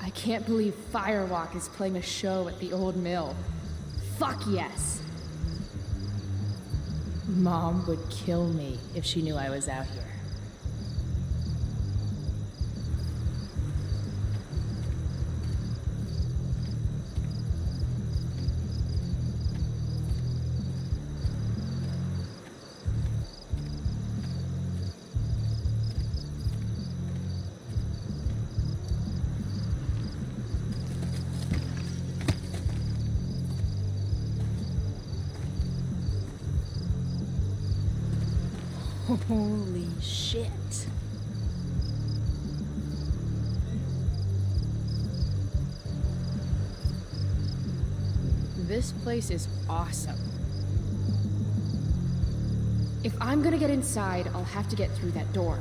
I can't believe Firewalk is playing a show at the old mill. Fuck yes! Mom would kill me if she knew I was out here. Holy shit. This place is awesome. If I'm gonna get inside, I'll have to get through that door.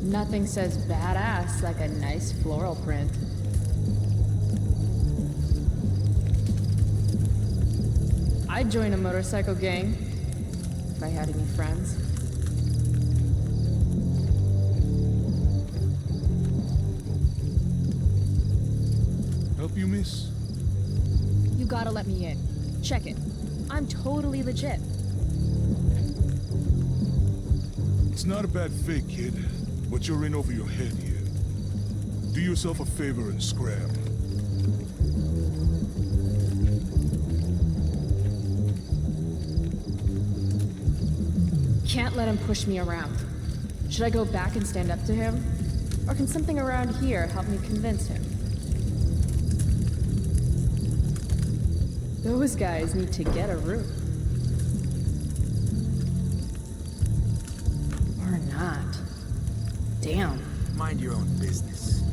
Nothing says badass like a nice floral print. I'd join a motorcycle gang if I had any friends. Help you, miss? You gotta let me in. Check it. I'm totally legit. It's not a bad fake, kid, but you're in over your head here. Do yourself a favor and scram. Can't let him push me around. Should I go back and stand up to him? Or can something around here help me convince him? Those guys need to get a room. Or not. Damn. Mind your own business.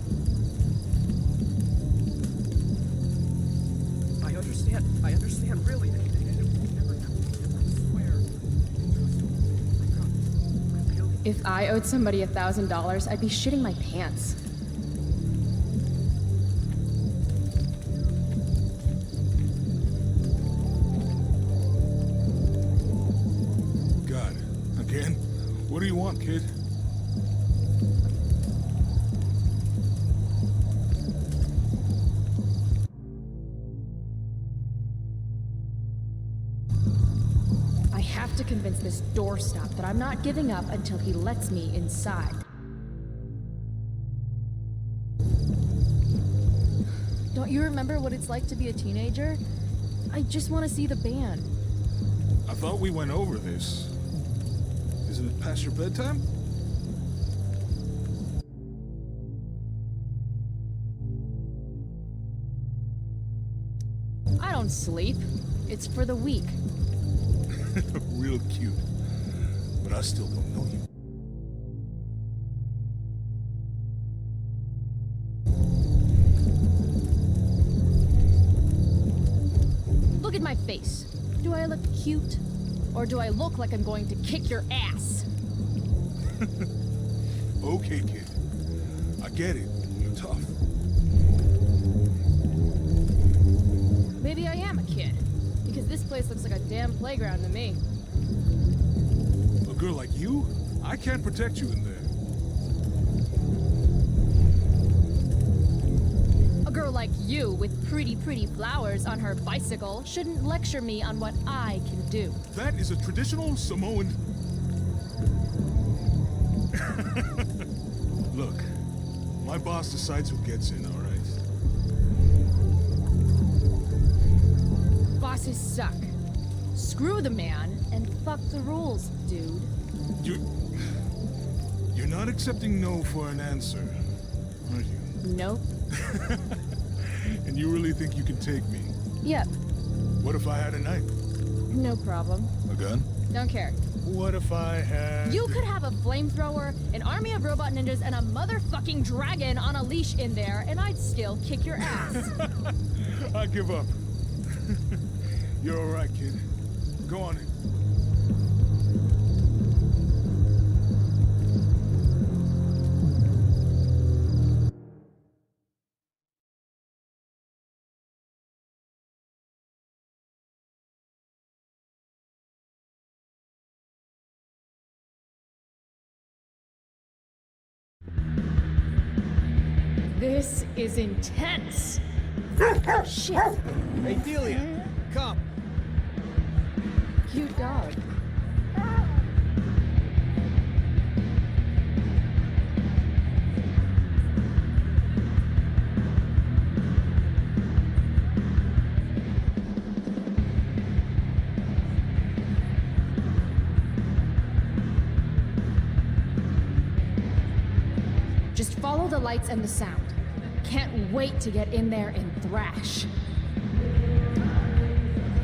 I understand, really. It won't never happen. I swear. If I owed somebody $1,000, I'd be shitting my pants. God, again? What do you want, kid? I have to convince this doorstop that I'm not giving up until he lets me inside. Don't you remember what it's like to be a teenager? I just want to see the band. I thought we went over this. Isn't it past your bedtime? I don't sleep. It's for the weak. Real cute. But I still don't know you. Look at my face. Do I look cute? Or do I look like I'm going to kick your ass? Okay, kid. I get it. You're tough. Maybe I am a kid. Because this place looks like a damn playground to me. A girl like you? I can't protect you in there. A girl like you with pretty flowers on her bicycle shouldn't lecture me on what I can do. That is a traditional Samoan... Look, my boss decides who gets in, all right? Bosses suck. Screw the man and fuck the rules, dude. You're not accepting no for an answer, are you? Nope. And you really think you can take me? Yep. What if I had a knife? No problem. A gun? Don't care. What if I had... You could have a flamethrower, an army of robot ninjas, and a motherfucking dragon on a leash in there, and I'd still kick your ass. I give up. You're all right, kid. Go on in. This is intense. Shit. Hey, Delia, come. Cute dog. Just follow the lights and the sound. Can't wait to get in there and thrash.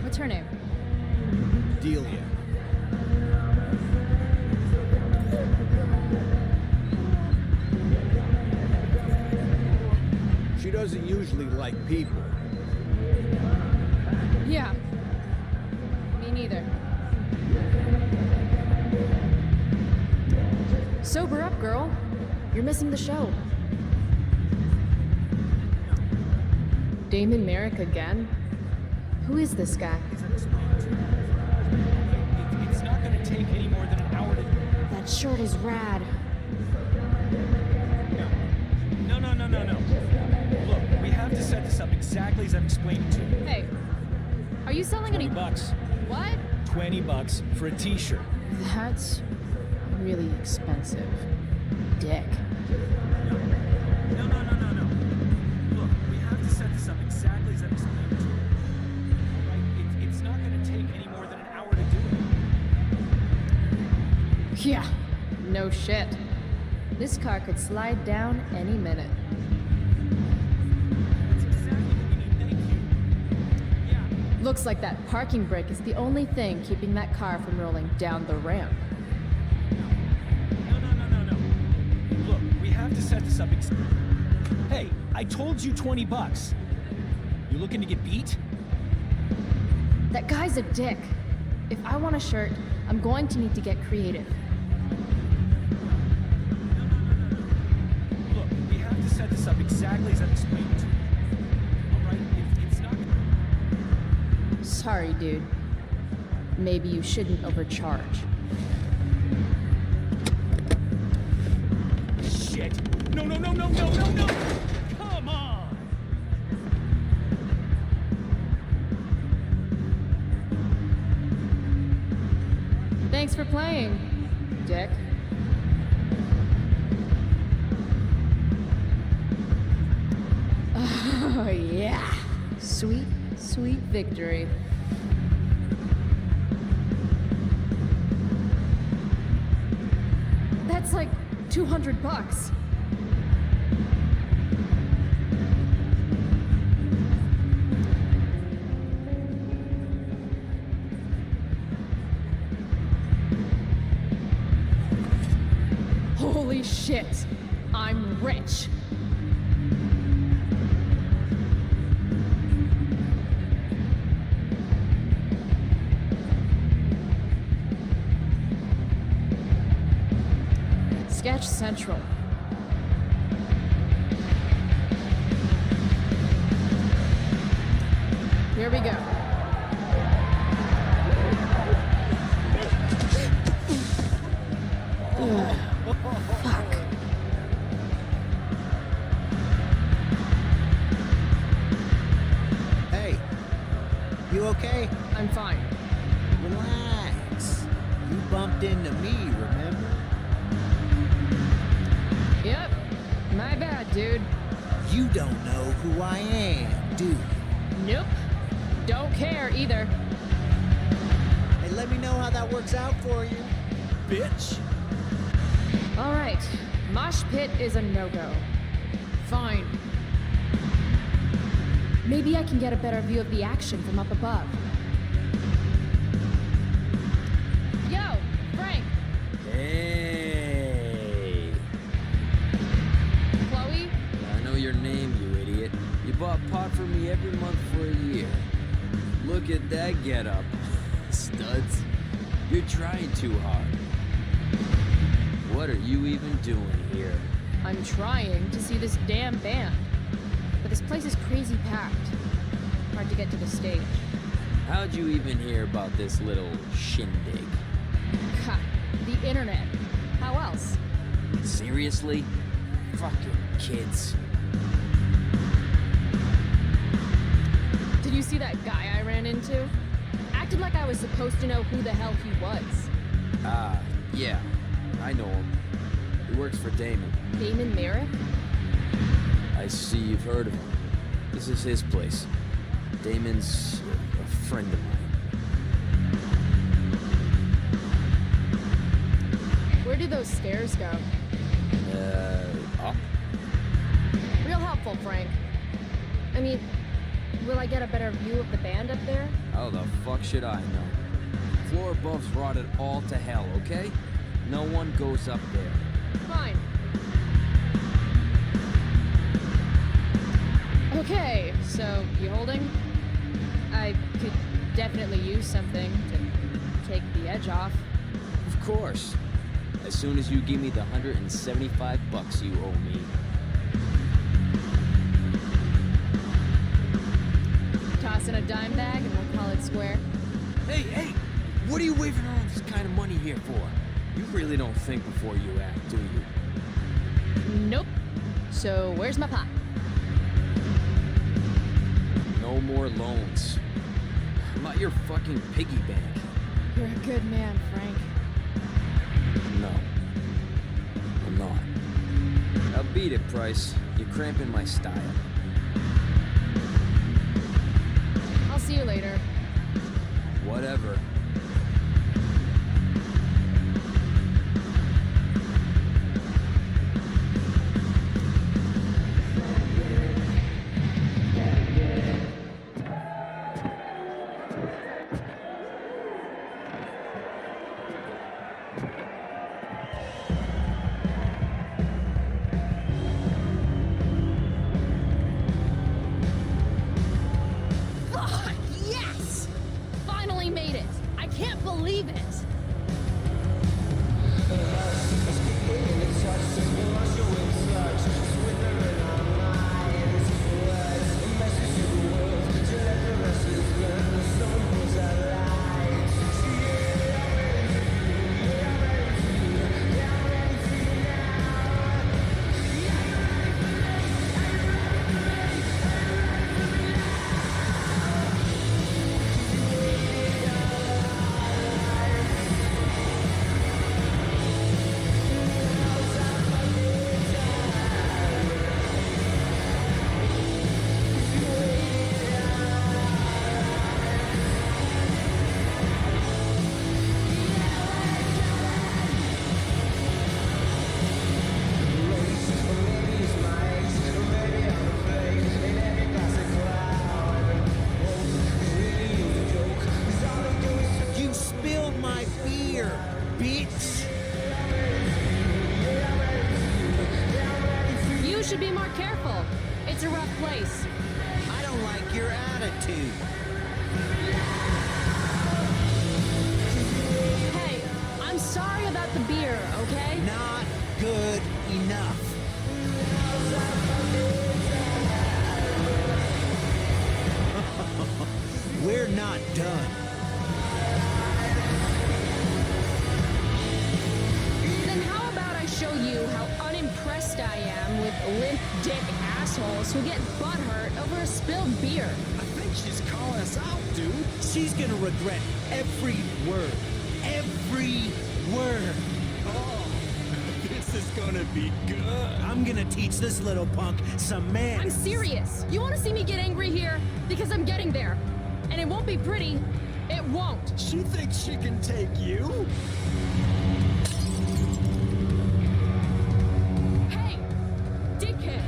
What's her name? Delia. She doesn't usually like people. Yeah. Me neither. Sober up, girl. You're missing the show. Damon Merrick again? Who is this guy? It's not gonna take any more than an hour to... That shirt is rad. No. Look, we have to set this up exactly as I've explained it to you. Hey, are you selling any... 20 bucks. What? 20 bucks for a t-shirt. That's really expensive. Dick. No. Look, we have to set this up exactly as I've explained it to you. Alright? It's not gonna take any more than an hour to do it. Yeah, no shit. This car could slide down any minute. That's exactly what we need, thank you. Yeah. Looks like that parking brake is the only thing keeping that car from rolling down the ramp. No. Look, we have to set this up Hey, I told you 20 bucks. You looking to get beat? That guy's a dick. If I want a shirt, I'm going to need to get creative. Look, we have to set this up exactly as I've explained it to you. Alright? It's not gonna... Sorry, dude. Maybe you shouldn't overcharge. Shit! No! Come on! Thanks for playing, dick. Oh, yeah. Sweet, sweet victory. That's like 200 bucks. Holy shit! I'm rich! Sketch Central. Here we go. Fuck. Hey, you okay? I'm fine. Relax. You bumped into me, remember? Yep. My bad, dude. You don't know who I am, do you? Nope. Don't care either. Hey, let me know how that works out for you. Bitch! All right. Mosh pit is a no-go. Fine. Maybe I can get a better view of the action from up above. Yo, Frank. Hey! Chloe? I know your name, you idiot. You bought pot for me every month for a year. Look at that getup. Studs. You're trying too hard. What are you even doing here? I'm trying to see this damn band. But this place is crazy packed. Hard to get to the stage. How'd you even hear about this little shindig? Ha, the internet. How else? Seriously? Fucking kids. Did you see that guy I ran into? Acted like I was supposed to know who the hell he was. Yeah. I know him. He works for Damon. Damon Merrick? I see you've heard of him. This is his place. Damon's a friend of mine. Where do those stairs go? Up? Real helpful, Frank. I mean, will I get a better view of the band up there? How the fuck should I know? Floor above's rotted all to hell, okay? No one goes up there. Fine. Okay, so you holding? I could definitely use something to take the edge off. Of course. As soon as you give me the $175 you owe me. Toss in a dime bag and we'll call it square. Hey! What are you waving around this kind of money here for? You really don't think before you act, do you? Nope. So where's my pot? No more loans. I'm not your fucking piggy bank. You're a good man, Frank. No. I'm not. Now beat it, Price. You're cramping my style. I'll see you later. Whatever. Fuck, yes! Finally made it. I can't believe it. You spilled my beer, bitch! You should be more careful. It's a rough place. I don't like your attitude. Hey, I'm sorry about the beer, okay? Not good enough. We're not done. Then how about I show you how unimpressed I am with limp dick assholes who get butthurt over a spilled beer? I think she's calling us out, dude. She's gonna regret every word. Every word. Oh, this is gonna be good. I'm gonna teach this little punk some I'm manners. serious. You want to see me get angry here? Because I'm getting there. And it won't be pretty. It won't. She thinks she can take you? Hey, dickhead.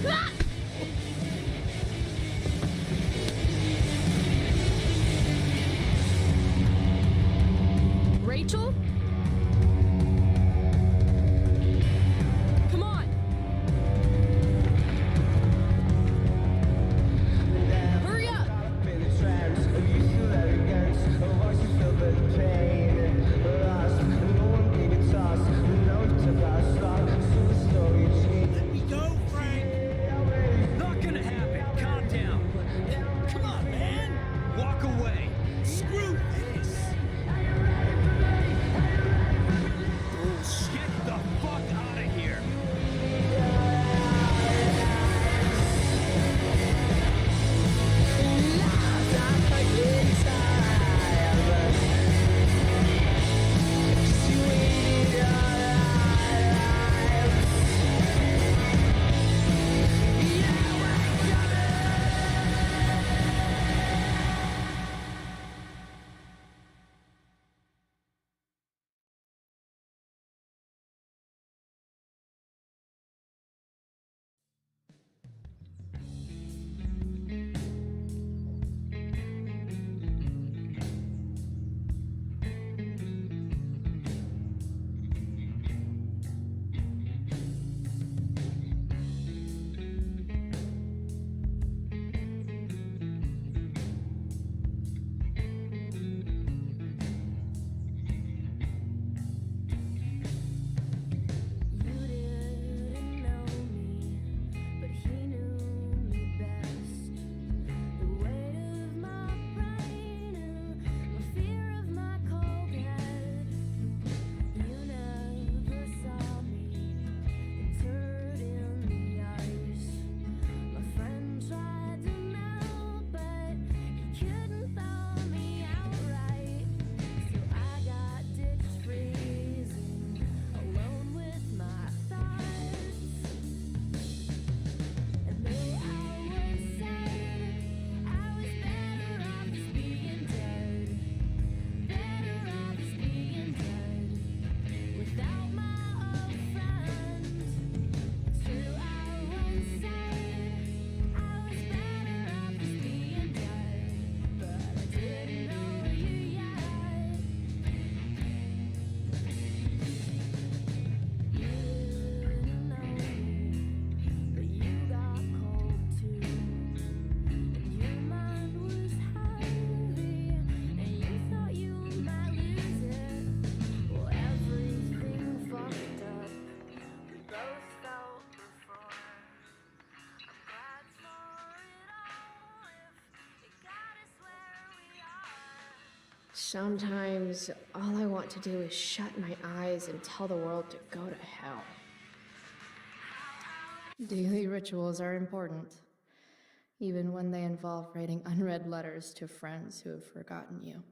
Ah! Rachel? Come on. Sometimes all I want to do is shut my eyes and tell the world to go to hell. Daily rituals are important, even when they involve writing unread letters to friends who have forgotten you.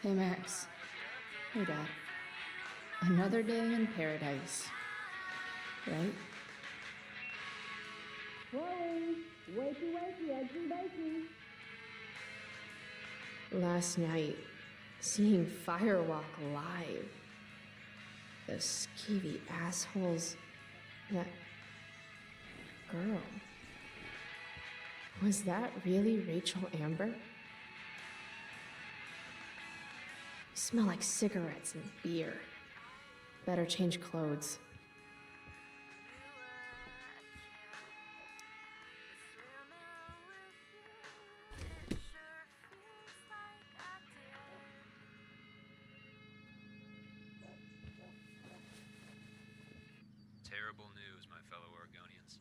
Hey Max. Hey Dad. Another day in paradise. Right? Chloe! Wakey, wakey, eggsy, bakey! Last night, seeing Firewalk live. Those skeevy assholes. That girl. Was that really Rachel Amber? You smell like cigarettes and beer. Better change clothes. Terrible news, my fellow Oregonians.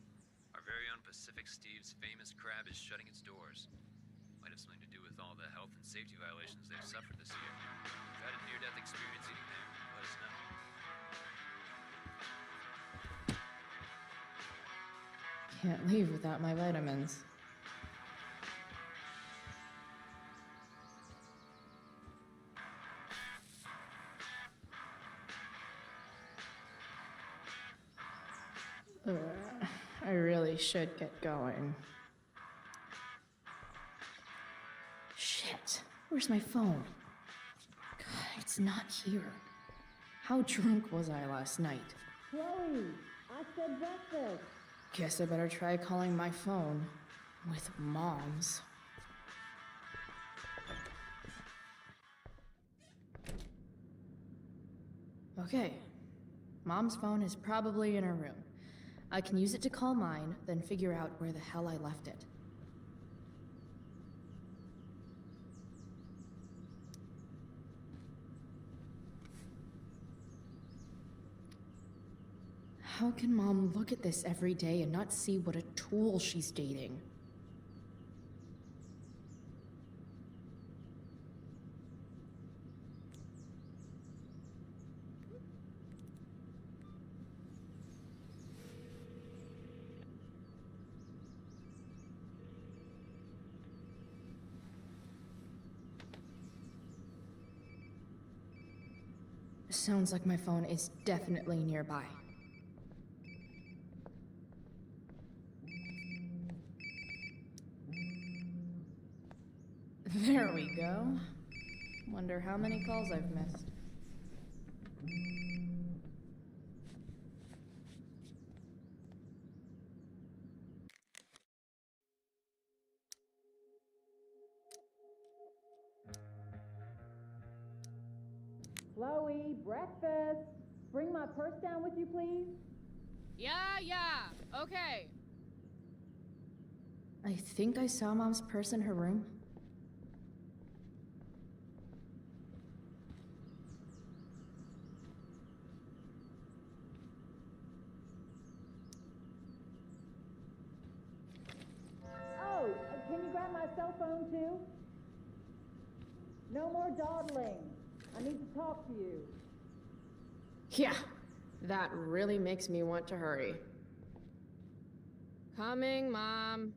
Our very own Pacific Steve's famous crab is shutting its doors. Might have something to do with all the health and safety violations they've suffered this year. If you've had a near-death experience eating there, let us know. Can't leave without my vitamins. I really should get going. Shit, where's my phone? God, it's not here. How drunk was I last night? Chloe, I said breakfast. Guess I better try calling my phone with Mom's. Okay, Mom's phone is probably in her room. I can use it to call mine, then figure out where the hell I left it. How can Mom look at this every day and not see what a tool she's dating? Sounds like my phone is definitely nearby. There we go. Wonder how many calls I've missed. Chloe, breakfast. Bring my purse down with you, please. Yeah, okay. I think I saw Mom's purse in her room. Oh, can you grab my cell phone too? No more dawdling. I need to talk to you. Yeah, that really makes me want to hurry. Coming, Mom.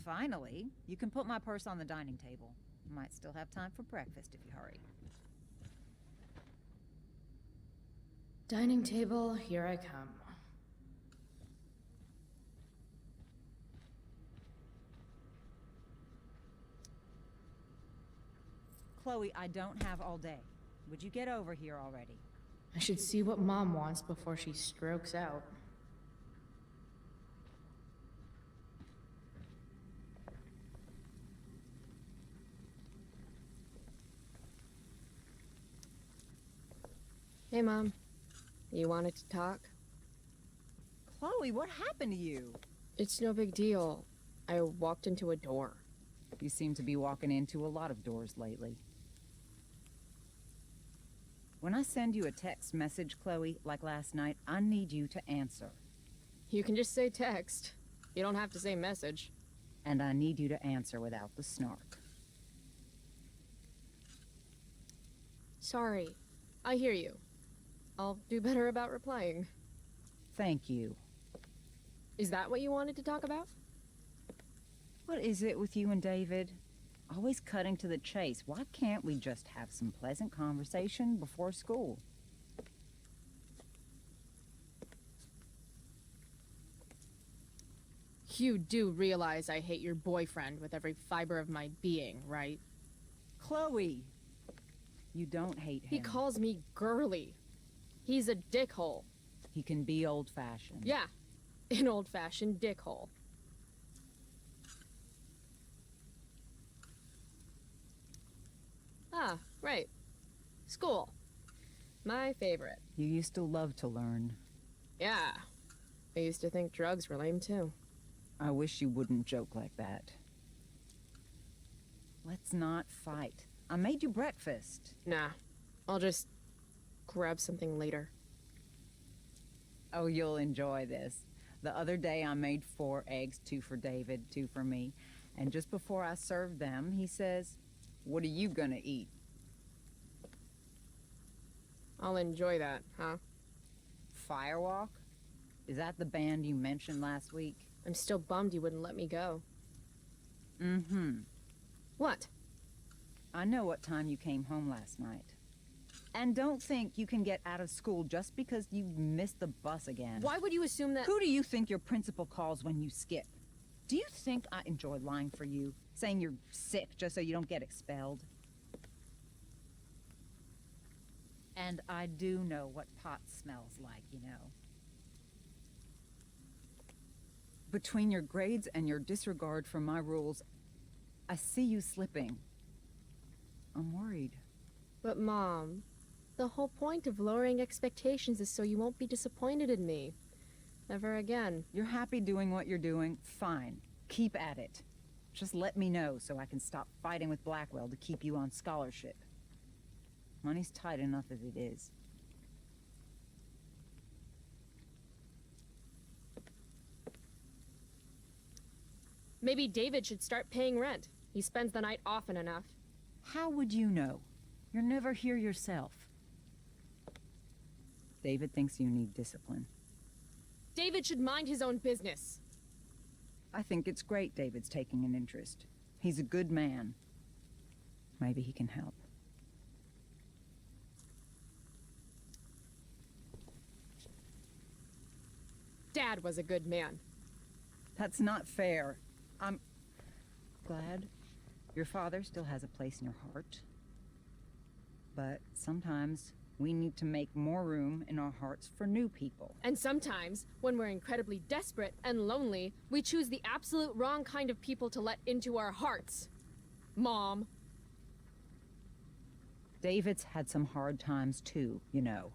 Finally, you can put my purse on the dining table. Might still have time for breakfast if you hurry. Dining table, here I come. Chloe, I don't have all day. Would you get over here already? I should see what Mom wants before she strokes out. Hey, Mom. You wanted to talk? Chloe, what happened to you? It's no big deal. I walked into a door. You seem to be walking into a lot of doors lately. When I send you a text message, Chloe, like last night, I need you to answer. You can just say text. You don't have to say message. And I need you to answer without the snark. Sorry. I hear you. I'll do better about replying. Thank you. Is that what you wanted to talk about? What is it with you and David? Always cutting to the chase. Why can't we just have some pleasant conversation before school? You do realize I hate your boyfriend with every fiber of my being, right? Chloe! You don't hate him. He calls me girly. He's a dickhole. He can be old-fashioned. Yeah, an old-fashioned dickhole. Ah, right. School. My favorite. You used to love to learn. Yeah. I used to think drugs were lame too. I wish you wouldn't joke like that. Let's not fight. I made you breakfast. Nah. I'll just grab something later. Oh, you'll enjoy this. The other day I made 4 eggs, 2 for David, 2 for me. And just before I served them, he says, "What are you gonna eat?" I'll enjoy that, huh? Firewalk? Is that the band you mentioned last week? I'm still bummed you wouldn't let me go. Mm-hmm. What? I know what time you came home last night. And don't think you can get out of school just because you missed the bus again. Why would you assume that— Who do you think your principal calls when you skip? Do you think I enjoy lying for you? Saying you're sick just so you don't get expelled? And I do know what pot smells like, you know. Between your grades and your disregard for my rules, I see you slipping. I'm worried. But Mom, the whole point of lowering expectations is so you won't be disappointed in me. Never again. You're happy doing what you're doing? Fine. Keep at it. Just let me know so I can stop fighting with Blackwell to keep you on scholarship. Money's tight enough as it is. Maybe David should start paying rent. He spends the night often enough. How would you know? You're never here yourself. David thinks you need discipline. David should mind his own business. I think it's great David's taking an interest. He's a good man. Maybe he can help. Dad was a good man. That's not fair. I'm glad your father still has a place in your heart. But sometimes we need to make more room in our hearts for new people. And sometimes, when we're incredibly desperate and lonely, we choose the absolute wrong kind of people to let into our hearts. Mom. David's had some hard times too, you know.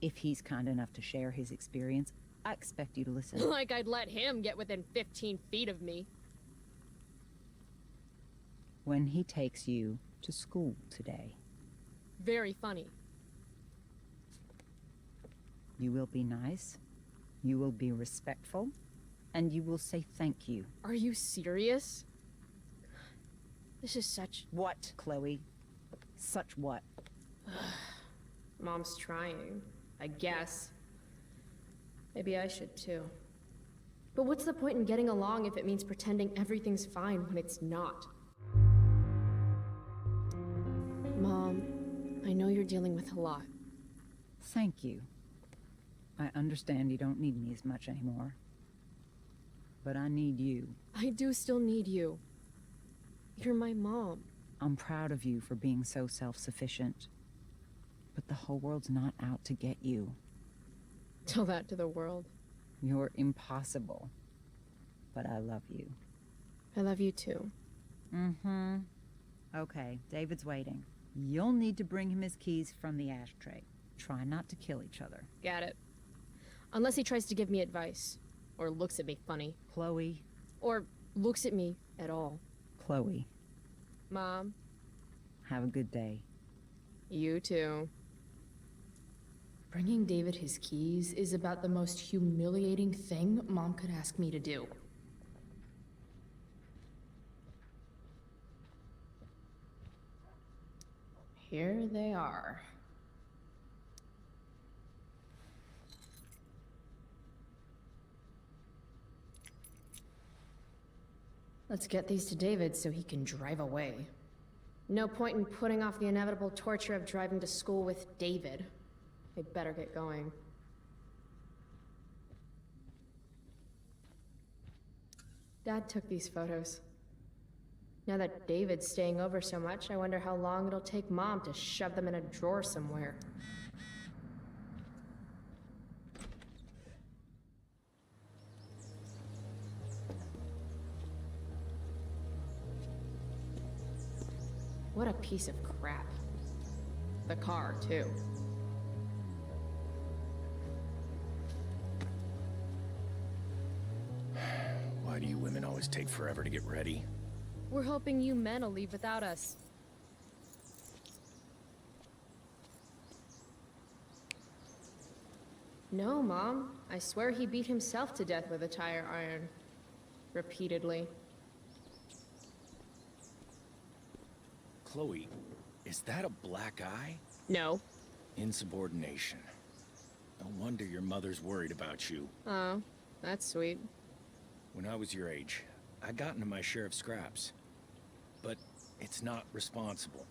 If he's kind enough to share his experience, I expect you to listen. Like I'd let him get within 15 feet of me. When he takes you to school today, Very funny. you will be nice, you will be respectful, and you will say thank you. Are you serious? This is such... What, Chloe? Such what? Mom's trying, I guess. Maybe I should too. But what's the point in getting along if it means pretending everything's fine when it's not? Mom, I know you're dealing with a lot. Thank you. I understand you don't need me as much anymore. But I need you. I do still need you. You're my mom. I'm proud of you for being so self-sufficient. But the whole world's not out to get you. Tell that to the world. You're impossible. But I love you. I love you too. Mm-hmm. Okay, David's waiting. You'll need to bring him his keys from the ashtray. Try not to kill each other. Got it. Unless he tries to give me advice. Or looks at me funny. Chloe. Or looks at me at all. Chloe. Mom. Have a good day. You too. Bringing David his keys is about the most humiliating thing Mom could ask me to do. Here they are. Let's get these to David so he can drive away. No point in putting off the inevitable torture of driving to school with David. I better get going. Dad took these photos. Now that David's staying over so much, I wonder how long it'll take Mom to shove them in a drawer somewhere. What a piece of crap. The car, too. Why do you women always take forever to get ready? We're hoping you men will leave without us. No, Mom. I swear he beat himself to death with a tire iron. Repeatedly. Chloe, is that a black eye? No. Insubordination. No wonder your mother's worried about you. Oh, that's sweet. When I was your age, I got into my share of scraps. But it's not responsible.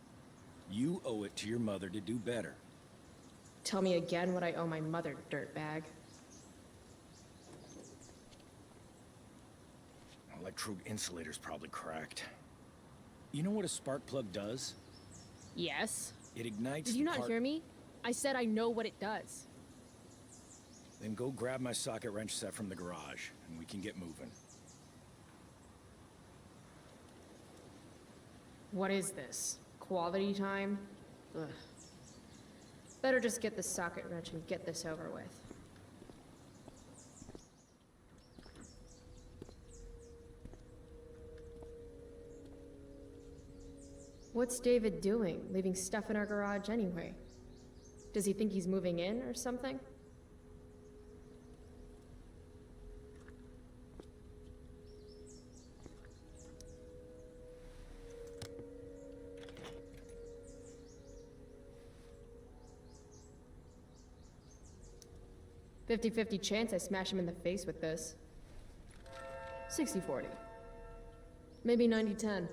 You owe it to your mother to do better. Tell me again what I owe my mother, dirtbag. Electrode insulator's probably cracked. You know what a spark plug does? Yes. It ignites. Did you not hear me? I said I know what it does. Then go grab my socket wrench set from the garage, and we can get moving. What is this? Quality time? Ugh. Better just get the socket wrench and get this over with. What's David doing, leaving stuff in our garage anyway? Does he think he's moving in or something? 50-50 chance I smash him in the face with this. 60-40. Maybe 90-10.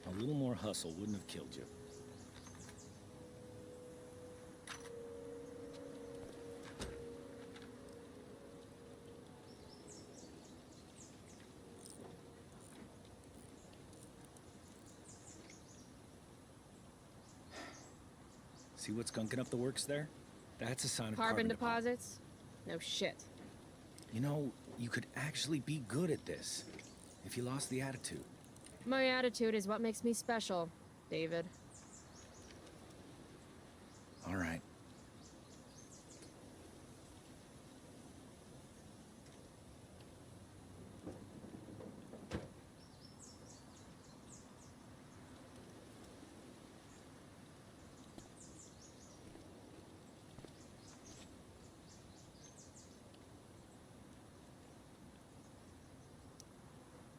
A little more hustle wouldn't have killed you. See what's gunking up the works there? That's a sign of Carbon deposit. deposits? No shit. You know, you could actually be good at this if you lost the attitude. My attitude is what makes me special, David. All right.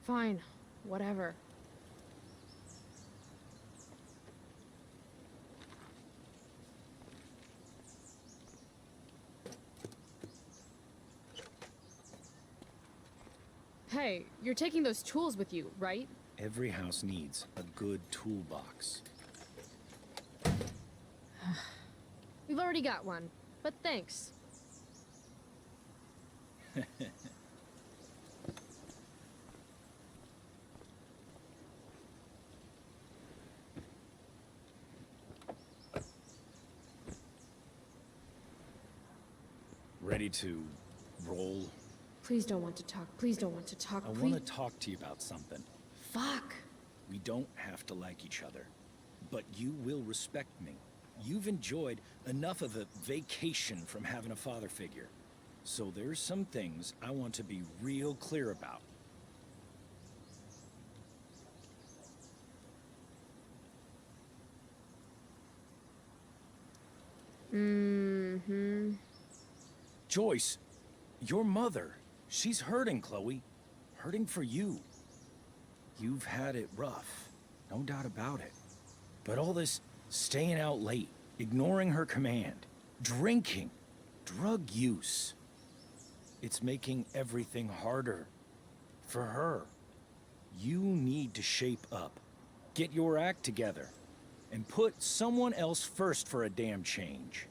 Fine. Whatever. Hey, you're taking those tools with you, right? Every house needs a good toolbox. We've already got one, but thanks. Ready to roll? Please don't want to talk. Please don't want to talk. I Please. want to talk to you about something. Fuck. We don't have to like each other, but you will respect me. You've enjoyed enough of a vacation from having a father figure. So there's some things I want to be real clear about. Mm-hmm. Joyce, your mother, she's hurting, Chloe. Hurting for you. You've had it rough, no doubt about it. But all this staying out late, ignoring her command, drinking, drug use, it's making everything harder for her. You need to shape up, get your act together, and put someone else first for a damn change.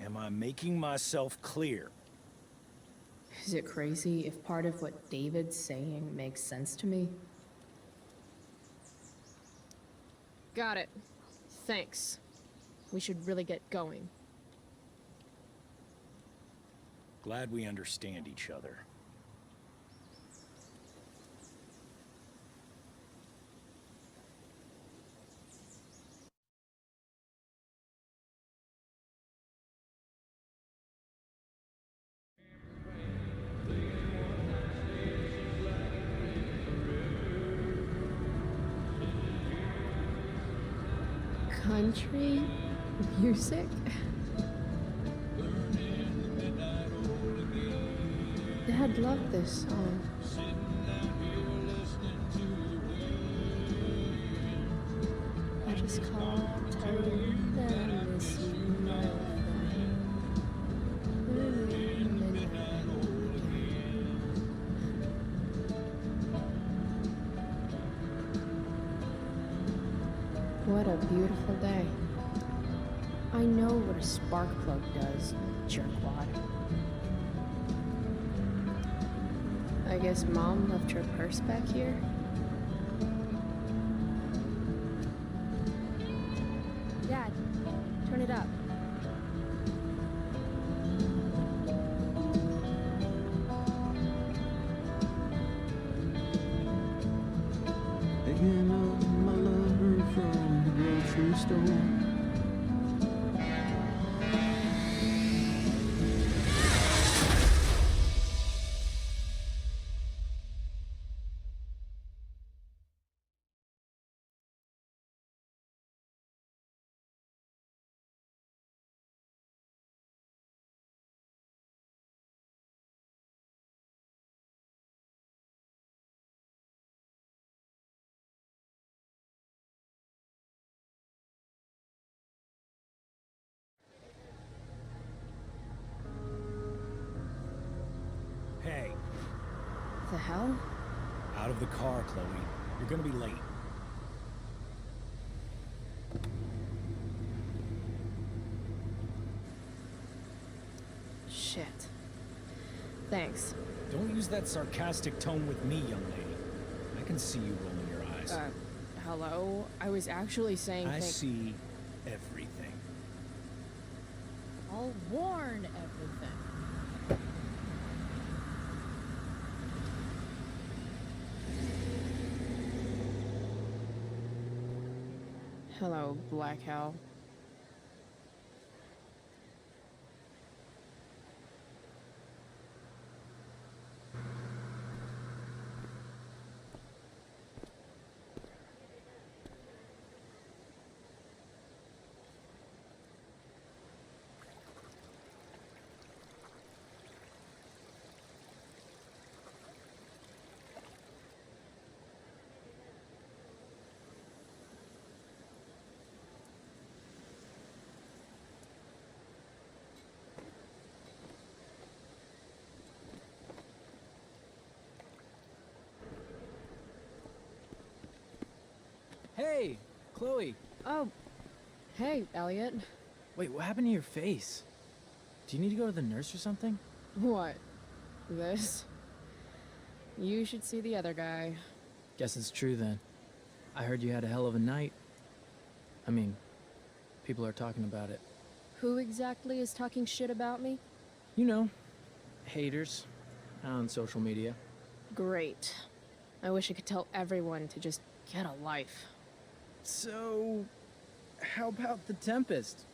Am I making myself clear? Is it crazy if part of what David's saying makes sense to me? Got it. Thanks. We should really get going. Glad we understand each other. Country music? Dad loved this song. I just called to tell you that I miss you, my What a beautiful day. I know what a spark plug does, jerkwad. I guess Mom left her purse back here? Dad, turn it up. Picking up my lover from the grocery store. hell? Out of the car, Chloe. You're gonna be late. Shit. Thanks. Don't use that sarcastic tone with me, young lady. I can see you rolling your eyes. Hello? I was actually saying I see everything. I'll warn everything. Hello, Black Hell. Hey, Chloe. Oh, hey, Elliot. Wait, what happened to your face? Do you need to go to the nurse or something? What? This? You should see the other guy. Guess it's true then. I heard you had a hell of a night. I mean, people are talking about it. Who exactly is talking shit about me? You know, haters on social media. Great. I wish I could tell everyone to just get a life. So, how about The Tempest?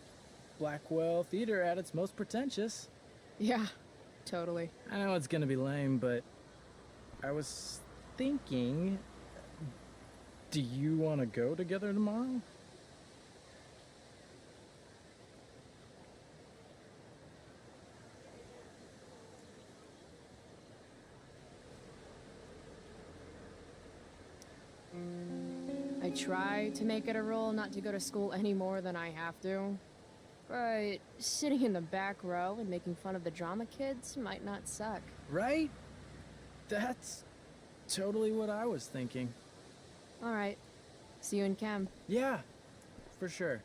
Blackwell Theater at its most pretentious. Yeah, totally. I know it's gonna be lame, but I was thinking, do you want to go together tomorrow? I try to make it a rule not to go to school any more than I have to. But sitting in the back row and making fun of the drama kids might not suck. Right? That's totally what I was thinking. Alright. See you in chem. Yeah, for sure.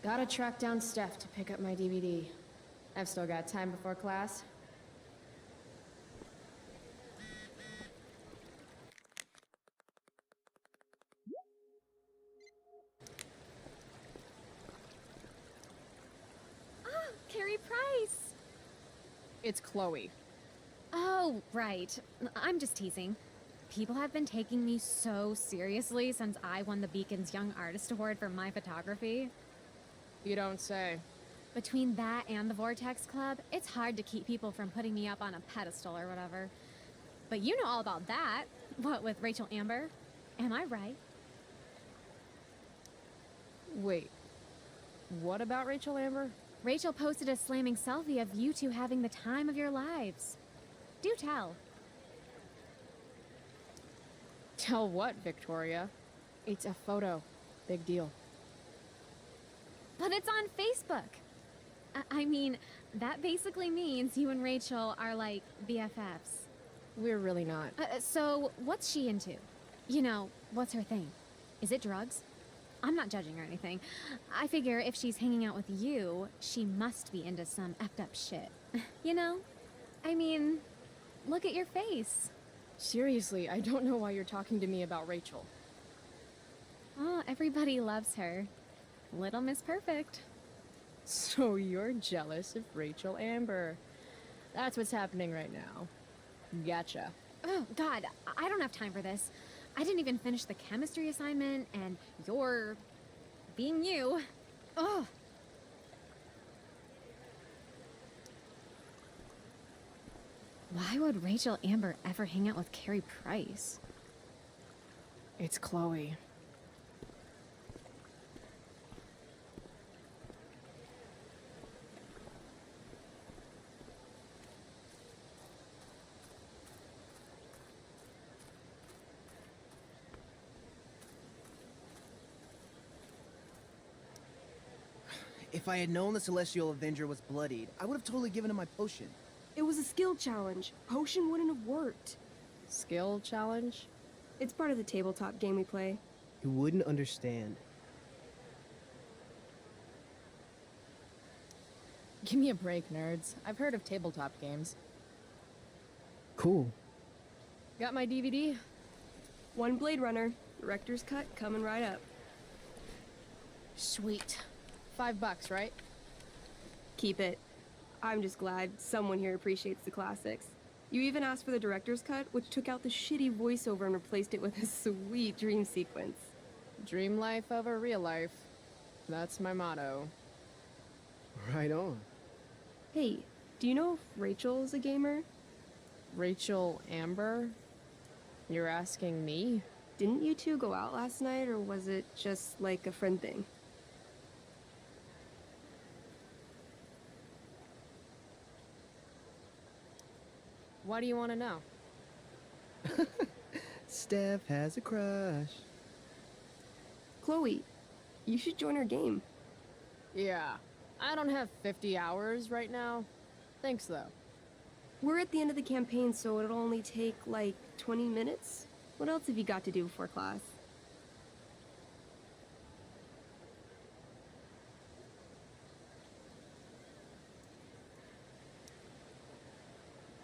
Gotta track down Steph to pick up my DVD. I've still got time before class. Carrie Price! It's Chloe. Oh, right. I'm just teasing. People have been taking me so seriously since I won the Beacon's Young Artist Award for my photography. You don't say. Between that and the Vortex Club, it's hard to keep people from putting me up on a pedestal or whatever. But you know all about that. What, with Rachel Amber? Am I right? Wait. What about Rachel Amber? Rachel posted a slamming selfie of you two having the time of your lives. Do tell. Tell what, Victoria? It's a photo. Big deal. But it's on Facebook. I mean, that basically means you and Rachel are like BFFs. We're really not. So, what's she into? You know, what's her thing? Is it drugs? I'm not judging or anything. I figure if she's hanging out with you, she must be into some effed up shit. You know? I mean, look at your face. Seriously, I don't know why you're talking to me about Rachel. Oh, everybody loves her. Little Miss Perfect. So you're jealous of Rachel Amber. That's what's happening right now. Gotcha. Oh, God, I don't have time for this. I didn't even finish the chemistry assignment, and you're being you. Ugh. Why would Rachel Amber ever hang out with Carrie Price? It's Chloe. If I had known the Celestial Avenger was bloodied, I would have totally given him my potion. It was a skill challenge. Potion wouldn't have worked. Skill challenge? It's part of the tabletop game we play. You wouldn't understand. Give me a break, nerds. I've heard of tabletop games. Cool. Got my DVD? One Blade Runner, director's cut coming right up. Sweet. $5, right? Keep it. I'm just glad someone here appreciates the classics. You even asked for the director's cut, which took out the shitty voiceover and replaced it with a sweet dream sequence. Dream life over real life. That's my motto. Right on. Hey, do you know if Rachel is a gamer? Rachel Amber? You're asking me? Didn't you two go out last night, or was it just like a friend thing? Why do you want to know? Steph has a crush. Chloe, you should join our game. Yeah. I don't have 50 hours right now. Thanks, though. We're at the end of the campaign, so it'll only take, like, 20 minutes. What else have you got to do before class?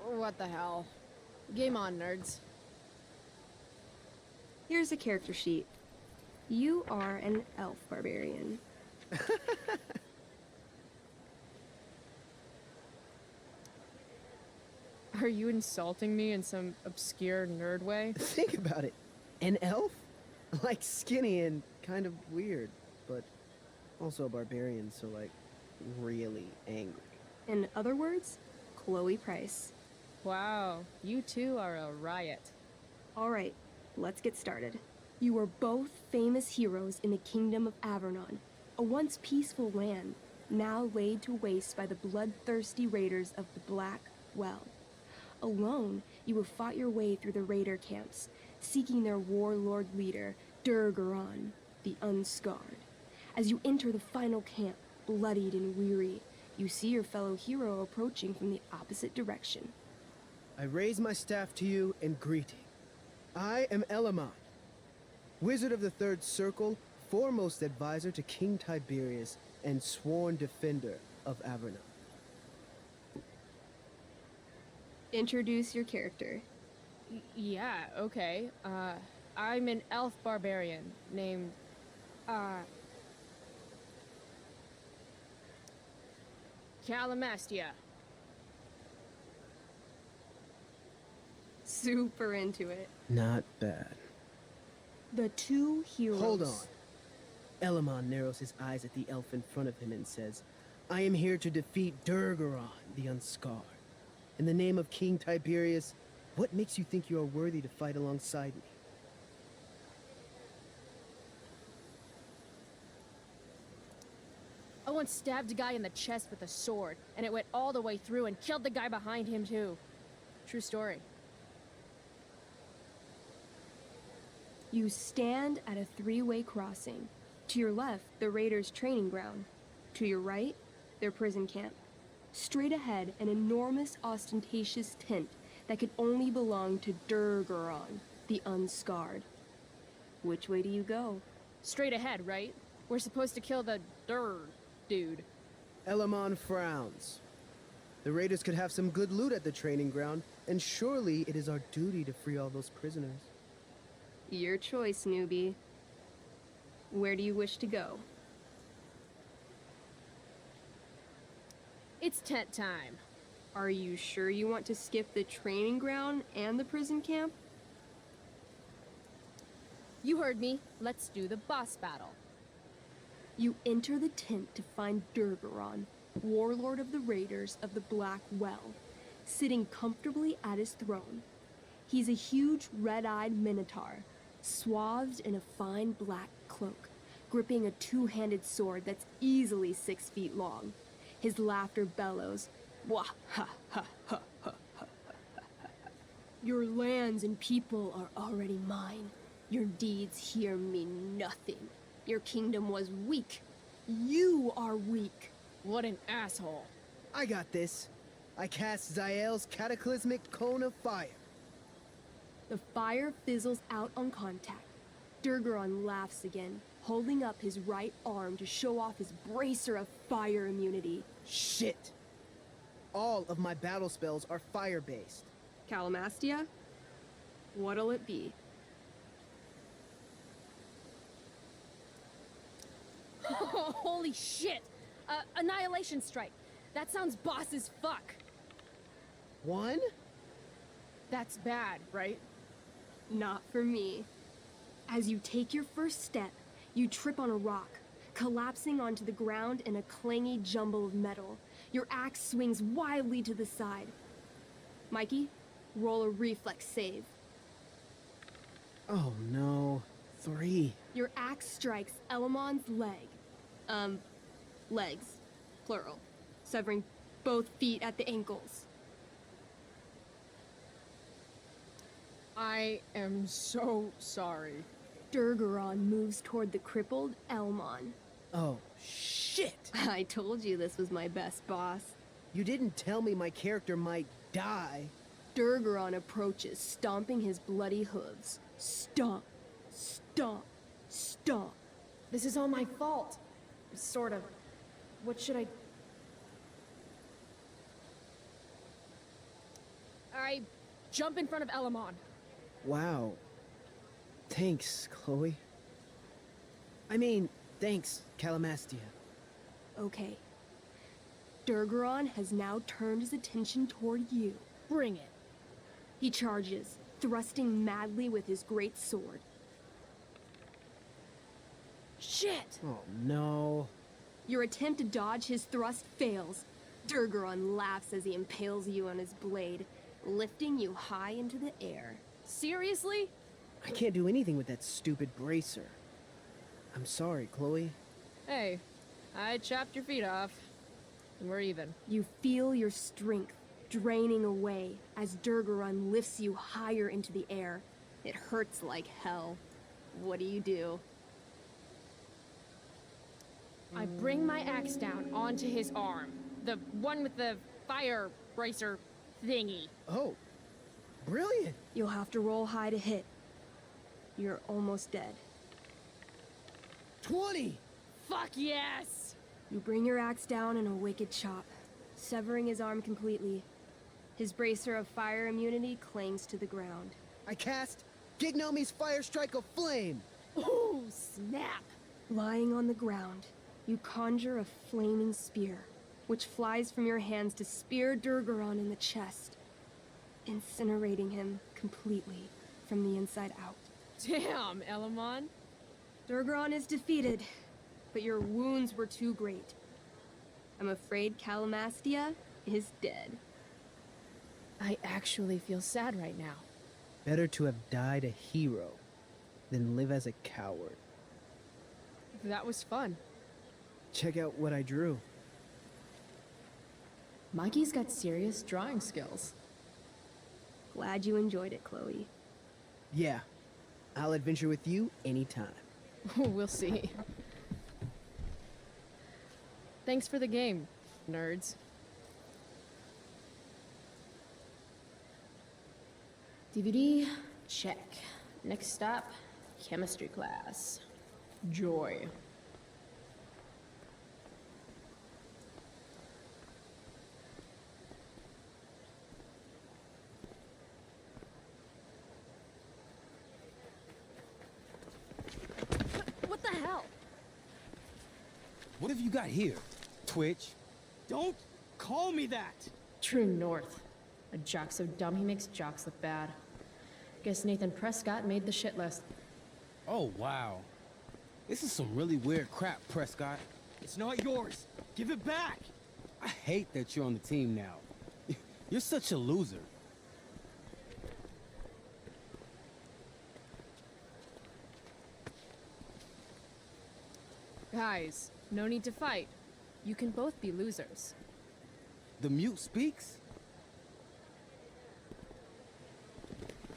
What the hell? Game on, nerds. Here's a character sheet. You are an elf barbarian. Are you insulting me in some obscure nerd way? Think about it. An elf? Like skinny and kind of weird, but also a barbarian, so like really angry. In other words, Chloe Price. Wow, you two are a riot. All right, let's get started. You are both famous heroes in the kingdom of Avernon, a once peaceful land, now laid to waste by the bloodthirsty raiders of the Black Well. Alone, you have fought your way through the raider camps, seeking their warlord leader, Durgaron, the Unscarred. As you enter the final camp, bloodied and weary, you see your fellow hero approaching from the opposite direction. I raise my staff to you in greeting. I am Elamon, Wizard of the Third Circle, foremost advisor to King Tiberius, and sworn defender of Avernon. Introduce your character. Yeah, okay. I'm an elf barbarian named, Calamastia. Super into it. Not bad. The two heroes. Hold on. Elamon narrows his eyes at the elf in front of him and says, I am here to defeat Durgaron, the Unscarred. In the name of King Tiberius, what makes you think you are worthy to fight alongside me? I once stabbed a guy in the chest with a sword, and it went all the way through and killed the guy behind him, too. True story. You stand at a three-way crossing. To your left, the raiders' training ground. To your right, their prison camp. Straight ahead, an enormous, ostentatious tent that could only belong to Durgaron, the Unscarred. Which way do you go? Straight ahead, right? We're supposed to kill the dude. Elamon frowns. The raiders could have some good loot at the training ground, and surely it is our duty to free all those prisoners. Your choice, newbie. Where do you wish to go? It's tent time. Are you sure you want to skip the training ground and the prison camp? You heard me. Let's do the boss battle. You enter the tent to find Durgaron, warlord of the raiders of the Black Well, sitting comfortably at his throne. He's a huge red-eyed minotaur, swathed in a fine black cloak, gripping a two-handed sword that's easily 6 feet long. His laughter bellows, wah ha ha ha ha ha ha. Your lands and people are already mine. Your deeds here mean nothing. Your kingdom was weak. You are weak. What an asshole. I got this. I cast Zael's cataclysmic cone of fire. The fire fizzles out on contact. Durgaron laughs again, holding up his right arm to show off his bracer of fire immunity. Shit! All of my battle spells are fire-based. Calamastia? What'll it be? Holy shit! Annihilation Strike. That sounds boss as fuck. One? That's bad, right? Not for me. As you take your first step, you trip on a rock, collapsing onto the ground in a clangy jumble of metal. Your axe swings wildly to the side. Mikey, roll a reflex save. Oh no. 3. Your axe strikes Elamon's leg. Legs. Plural. Severing both feet at the ankles. I am so sorry. Durgaron moves toward the crippled Elmon. Oh, shit! I told you this was my best boss. You didn't tell me my character might die. Durgaron approaches, stomping his bloody hooves. Stomp, stomp, stomp. This is all my fault. Sort of. What should I... I jump in front of Elamon. Wow. Thanks, Chloe. I mean, thanks, Calamastia. Okay. Durgaron has now turned his attention toward you. Bring it. He charges, thrusting madly with his great sword. Shit! Oh no. Your attempt to dodge his thrust fails. Durgaron laughs as he impales you on his blade, lifting you high into the air. Seriously? I can't do anything with that stupid bracer. I'm sorry, Chloe. Hey, I chopped your feet off. And we're even. You feel your strength draining away as Durgaron lifts you higher into the air. It hurts like hell. What do? I bring my axe down onto his arm. The one with the fire bracer thingy. Oh, brilliant! You'll have to roll high to hit. You're almost dead. 20! Fuck yes! You bring your axe down in a wicked chop, severing his arm completely. His bracer of fire immunity clings to the ground. I cast Gignomi's Fire Strike of Flame! Ooh, snap! Lying on the ground, you conjure a flaming spear, which flies from your hands to spear Durgaron in the chest, incinerating him completely from the inside out. Damn, Elamon. Durgaron is defeated, but your wounds were too great. I'm afraid Calamastia is dead. I actually feel sad right now. Better to have died a hero than live as a coward. That was fun. Check out what I drew. Mikey's got serious drawing skills. Glad you enjoyed it, Chloe. Yeah, I'll adventure with you anytime. We'll see. Thanks for the game, nerds. DVD, check. Next stop, chemistry class. Joy. What the hell? What have you got here, Twitch? Don't call me that! True North. A jock so dumb he makes jocks look bad. Guess Nathan Prescott made the shit list. Oh, wow. This is some really weird crap, Prescott. It's not yours. Give it back. I hate that you're on the team now. You're such a loser. Guys, no need to fight. You can both be losers. The mute speaks?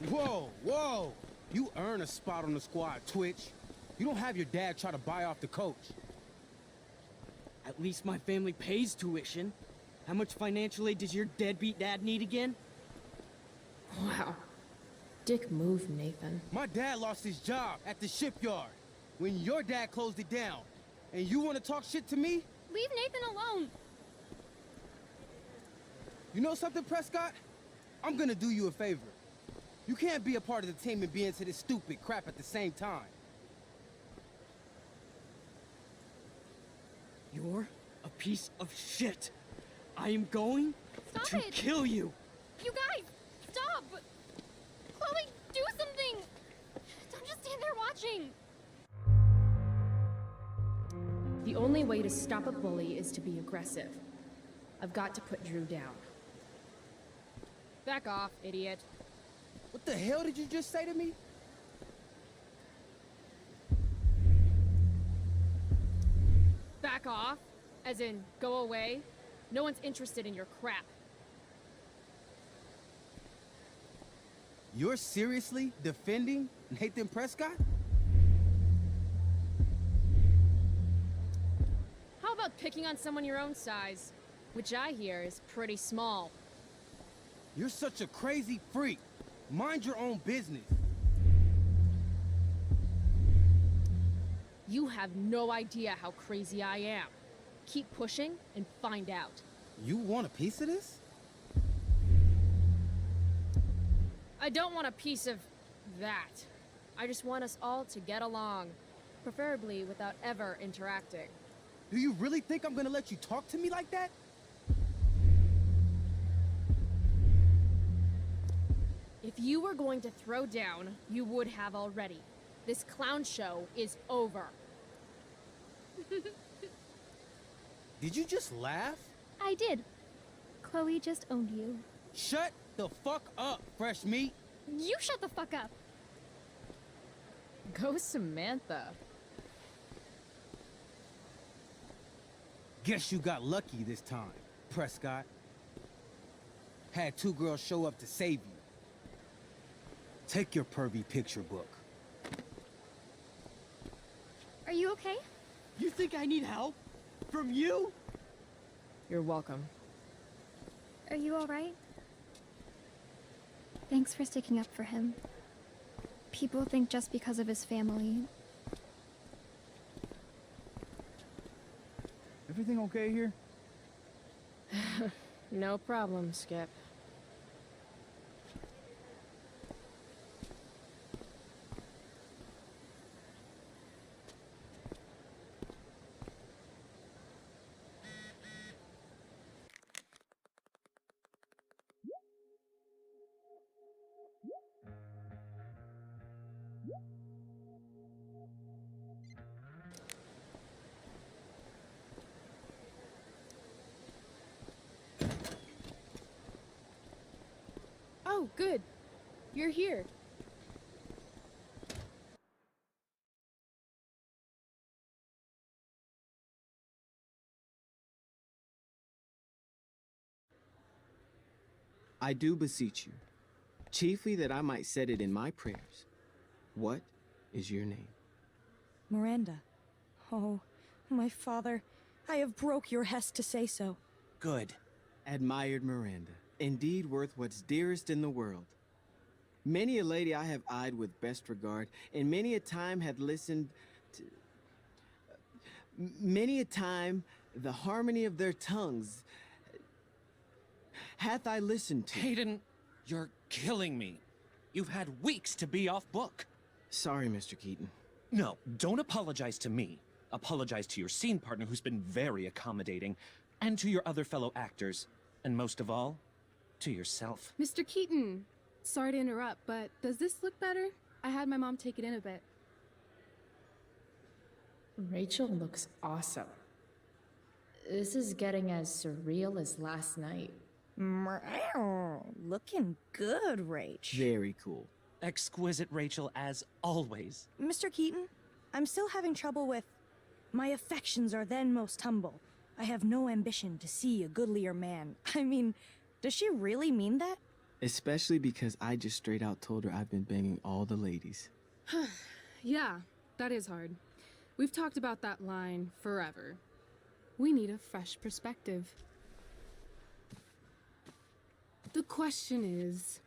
Whoa, whoa! You earn a spot on the squad, Twitch. You don't have your dad try to buy off the coach. At least my family pays tuition. How much financial aid does your deadbeat dad need again? Wow. Dick move, Nathan. My dad lost his job at the shipyard when your dad closed it down. And you want to talk shit to me? Leave Nathan alone. You know something, Prescott? I'm gonna do you a favor. You can't be a part of the team and be into this stupid crap at the same time. You're a piece of shit. I am going to kill you. You guys, stop! Chloe, do something! Don't just stand there watching. The only way to stop a bully is to be aggressive. I've got to put Drew down. Back off, idiot. What the hell did you just say to me? Back off? As in, go away? No one's interested in your crap. You're seriously defending Nathan Prescott? How about picking on someone your own size? Which I hear is pretty small. You're such a crazy freak. Mind your own business. You have no idea how crazy I am. Keep pushing and find out. You want a piece of this? I don't want a piece of that. I just want us all to get along, preferably without ever interacting. Do you really think I'm gonna let you talk to me like that? If you were going to throw down, you would have already. This clown show is over. Did you just laugh? I did. Chloe just owned you. Shut the fuck up, fresh meat. You shut the fuck up. Go Samantha. Guess you got lucky this time, Prescott. Had two girls show up to save you. Take your pervy picture book. Are you okay? You think I need help? From you? You're welcome. Are you alright? Thanks for sticking up for him. People think just because of his family. Everything okay here? No problem, Skip. Oh, good. You're here. I do beseech you, chiefly that I might set it in my prayers. What is your name? Miranda. Oh, my father, I have broke your hest to say so. Good. Admired Miranda, indeed worth what's dearest in the world. Many a lady I have eyed with best regard, and many a time had listened to... many a time the harmony of their tongues hath I listened to. Hayden, you're killing me. You've had weeks to be off book. Sorry, Mr. Keaton. No, don't apologize to me. Apologize to your scene partner who's been very accommodating, and to your other fellow actors, and most of all, to yourself. Mr. Keaton, sorry to interrupt, but does this look better? I had my mom take it in a bit. Rachel looks awesome. This is getting as surreal as last night. Looking good, Rach. Very cool. Exquisite, Rachel, as always. Mr. Keaton, I'm still having trouble with... My affections are then most humble. I have no ambition to see a goodlier man. I mean, does she really mean that? Especially because I just straight out told her I've been banging all the ladies. Yeah, that is hard. We've talked about that line forever. We need a fresh perspective. The question is,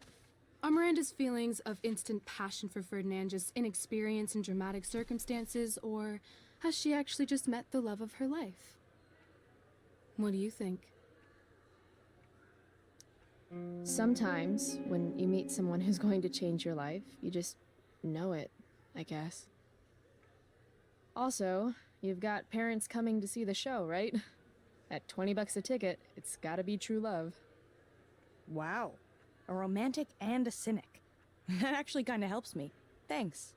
are Miranda's feelings of instant passion for Ferdinand just inexperience in dramatic circumstances, or has she actually just met the love of her life? What do you think? Sometimes, when you meet someone who's going to change your life, you just know it, I guess. Also, you've got parents coming to see the show, right? At $20 a ticket, it's gotta be true love. Wow. A romantic and a cynic. That actually kind of helps me. Thanks.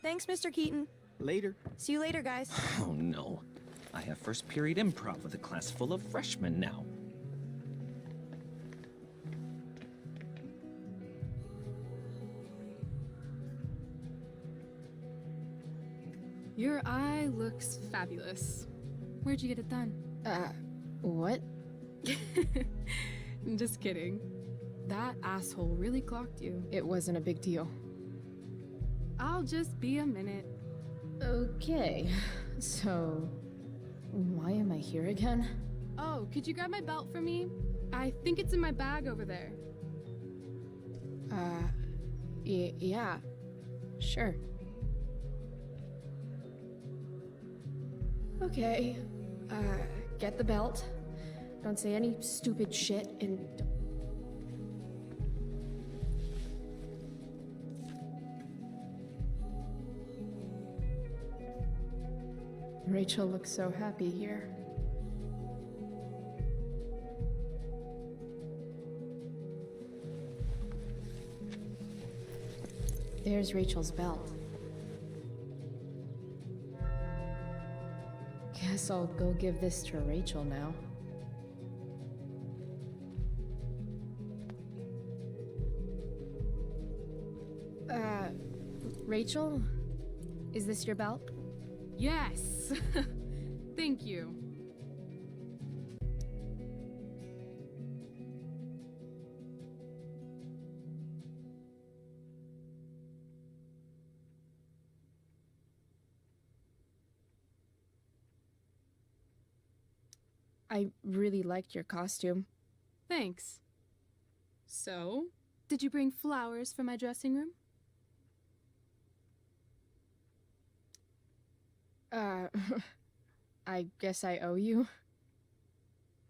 Thanks, Mr. Keaton. Later. See you later, guys. Oh no. I have first period improv with a class full of freshmen now. Your eye looks fabulous. Where'd you get it done? What? Just kidding. That asshole really clocked you. It wasn't a big deal. I'll just be a minute. Okay, so why am I here again? Oh, could you grab my belt for me? I think it's in my bag over there. Yeah, sure. Okay, get the belt. Don't say any stupid shit and... Rachel looks so happy here. There's Rachel's belt. Guess I'll go give this to Rachel now. Rachel? Is this your belt? Yes! Thank you. I really liked your costume. Thanks. So, did you bring flowers for my dressing room? I guess I owe you.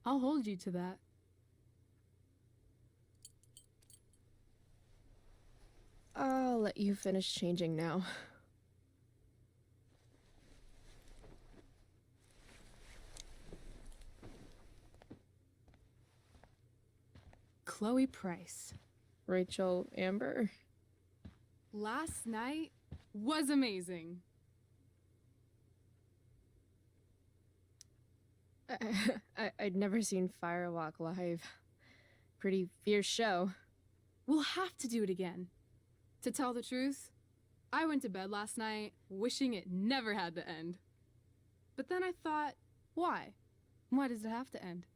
I'll hold you to that. I'll let you finish changing now. Chloe Price. Rachel Amber. Last night was amazing. I'd never seen Firewalk live. Pretty fierce show. We'll have to do it again. To tell the truth, I went to bed last night wishing it never had to end. But then I thought, why? Why does it have to end?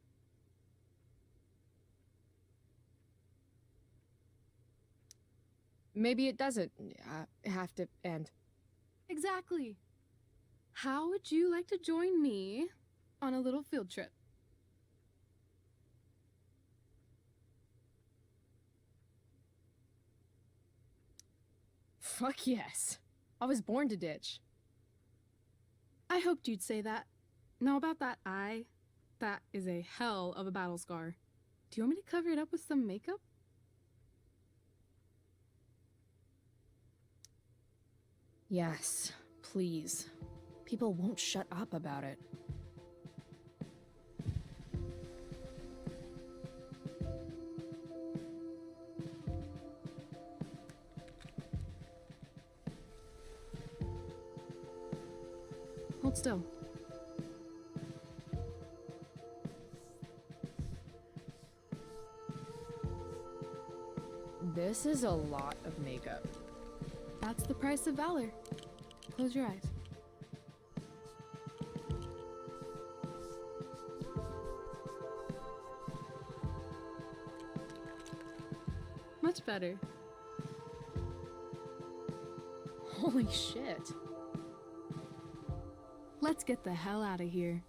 Maybe it doesn't have to end. Exactly. How would you like to join me on a little field trip? Fuck yes. I was born to ditch. I hoped you'd say that. Now about that eye, that is a hell of a battle scar. Do you want me to cover it up with some makeup? Yes, please. People won't shut up about it. Hold still. This is a lot of makeup. That's the price of valor. Close your eyes. Much better. Holy shit. Let's Let's get the hell out of here.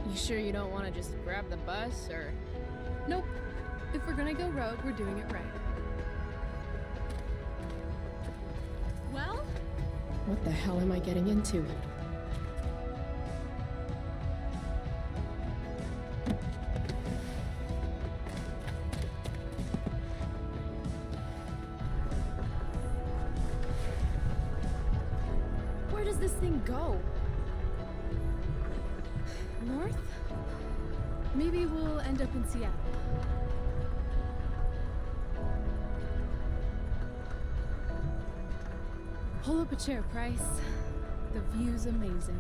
You sure you don't want to just grab the bus, or...? Nope. If we're gonna go rogue, we're doing it right. Well? What the hell am I getting into? Where does this thing go? North? Maybe we'll end up in Seattle. Pull up a chair, Price. The view's amazing.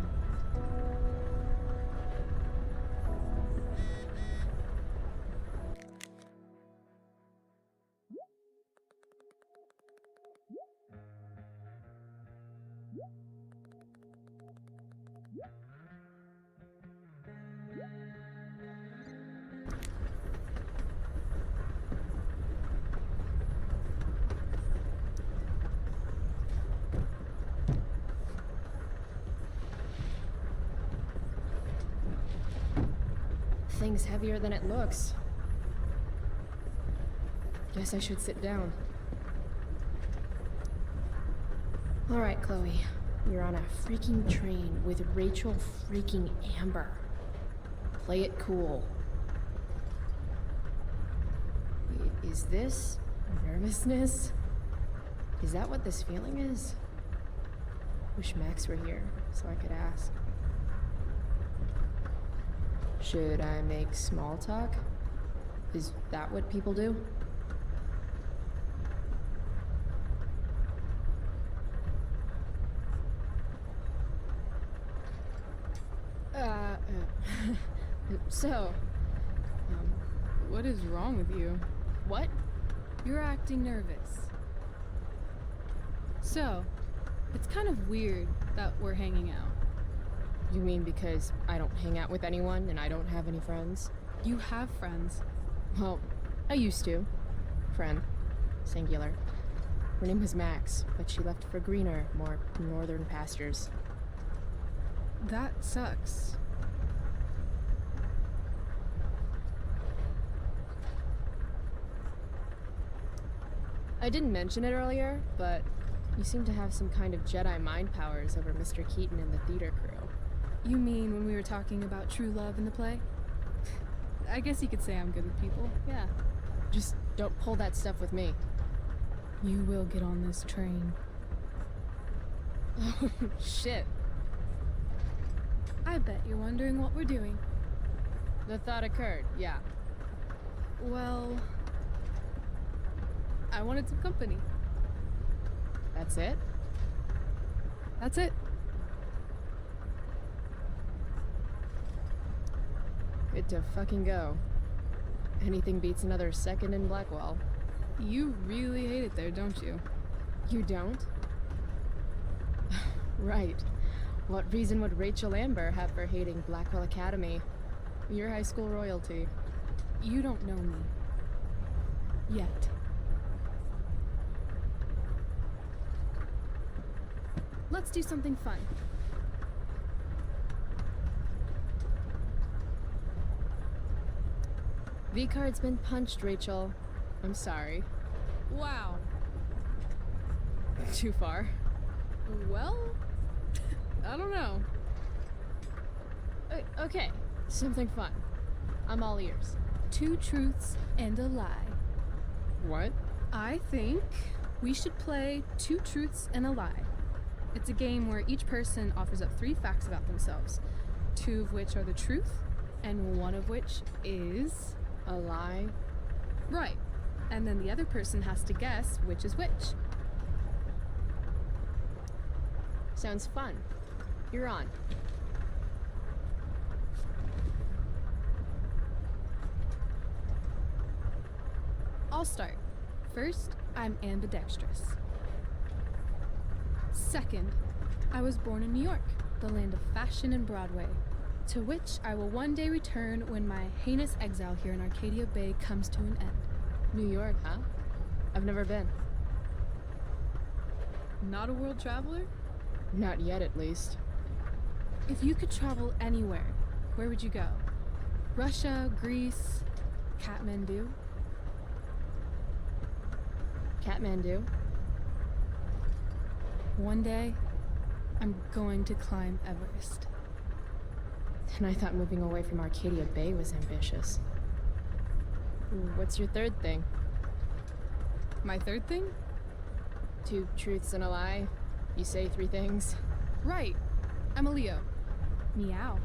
Thing's heavier than it looks. Guess I should sit down. All right, Chloe. You're on a freaking train with Rachel freaking Amber. Play it cool. Is this nervousness? Is that what this feeling is? Wish Max were here so I could ask. Should I make small talk? Is that what people do? So, what is wrong with you? What? You're acting nervous. So, it's kind of weird that we're hanging out. You mean because I don't hang out with anyone and I don't have any friends? You have friends. Well, I used to. Friend. Singular. Her name was Max, but she left for greener, more northern pastures. That sucks. I didn't mention it earlier, but you seem to have some kind of Jedi mind powers over Mr. Keaton and the theater crew. You mean when we were talking about true love in the play? I guess you could say I'm good with people, yeah. Just don't pull that stuff with me. You will get on this train. Oh, shit. I bet you're wondering what we're doing. The thought occurred, yeah. Well, I wanted some company. That's it? That's it. Good to fucking go. Anything beats another second in Blackwell. You really hate it there, don't you? You don't? Right. What reason would Rachel Amber have for hating Blackwell Academy? Your high school royalty. You don't know me. Yet. Let's do something fun. V-card's been punched, Rachel. I'm sorry. Wow. Too far? Well, I don't know. Okay, something fun. I'm all ears. 2 truths and a lie. What? I think we should play 2 truths and a lie. It's a game where each person offers up 3 facts about themselves, 2 of which are the truth, and 1 of which is... a lie? Right. And then the other person has to guess which is which. Sounds fun. You're on. I'll start. First, I'm ambidextrous. Second, I was born in New York, the land of fashion and Broadway, to which I will one day return when my heinous exile here in Arcadia Bay comes to an end. New York, huh? I've never been. Not a world traveler? Not yet, at least. If you could travel anywhere, where would you go? Russia, Greece, Kathmandu? Kathmandu? One day, I'm going to climb Everest. And I thought moving away from Arcadia Bay was ambitious. What's your third thing? My third thing? 2 truths and a lie. You say 3 things. Right. I'm a Leo. Meow.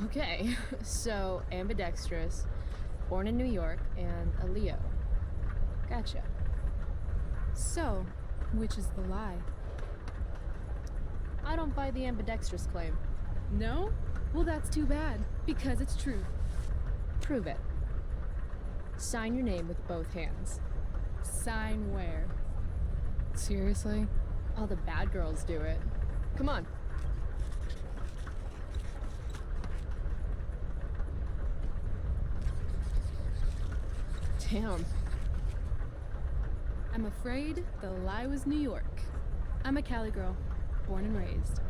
Okay, so ambidextrous, born in New York, and a Leo. Gotcha. So, which is the lie? I don't buy the ambidextrous claim. No? Well, that's too bad, because it's true. Prove it. Sign your name with both hands. Sign where? Seriously? All the bad girls do it. Come on. Damn. I'm afraid the lie was New York. I'm a Cali girl, born and raised.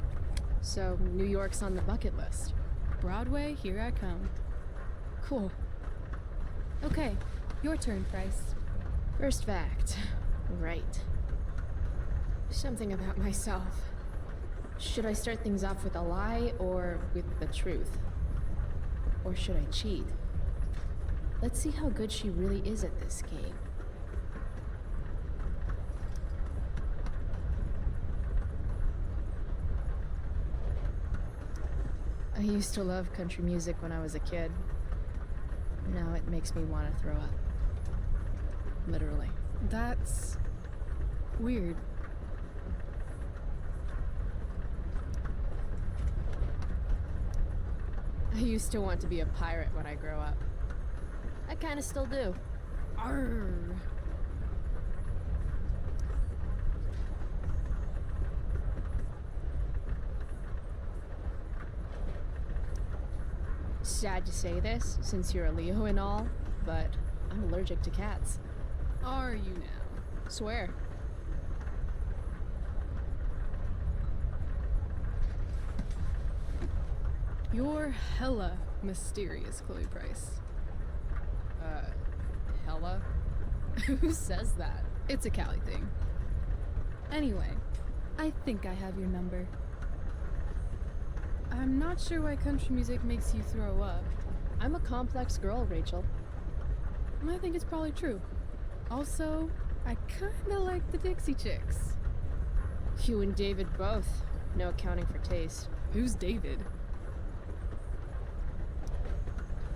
So, New York's on the bucket list. Broadway, here I come. Cool. Okay, your turn, Price. First fact. Right. Something about myself. Should I start things off with a lie or with the truth? Or should I cheat? Let's see how good she really is at this game. I used to love country music when I was a kid. Now it makes me want to throw up. Literally. That's weird. I used to want to be a pirate when I grow up. I kinda still do. Arr. Sad to say this, since you're a Leo and all, but I'm allergic to cats. Are you now? Swear. You're hella mysterious, Chloe Price. Hella? Who says that? It's a Cali thing. Anyway, I think I have your number. I'm not sure why country music makes you throw up. I'm a complex girl, Rachel. I think it's probably true. Also, I kinda like the Dixie Chicks. You and David both. No accounting for taste. Who's David?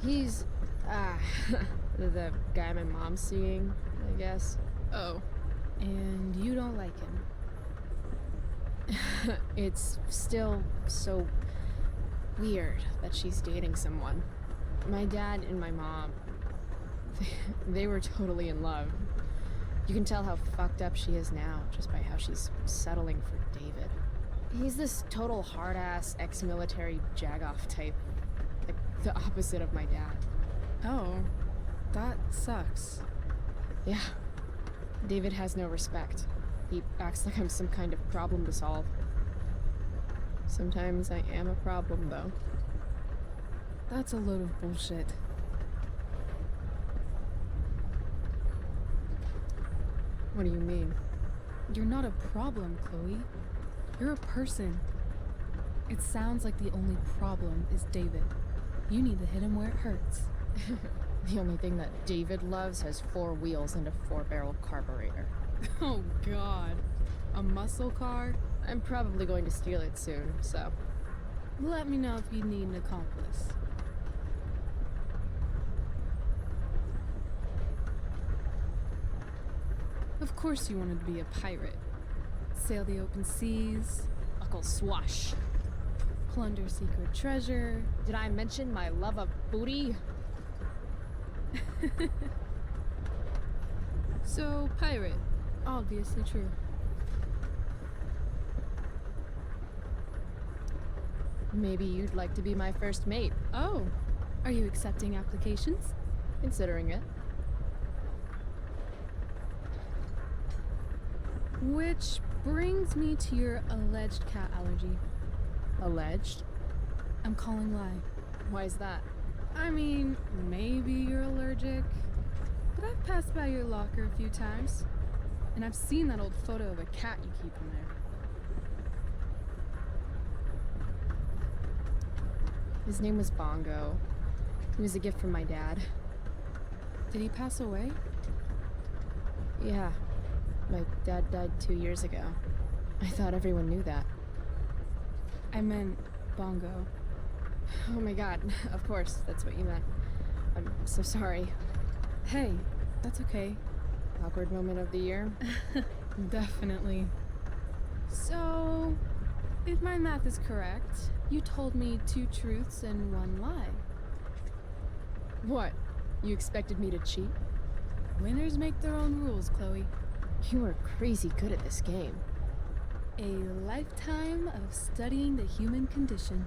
He's, the guy my mom's seeing, I guess. Oh. And you don't like him? It's still so weird that she's dating someone. My dad and my mom, they were totally in love. You can tell how fucked up she is now just by how she's settling for David. He's this total hard-ass ex-military jagoff type. Like the opposite of my dad. Oh, that sucks. Yeah. David has no respect. He acts like I'm some kind of problem to solve. Sometimes I am a problem, though. That's a load of bullshit. What do you mean? You're not a problem, Chloe. You're a person. It sounds like the only problem is David. You need to hit him where it hurts. The only thing that David loves has 4 wheels and a 4-barrel carburetor. Oh god. A muscle car? I'm probably going to steal it soon, so... Let me know if you need an accomplice. Of course you wanted to be a pirate. Sail the open seas. Uncle Swash. Plunder secret treasure. Did I mention my love of booty? So, pirate. Obviously true. Maybe you'd like to be my first mate. Oh, are you accepting applications? Considering it. Which brings me to your alleged cat allergy. Alleged? I'm calling lie. Why is that? I mean, maybe you're allergic, but I've passed by your locker a few times, and I've seen that old photo of a cat you keep in there. His name was Bongo. He was a gift from my dad. Did he pass away? Yeah. My dad died 2 years ago. I thought everyone knew that. I meant Bongo. Oh my god, of course, that's what you meant. I'm so sorry. Hey, that's okay. Awkward moment of the year? Definitely. So, if my math is correct, you told me 2 truths and 1 lie. What? You expected me to cheat? Winners make their own rules, Chloe. You are crazy good at this game. A lifetime of studying the human condition.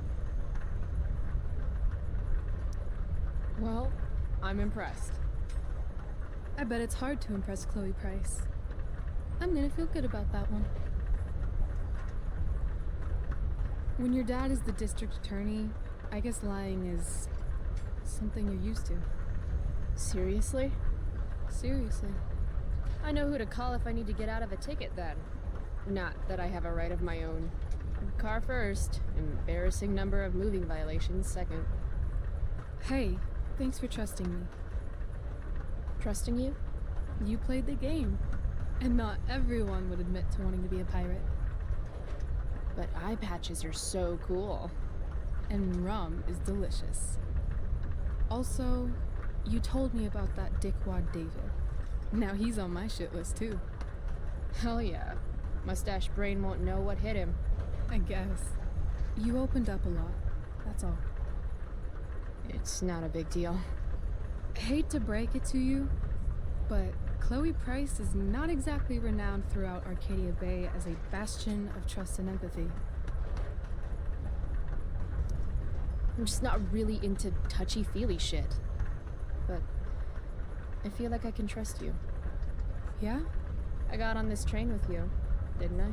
Well, I'm impressed. I bet it's hard to impress Chloe Price. I'm gonna feel good about that one. When your dad is the district attorney, I guess lying is something you're used to. Seriously? Seriously. I know who to call if I need to get out of a ticket then. Not that I have a right of my own. Car first, embarrassing number of moving violations second. Hey, thanks for trusting me. Trusting you? You played the game. And not everyone would admit to wanting to be a pirate. But eye patches are so cool. And rum is delicious. Also, you told me about that dickwad David. Now he's on my shit list too. Hell yeah. Mustache brain won't know what hit him. I guess. You opened up a lot. That's all. It's not a big deal. Hate to break it to you, but Chloe Price is not exactly renowned throughout Arcadia Bay as a bastion of trust and empathy. I'm just not really into touchy-feely shit. But I feel like I can trust you. Yeah? I got on this train with you, didn't I?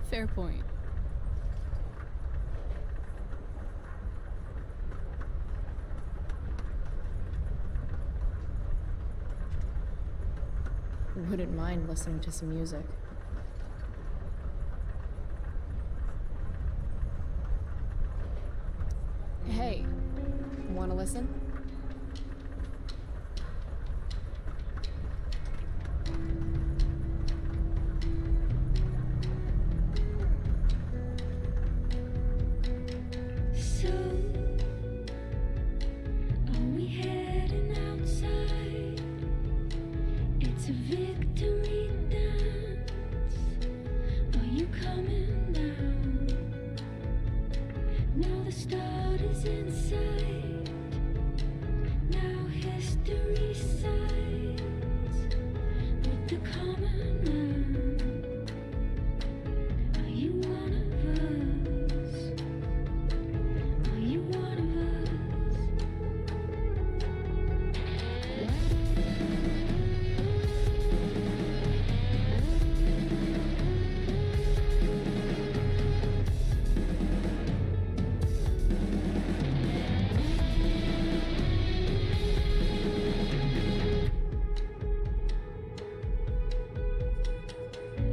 Fair point. Wouldn't mind listening to some music. Hey, wanna listen? So, are we heading outside? It's a victory dance. Are you coming down? Now the start is in sight. Now history sides with the common man. Are you one of us? Are you one of us?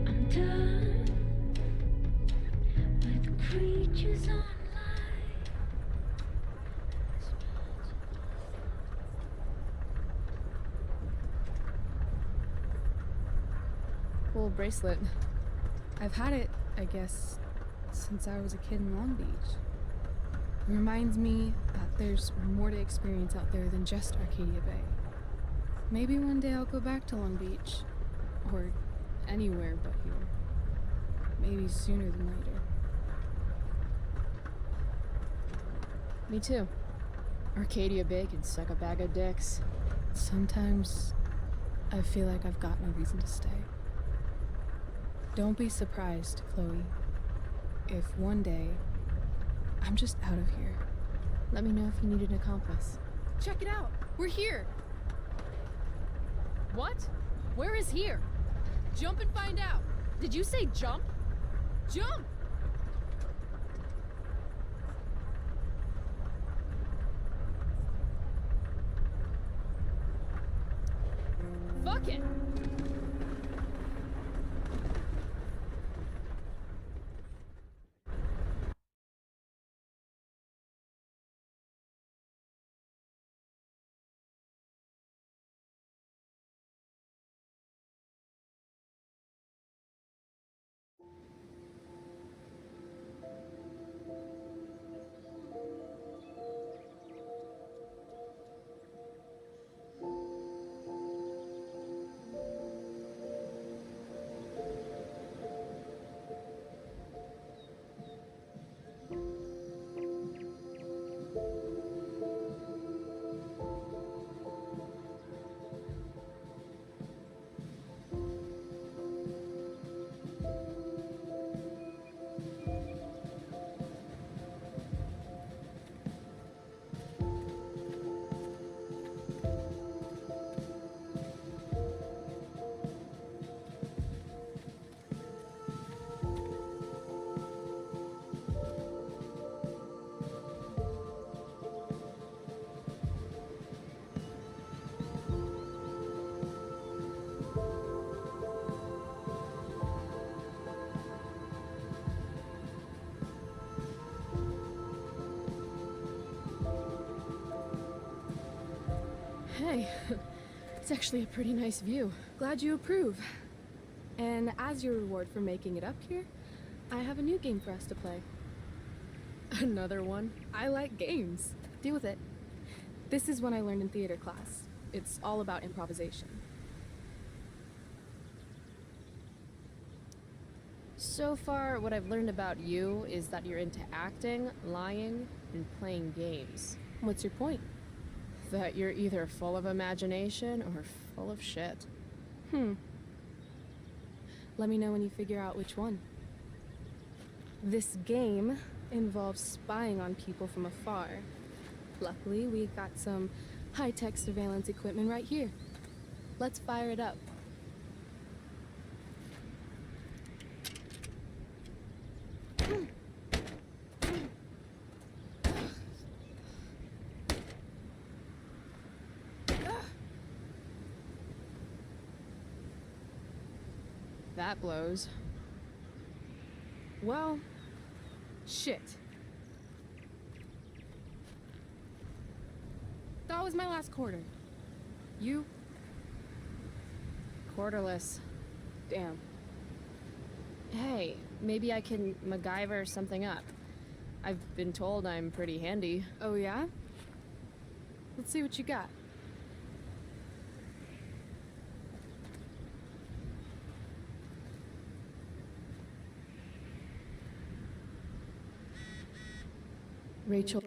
I'm done with creatures online. Cool bracelet. I've had it, I guess, since I was a kid in Long Beach. It reminds me that there's more to experience out there than just Arcadia Bay. Maybe one day I'll go back to Long Beach. Or anywhere but here. Maybe sooner than later. Me too. Arcadia Bay can suck a bag of dicks. Sometimes I feel like I've got no reason to stay. Don't be surprised, Chloe, if one day I'm just out of here. Let me know if you need an accomplice. Check it out! We're here! What? Where is here? Jump and find out! Did you say jump? Jump! Fuck it! Hey, it's actually a pretty nice view. Glad you approve. And as your reward for making it up here, I have a new game for us to play. Another one? I like games. Deal with it. This is one I learned in theater class. It's all about improvisation. So far, what I've learned about you is that you're into acting, lying, and playing games. What's your point? That you're either full of imagination or full of shit. Let me know when you figure out which one. This game involves spying on people from afar. Luckily, we got some high-tech surveillance equipment right here. Let's fire it up. That blows. Well, shit. That was my last quarter. You? Quarterless. Damn. Hey, maybe I can MacGyver something up. I've been told I'm pretty handy. Oh yeah? Let's see what you got. Rachel.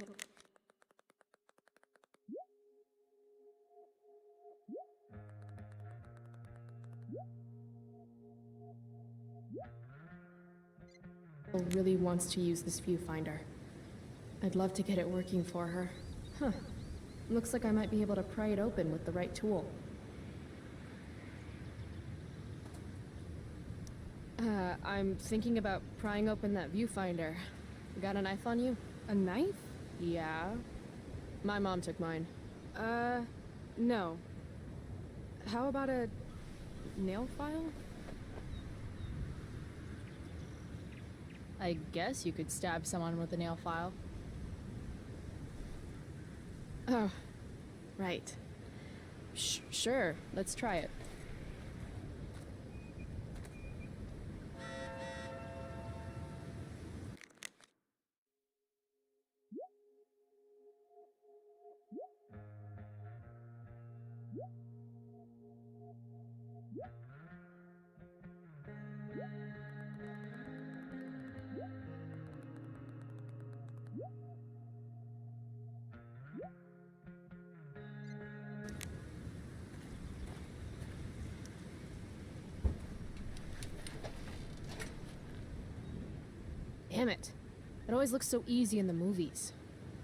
Really wants to use this viewfinder. I'd love to get it working for her. Huh. Looks like I might be able to pry it open with the right tool. I'm thinking about prying open that viewfinder. Got a knife on you? A knife? Yeah. My mom took mine. No. How about a nail file? I guess you could stab someone with a nail file. Oh, right. Sure, let's try it. Damn it. It always looks so easy in the movies.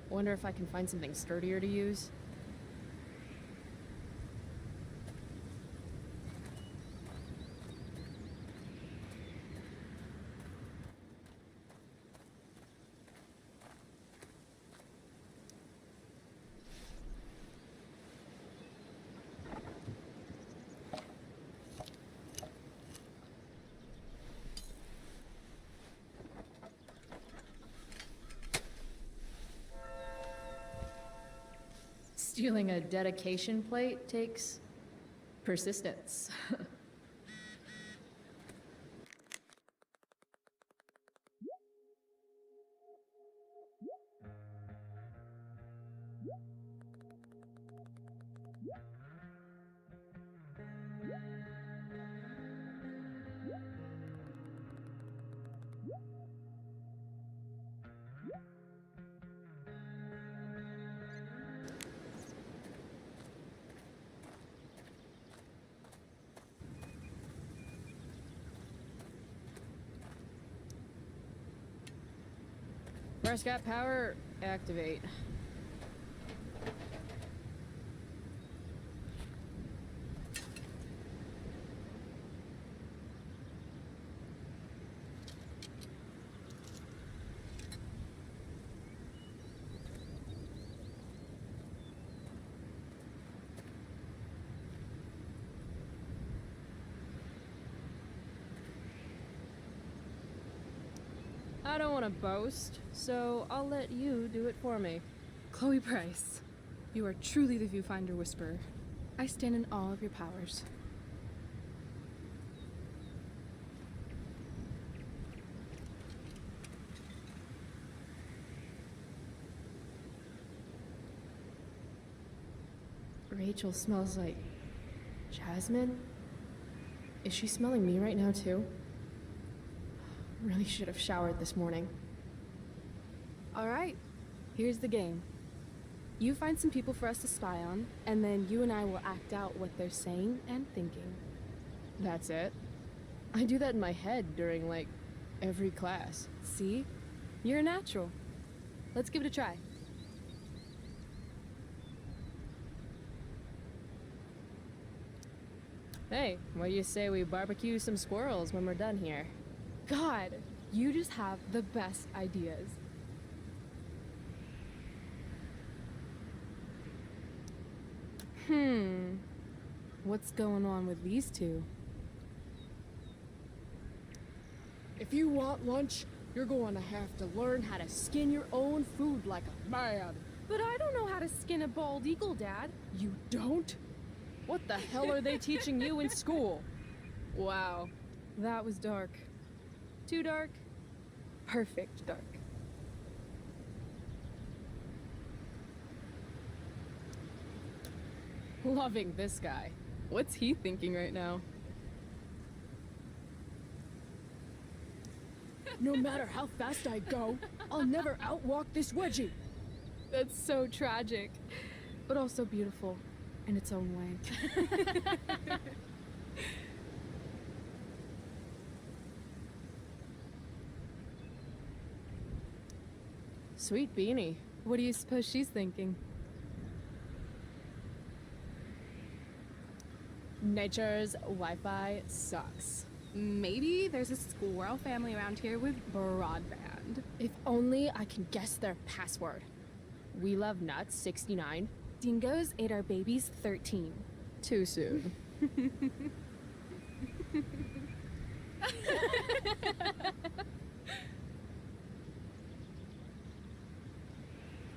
Wonder if I can find something sturdier to use. Stealing a dedication plate takes persistence. Prescott power, activate. I don't want to boast, so I'll let you do it for me. Chloe Price, you are truly the viewfinder whisperer. I stand in awe of your powers. Rachel smells like jasmine? Is she smelling me right now too? Really should have showered this morning. All right, here's the game. You find some people for us to spy on, and then you and I will act out what they're saying and thinking. That's it? I do that in my head during, like, every class. See? You're a natural. Let's give it a try. Hey, what do you say we barbecue some squirrels when we're done here? God, you just have the best ideas. What's going on with these two? If you want lunch, you're going to have to learn how to skin your own food like a man. But I don't know how to skin a bald eagle, Dad. You don't? What the hell are they teaching you in school? Wow, that was dark. Too dark? Perfect dark. Loving this guy. What's he thinking right now? No matter how fast I go, I'll never outwalk this wedgie. That's so tragic, but also beautiful in its own way. Sweet beanie. What do you suppose she's thinking? Nature's Wi-Fi sucks. Maybe there's a squirrel family around here with broadband. If only I can guess their password. We love nuts, 69. Dingoes ate our babies, 13. Too soon.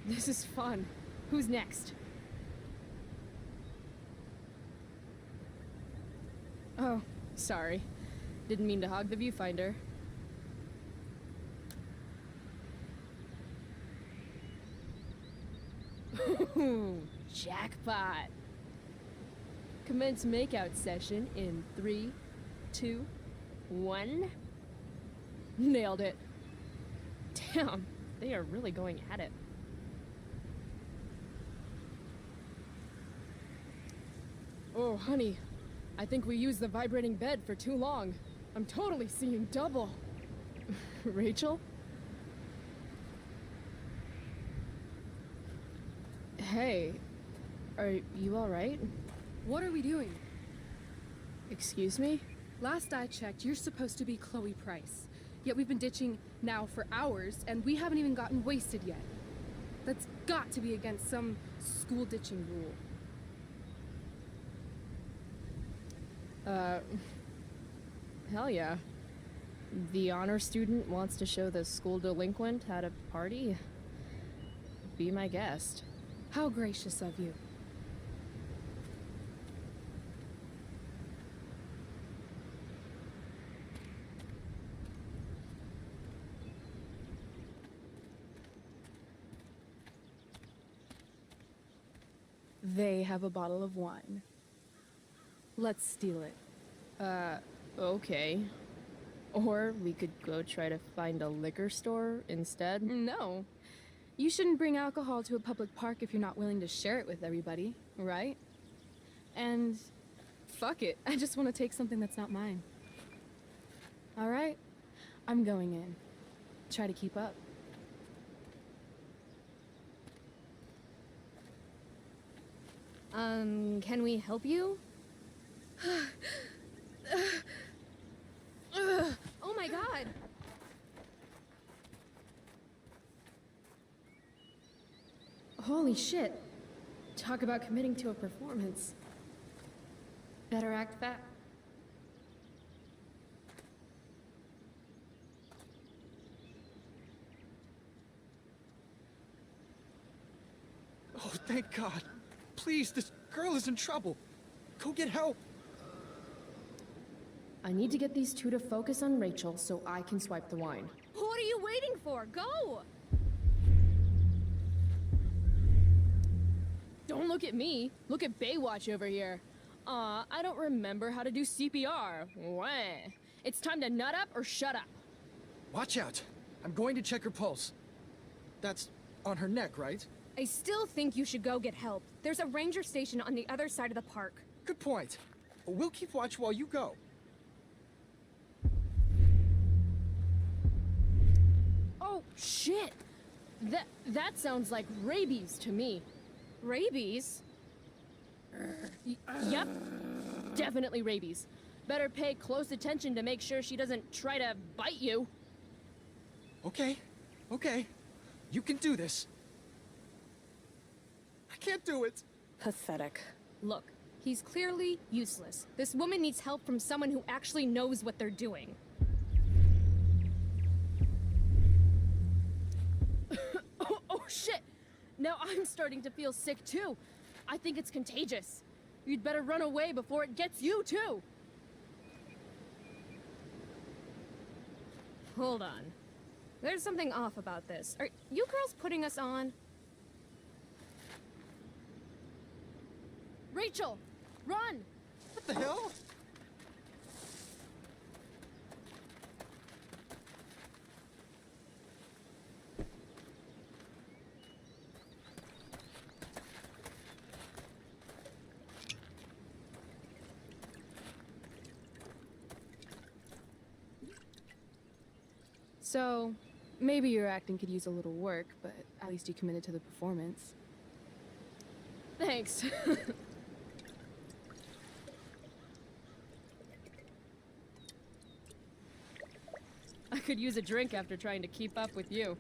This is fun. Who's next? Oh, sorry. Didn't mean to hog the viewfinder. Ooh, jackpot. Commence makeout session in 3, 2, 1. Nailed it. Damn, they are really going at it. Oh, honey, I think we used the vibrating bed for too long. I'm totally seeing double. Rachel? Hey, are you alright? What are we doing? Excuse me? Last I checked, you're supposed to be Chloe Price. Yet we've been ditching now for hours, and we haven't even gotten wasted yet. That's got to be against some school ditching rule. Hell yeah. The honor student wants to show the school delinquent how to party? Be my guest. How gracious of you. They have a bottle of wine. Let's steal it. Okay. Or we could go try to find a liquor store instead. No. You shouldn't bring alcohol to a public park if you're not willing to share it with everybody, right? And fuck it, I just want to take something that's not mine. All right, I'm going in. Try to keep up. Can we help you? Oh my god! Holy shit. Talk about committing to a performance. Better act fat. Oh, thank God. Please, this girl is in trouble. Go get help. I need to get these two to focus on Rachel so I can swipe the wine. What are you waiting for? Go! Don't look at me. Look at Baywatch over here. I don't remember how to do CPR. Wah. It's time to nut up or shut up. Watch out. I'm going to check her pulse. That's on her neck, right? I still think you should go get help. There's a ranger station on the other side of the park. Good point. We'll keep watch while you go. Oh, shit! That sounds like rabies to me. Rabies? Yep. Definitely rabies. Better pay close attention to make sure she doesn't try to bite you. Okay. You can do this. I can't do it. Pathetic. Look, he's clearly useless. This woman needs help from someone who actually knows what they're doing. Oh shit! Now I'm starting to feel sick too. I think it's contagious. You'd better run away before it gets you too. Hold on. There's something off about this. Are you girls putting us on? Rachel, run! What the hell? So, maybe your acting could use a little work, but at least you committed to the performance. Thanks. I could use a drink after trying to keep up with you.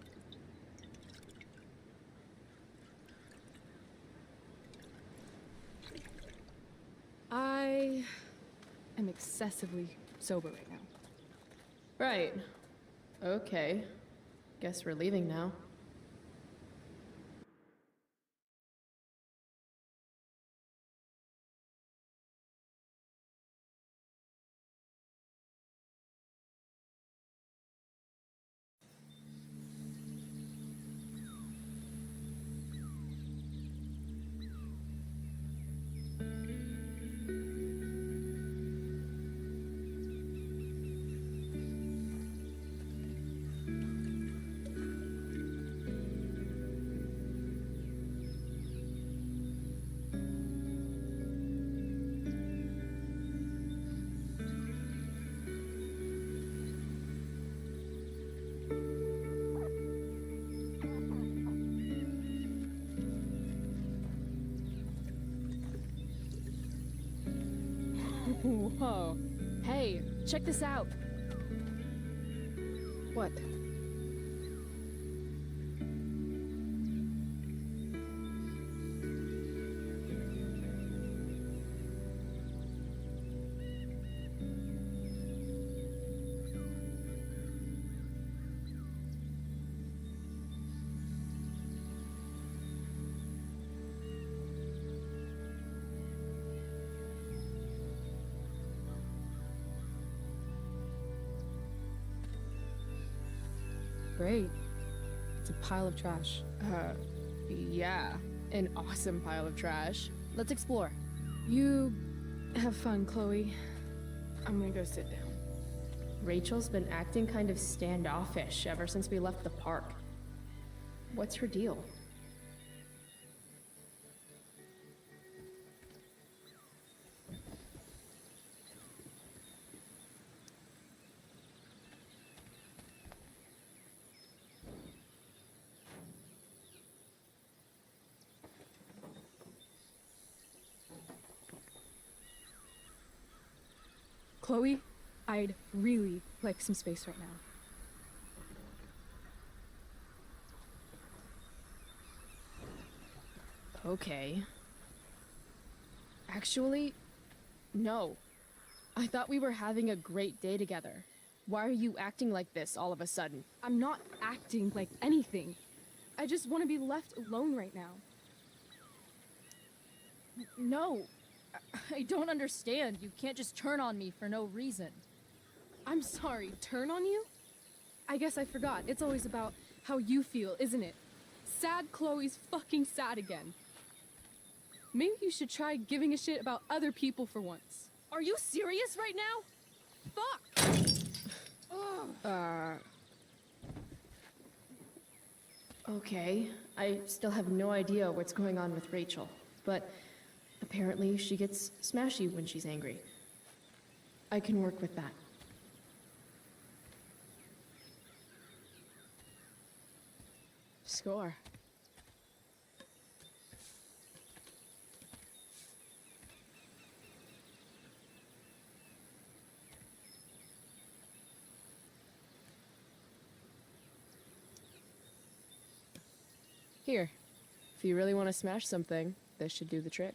I am excessively sober right now. Right. Okay. Guess we're leaving now. Whoa. Hey, check this out. What? Great. It's a pile of trash. Yeah. An awesome pile of trash. Let's explore. You have fun, Chloe. I'm gonna go sit down. Rachel's been acting kind of standoffish ever since we left the park. What's her deal? Chloe, I'd really like some space right now. Okay. Actually, no. I thought we were having a great day together. Why are you acting like this all of a sudden? I'm not acting like anything. I just want to be left alone right now. No. I don't understand. You can't just turn on me for no reason. I'm sorry, turn on you? I guess I forgot. It's always about how you feel, isn't it? Sad Chloe's fucking sad again. Maybe you should try giving a shit about other people for once. Are you serious right now? Fuck! Okay. I still have no idea what's going on with Rachel, but apparently she gets smashy when she's angry. I can work with that. Score. Here, if you really want to smash something, this should do the trick.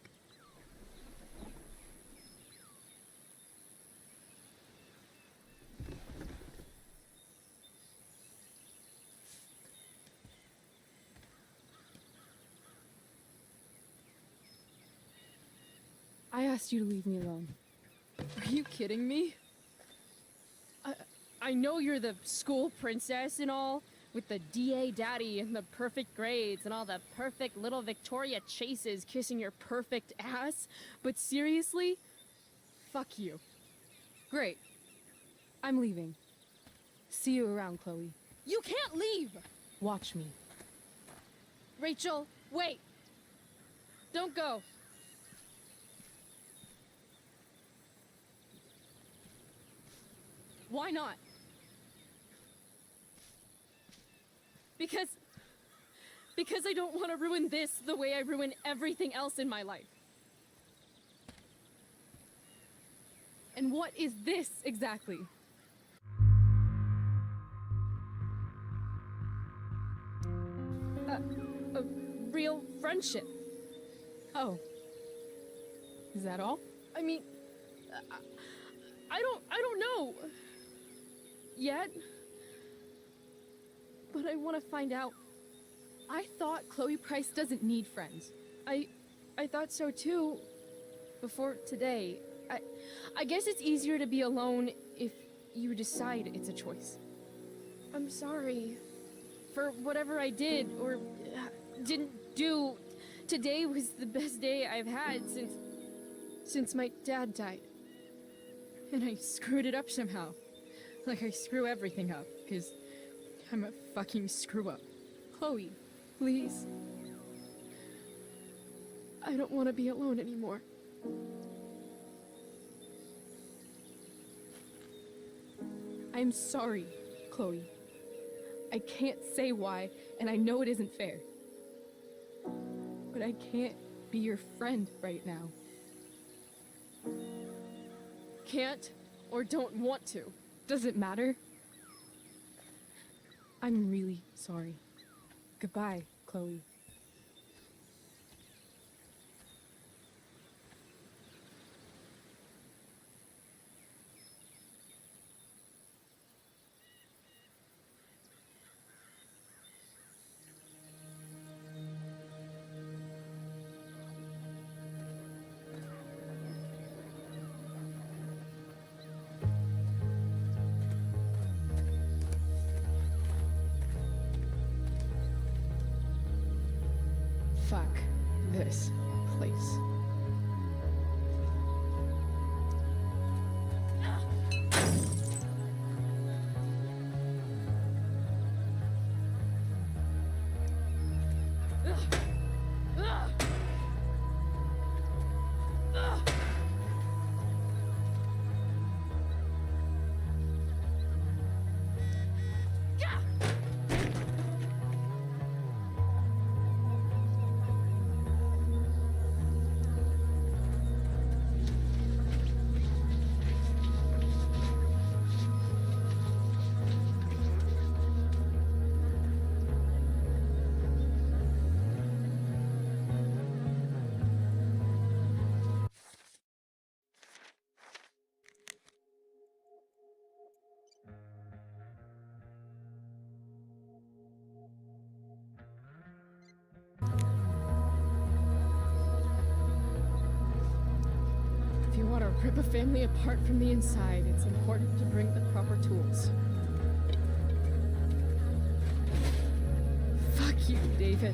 I asked you to leave me alone. Are you kidding me? I know you're the school princess and all, with the DA daddy and the perfect grades and all the perfect little Victoria chases kissing your perfect ass, but seriously? Fuck you. Great. I'm leaving. See you around, Chloe. You can't leave! Watch me. Rachel, wait! Don't go! Why not? Because I don't want to ruin this the way I ruin everything else in my life. And what is this exactly? A real friendship. Oh. Is that all? I mean, I don't know. Yet. But I want to find out. I thought Chloe Price doesn't need friends. I thought so too. Before today. I guess it's easier to be alone if you decide it's a choice. I'm sorry for whatever I did or didn't do. Today was the best day I've had since my dad died. And I screwed it up somehow. Like I screw everything up, because I'm a fucking screw-up. Chloe, please. I don't want to be alone anymore. I'm sorry, Chloe. I can't say why, and I know it isn't fair. But I can't be your friend right now. can't or don't want to. Does it matter? I'm really sorry. Goodbye, Chloe. Fuck this place. If you want to rip a family apart from the inside, it's important to bring the proper tools. Fuck you, David.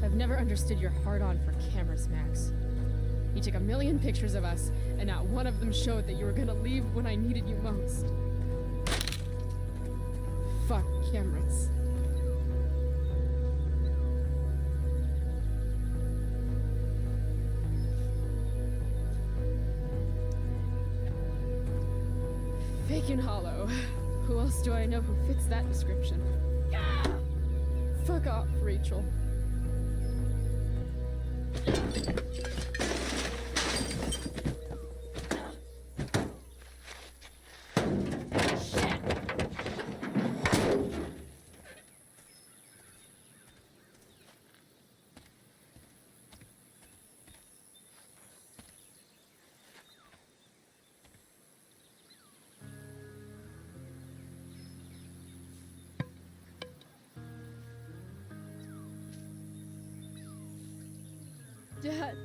I've never understood your hard-on for cameras, Max. You took 1,000,000 pictures of us, and not one of them showed that you were gonna leave when I needed you most. Fuck cameras. Fake and hollow. Who else do I know who fits that description? Fuck off, Rachel. Dad.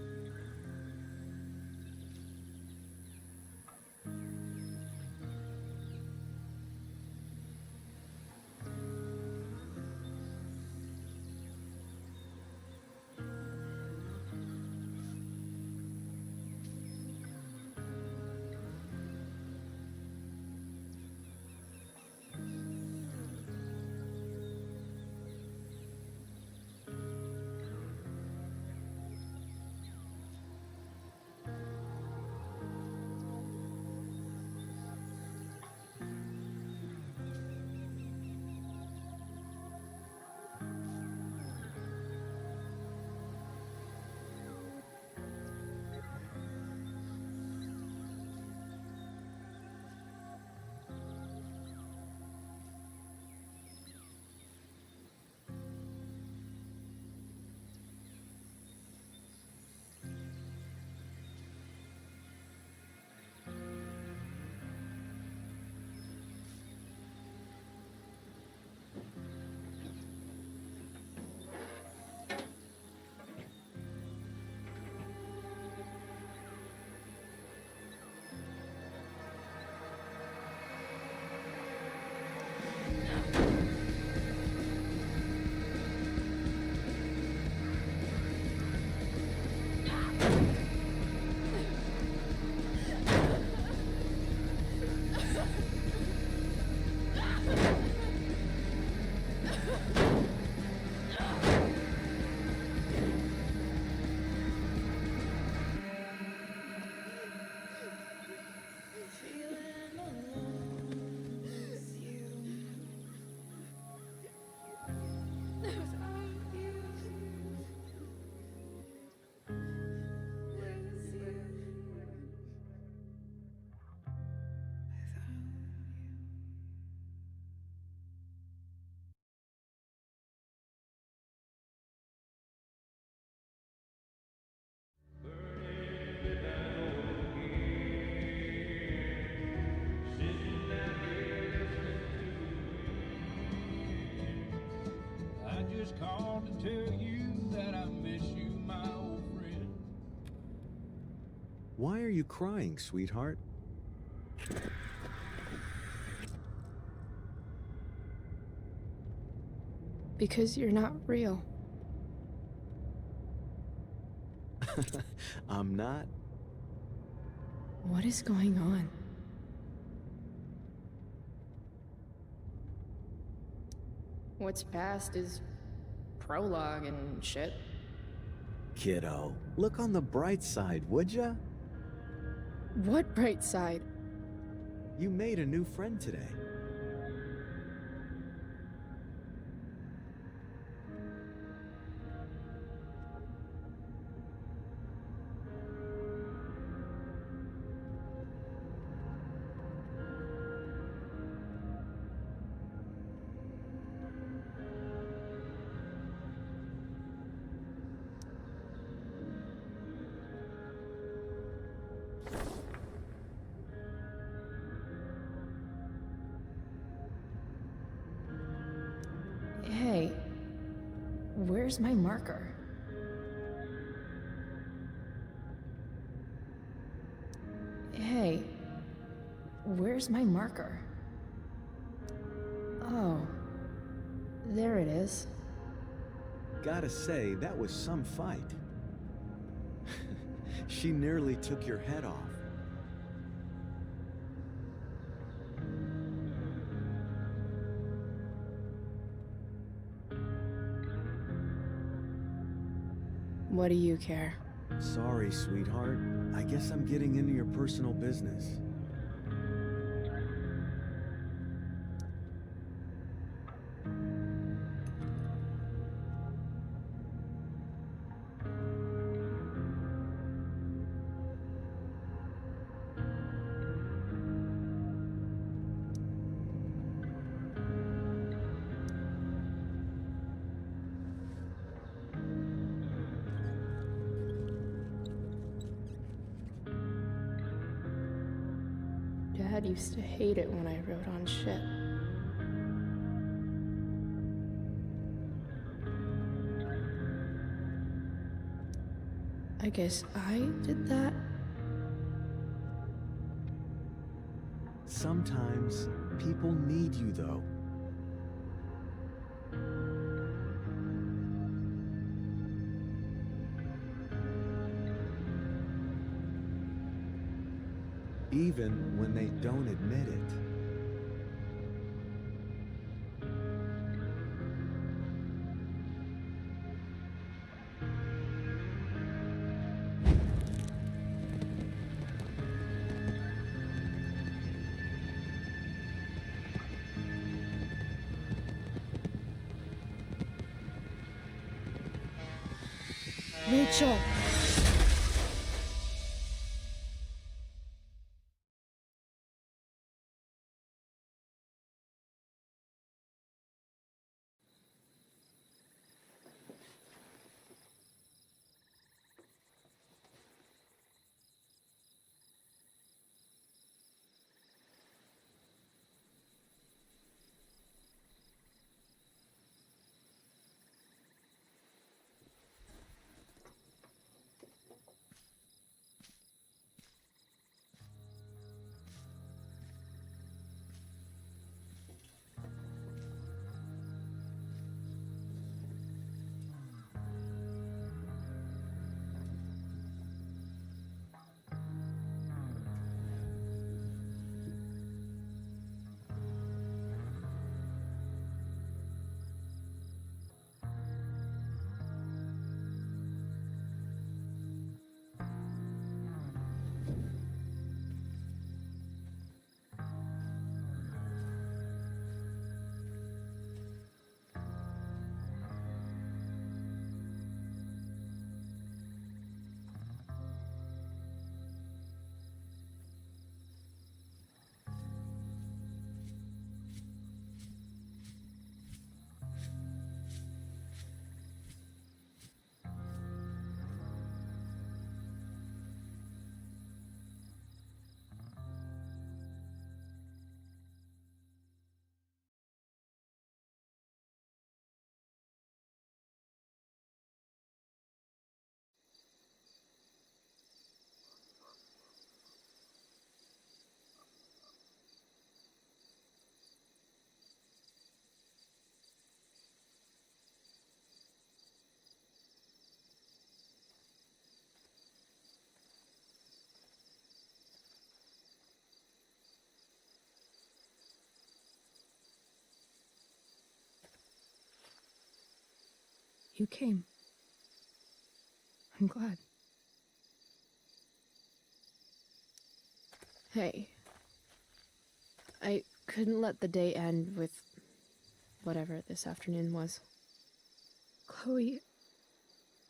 tell you that I miss you, my old friend. Why are you crying, sweetheart? Because you're not real. I'm not. What is going on? What's past is prologue and shit. Kiddo, look on the bright side, would ya? What bright side? You made a new friend today. Hey, where's my marker? Hey, where's my marker? Oh, there it is. Gotta say, that was some fight. She nearly took your head off. What do you care? Sorry, sweetheart. I guess I'm getting into your personal business. Dad used to hate it when I wrote on shit. I guess I did that? Sometimes people need you, though. Even when they don't admit it. Rachel! you came. I'm glad. Hey. I couldn't let the day end with whatever this afternoon was. Chloe,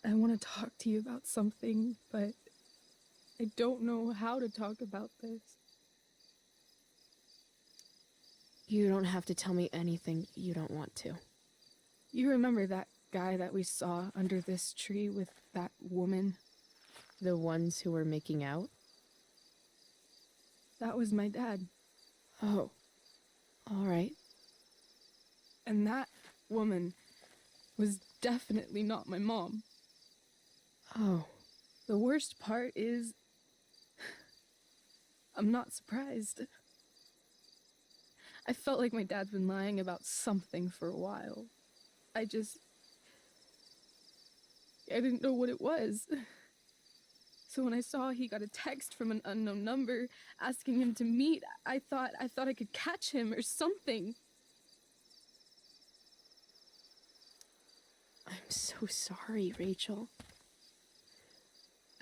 I want to talk to you about something, but I don't know how to talk about this. You don't have to tell me anything you don't want to. You remember that guy that we saw under this tree with that woman? The ones who were making out? That was my dad. Oh. All right. And that woman was definitely not my mom. Oh. The worst part is, I'm not surprised. I felt like my dad's been lying about something for a while. I didn't know what it was. So when I saw he got a text from an unknown number asking him to meet, I thought I could catch him or something. I'm so sorry, Rachel.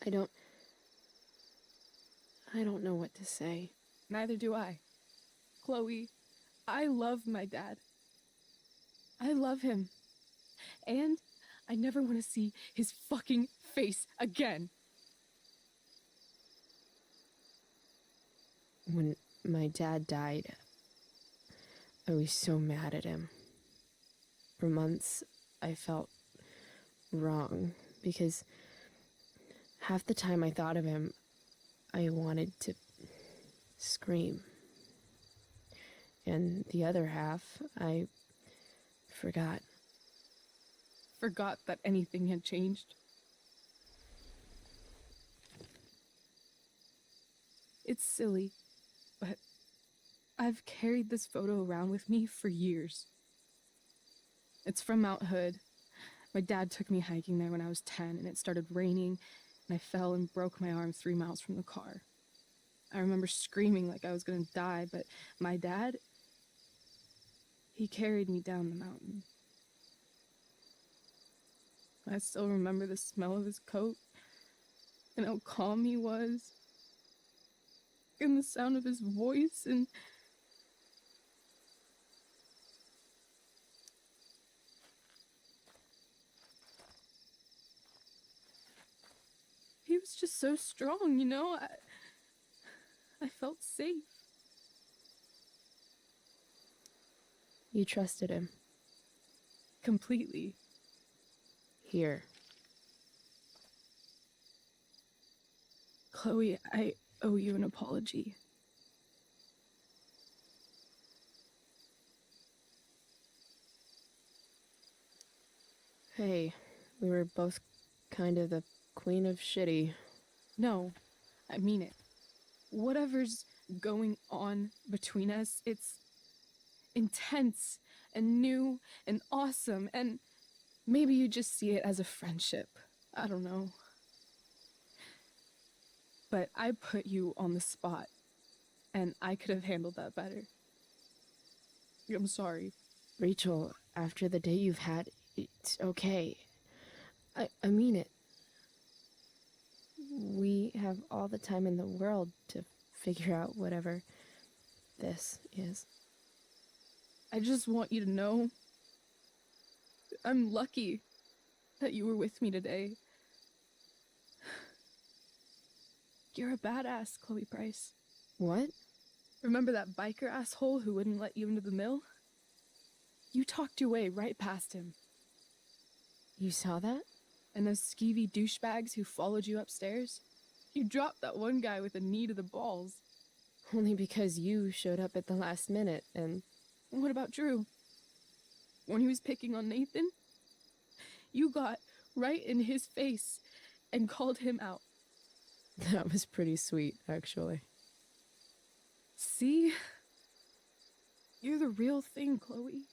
I don't know what to say. Neither do I. Chloe, I love my dad. I love him. And I never want to see his fucking face again. When my dad died, I was so mad at him. For months, I felt wrong because half the time I thought of him, I wanted to scream. And the other half, I forgot. Forgot that anything had changed? It's silly, but I've carried this photo around with me for years. It's from Mount Hood. My dad took me hiking there when I was 10, and it started raining, and I fell and broke my arm 3 miles from the car. I remember screaming like I was gonna die, but my dad, he carried me down the mountain. I still remember the smell of his coat, and how calm he was, and the sound of his voice, and he was just so strong, you know? I felt safe. You trusted him? Completely. Here. Chloe, I owe you an apology. Hey, we were both kind of the queen of shitty. No, I mean it. Whatever's going on between us, it's intense and new and awesome, and maybe you just see it as a friendship. I don't know. But I put you on the spot, and I could have handled that better. I'm sorry. Rachel, after the day you've had, it's okay. I mean it. We have all the time in the world to figure out whatever this is. I just want you to know I'm lucky that you were with me today. You're a badass, Chloe Price. What? Remember that biker asshole who wouldn't let you into the mill? You talked your way right past him. You saw that? And those skeevy douchebags who followed you upstairs? You dropped that one guy with a knee to the balls. Only because you showed up at the last minute, and... What about Drew? When he was picking on Nathan? You got right in his face and called him out. That was pretty sweet, actually. See? You're the real thing, Chloe.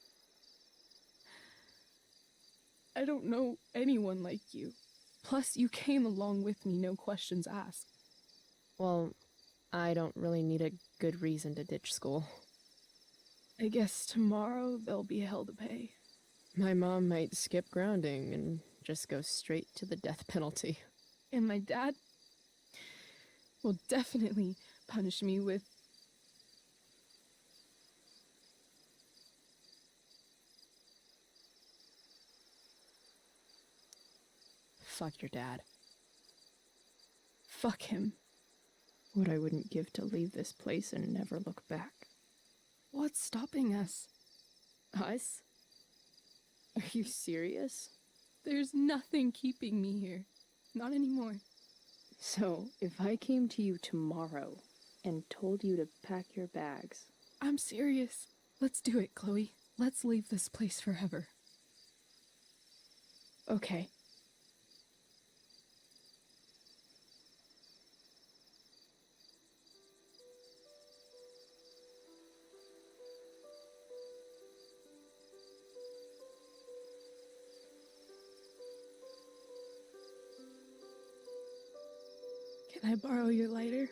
I don't know anyone like you. Plus, you came along with me, no questions asked. Well, I don't really need a good reason to ditch school. I guess tomorrow there'll be hell to pay. My mom might skip grounding and just go straight to the death penalty. And my dad will definitely punish me with... Fuck your dad. Fuck him. What I wouldn't give to leave this place and never look back. What's stopping us? Us? Are you serious? There's nothing keeping me here. Not anymore. So, if I came to you tomorrow and told you to pack your bags... I'm serious. Let's do it, Chloe. Let's leave this place forever. Okay. Can I borrow your lighter?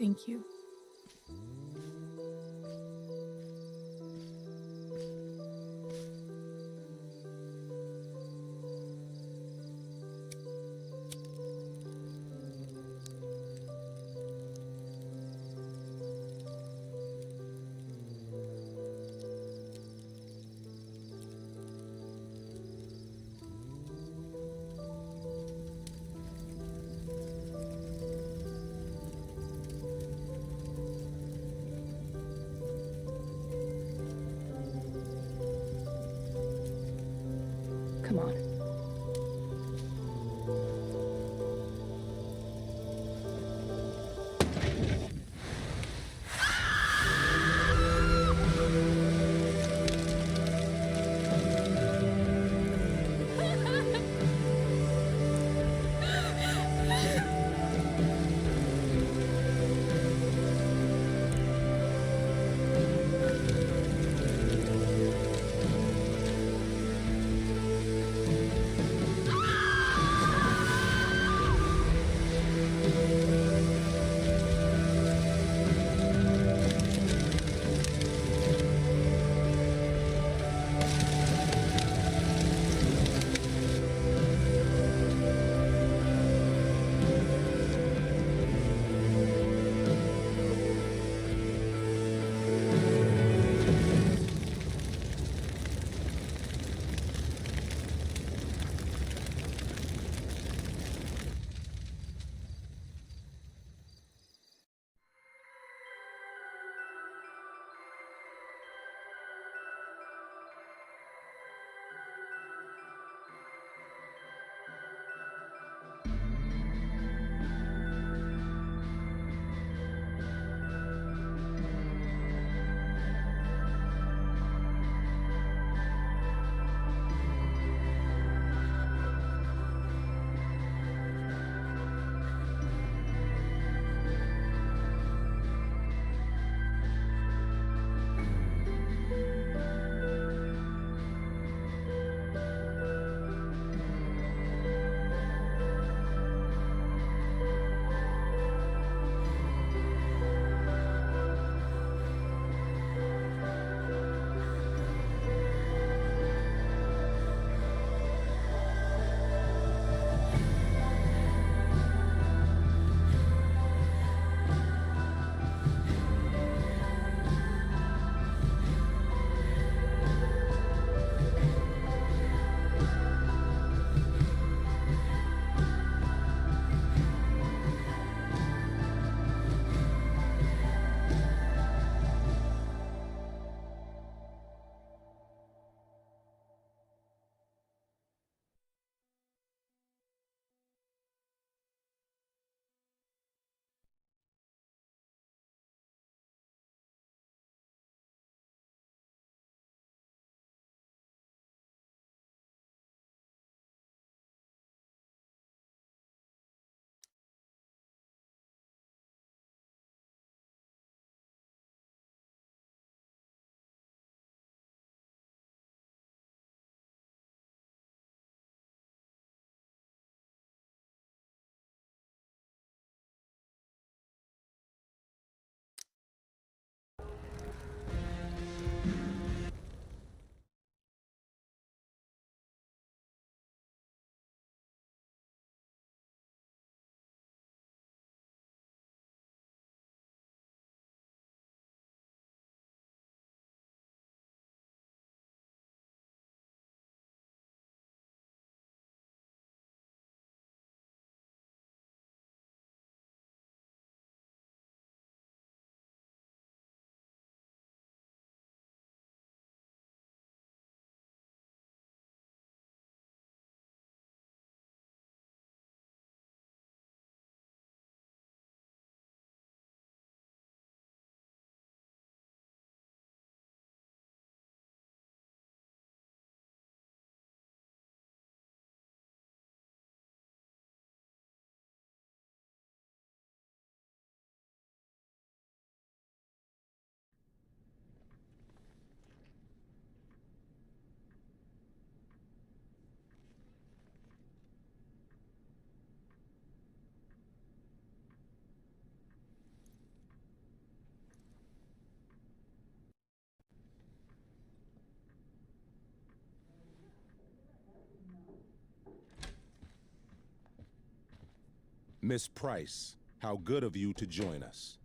Thank you. Miss Price, how good of you to join us.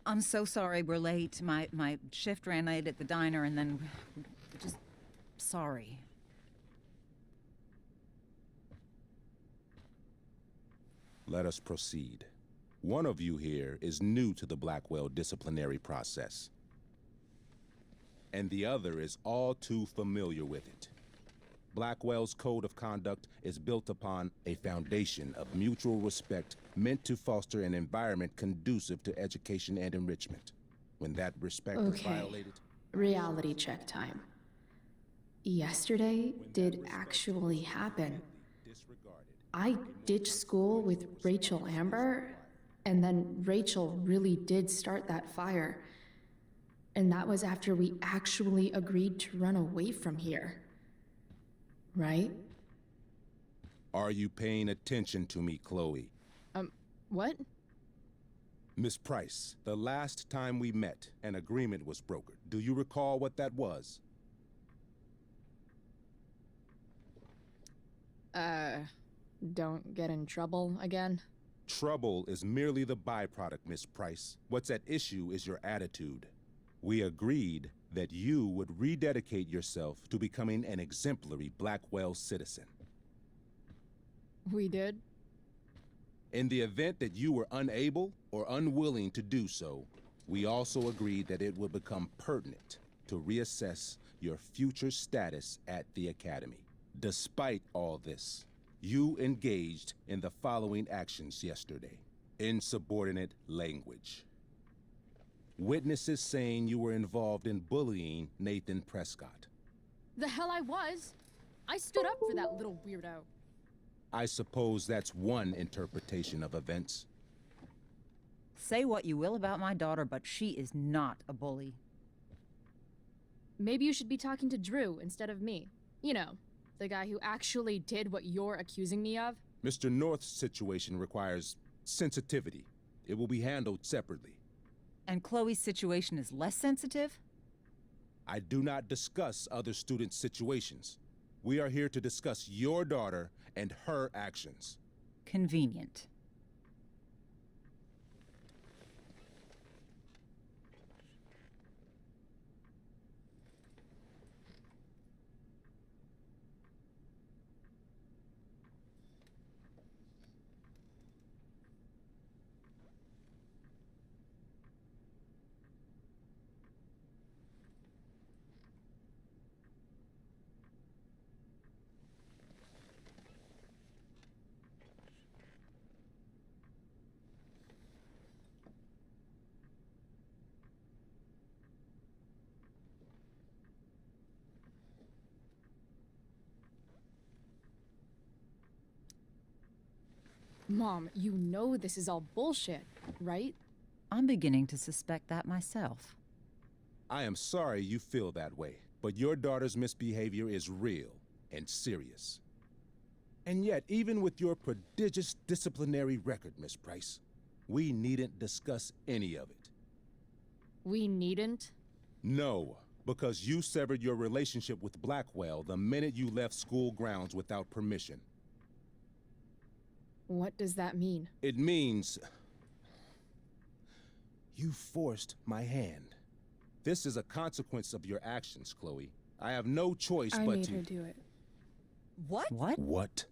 I'm so sorry we're late. My shift ran late at the diner and then... just... sorry. Let us proceed. One of you here is new to the Blackwell disciplinary process, and the other is all too familiar with it. Blackwell's code of conduct is built upon a foundation of mutual respect meant to foster an environment conducive to education and enrichment. When that respect is violated... Reality check time. Yesterday did actually happen. I ditched school with Rachel Amber, and then Rachel really did start that fire. And that was after we actually agreed to run away from here. Right? Are you paying attention to me, Chloe? What? Miss Price, the last time we met, an agreement was brokered. Do you recall what that was? Don't get in trouble again? Trouble is merely the byproduct, Miss Price. What's at issue is your attitude. We agreed that you would rededicate yourself to becoming an exemplary Blackwell citizen. We did? In the event that you were unable or unwilling to do so, we also agreed that it would become pertinent to reassess your future status at the Academy. Despite all this, you engaged in the following actions yesterday. Insubordinate language. Witnesses saying you were involved in bullying Nathan Prescott. The hell I was! I stood up for that little weirdo. I suppose that's one interpretation of events. Say what you will about my daughter, but she is not a bully. Maybe you should be talking to Drew instead of me. You know, the guy who actually did what you're accusing me of. Mr. North's situation requires sensitivity. It will be handled separately. And Chloe's situation is less sensitive? I do not discuss other students' situations. We are here to discuss your daughter and her actions. Convenient. Mom, you know this is all bullshit, right? I'm beginning to suspect that myself. I am sorry you feel that way, but your daughter's misbehavior is real and serious. And yet, even with your prodigious disciplinary record, Miss Price, we needn't discuss any of it. We needn't? No, because you severed your relationship with Blackwell the minute you left school grounds without permission. What does that mean? It means... you forced my hand. This is a consequence of your actions, Chloe. I have no choice I but made to... her do it. What? What?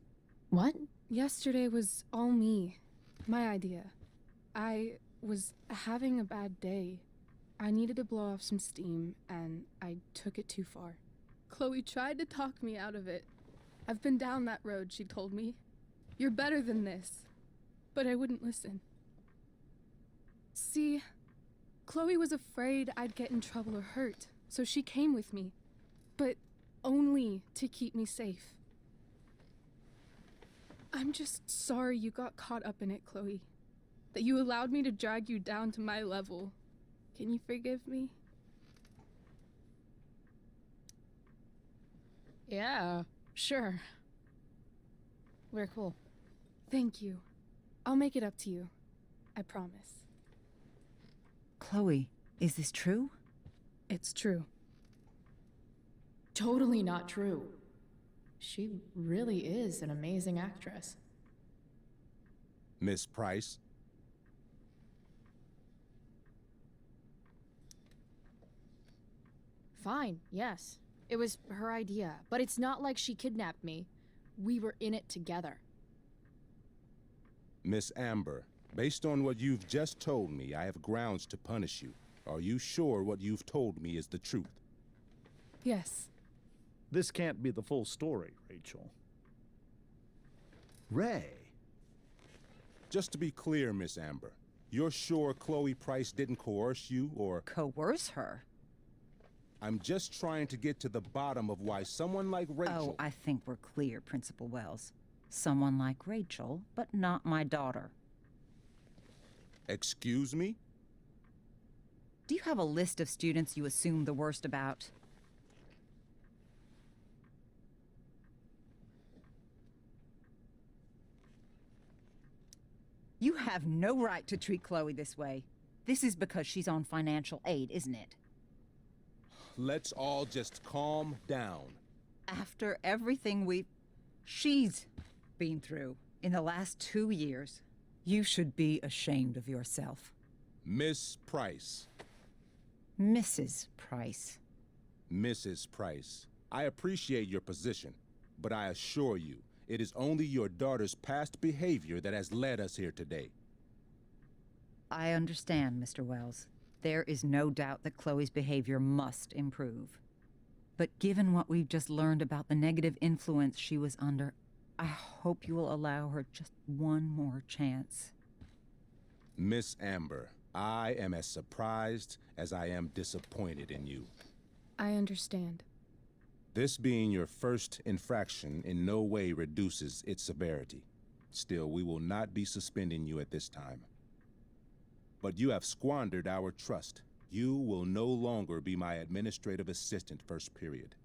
What? Yesterday was all me. My idea. I was having a bad day. I needed to blow off some steam, and I took it too far. Chloe tried to talk me out of it. I've been down that road, she told me. You're better than this. But I wouldn't listen. See, Chloe was afraid I'd get in trouble or hurt, so she came with me. But only to keep me safe. I'm just sorry you got caught up in it, Chloe. That you allowed me to drag you down to my level. Can you forgive me? Yeah, sure. We're cool. Thank you. I'll make it up to you. I promise. Chloe, is this true? It's true. Totally not true. She really is an amazing actress. Miss Price? Fine, yes. It was her idea, but it's not like she kidnapped me. We were in it together. Miss Amber, based on what you've just told me, I have grounds to punish you. Are you sure what you've told me is the truth? Yes. This can't be the full story, Rachel. Ray. Just to be clear, Miss Amber, you're sure Chloe Price didn't coerce you or... Coerce her? I'm just trying to get to the bottom of why someone like Rachel... Oh, I think we're clear, Principal Wells. Someone like Rachel, but not my daughter. Excuse me? Do you have a list of students you assume the worst about? You have no right to treat Chloe this way. This is because she's on financial aid, isn't it? Let's all just calm down. After everything she's been through in the last 2 years, you should be ashamed of yourself. Miss Price. Mrs. Price. Mrs. Price, I appreciate your position, but I assure you, it is only your daughter's past behavior that has led us here today. I understand, Mr. Wells. There is no doubt that Chloe's behavior must improve. But given what we've just learned about the negative influence she was under, I hope you will allow her just one more chance. Miss Amber, I am as surprised as I am disappointed in you. I understand. This being your first infraction in no way reduces its severity. Still, we will not be suspending you at this time. But you have squandered our trust. You will no longer be my administrative assistant first period.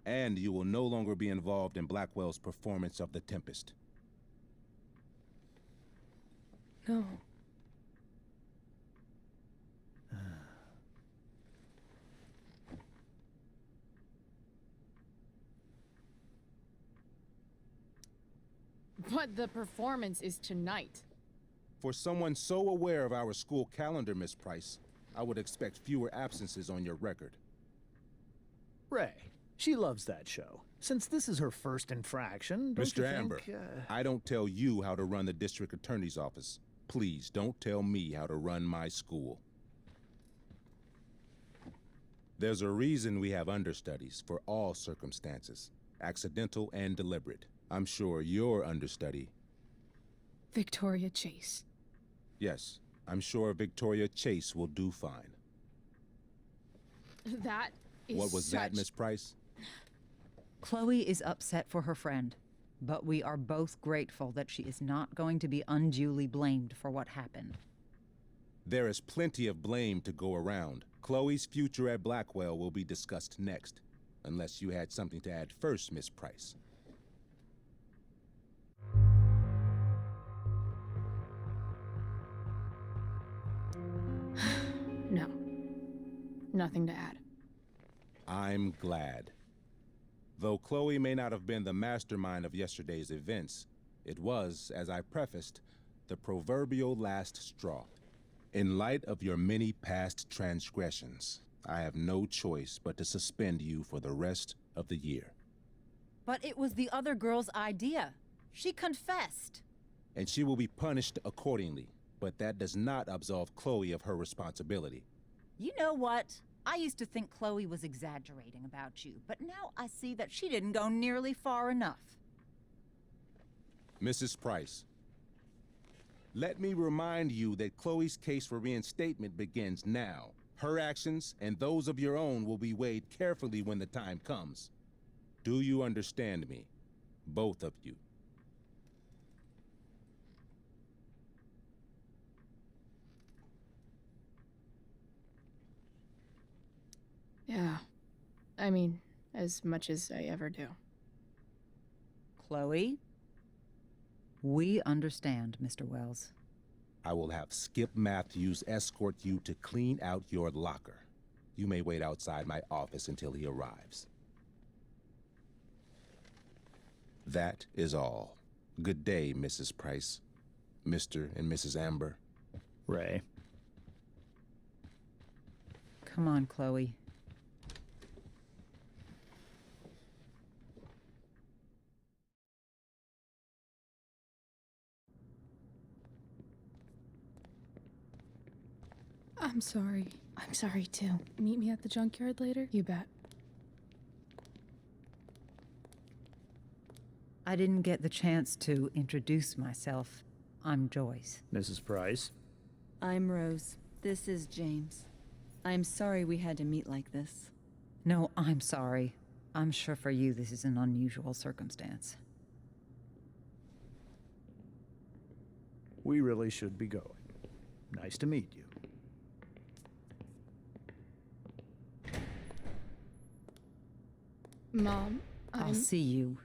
And you will no longer be involved in Blackwell's performance of The Tempest. No. But the performance is tonight. For someone so aware of our school calendar, Miss Price, I would expect fewer absences on your record. Ray, she loves that show. Since this is her first infraction, don't you Mr. Amber, think, I don't tell you how to run the district attorney's office. Please don't tell me how to run my school. There's a reason we have understudies for all circumstances, accidental and deliberate. I'm sure your understudy... Victoria Chase. Yes, I'm sure Victoria Chase will do fine. That is What was that, Miss Price? Chloe is upset for her friend, but we are both grateful that she is not going to be unduly blamed for what happened. There is plenty of blame to go around. Chloe's future at Blackwell will be discussed next, unless you had something to add first, Miss Price. No. Nothing to add. I'm glad. Though Chloe may not have been the mastermind of yesterday's events, it was, as I prefaced, the proverbial last straw. In light of your many past transgressions, I have no choice but to suspend you for the rest of the year. But it was the other girl's idea. She confessed. And she will be punished accordingly, but that does not absolve Chloe of her responsibility. You know what? I used to think Chloe was exaggerating about you, but now I see that she didn't go nearly far enough. Mrs. Price, let me remind you that Chloe's case for reinstatement begins now. Her actions and those of your own will be weighed carefully when the time comes. Do you understand me? Both of you. Yeah. I mean, as much as I ever do. Chloe? We understand, Mr. Wells. I will have Skip Matthews escort you to clean out your locker. You may wait outside my office until he arrives. That is all. Good day, Mrs. Price. Mr. and Mrs. Amber. Ray. Come on, Chloe. I'm sorry. I'm sorry too. Meet me at the junkyard later? You bet. I didn't get the chance to introduce myself. I'm Joyce. Mrs. Price. I'm Rose. This is James. I'm sorry we had to meet like this. No, I'm sorry. I'm sure for you this is an unusual circumstance. We really should be going. Nice to meet you. Mom, I'll see you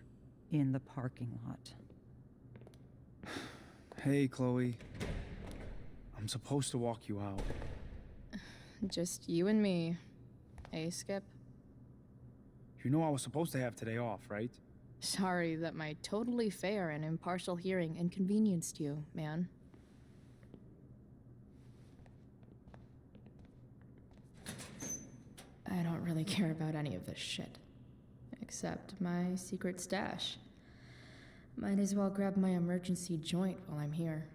in the parking lot. Hey, Chloe. I'm supposed to walk you out. Just you and me. Hey, Skip. You know I was supposed to have today off, right? Sorry that my totally fair and impartial hearing inconvenienced you, man. I don't really care about any of this shit. Except my secret stash. Might as well grab my emergency joint while I'm here.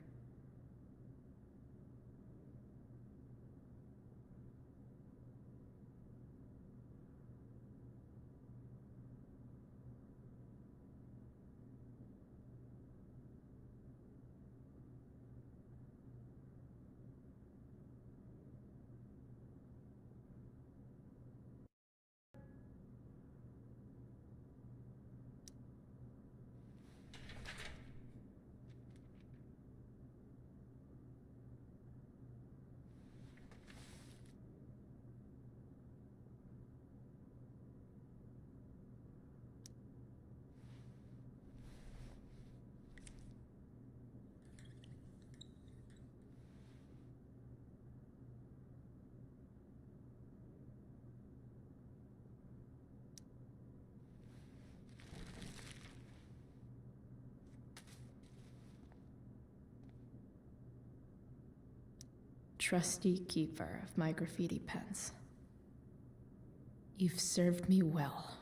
Trusty keeper of my graffiti pens. You've served me well.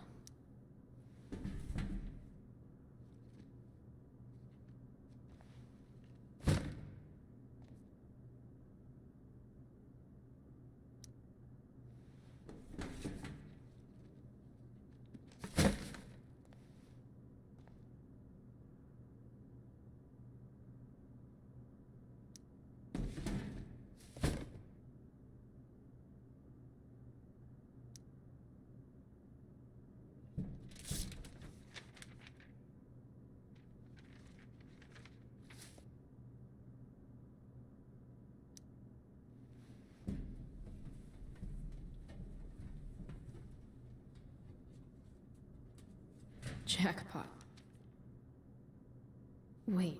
Jackpot. Wait.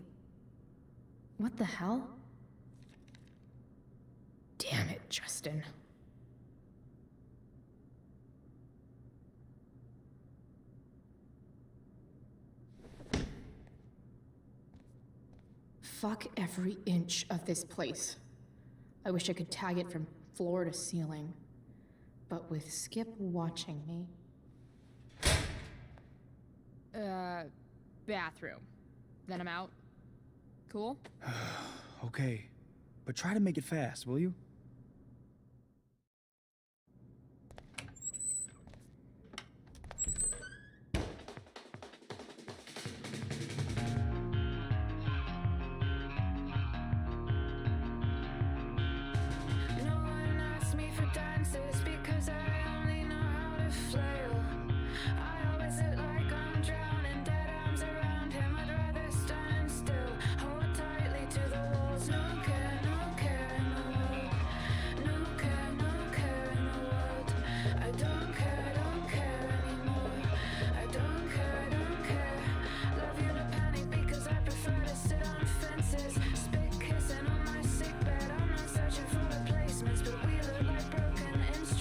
What the hell? Damn it, Justin. Fuck every inch of this place. I wish I could tag it from floor to ceiling. But with Skip watching me... bathroom. Then I'm out. Cool? Okay, but try to make it fast, will you? No one asks me for dances because I only know how to flail. I always look like I'm drowning, dead arms around him. I'd rather stand still, hold tightly to the walls. No care in the world. No care in the world. I don't care anymore. I don't care. Love you to panic because I prefer to sit on fences. Spit kissing on my sick bed. I'm not searching for replacements, but we look like broken instruments.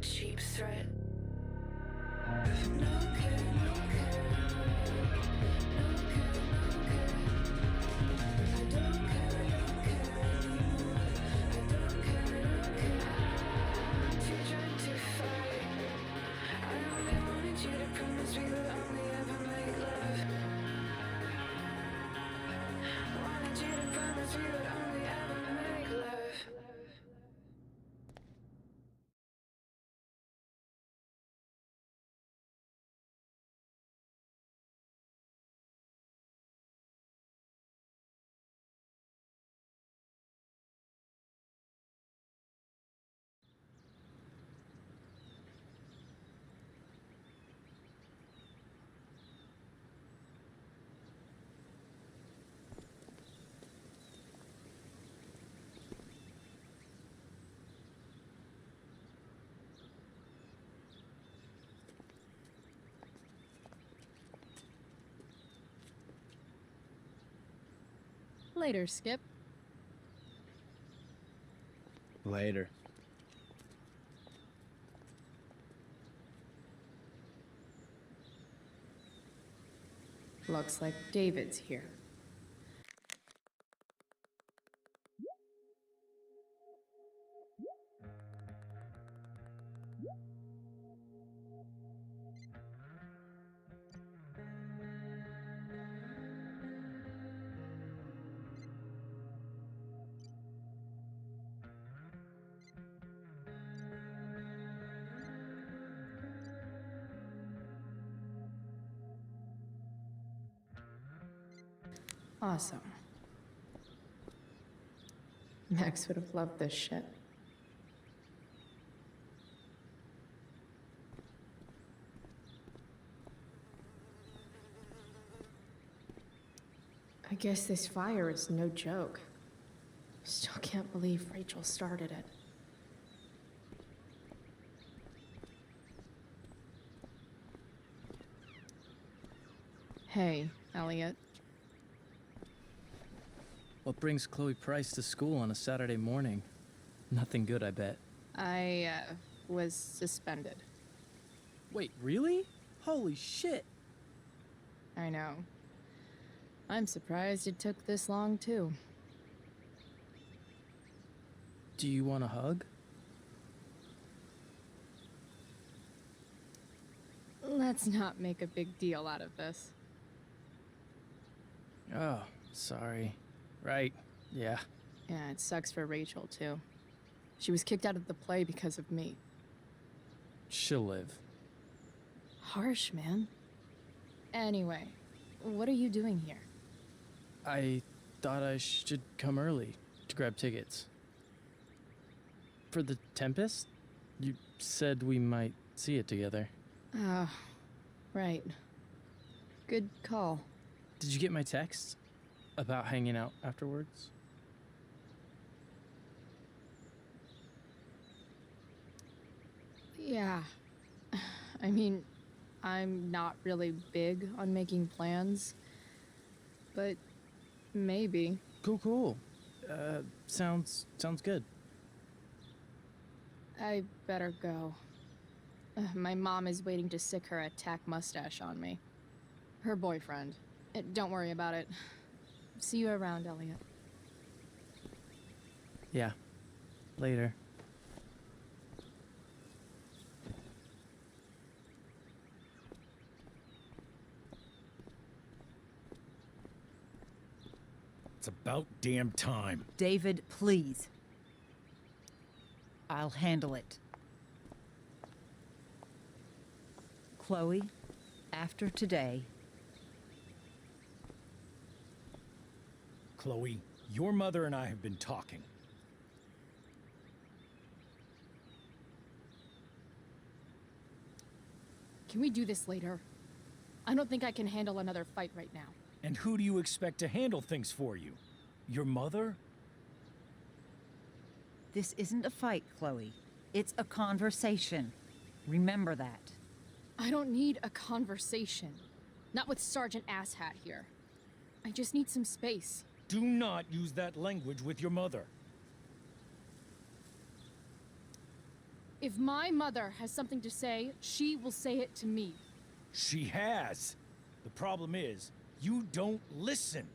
cheap threat. No care, no care, no care, no care. I don't care, I don't care anymore. I don't care, I don't care. I'm too drunk to fight. I only wanted you to promise we would only ever make love. Wanted you to promise we would only ever make love. Later, Skip. Later. Looks like David's here. Awesome. Max would have loved this shit. I guess this fire is no joke. Still can't believe Rachel started it. Hey, Elliot. What brings Chloe Price to school on a Saturday morning? Nothing good, I bet. I, was suspended. Wait, really? Holy shit! I know. I'm surprised it took this long, too. Do you want a hug? Let's not make a big deal out of this. Oh, sorry. Right, yeah. Yeah, it sucks for Rachel, too. She was kicked out of the play because of me. She'll live. Harsh, man. Anyway, what are you doing here? I thought I should come early to grab tickets. For the Tempest? You said we might see it together. Oh, right. Good call. Did you get my text? About hanging out afterwards? Yeah. I mean, I'm not really big on making plans, but maybe. Cool. Sounds good. I better go. My mom is waiting to sick her attack mustache on me. Her boyfriend. Don't worry about it. See you around, Elliot. Yeah. Later. It's about damn time. David, please. I'll handle it. Chloe, after today... Chloe, your mother and I have been talking. Can we do this later? I don't think I can handle another fight right now. And who do you expect to handle things for you? Your mother? This isn't a fight, Chloe. It's a conversation. Remember that. I don't need a conversation. Not with Sergeant Asshat here. I just need some space. Do not use that language with your mother. If my mother has something to say, she will say it to me. She has. The problem is, you don't listen.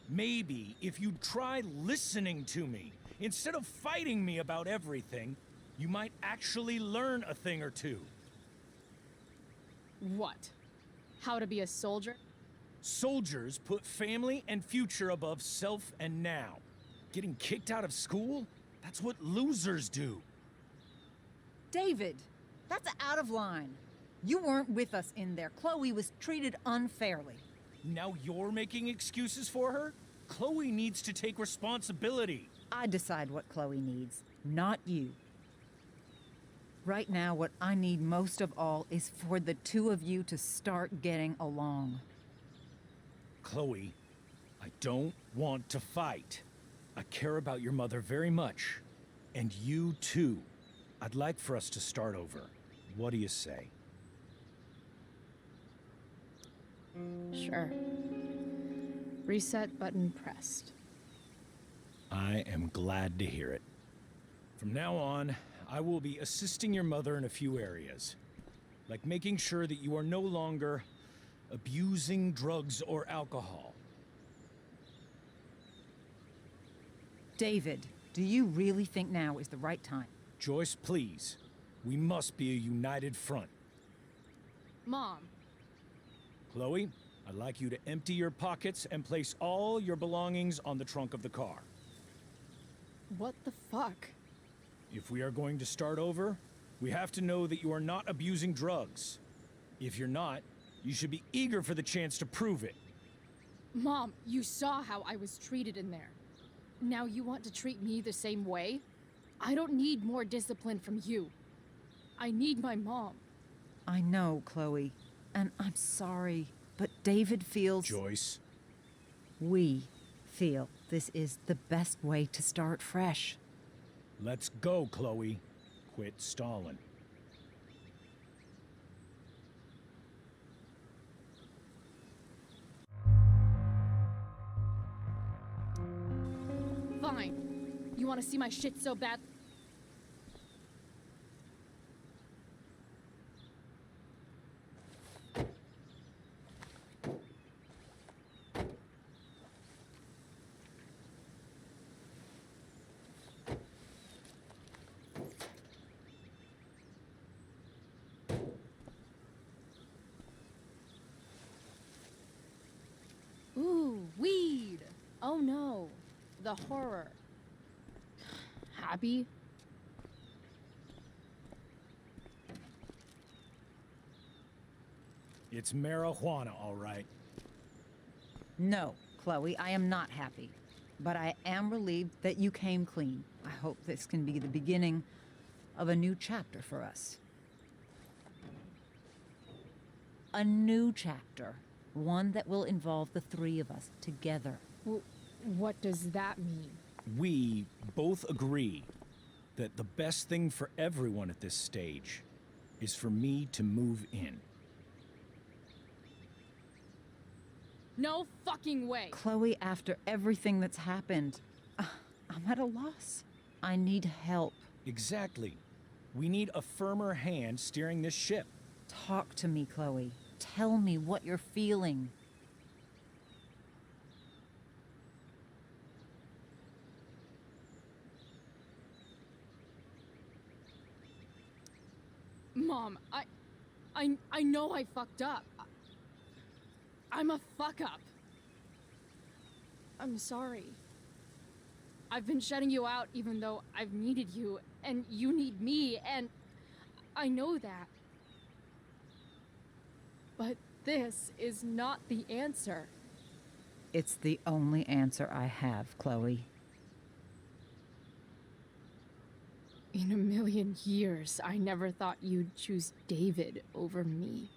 Maybe if you'd try listening to me, instead of fighting me about everything, you might actually learn a thing or two. What? How to be a soldier? Soldiers put family and future above self and now. Getting kicked out of school? That's what losers do. David, that's out of line. You weren't with us in there. Chloe was treated unfairly. Now you're making excuses for her? Chloe needs to take responsibility. I decide what Chloe needs, not you. Right now, what I need most of all is for the two of you to start getting along. Chloe, I don't want to fight. I care about your mother very much. And you too. I'd like for us to start over. What do you say? Sure. Reset button pressed. I am glad to hear it. From now on, I will be assisting your mother in a few areas. Like making sure that you are no longer abusing drugs or alcohol. David, do you really think now is the right time? Joyce, please. We must be a united front. Mom. Chloe, I'd like you to empty your pockets and place all your belongings on the trunk of the car. What the fuck? If we are going to start over, we have to know that you are not abusing drugs. If you're not, you should be eager for the chance to prove it. Mom, you saw how I was treated in there. Now you want to treat me the same way? I don't need more discipline from you. I need my mom. I know, Chloe, and I'm sorry, but David feels... Joyce. We feel this is the best way to start fresh. Let's go, Chloe. Quit stalling. Fine. You want to see my shit so bad? Ooh, weed! Oh no, the horror. Happy? It's marijuana, all right. No, Chloe, I am not happy. But I am relieved that you came clean. I hope this can be the beginning of a new chapter for us. A new chapter. One that will involve the three of us together. What does that mean? We both agree that the best thing for everyone at this stage is for me to move in. No fucking way! Chloe, after everything that's happened, I'm at a loss. I need help. Exactly. We need a firmer hand steering this ship. Talk to me, Chloe. Tell me what you're feeling. Mom, I know I fucked up. I'm a fuck up. I'm sorry. I've been shutting you out even though I've needed you, and you need me, and I know that. But this is not the answer. It's the only answer I have, Chloe. In a million years, I never thought you'd choose David over me.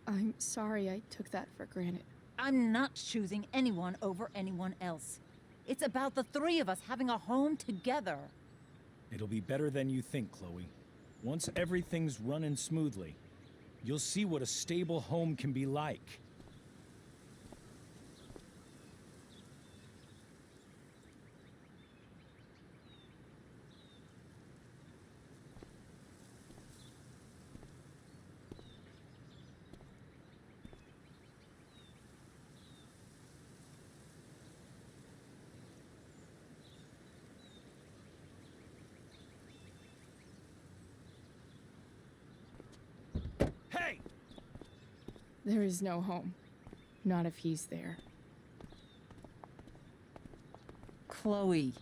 I'm sorry I took that for granted. I'm not choosing anyone over anyone else. It's about the three of us having a home together. It'll be better than you think, Chloe. Once everything's running smoothly, you'll see what a stable home can be like. There is no home. Not if he's there. Chloe.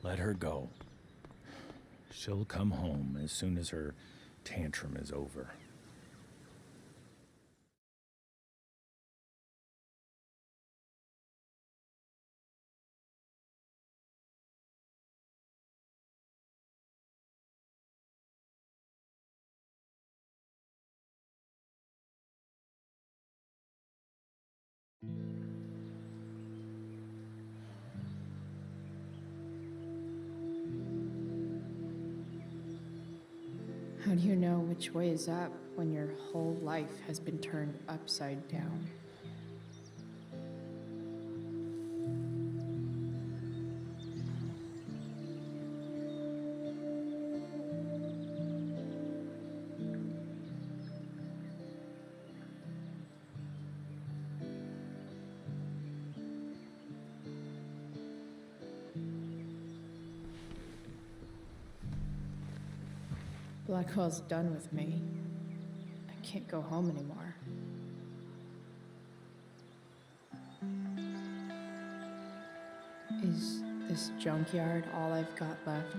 Let her go. She'll come home as soon as her tantrum is over. How do you know which way is up when your whole life has been turned upside down? Blackwell's done with me. I can't go home anymore. Is this junkyard all I've got left?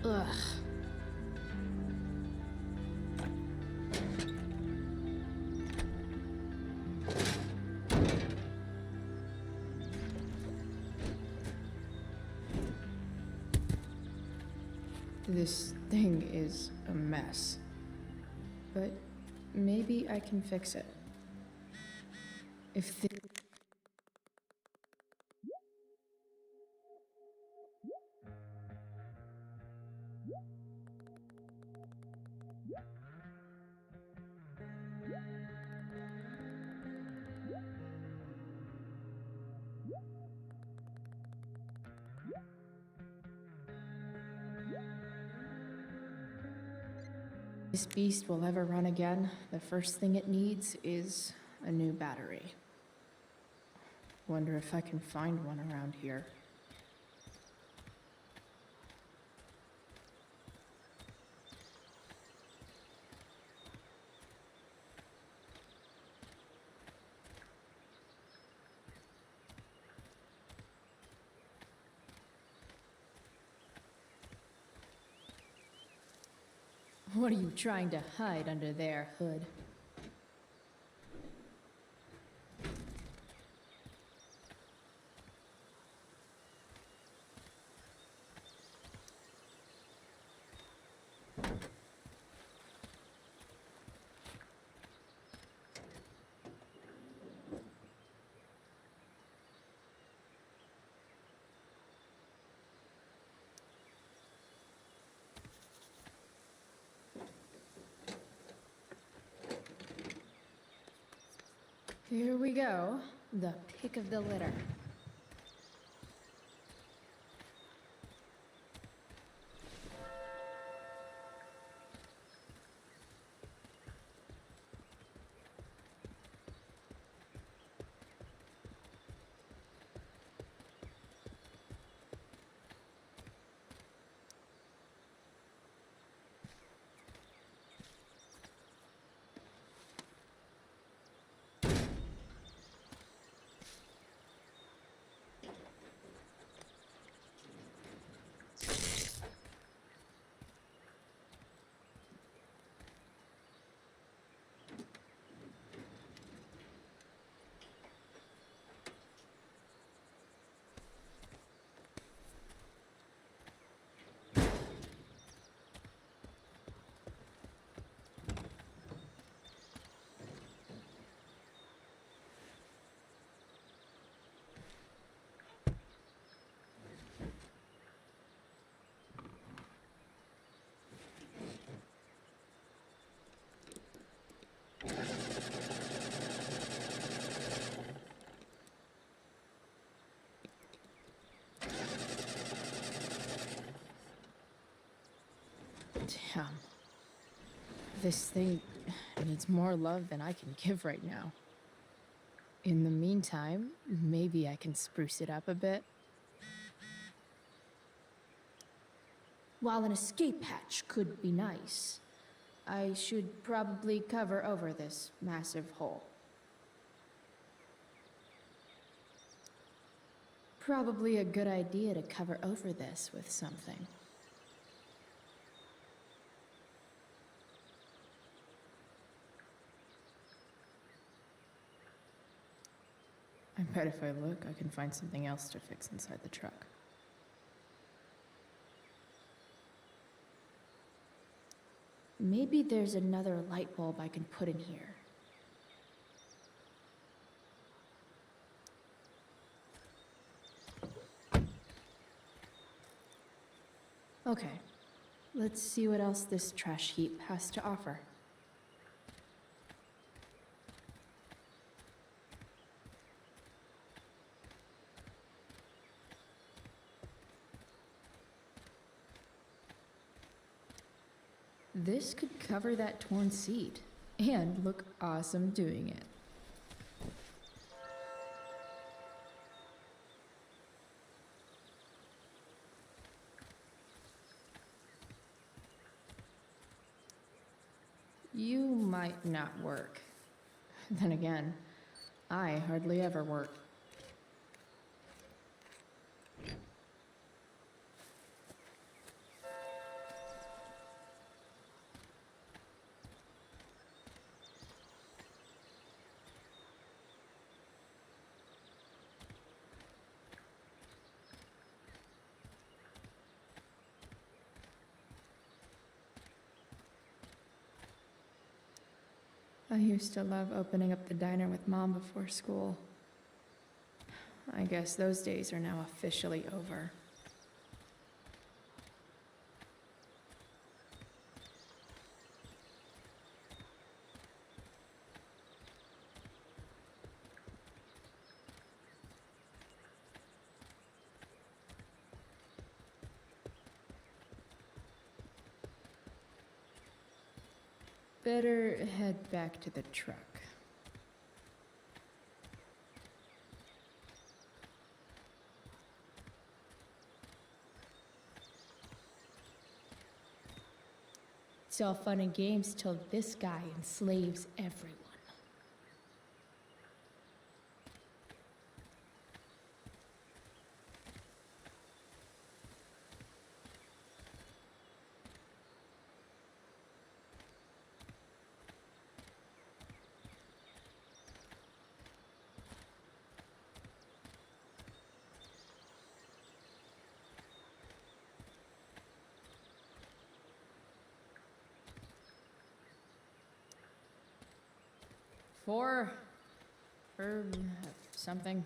Ugh. This thing is a mess. But maybe I can fix it. If the this beast will ever run again, the first thing it needs is a new battery. Wonder if I can find one around here. What are you trying to hide under there, Hood? Here we go, the pick of the litter. Damn. This thing needs more love than I can give right now. In the meantime, maybe I can spruce it up a bit. While an escape hatch could be nice, I should probably cover over this massive hole. Probably a good idea to cover over this with something. I bet if I look, I can find something else to fix inside the truck. Maybe there's another light bulb I can put in here. Okay, let's see what else this trash heap has to offer. This could cover that torn seat and look awesome doing it. You might not work. Then again, I hardly ever work. I used to love opening up the diner with Mom before school. I guess those days are now officially over. Better head back to the truck. It's all fun and games till this guy enslaves everyone. Four, or something.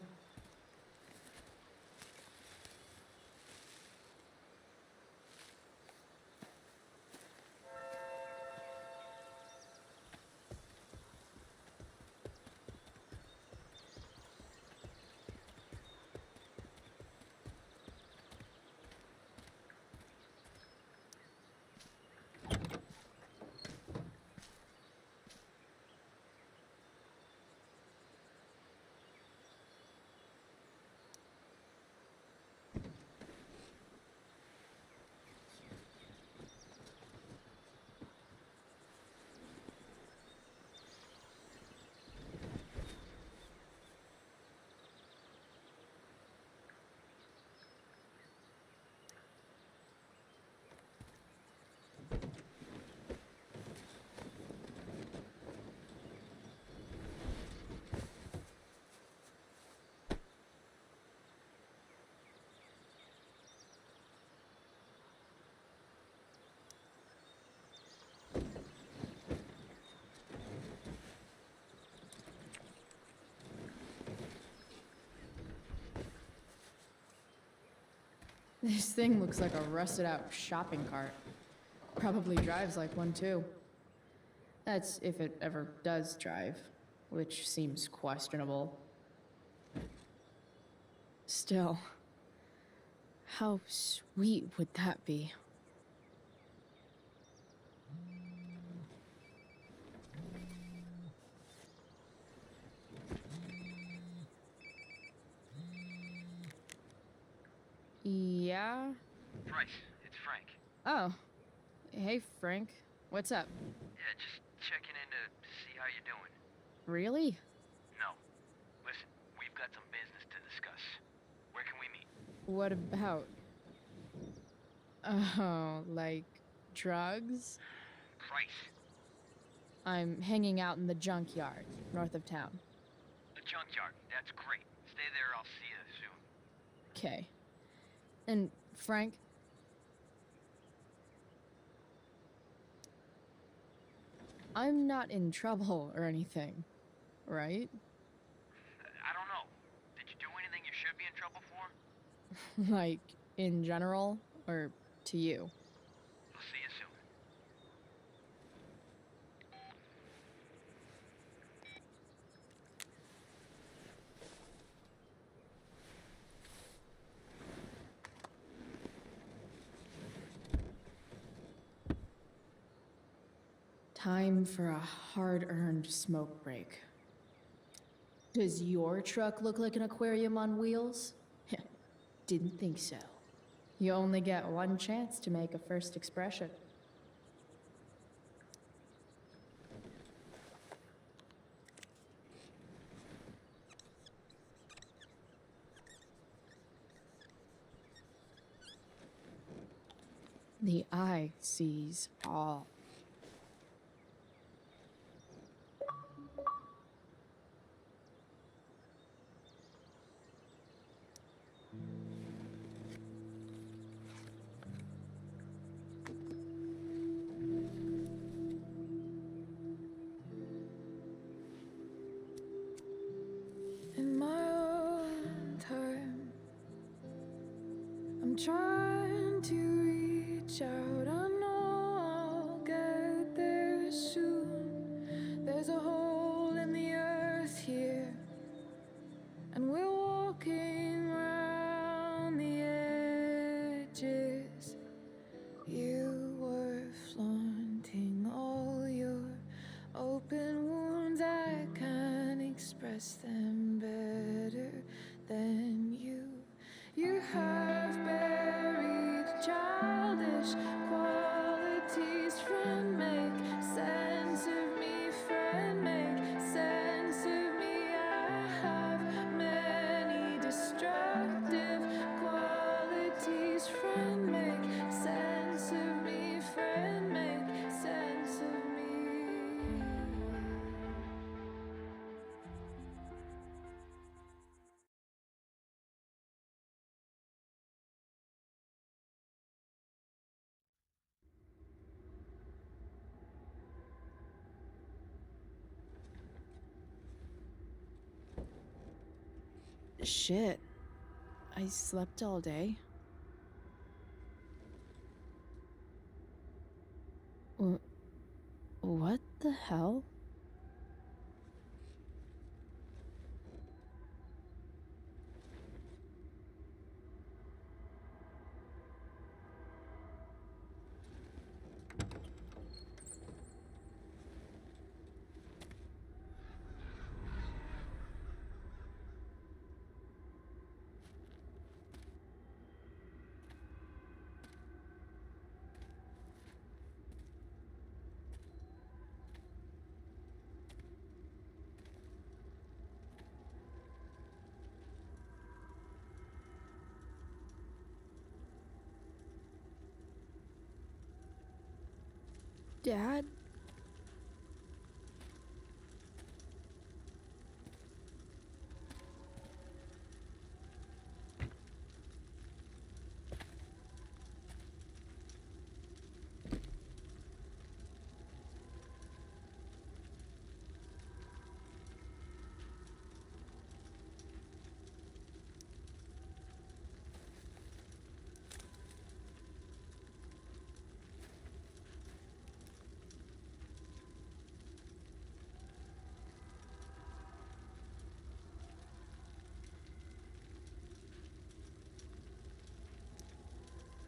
This thing looks like a rusted out shopping cart. Probably drives like one too. That's if it ever does drive, which seems questionable. Still, how sweet would that be? Yeah? Bryce, it's Frank. Oh. Hey, Frank. What's up? Yeah, just checking in to see how you're doing. Really? No. Listen, we've got some business to discuss. Where can we meet? What about? Oh, like drugs? Price. I'm hanging out in the junkyard, north of town. The junkyard. That's great. Stay there, I'll see you soon. Okay. And Frank? I'm not in trouble or anything, right? I don't know. Did you do anything you should be in trouble for? Like, in general, or to you? I'll see you soon. Time for a hard-earned smoke break. Does your truck look like an aquarium on wheels? Didn't think so. You only get one chance to make a first expression. The eye sees all. In my own time, I'm trying to reach out. I know I'll get there soon. There's a hole in the earth here, and we're walking around the edges. You were flaunting all your open wounds. I can't express them better than you. You have buried childish qualities. Friend, make sense of me. Friend, make sense of me. I have many destructive qualities. Friend, make sense of me. Friend, make sense of me. Shit. I slept all day. What the hell? Dad?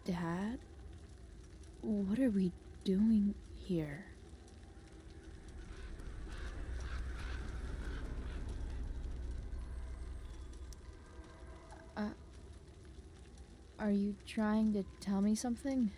Dad? What are we doing here? Are you trying to tell me something?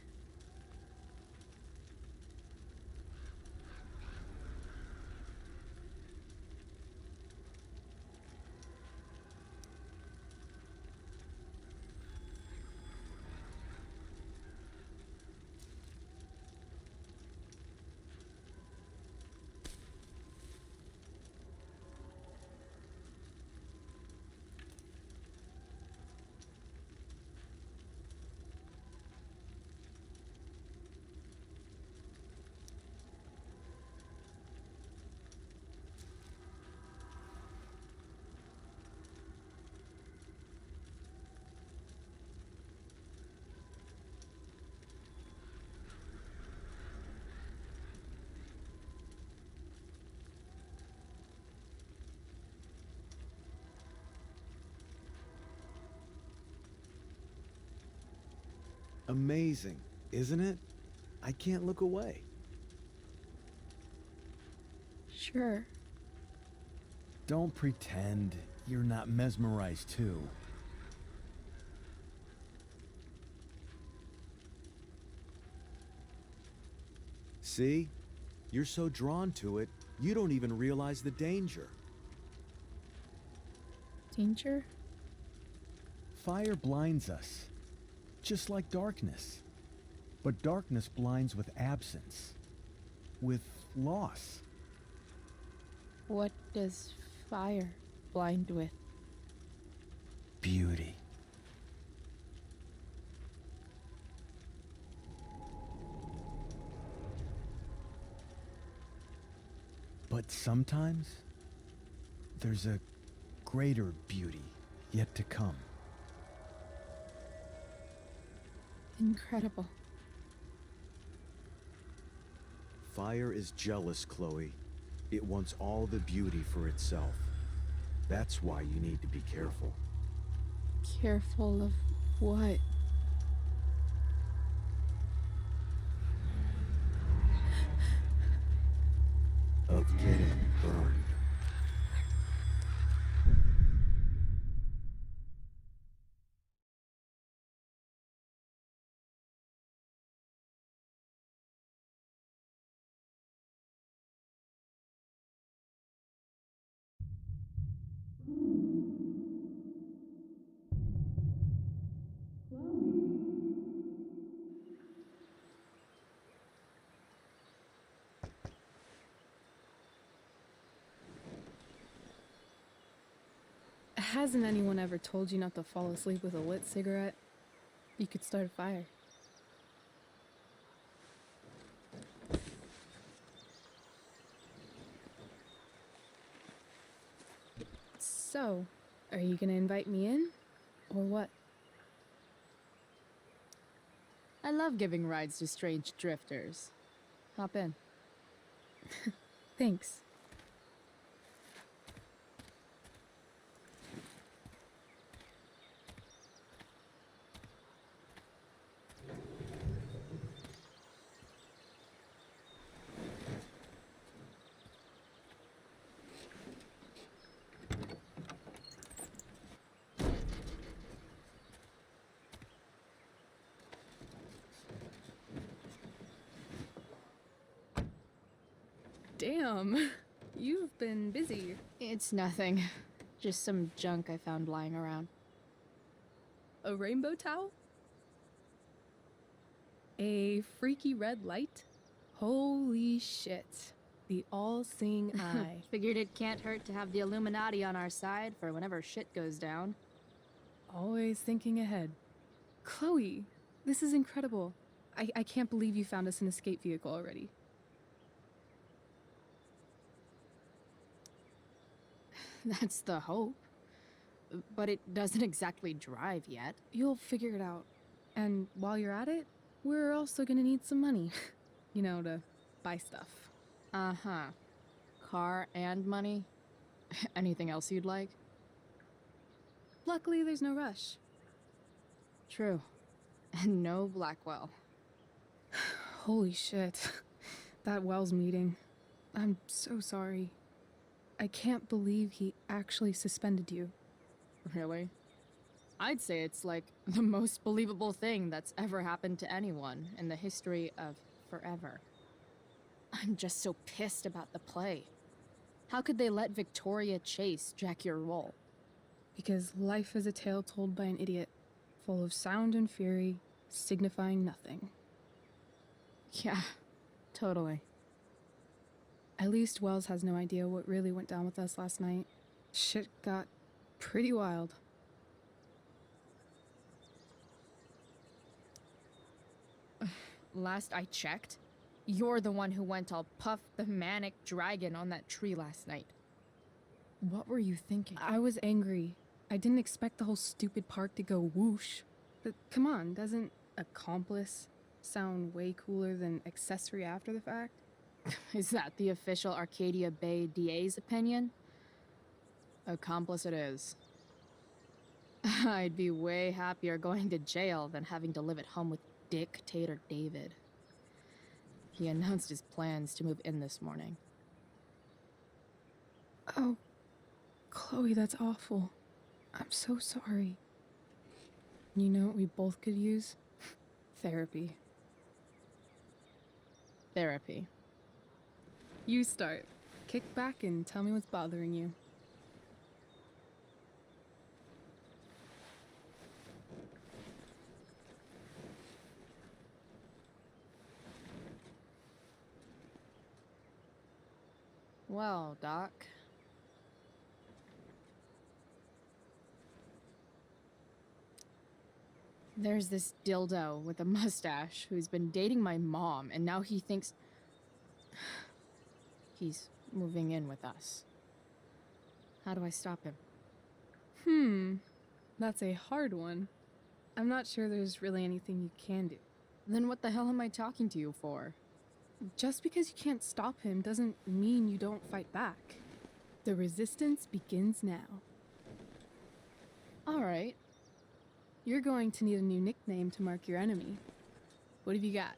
Amazing, isn't it? I can't look away. Sure. Don't pretend you're not mesmerized too. See? You're so drawn to it, you don't even realize the danger. Danger? Fire blinds us, just like darkness. But darkness blinds with absence, with loss. What does fire blind with? Beauty. But sometimes, there's a greater beauty yet to come. Incredible. Fire is jealous, Chloe. It wants all the beauty for itself. That's why you need to be careful. Careful of what? Of getting burned. Hasn't anyone ever told you not to fall asleep with a lit cigarette? You could start a fire. So, are you gonna invite me in? Or what? I love giving rides to strange drifters. Hop in. Thanks. Damn, you've been busy. It's nothing. Just some junk I found lying around. A rainbow towel? A freaky red light? Holy shit. The all-seeing eye. Figured it can't hurt to have the Illuminati on our side for whenever shit goes down. Always thinking ahead. Chloe, this is incredible. I can't believe you found us an escape vehicle already. That's the hope. But it doesn't exactly drive yet. You'll figure it out. And while you're at it, we're also gonna need some money. You know, to buy stuff. Uh-huh. Car and money? Anything else you'd like? Luckily, there's no rush. True. And no Blackwell. Holy shit. That Wells meeting. I'm so sorry. I can't believe he actually suspended you. Really? I'd say it's like the most believable thing that's ever happened to anyone in the history of forever. I'm just so pissed about the play. How could they let Victoria Chase jack your role? Because life is a tale told by an idiot, full of sound and fury, signifying nothing. Yeah, totally. At least Wells has no idea what really went down with us last night. Shit got pretty wild. Last I checked, you're the one who went all Puff the Manic Dragon on that tree last night. What were you thinking? I was angry. I didn't expect the whole stupid park to go whoosh. But come on, doesn't accomplice sound way cooler than accessory after the fact? Is that the official Arcadia Bay DA's opinion? Accomplice it is. I'd be way happier going to jail than having to live at home with Dictator David. He announced his plans to move in this morning. Oh, Chloe, that's awful. I'm so sorry. You know what we both could use? Therapy. Therapy. You start. Kick back and tell me what's bothering you. Well, Doc. There's this dildo with a mustache who's been dating my mom, and now he thinks he's moving in with us. How do I stop him? That's a hard one. I'm not sure there's really anything you can do. Then what the hell am I talking to you for? Just because you can't stop him doesn't mean you don't fight back. The resistance begins now. All right. You're going to need a new nickname to mark your enemy. What have you got?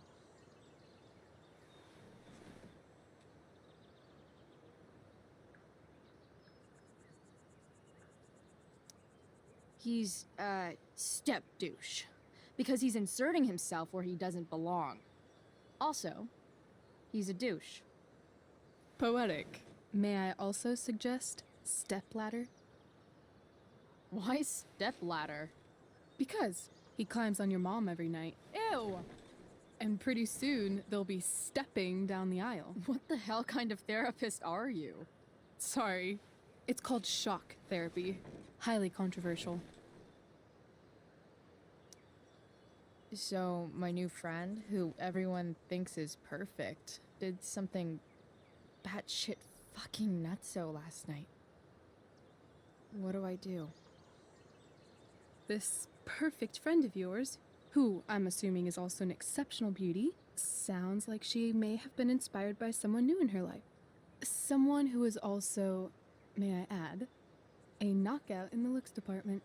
He's a step douche. Because he's inserting himself where he doesn't belong. Also, he's a douche. Poetic. May I also suggest stepladder? Why stepladder? Because he climbs on your mom every night. Ew! And pretty soon, they'll be stepping down the aisle. What the hell kind of therapist are you? Sorry. It's called shock therapy. Highly controversial. So, my new friend, who everyone thinks is perfect, did something batshit fucking nutso last night. What do I do? This perfect friend of yours, who I'm assuming is also an exceptional beauty, sounds like she may have been inspired by someone new in her life. Someone who is also, may I add, a knockout in the looks department.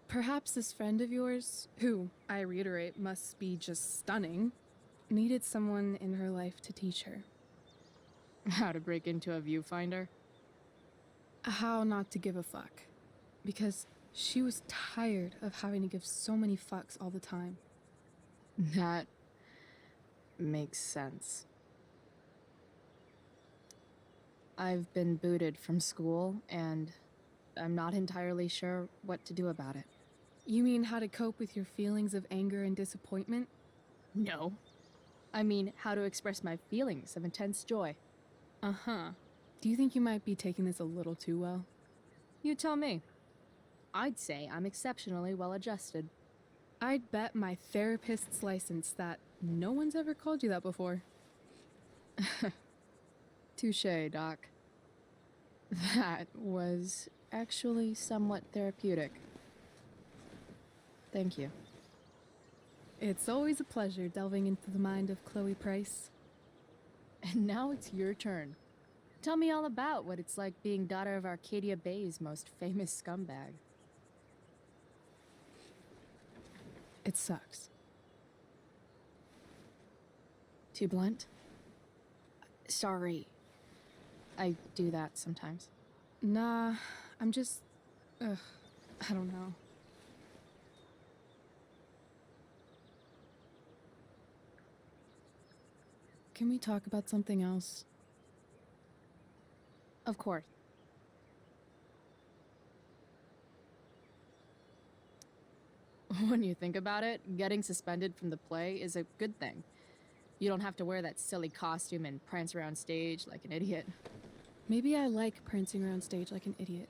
Perhaps this friend of yours, who, I reiterate, must be just stunning, needed someone in her life to teach her. How to break into a viewfinder? How not to give a fuck. Because she was tired of having to give so many fucks all the time. That makes sense. I've been booted from school, and I'm not entirely sure what to do about it. You mean how to cope with your feelings of anger and disappointment? No. I mean how to express my feelings of intense joy. Uh-huh. Do you think you might be taking this a little too well? You tell me. I'd say I'm exceptionally well adjusted. I'd bet my therapist's license that no one's ever called you that before. Touché, Doc. That was actually somewhat therapeutic. Thank you. It's always a pleasure delving into the mind of Chloe Price. And now it's your turn. Tell me all about what it's like being daughter of Arcadia Bay's most famous scumbag. It sucks. Too blunt? Sorry. I do that sometimes. Nah, I'm just... Ugh, I don't know. Can we talk about something else? Of course. When you think about it, getting suspended from the play is a good thing. You don't have to wear that silly costume and prance around stage like an idiot. Maybe I like prancing around stage like an idiot.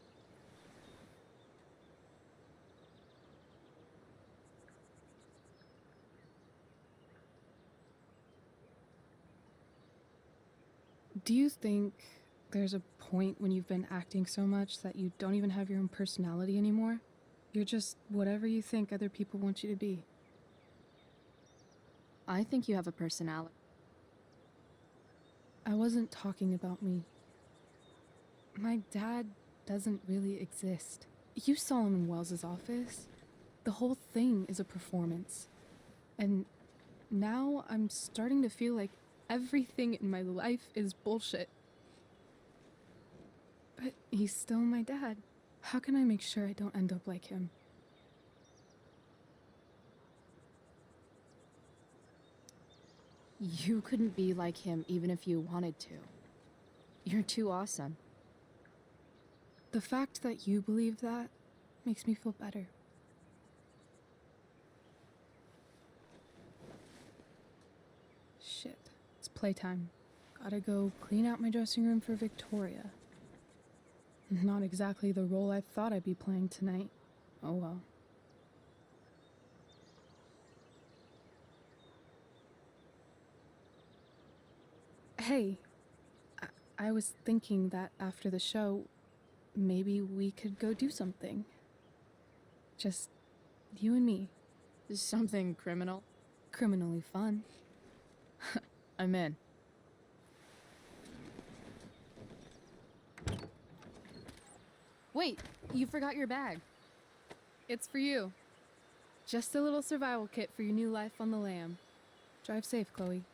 Do you think there's a point when you've been acting so much that you don't even have your own personality anymore? You're just whatever you think other people want you to be. I think you have a personality. I wasn't talking about me. My dad doesn't really exist. You saw him in Wells's office. The whole thing is a performance. And now I'm starting to feel like everything in my life is bullshit. But he's still my dad. How can I make sure I don't end up like him? You couldn't be like him even if you wanted to. You're too awesome. The fact that you believe that makes me feel better. Shit, it's playtime. Gotta go clean out my dressing room for Victoria. Not exactly the role I thought I'd be playing tonight. Oh well. Hey, I was thinking that after the show, maybe we could go do something. Just you and me. Something criminal? Criminally fun. I'm in. Wait, you forgot your bag. It's for you. Just a little survival kit for your new life on the lam. Drive safe, Chloe.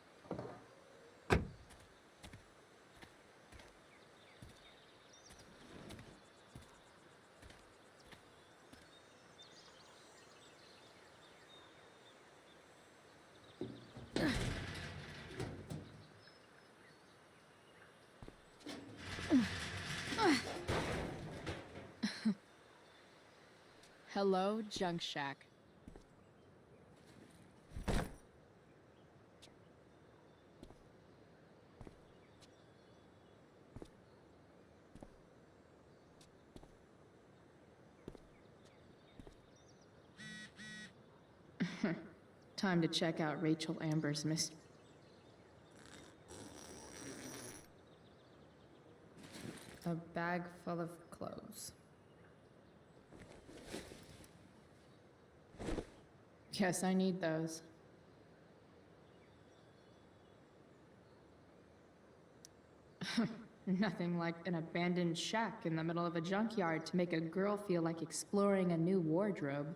Hello, Junk Shack. Time to check out Rachel Amber's mystery. A bag full of clothes. Yes, I need those. Nothing like an abandoned shack in the middle of a junkyard to make a girl feel like exploring a new wardrobe.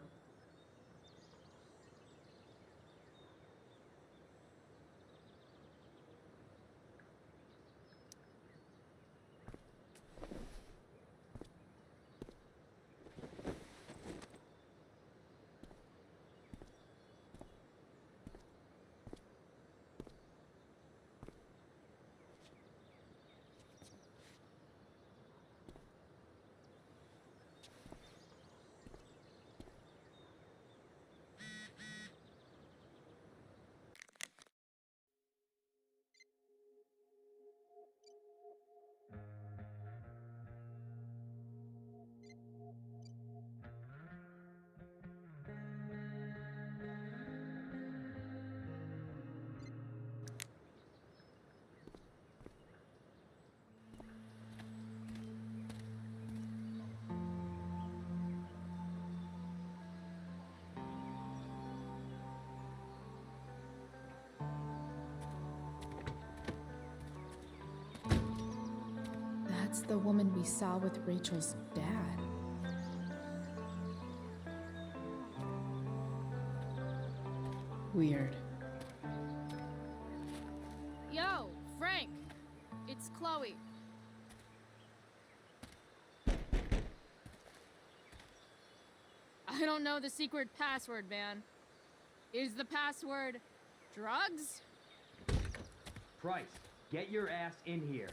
That's the woman we saw with Rachel's dad. Weird. Yo, Frank! It's Chloe. I don't know the secret password, man. Is the password drugs? Price, get your ass in here.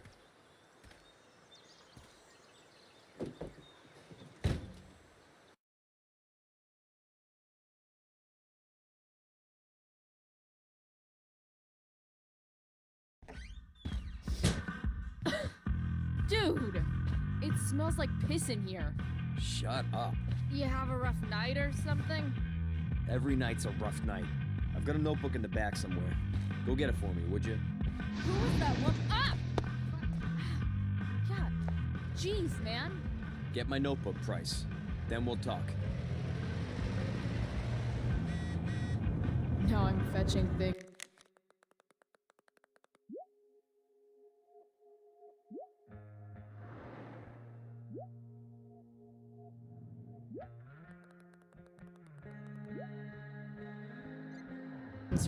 Dude! It smells like piss in here. Shut up. You have a rough night or something? Every night's a rough night. I've got a notebook in the back somewhere. Go get it for me, would you? Who was that one? Ah! God. Jeez, man. Get my notebook, Price. Then we'll talk. Now I'm fetching things.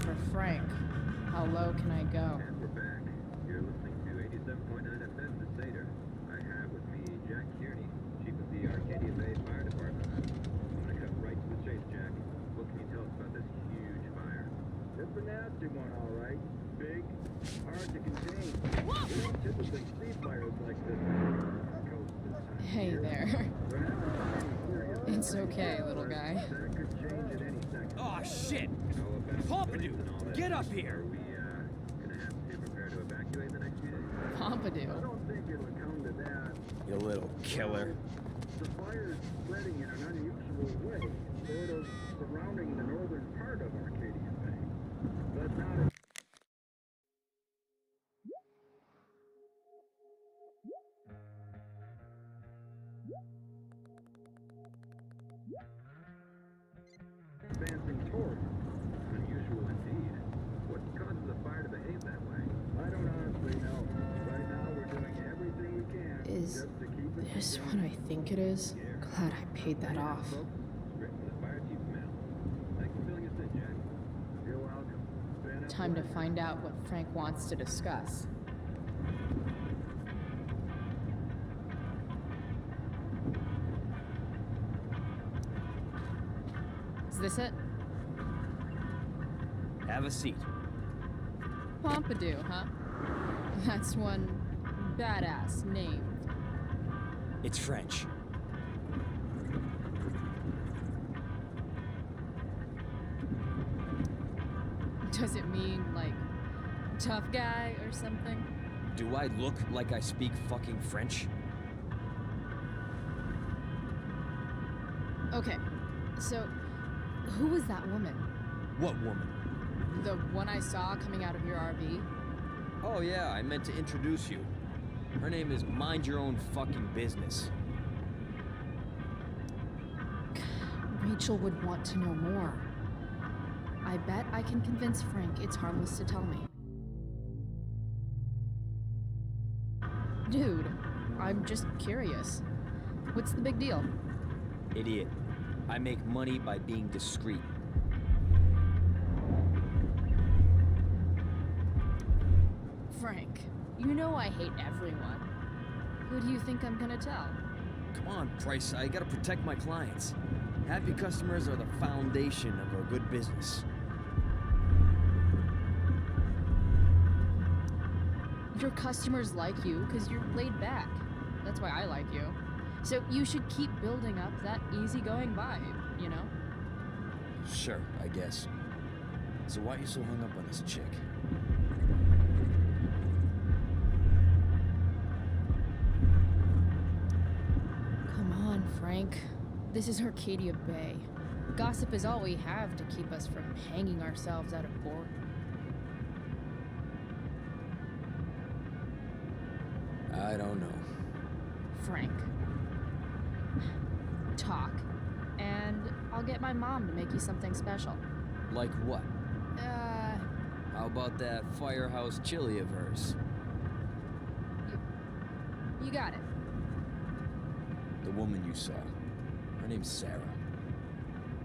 For Frank. How low can I go? And we're back. You're listening to 87.9 FM The Seder. I have with me Jack Kearney, Chief of the Arcadia Bay Fire Department. I'm gonna cut right to the chase, Jack. What can you tell us about this huge fire? It's a nasty one, all right. Big, hard to contain. We don't typically see fires like this on the coast this time of Hey year. there. We're having any serious It's okay, little guy. that could change at any second. Oh, shit! You know about Pompidou, police and all that. get up here! Are we gonna have to prepare to evacuate the next few days? I Pompidou. don't think it'll come to that. You little killer. The fire is spreading in an unusual way, sort of surrounding the northern part of Arcadia Bay. But not advancing toward. Unusual indeed. What causes the fire to behave that way? I don't honestly know. Right now we're doing everything we can Is just to keep it this together. what I think it is? Glad I paid that off. Straight from the fire chief's mouth. Thanks for filling us in, Jack. You're welcome. Been a Time to pleasure. find out what Frank wants to discuss. Is this it? Have a seat. Pompidou, huh? That's one badass name. It's French. Does it mean, like, tough guy or something? Do I look like I speak fucking French? Okay, so who was that woman? What woman? The one I saw coming out of your RV? Oh yeah, I meant to introduce you. Her name is Mind Your Own Fucking Business. Rachel would want to know more. I bet I can convince Frank it's harmless to tell me. Dude, I'm just curious. What's the big deal? Idiot. I make money by being discreet. Frank, you know I hate everyone. Who do you think I'm gonna tell? Come on, Price, I gotta protect my clients. Happy customers are the foundation of a good business. Your customers like you because you're laid back. That's why I like you. So you should keep building up that easygoing vibe, you know? Sure, I guess. So why are you so hung up on this chick? Come on, Frank. This is Arcadia Bay. Gossip is all we have to keep us from hanging ourselves out of boredom. I don't know. Frank. Talk. And I'll get my mom to make you something special. Like what? How about that firehouse chili of hers? You got it. The woman you saw. Her name's Sarah.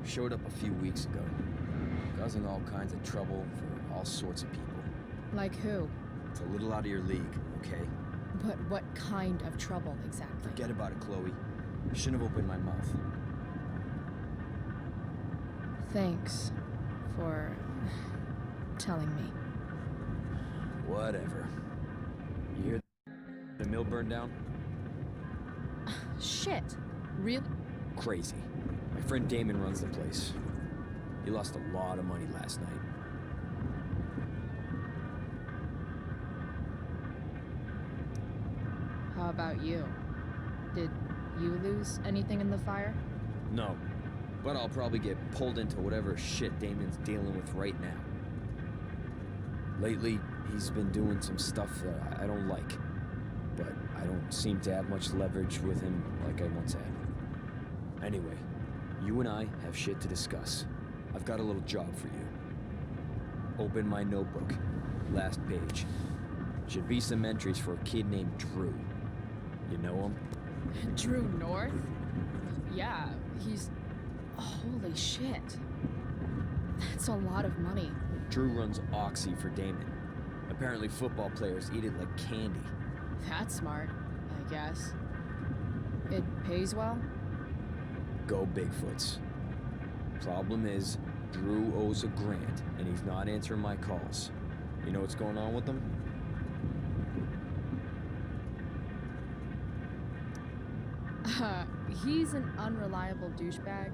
Showed up a few weeks ago. Causing all kinds of trouble for all sorts of people. Like who? It's a little out of your league, okay? But what kind of trouble exactly? Forget about it, Chloe. I shouldn't have opened my mouth. Thanks for telling me. Whatever. You hear the mill burned down? Shit. Really? Crazy. My friend Damon runs the place. He lost a lot of money last night. How about you? Did you lose anything in the fire? No, but I'll probably get pulled into whatever shit Damon's dealing with right now. Lately, he's been doing some stuff that I don't like, but I don't seem to have much leverage with him like I once had. Anyway, you and I have shit to discuss. I've got a little job for you. Open my notebook. Last page. Should be some entries for a kid named Drew. You know him? Drew North? Yeah, he's... Holy shit. That's a lot of money. Drew runs Oxy for Damon. Apparently football players eat it like candy. That's smart, I guess. It pays well? Go Bigfoots. Problem is, Drew owes a grant, and he's not answering my calls. You know what's going on with him? He's an unreliable douchebag.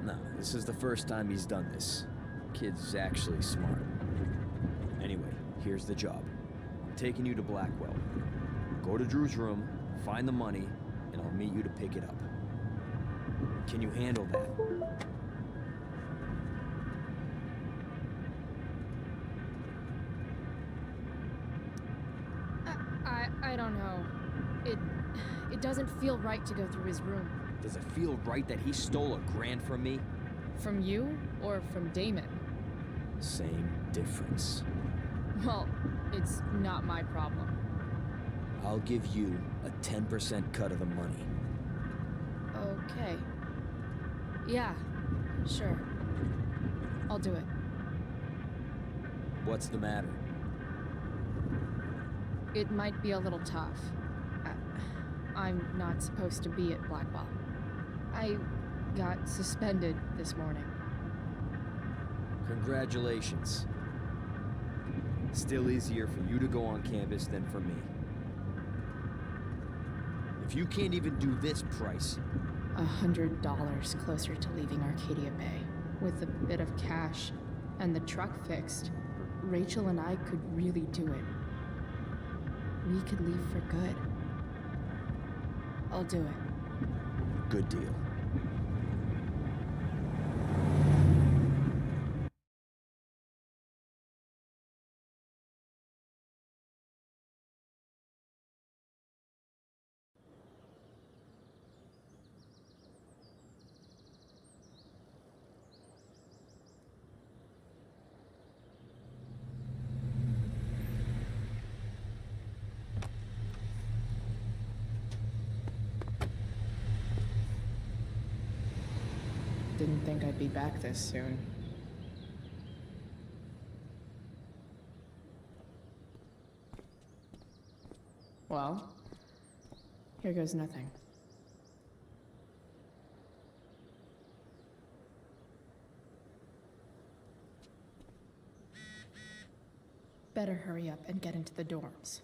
No, this is the first time he's done this. Kid's actually smart. Anyway, here's the job. I'm taking you to Blackwell. Go to Drew's room, find the money, and I'll meet you to pick it up. Can you handle that? I don't know. It doesn't feel right to go through his room. Does it feel right that he stole a grant from me? From you or from Damon? Same difference. Well, it's not my problem. I'll give you a 10% cut of the money. Okay. Yeah, sure. I'll do it. What's the matter? It might be a little tough. I'm not supposed to be at Blackwell. I got suspended this morning. Congratulations. Still easier for you to go on campus than for me. If you can't even do this price... $100 closer to leaving Arcadia Bay. With a bit of cash and the truck fixed, Rachel and I could really do it. We could leave for good. I'll do it. Good deal. Didn't think I'd be back this soon. Well, here goes nothing. Better hurry up and get into the dorms.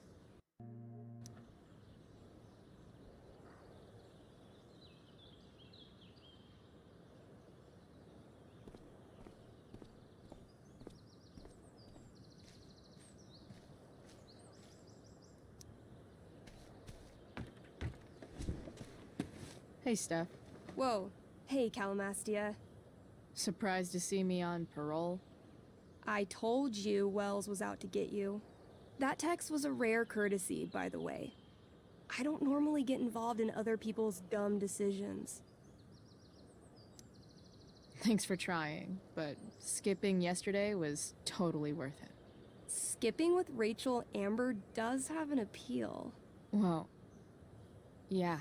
Hey, Steph. Whoa. Hey, Calamastia. Surprised to see me on parole? I told you Wells was out to get you. That text was a rare courtesy, by the way. I don't normally get involved in other people's dumb decisions. Thanks for trying, but skipping yesterday was totally worth it. Skipping with Rachel Amber does have an appeal. Well, yeah.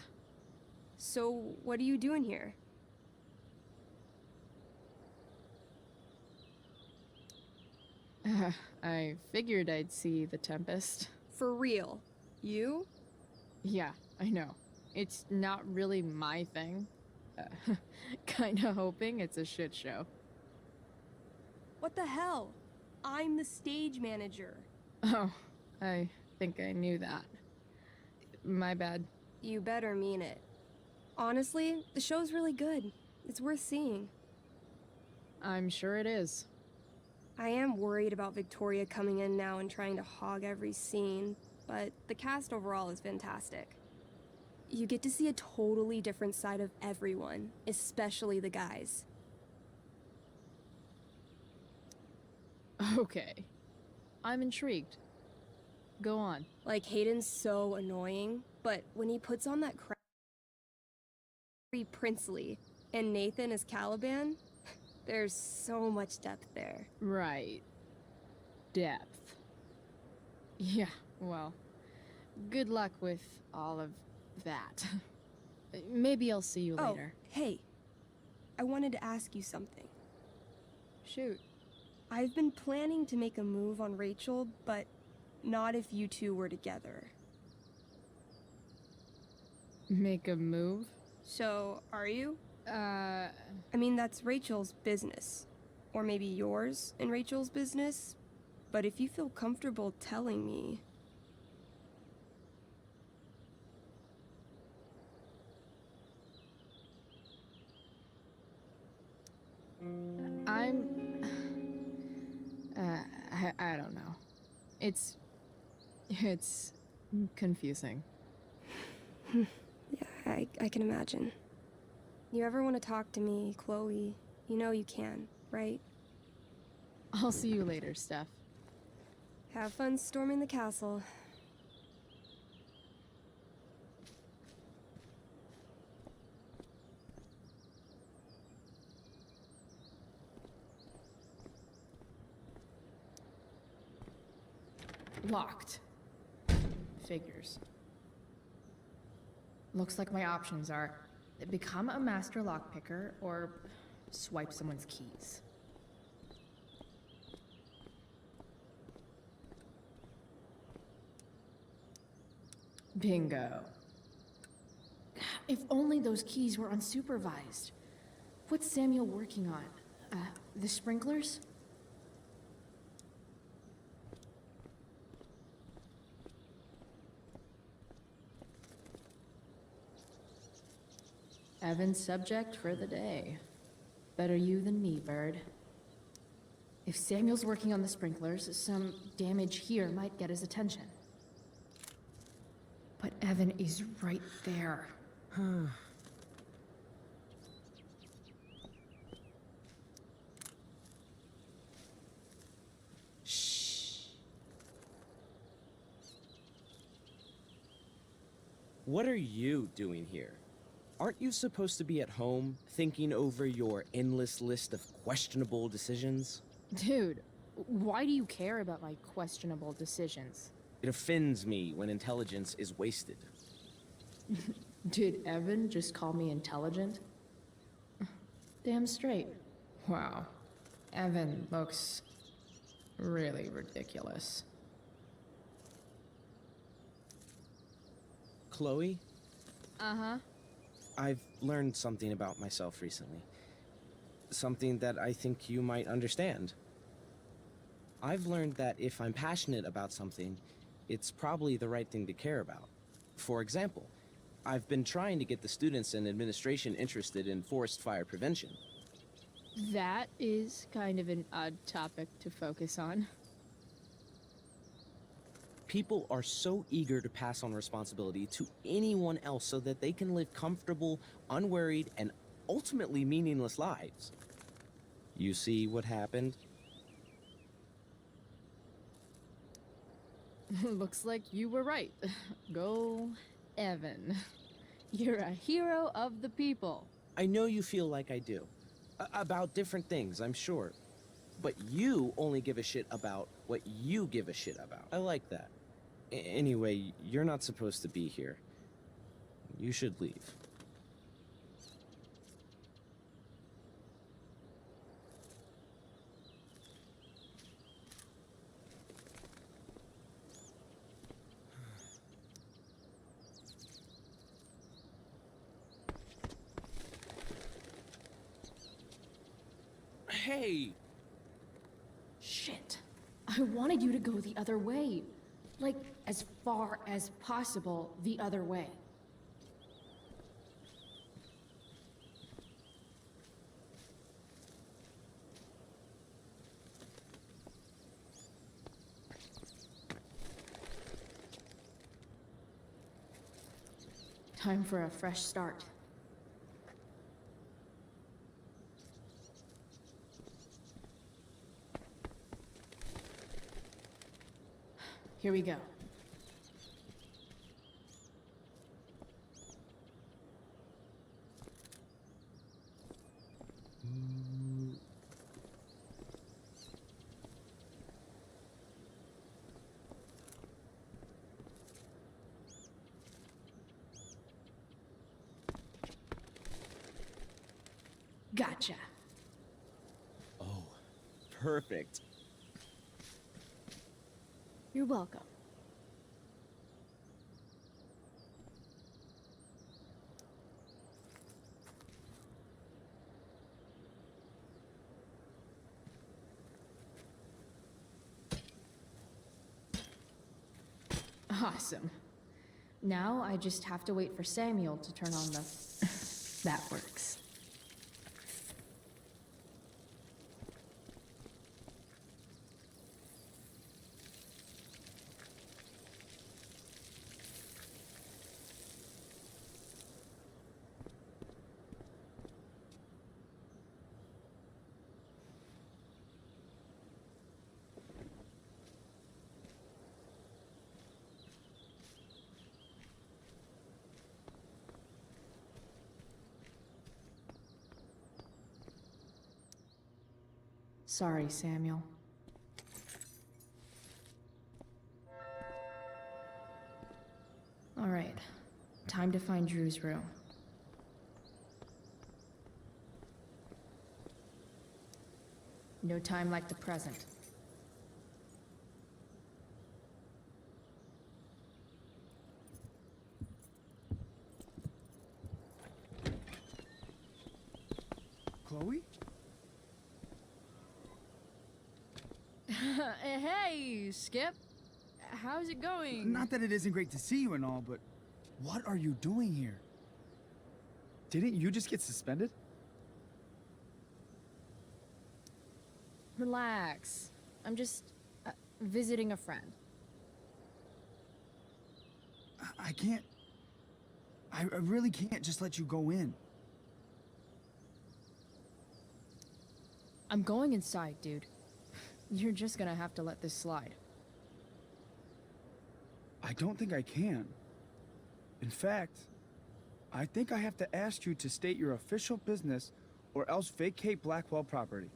So, what are you doing here? I figured I'd see the Tempest. For real? You? Yeah, I know. It's not really my thing. Kinda hoping it's a shit show. What the hell? I'm the stage manager. Oh, I think I knew that. My bad. You better mean it. Honestly, the show's really good. It's worth seeing. I'm sure it is. I am worried about Victoria coming in now and trying to hog every scene, but the cast overall is fantastic. You get to see a totally different side of everyone, especially the guys. Okay. I'm intrigued. Go on. Like, Hayden's so annoying, but when he puts on that Princely and Nathan is Caliban, there's so much depth there. Right. Depth. Yeah, well, good luck with all of that. Maybe I'll see you later. Hey, I wanted to ask you something. Shoot. I've been planning to make a move on Rachel, but not if you two were together. Make a move? So, are you? I mean, that's Rachel's business. Or maybe yours and Rachel's business. But if you feel comfortable telling me... I don't know. It's confusing. Yeah, I can imagine. You ever want to talk to me, Chloe, you know you can, right? I'll see you later, Steph. Have fun storming the castle. Locked. Figures. Looks like my options are become a master lockpicker or swipe someone's keys. Bingo. If only those keys were unsupervised. What's Samuel working on? The sprinklers? Evan's subject for the day. Better you than me, Bird. If Samuel's working on the sprinklers, some damage here might get his attention. But Evan is right there. Shh. What are you doing here? Aren't you supposed to be at home, thinking over your endless list of questionable decisions? Dude, why do you care about my questionable decisions? It offends me when intelligence is wasted. Did Evan just call me intelligent? Damn straight. Wow. Evan looks really ridiculous. Chloe? Uh-huh. I've learned something about myself recently. Something that I think you might understand. I've learned that if I'm passionate about something, it's probably the right thing to care about. For example, I've been trying to get the students and administration interested in forest fire prevention. That is kind of an odd topic to focus on. People are so eager to pass on responsibility to anyone else so that they can live comfortable, unworried, and ultimately meaningless lives. You see what happened? Looks like you were right. Go, Evan. You're a hero of the people. I know you feel like I do. About different things, I'm sure. But you only give a shit about what you give a shit about. I like that. Anyway, you're not supposed to be here. You should leave. Hey! I wanted you to go the other way. Like, as far as possible the other way. Time for a fresh start. Here we go. Gotcha. Oh, perfect. You're welcome. Awesome. Now I just have to wait for Samuel to turn on the... That works. Sorry, Samuel. All right, time to find Drew's room. No time like the present. Chloe? Hey, Skip. How's it going? Not that it isn't great to see you and all, but what are you doing here? Didn't you just get suspended? Relax. I'm just visiting a friend. I can't... I really can't just let you go in. I'm going inside, dude. You're just gonna have to let this slide. I don't think I can. In fact, I think I have to ask you to state your official business or else vacate Blackwell property.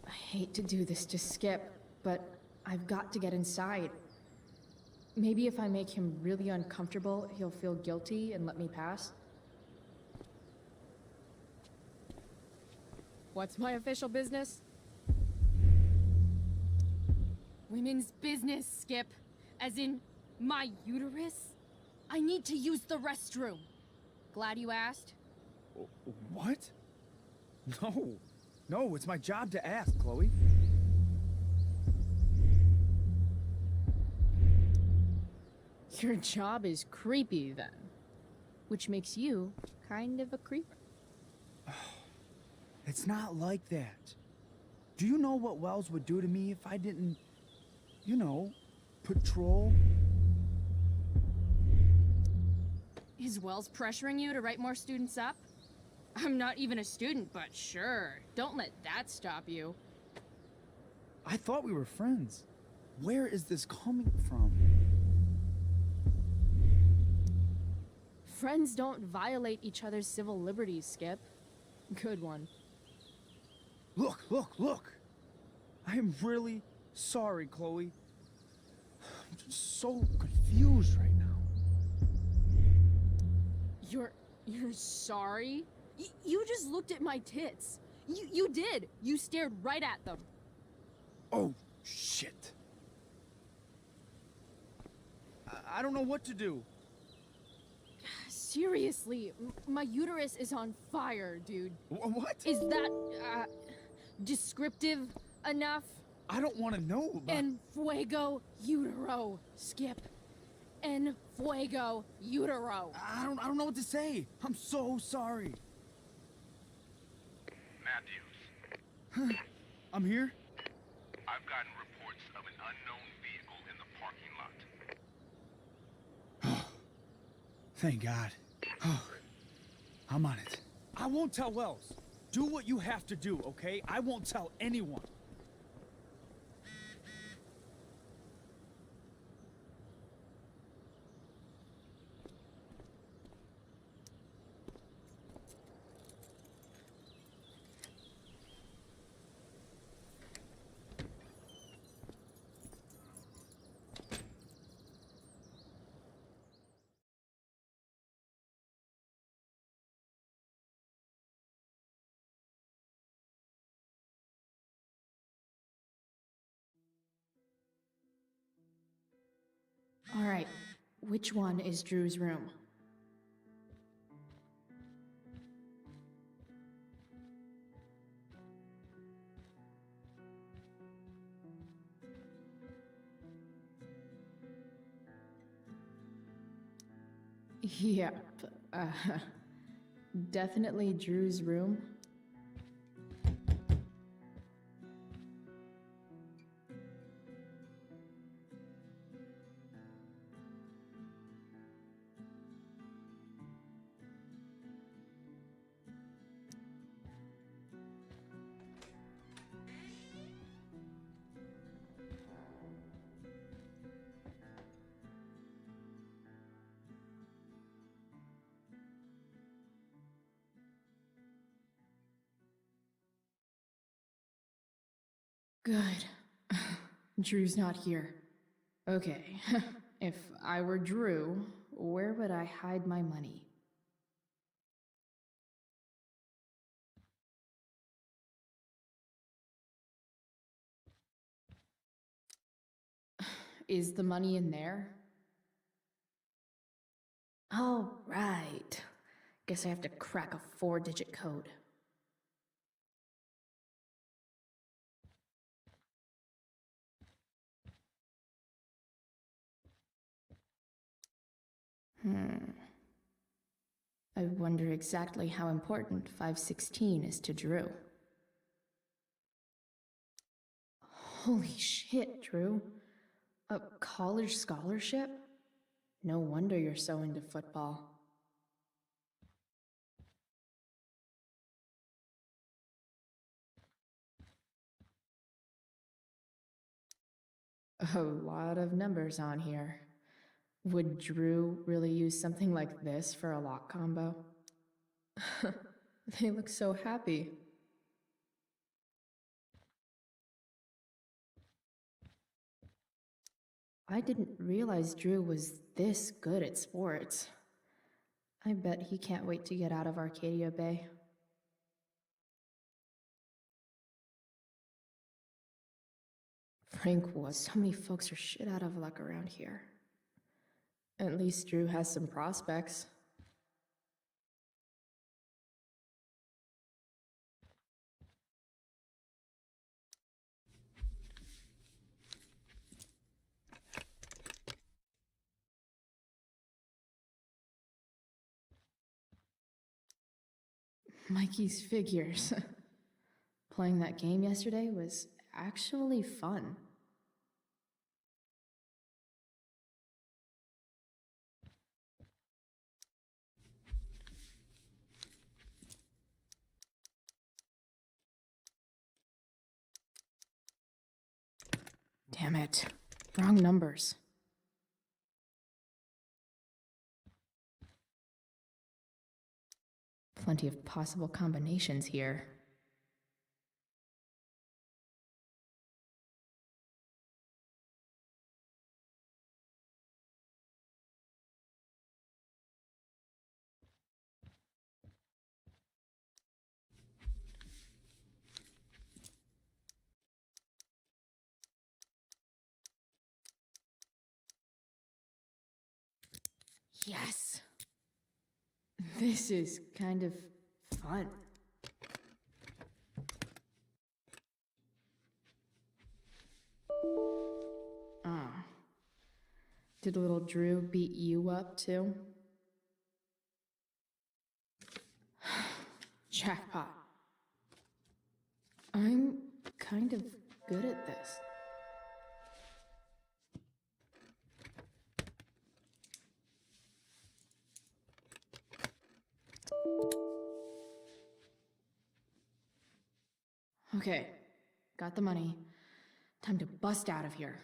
I hate to do this to Skip, but I've got to get inside. Maybe if I make him really uncomfortable, he'll feel guilty and let me pass. What's my official business? Women's business, Skip. As in, my uterus? I need to use the restroom. Glad you asked? What? No. No, it's my job to ask, Chloe. Your job is creepy, then. Which makes you kind of a creeper. It's not like that. Do you know what Wells would do to me if I didn't, you know, patrol? Is Wells pressuring you to write more students up? I'm not even a student, but sure. Don't let that stop you. I thought we were friends. Where is this coming from? Friends don't violate each other's civil liberties, Skip. Good one. Look, look, look! I am really sorry, Chloe. I'm just so confused right now. You're sorry? You just looked at my tits. You did. You stared right at them. Oh, shit. I don't know what to do. seriously, my uterus is on fire, dude. What? Is that, descriptive enough? I don't want to know, but... En fuego utero, Skip. En fuego utero. I don't know what to say. I'm so sorry. Matthews. I'm here? I've gotten reports of an unknown vehicle in the parking lot. Thank God. Oh, I'm on it. I won't tell Wells. Do what you have to do, okay? I won't tell anyone. All right, which one is Drew's room? Yep, definitely Drew's room. Good. Drew's not here. Okay, if I were Drew, where would I hide my money? Is the money in there? Oh, right. Guess I have to crack a 4-digit code. I wonder exactly how important 516 is to Drew. Holy shit, Drew. A college scholarship? No wonder you're so into football. A lot of numbers on here. Would Drew really use something like this for a lock combo? They look so happy. I didn't realize Drew was this good at sports. I bet he can't wait to get out of Arcadia Bay. Frank was. So many folks are shit out of luck around here. At least Drew has some prospects. Mikey's figures. Playing that game yesterday was actually fun. Damn it. Wrong numbers. Plenty of possible combinations here. Yes! This is kind of fun. Ah. Did little Drew beat you up too? Jackpot. I'm kind of good at this. Okay, got the money. Time to bust out of here.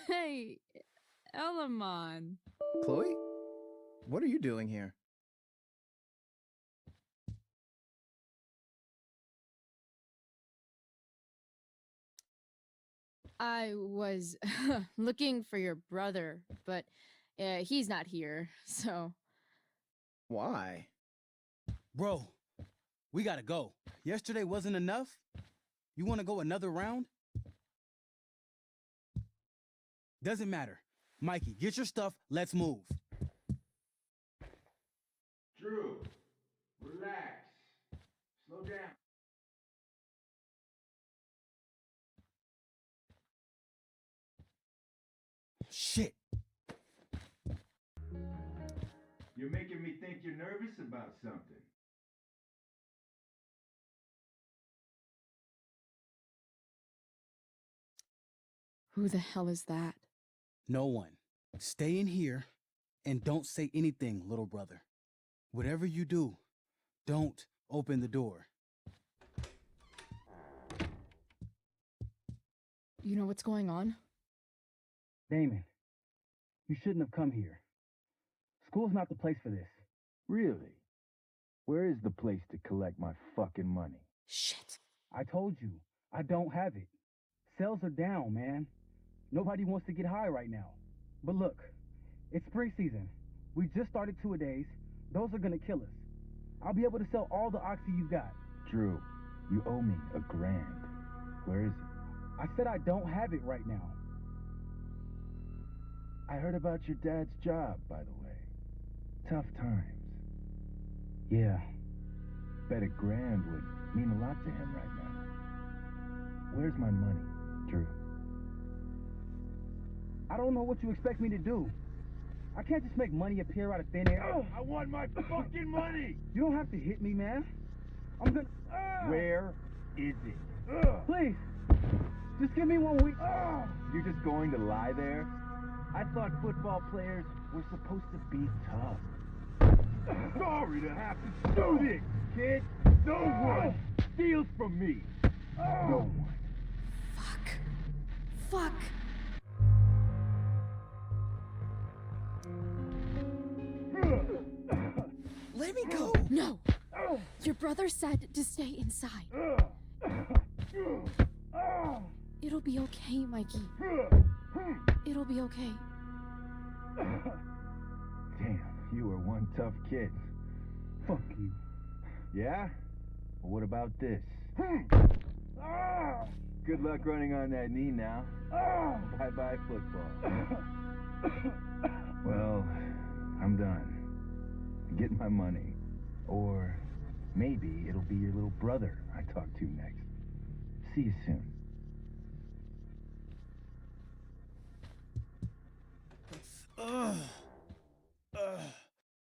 Hey, Elamon. Chloe? What are you doing here? I was looking for your brother, but he's not here, so. Why? Bro, we gotta go. Yesterday wasn't enough? You wanna go another round? Doesn't matter. Mikey, get your stuff, let's move. Drew, relax. Slow down. Shit. You're making me think you're nervous about something. Who the hell is that? No one. Stay in here and don't say anything, little brother. Whatever you do, don't open the door. You know what's going on? Damon, you shouldn't have come here. School's not the place for this. Really? Where is the place to collect my fucking money? Shit. I told you, I don't have it. Sales are down, man. Nobody wants to get high right now. But look, it's spring season. We just started 2-a-days. Those are gonna kill us. I'll be able to sell all the oxy you've got. Drew, you owe me $1,000. Where is it? I said I don't have it right now. I heard about your dad's job, by the way. Tough times. Yeah. Bet $1,000 would mean a lot to him right now. Where's my money, Drew? I don't know what you expect me to do. I can't just make money appear out of thin air. I want my fucking money! You don't have to hit me, man. I'm gonna... Where is it? Please, just give me 1 week. You're just going to lie there? I thought football players were supposed to be tough. Sorry to have to do this, kid. No one steals from me. No one. Fuck. Let me go. No. Your brother said to stay inside. It'll be okay, Mikey. It'll be okay. Damn, you were one tough kid. Fuck you. Yeah? Well, what about this? Good luck running on that knee now. Bye-bye football. Well, I'm done. Get my money. Or maybe it'll be your little brother I talk to next. See you soon.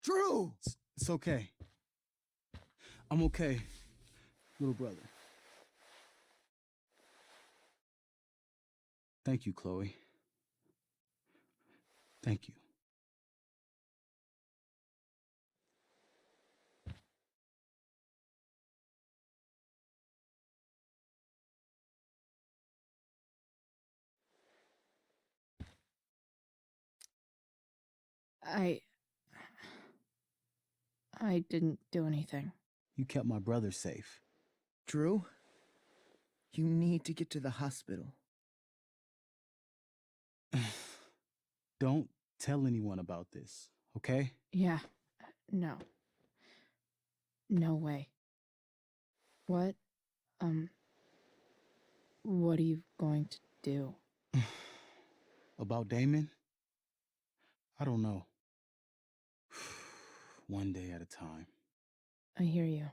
Drew! It's okay. I'm okay, little brother. Thank you, Chloe. Thank you. I didn't do anything. You kept my brother safe. Drew, you need to get to the hospital. Don't tell anyone about this, okay? Yeah. No. No way. What? What are you going to do? About Damon? I don't know. One day at a time. I hear you.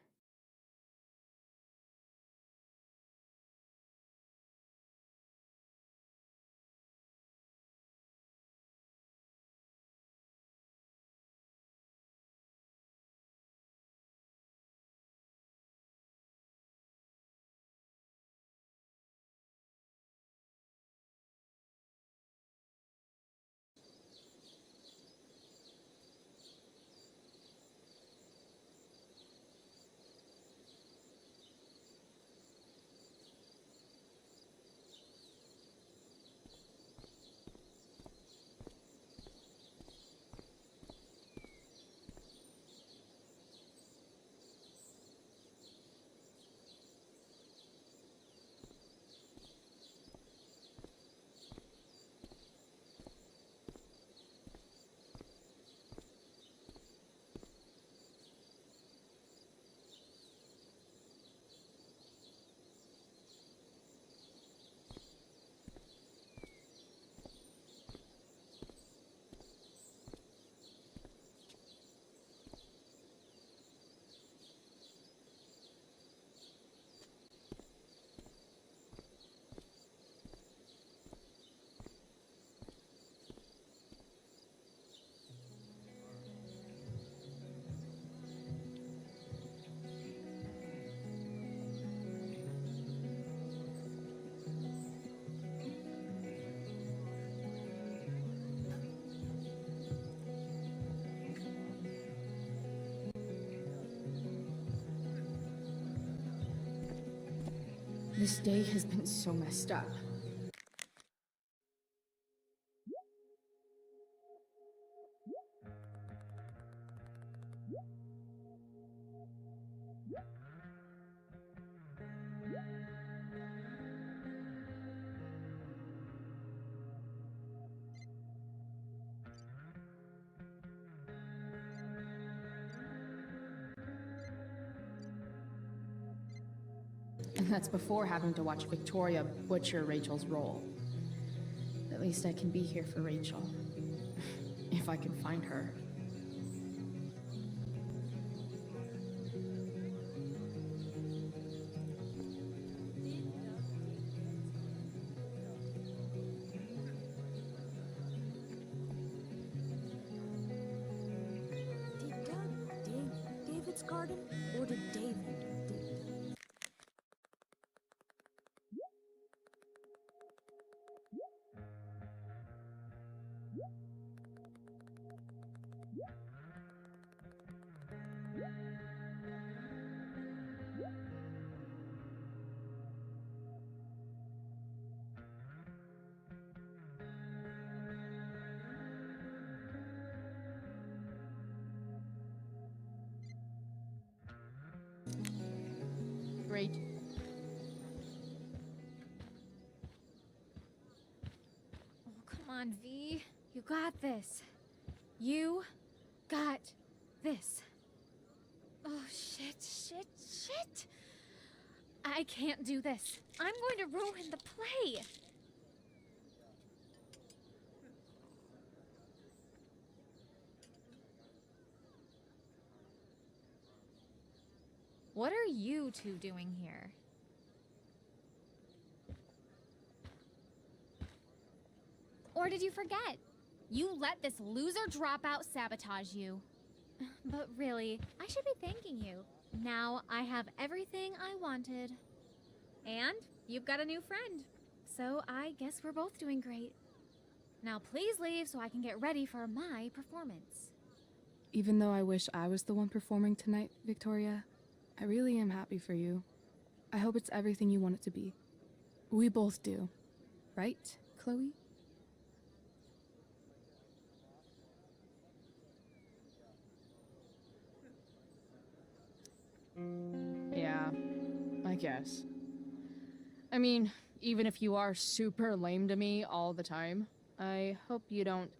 This day has been so messed up. And that's before having to watch Victoria butcher Rachel's role. At least I can be here for Rachel. If I can find her. Did Doug dig David's garden, or did David dig Doug? Great. Oh, come on, V. You got this. You got this. Oh, shit. I can't do this. I'm going to ruin the play. What are you two doing here? Or did you forget? You let this loser dropout sabotage you. But really, I should be thanking you. Now I have everything I wanted. And you've got a new friend. So I guess we're both doing great. Now please leave so I can get ready for my performance. Even though I wish I was the one performing tonight, Victoria, I really am happy for you. I hope it's everything you want it to be. We both do. Right, Chloe? Yeah, I guess. I mean, even if you are super lame to me all the time, I hope you don't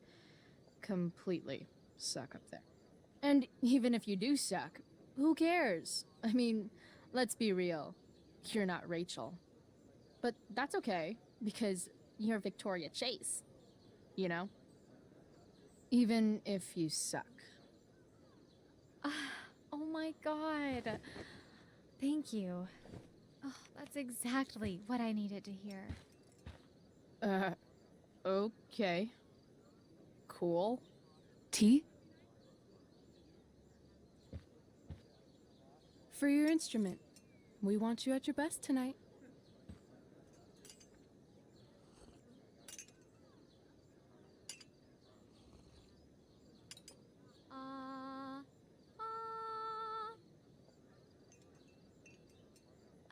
completely suck up there. And even if you do suck, who cares? I mean, let's be real. You're not Rachel. But that's okay, because you're Victoria Chase. You know? Even if you suck. Oh my god. Thank you. Oh, that's exactly what I needed to hear. Okay. Cool. Tea? For your instrument. We want you at your best tonight.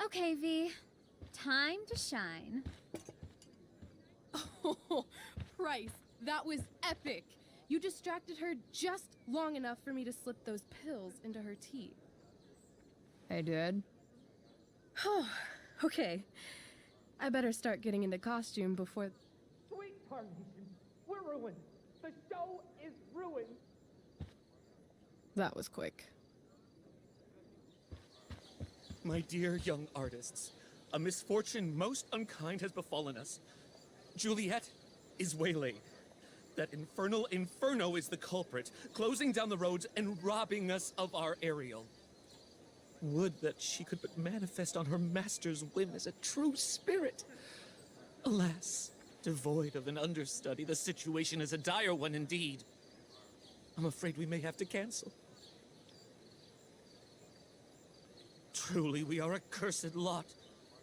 Okay, V. Time to shine. Oh, Price, that was epic. You distracted her just long enough for me to slip those pills into her tea. I did. Okay. I better start getting into costume before... Sweet Carnation, we're ruined. The show is ruined. That was quick. My dear young artists, a misfortune most unkind has befallen us. Juliet is waylaid. That infernal Inferno is the culprit, closing down the roads and robbing us of our Ariel. Would that she could but manifest on her master's whim as a true spirit. Alas, devoid of an understudy, the situation is a dire one indeed. I'm afraid we may have to cancel. Truly, we are a cursed lot.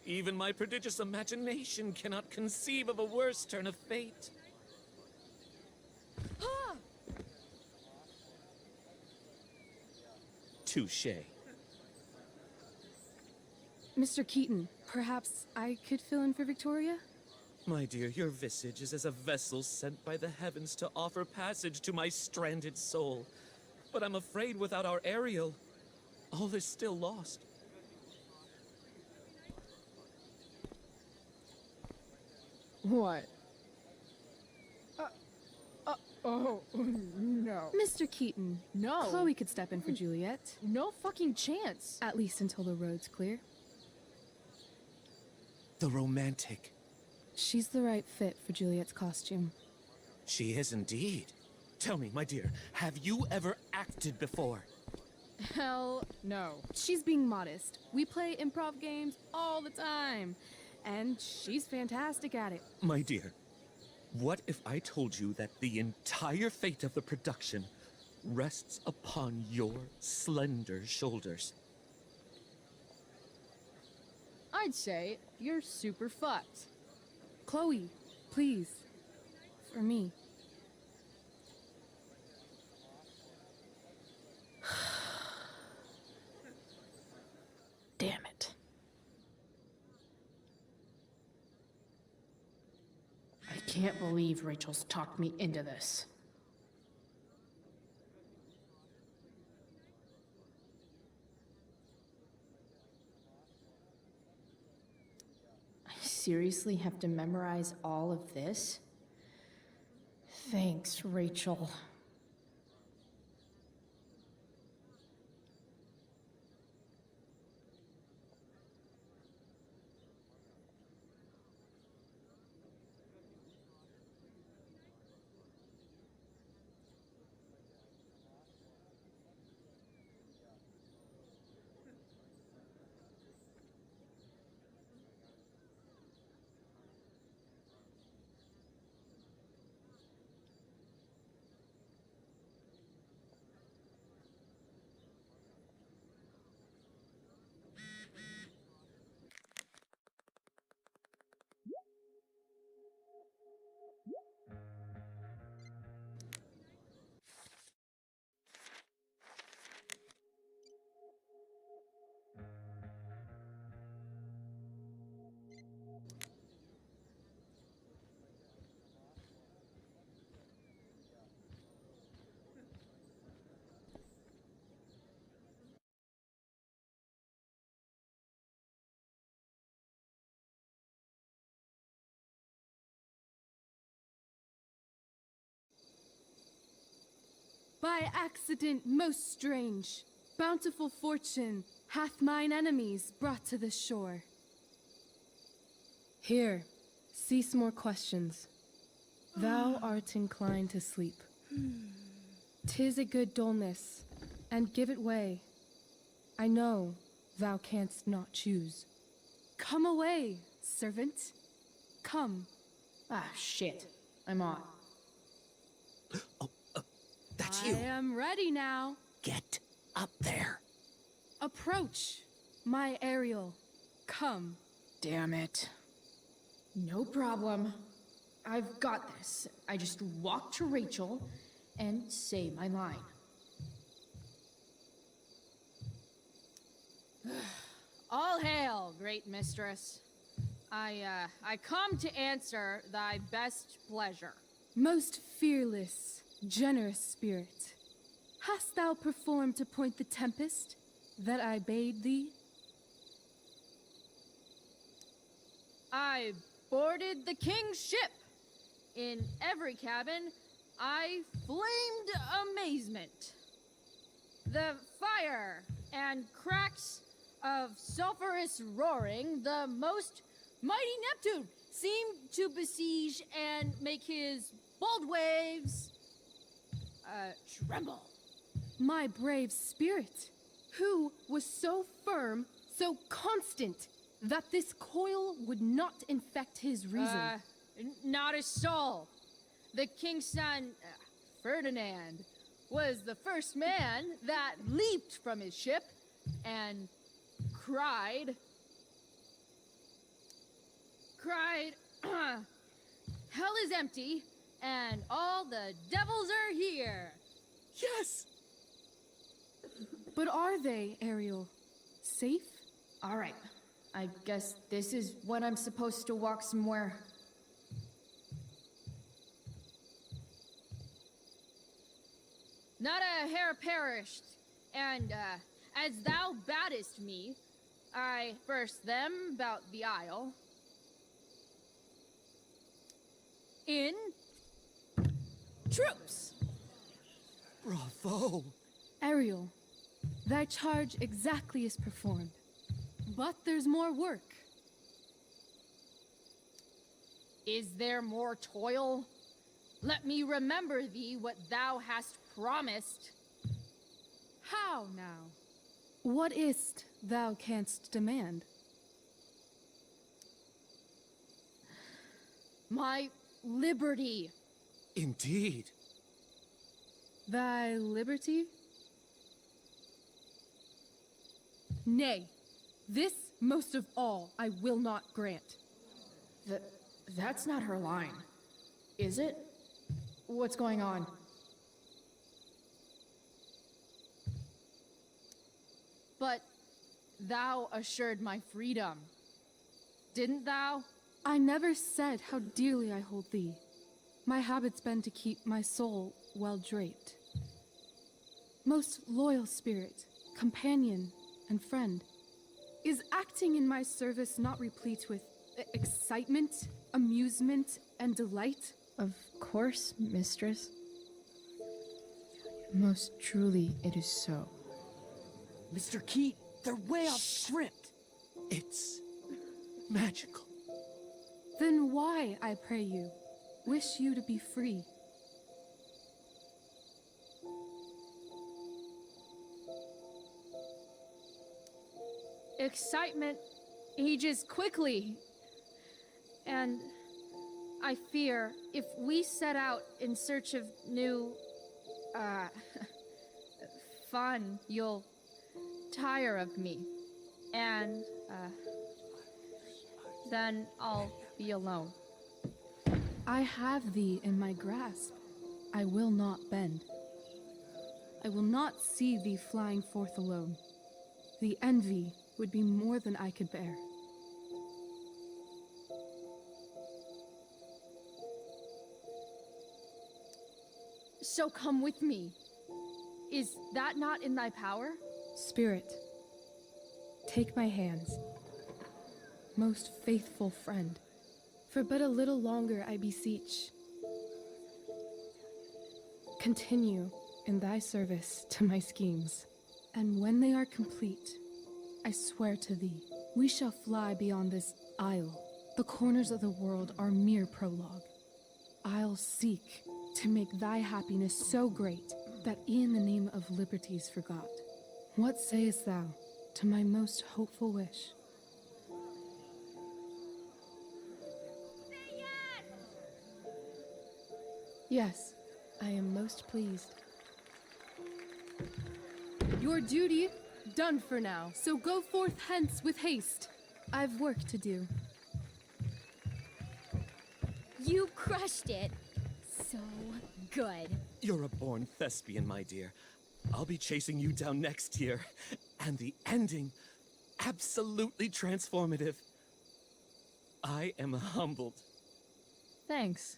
Even my prodigious imagination cannot conceive of a worse turn of fate. Touché. Mr. Keaton, perhaps I could fill in for Victoria? My dear, your visage is as a vessel sent by the heavens to offer passage to my stranded soul. But I'm afraid without our Ariel, all is still lost. What? Oh, no. Mr. Keaton. No. Chloe could step in for Juliet. No fucking chance. At least until the road's clear. The romantic. She's the right fit for Juliet's costume. She is indeed. Tell me, my dear, have you ever acted before? Hell no. She's being modest. We play improv games all the time. And she's fantastic at it. My dear, what if I told you that the entire fate of the production rests upon your slender shoulders? I'd say you're super fucked. Chloe, please. For me. Damn it. I can't believe Rachel's talked me into this. I seriously have to memorize all of this? Thanks, Rachel. By accident, most strange. Bountiful fortune hath mine enemies brought to this shore. Here, cease more questions. Thou art inclined to sleep. 'Tis a good dullness, and give it way. I know thou canst not choose. Come away, servant. Come. Ah, shit. I'm on. That's I am ready now. Get up there. Approach, my Ariel. Come. Damn it. No problem. I've got this. I just walk to Rachel and say my line. All hail, great mistress. I come to answer thy best pleasure. Most fearless, generous spirit, hast thou performed to point the tempest that I bade thee? I boarded the king's ship. In every cabin, I flamed amazement. The fire and cracks of sulphurous roaring, the most mighty Neptune seemed to besiege and make his bold waves tremble. My brave spirit, who was so firm, so constant, that this coil would not infect his reason. Not a soul. The king's son, Ferdinand, was the first man that leaped from his ship and cried, hell is empty and all the devils are here. Yes! But are they, Ariel? Safe? All right. I guess this is when I'm supposed to walk somewhere. Not a hair perished, and as thou baddest me, I burst them about the isle. In troops! Bravo! Ariel, thy charge exactly is performed. But there's more work. Is there more toil? Let me remember thee what thou hast promised. How now? What is't thou canst demand? My liberty. Indeed. Thy liberty? Nay, this most of all I will not grant. That's not her line, is it? What's going on? But thou assured my freedom, didn't thou? I never said how dearly I hold thee. My habit's been to keep my soul well draped. Most loyal spirit, companion, and friend. Is acting in my service not replete with excitement, amusement, and delight? Of course, mistress. Most truly it is so. Mr. Keat, they're way off script. It's magical. Then why, I pray you, wish you to be free? Excitement ages quickly. And I fear if we set out in search of new, fun, you'll tire of me. And, then I'll be alone. I have thee in my grasp. I will not bend. I will not see thee flying forth alone. The envy would be more than I could bear. So come with me. Is that not in thy power? Spirit, take my hands. Most faithful friend, for but a little longer I beseech. Continue in thy service to my schemes, And when they are complete, I swear to thee, we shall fly beyond this isle. The corners of the world are mere prologue. I'll seek to make thy happiness so great that e'en the name of liberty's forgot. What sayest thou to my most hopeful wish? Yes, I am most pleased. Your duty done for now, so go forth hence with haste. I've work to do. You crushed it. So good. You're a born thespian, my dear. I'll be chasing you down next year. And the ending, absolutely transformative. I am humbled. Thanks.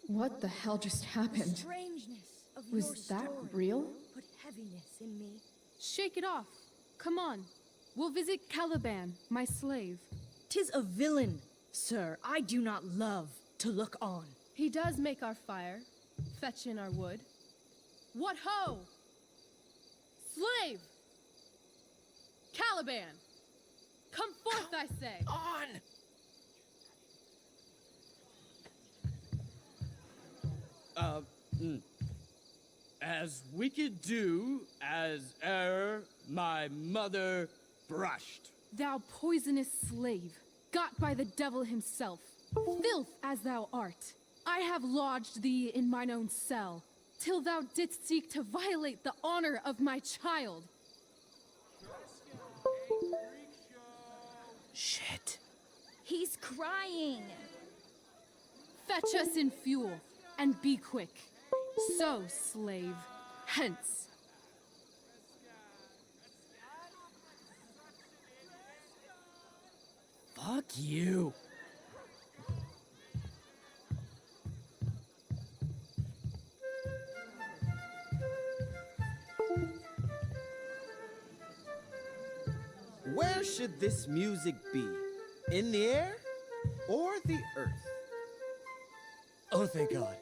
What the hell just happened? Strangeness of Was your that story real? Put heaviness in me. Shake it off. Come on. We'll visit Caliban, my slave. 'Tis a villain, sir, I do not love to look on. He does make our fire, fetch in our wood. What ho! Slave! Caliban! Come forth, I say! On! As wicked do as e'er my mother brushed. Thou poisonous slave, got by the devil himself, filth as thou art, I have lodged thee in mine own cell, till thou didst seek to violate the honor of my child. Shit. He's crying. Fetch us in fuel, and be quick. So, slave, hence. Fuck you. Where should this music be? In the air or the earth? Oh, thank God.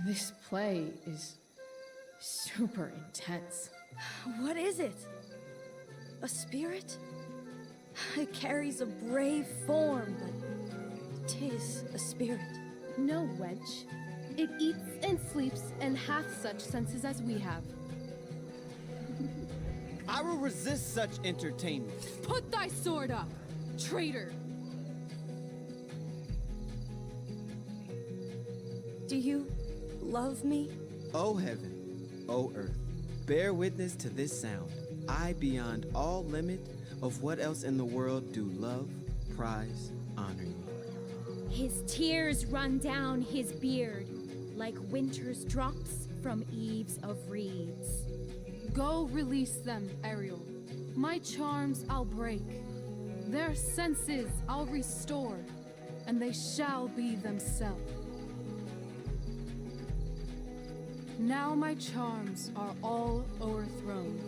This play is super intense. What is it? A spirit? It carries a brave form, but 'tis a spirit. No, wench. It eats and sleeps and hath such senses as we have. I will resist such entertainment. Put thy sword up, traitor! Do you love me? O heaven, O earth, bear witness to this sound. I, beyond all limit of what else in the world, do love, prize, honor you. His tears run down his beard like winter's drops from eaves of reeds. Go release them, Ariel. My charms I'll break. Their senses I'll restore, and they shall be themselves. Now my charms are all o'erthrown,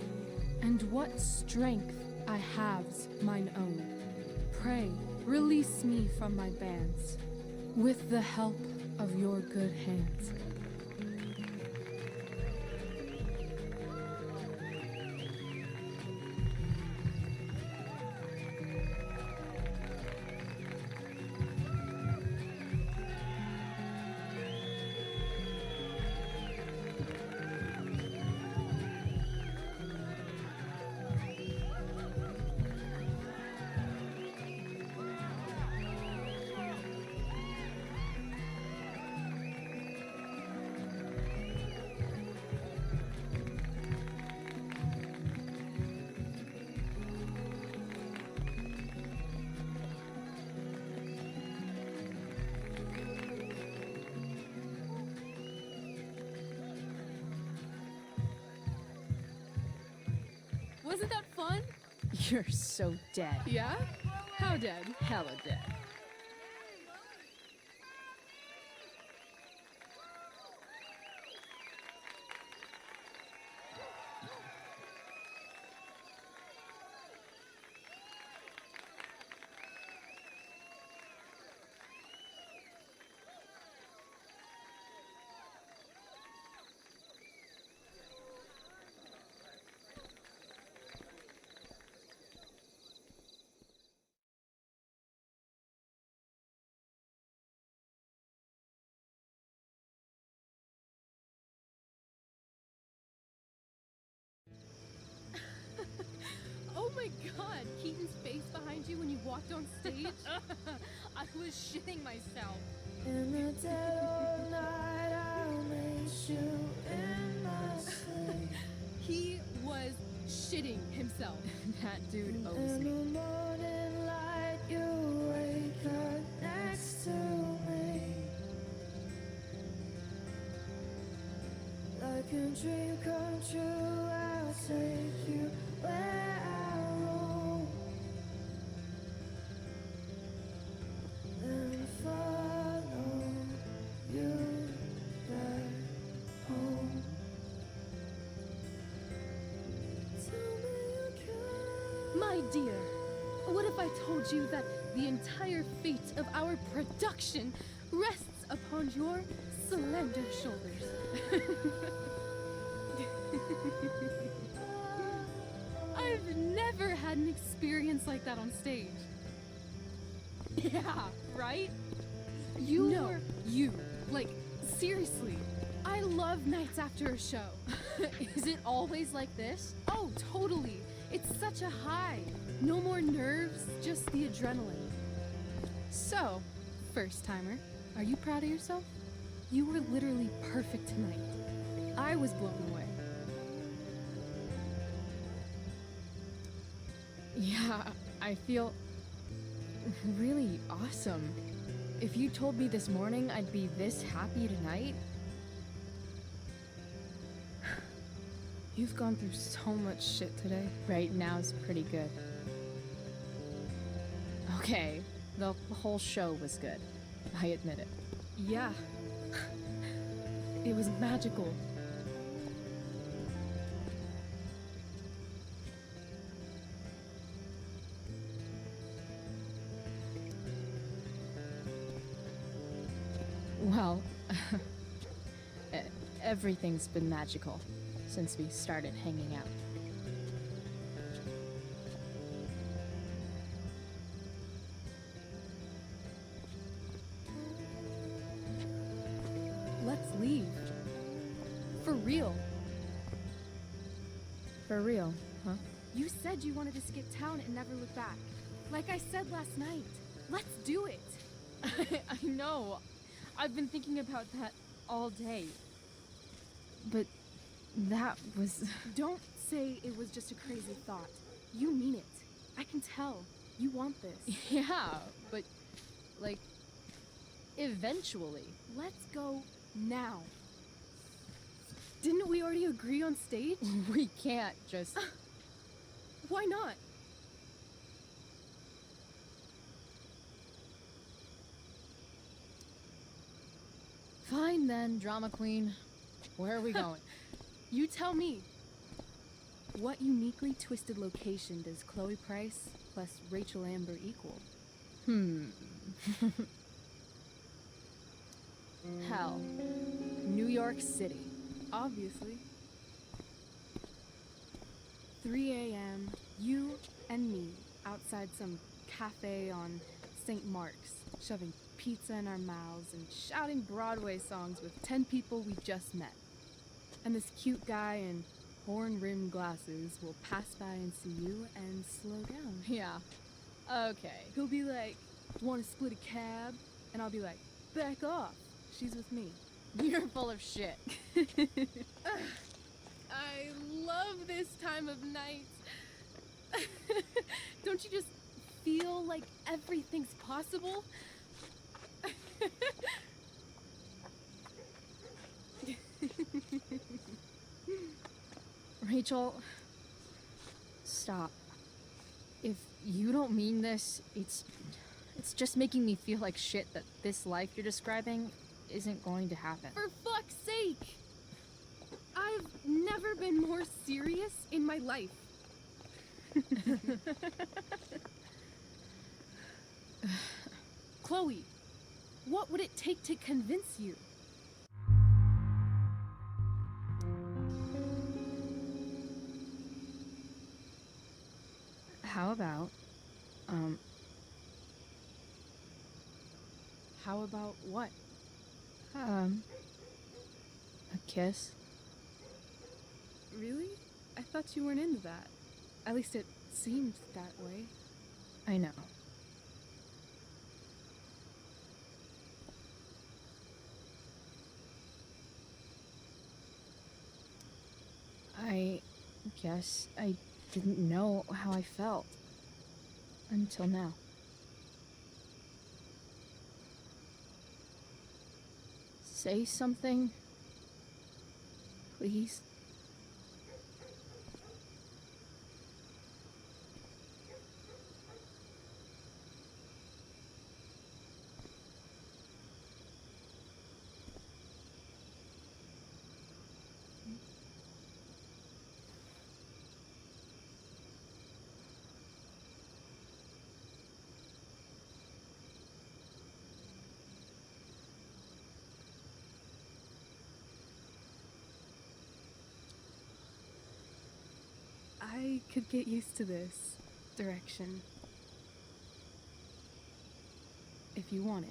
and what strength I have's mine own. Pray, release me from my bands, with the help of your good hands. Wasn't that fun? You're so dead. Yeah? How dead? Hella dead. walked on stage, I was shitting myself. In the dead of night, I'll meet you in my sleep. He was shitting himself. That dude owes In me. the morning light, you wake up next to me. Like a dream come true, I'll take you where I roam. Then follow you back home. Tell me you care. My dear, what if I told you that the entire fate of our production rests upon your slender shoulders? I've never had an experience like that on stage. Yeah, right? You. Like, seriously. I love nights after a show. Is it always like this? Oh, totally. It's such a high. No more nerves, just the adrenaline. So, first timer, are you proud of yourself? You were literally perfect tonight. I was blown away. Yeah, I feel really awesome. If you told me this morning I'd be this happy tonight. You've gone through so much shit today. Right now's pretty good. Okay, the whole show was good. I admit it. Yeah. It was magical. Well, everything's been magical since we started hanging out. Let's leave. For real. For real, huh? You said you wanted to skip town and never look back. Like I said last night. Let's do it. I know. I've been thinking about that all day. But that was... Don't say it was just a crazy thought. You mean it. I can tell. You want this. Yeah, but, like, eventually. Let's go now. Didn't we already agree on stage? We can't just... Why not? Fine then, drama queen. Where are we going? You tell me. What uniquely twisted location does Chloe Price plus Rachel Amber equal? Hell. New York City. Obviously. 3 a.m., you and me outside some cafe on St. Mark's, shoving pizza in our mouths and shouting Broadway songs with 10 people we just met. And this cute guy in horn-rimmed glasses will pass by and see you and slow down. Yeah. Okay. He'll be like, "Want to split a cab?" And I'll be like, "Back off. She's with me." You're full of shit. I love this time of night. Don't you just feel like everything's possible? Rachel, stop. If you don't mean this, it's just making me feel like shit that this life you're describing isn't going to happen. For fuck's sake! I've never been more serious in my life. Chloe, what would it take to convince you? How about, How about what? a kiss? Really? I thought you weren't into that. At least it seemed that way. I know. guess I didn't know how I felt. Until now. Say something. Please. I could get used to this direction. If you wanted.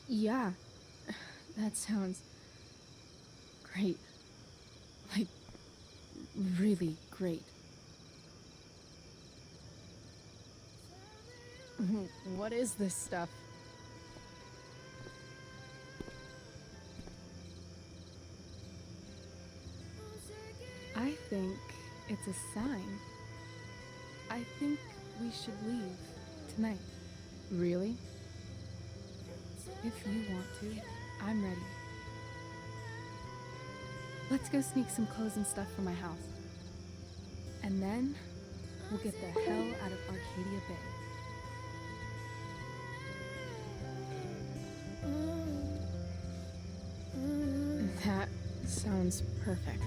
Yeah. That sounds great. Like, really great. What is this stuff? I think it's a sign. I think we should leave tonight. Really? If you want to, I'm ready. Let's go sneak some clothes and stuff from my house. And then, we'll get the hell out of Arcadia Bay. That sounds perfect.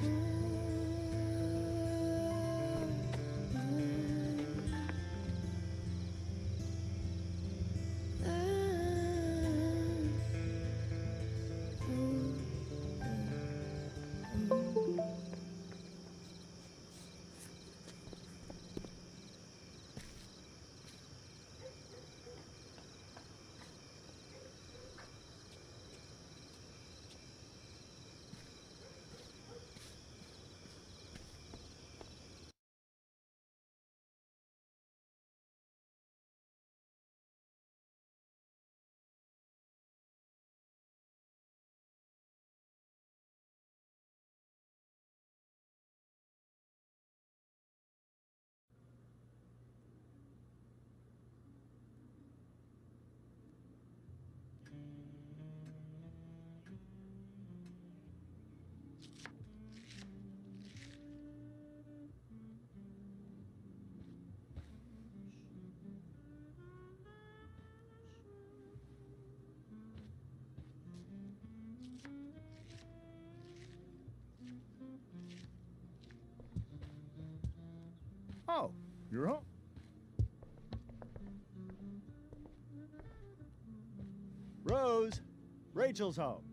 Oh, you're home. Rose, Rachel's home.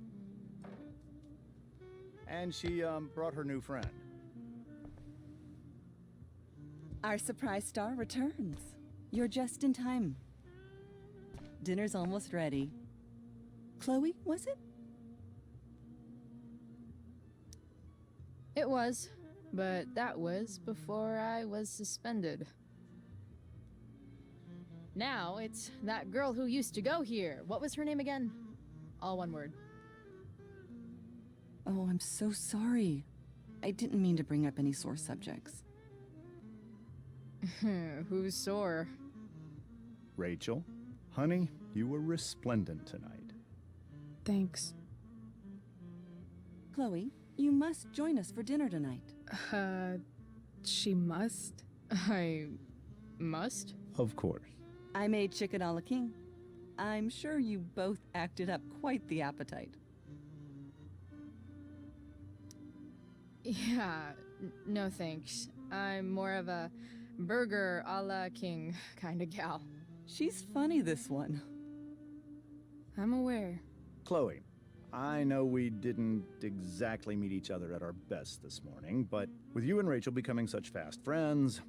And she brought her new friend. Our surprise star returns. You're just in time. Dinner's almost ready. Chloe, was it? It was, but that was before I was suspended. Now it's that girl who used to go here. What was her name again? All one word. Oh, I'm so sorry. I didn't mean to bring up any sore subjects. Who's sore? Rachel, honey, you were resplendent tonight. Thanks. Chloe, you must join us for dinner tonight. She must? I must? Of course. I made chicken a la king. I'm sure you both acted up quite the appetite. Yeah, no thanks. I'm more of a burger a la king kind of gal. She's funny, this one. I'm aware. Chloe, I know we didn't exactly meet each other at our best this morning, but with you and Rachel becoming such fast friends,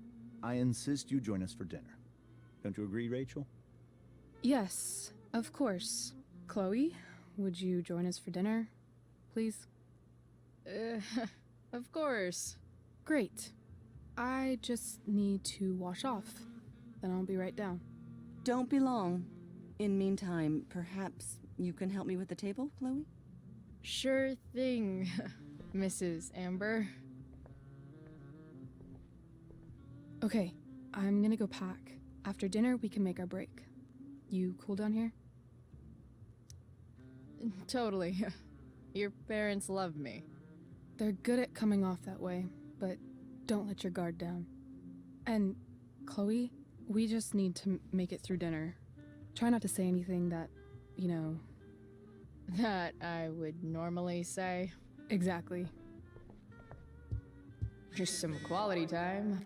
I insist you join us for dinner. Don't you agree, Rachel? Yes, of course. Chloe, would you join us for dinner, please? Of course. Great. I just need to wash off. Then I'll be right down. Don't be long. In meantime, perhaps you can help me with the table, Chloe? Sure thing, Mrs. Amber. Okay, I'm gonna go pack. After dinner, we can make our break. You cool down here? Totally. Your parents love me. They're good at coming off that way, but don't let your guard down. And, Chloe, we just need to make it through dinner. Try not to say anything that, you know... That I would normally say. Exactly. Just some quality time.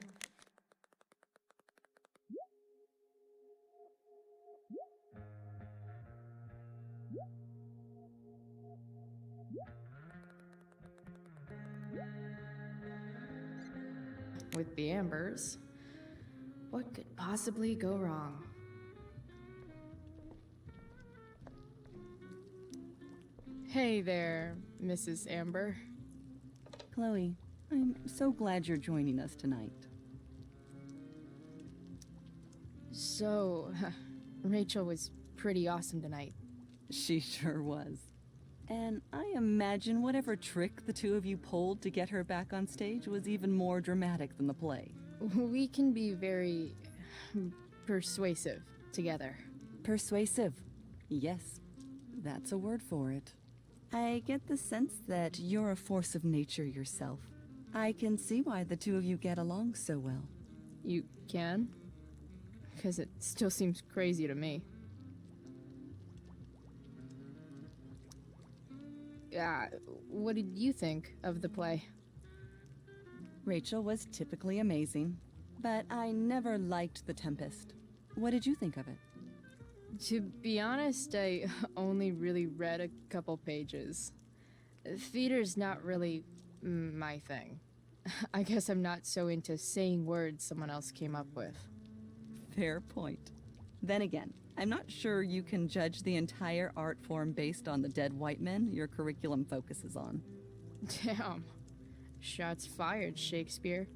With the Ambers, what could possibly go wrong? Hey there, Mrs. Amber. Chloe, I'm so glad you're joining us tonight. So, Rachel was pretty awesome tonight. She sure was. And I imagine whatever trick the two of you pulled to get her back on stage was even more dramatic than the play. We can be very persuasive together. Persuasive. Yes, that's a word for it. I get the sense that you're a force of nature yourself. I can see why the two of you get along so well. You can? Because it still seems crazy to me. What did you think of the play? Rachel was typically amazing, but I never liked The Tempest. What did you think of it? To be honest, I only really read a couple pages. Theater's not really my thing. I guess I'm not so into saying words someone else came up with. Fair point. Then again, I'm not sure you can judge the entire art form based on the dead white men your curriculum focuses on. Damn. Shots fired, Shakespeare.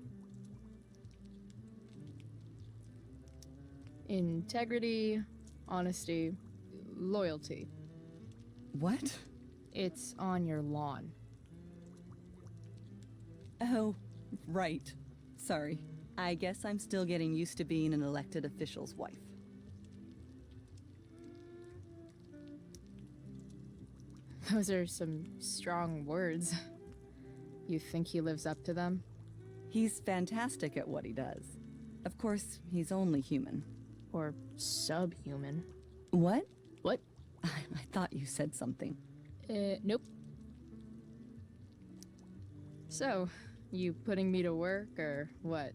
Integrity, honesty, loyalty. What? It's on your lawn. Oh, right. Sorry. I guess I'm still getting used to being an elected official's wife. Those are some strong words. You think he lives up to them? He's fantastic at what he does. Of course, he's only human. Or subhuman. What? What? I thought you said something. Nope. So, you putting me to work, or what?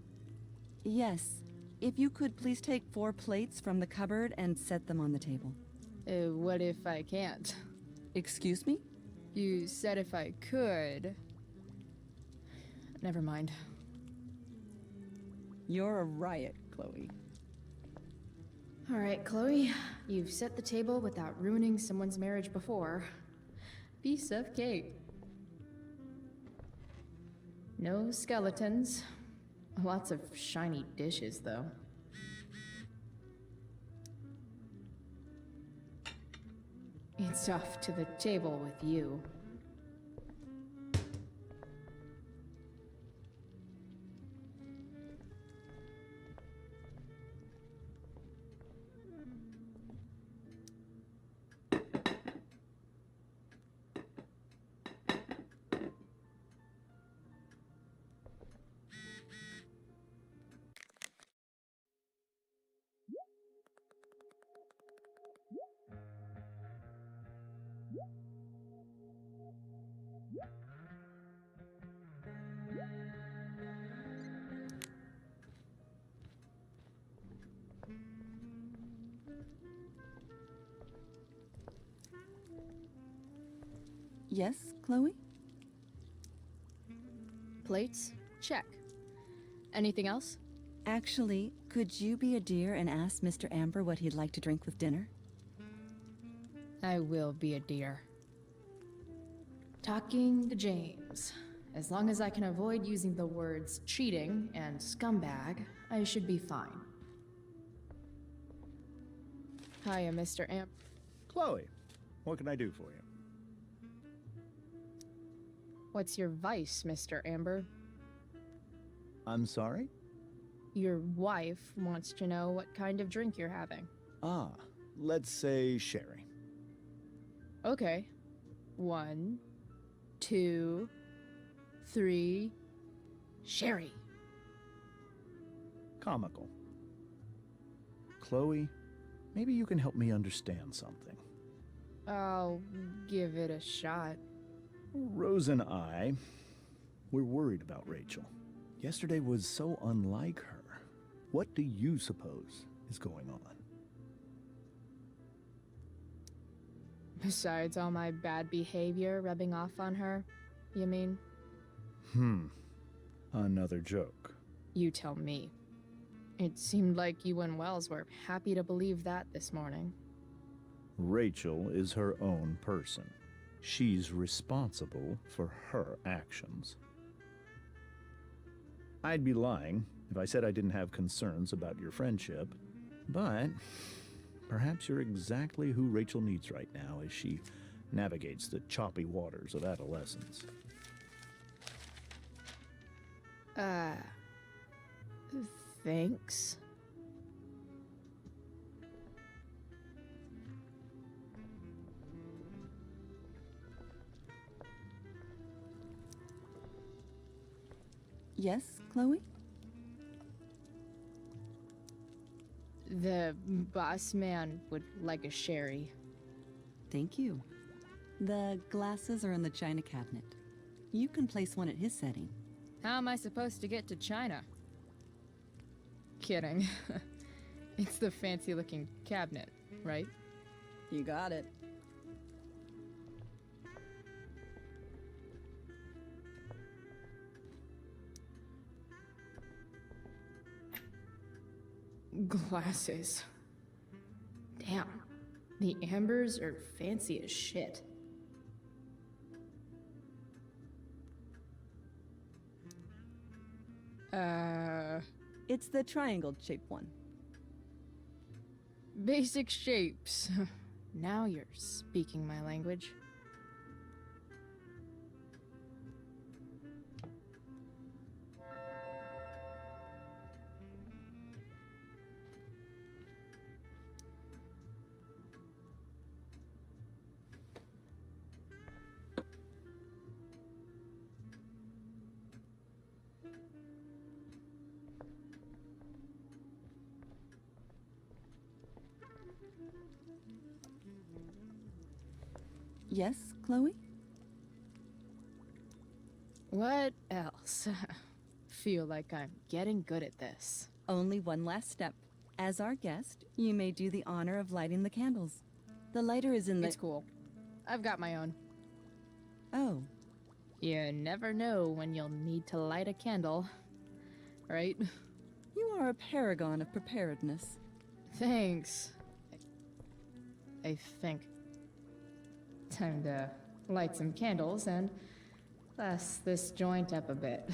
Yes. If you could please take 4 plates from the cupboard and set them on the table. What if I can't? Excuse me? You said if I could. Never mind. You're a riot, Chloe. Alright, Chloe. You've set the table without ruining someone's marriage before. Piece of cake. No skeletons. Lots of shiny dishes, though. It's off to the table with you. Yes, Chloe? Plates? Check. Anything else? Actually, could you be a dear and ask Mr. Amber what he'd like to drink with dinner? I will be a dear. Talking to James. As long as I can avoid using the words cheating and scumbag, I should be fine. Hiya, Mr. Amp. Chloe, what can I do for you? What's your vice, Mr. Amber? I'm sorry? Your wife wants to know what kind of drink you're having. Ah, let's say sherry. Okay. 1, 2, 3. Sherry. Comical. Chloe, maybe you can help me understand something. I'll give it a shot. Rose and I, we're worried about Rachel. Yesterday was so unlike her. What do you suppose is going on? Besides all my bad behavior rubbing off on her, you mean? Another joke. You tell me. It seemed like you and Wells were happy to believe that this morning. Rachel is her own person. She's responsible for her actions. I'd be lying if I said I didn't have concerns about your friendship, but perhaps you're exactly who Rachel needs right now as she navigates the choppy waters of adolescence. Thanks. Yes, Chloe? The boss man would like a sherry. Thank you. The glasses are in the china cabinet. You can place one at his setting. How am I supposed to get to China? Kidding. It's the fancy-looking cabinet, right? You got it. Glasses. Damn. The Ambers are fancy as shit. It's the triangle-shaped one. Basic shapes. Now you're speaking my language. Yes, Chloe? What else? Feel like I'm getting good at this. Only one last step. As our guest, you may do the honor of lighting the candles. The lighter is in the— It's cool. I've got my own. Oh. You never know when you'll need to light a candle, right? You are a paragon of preparedness. Thanks. I think. Time to light some candles and class this joint up a bit.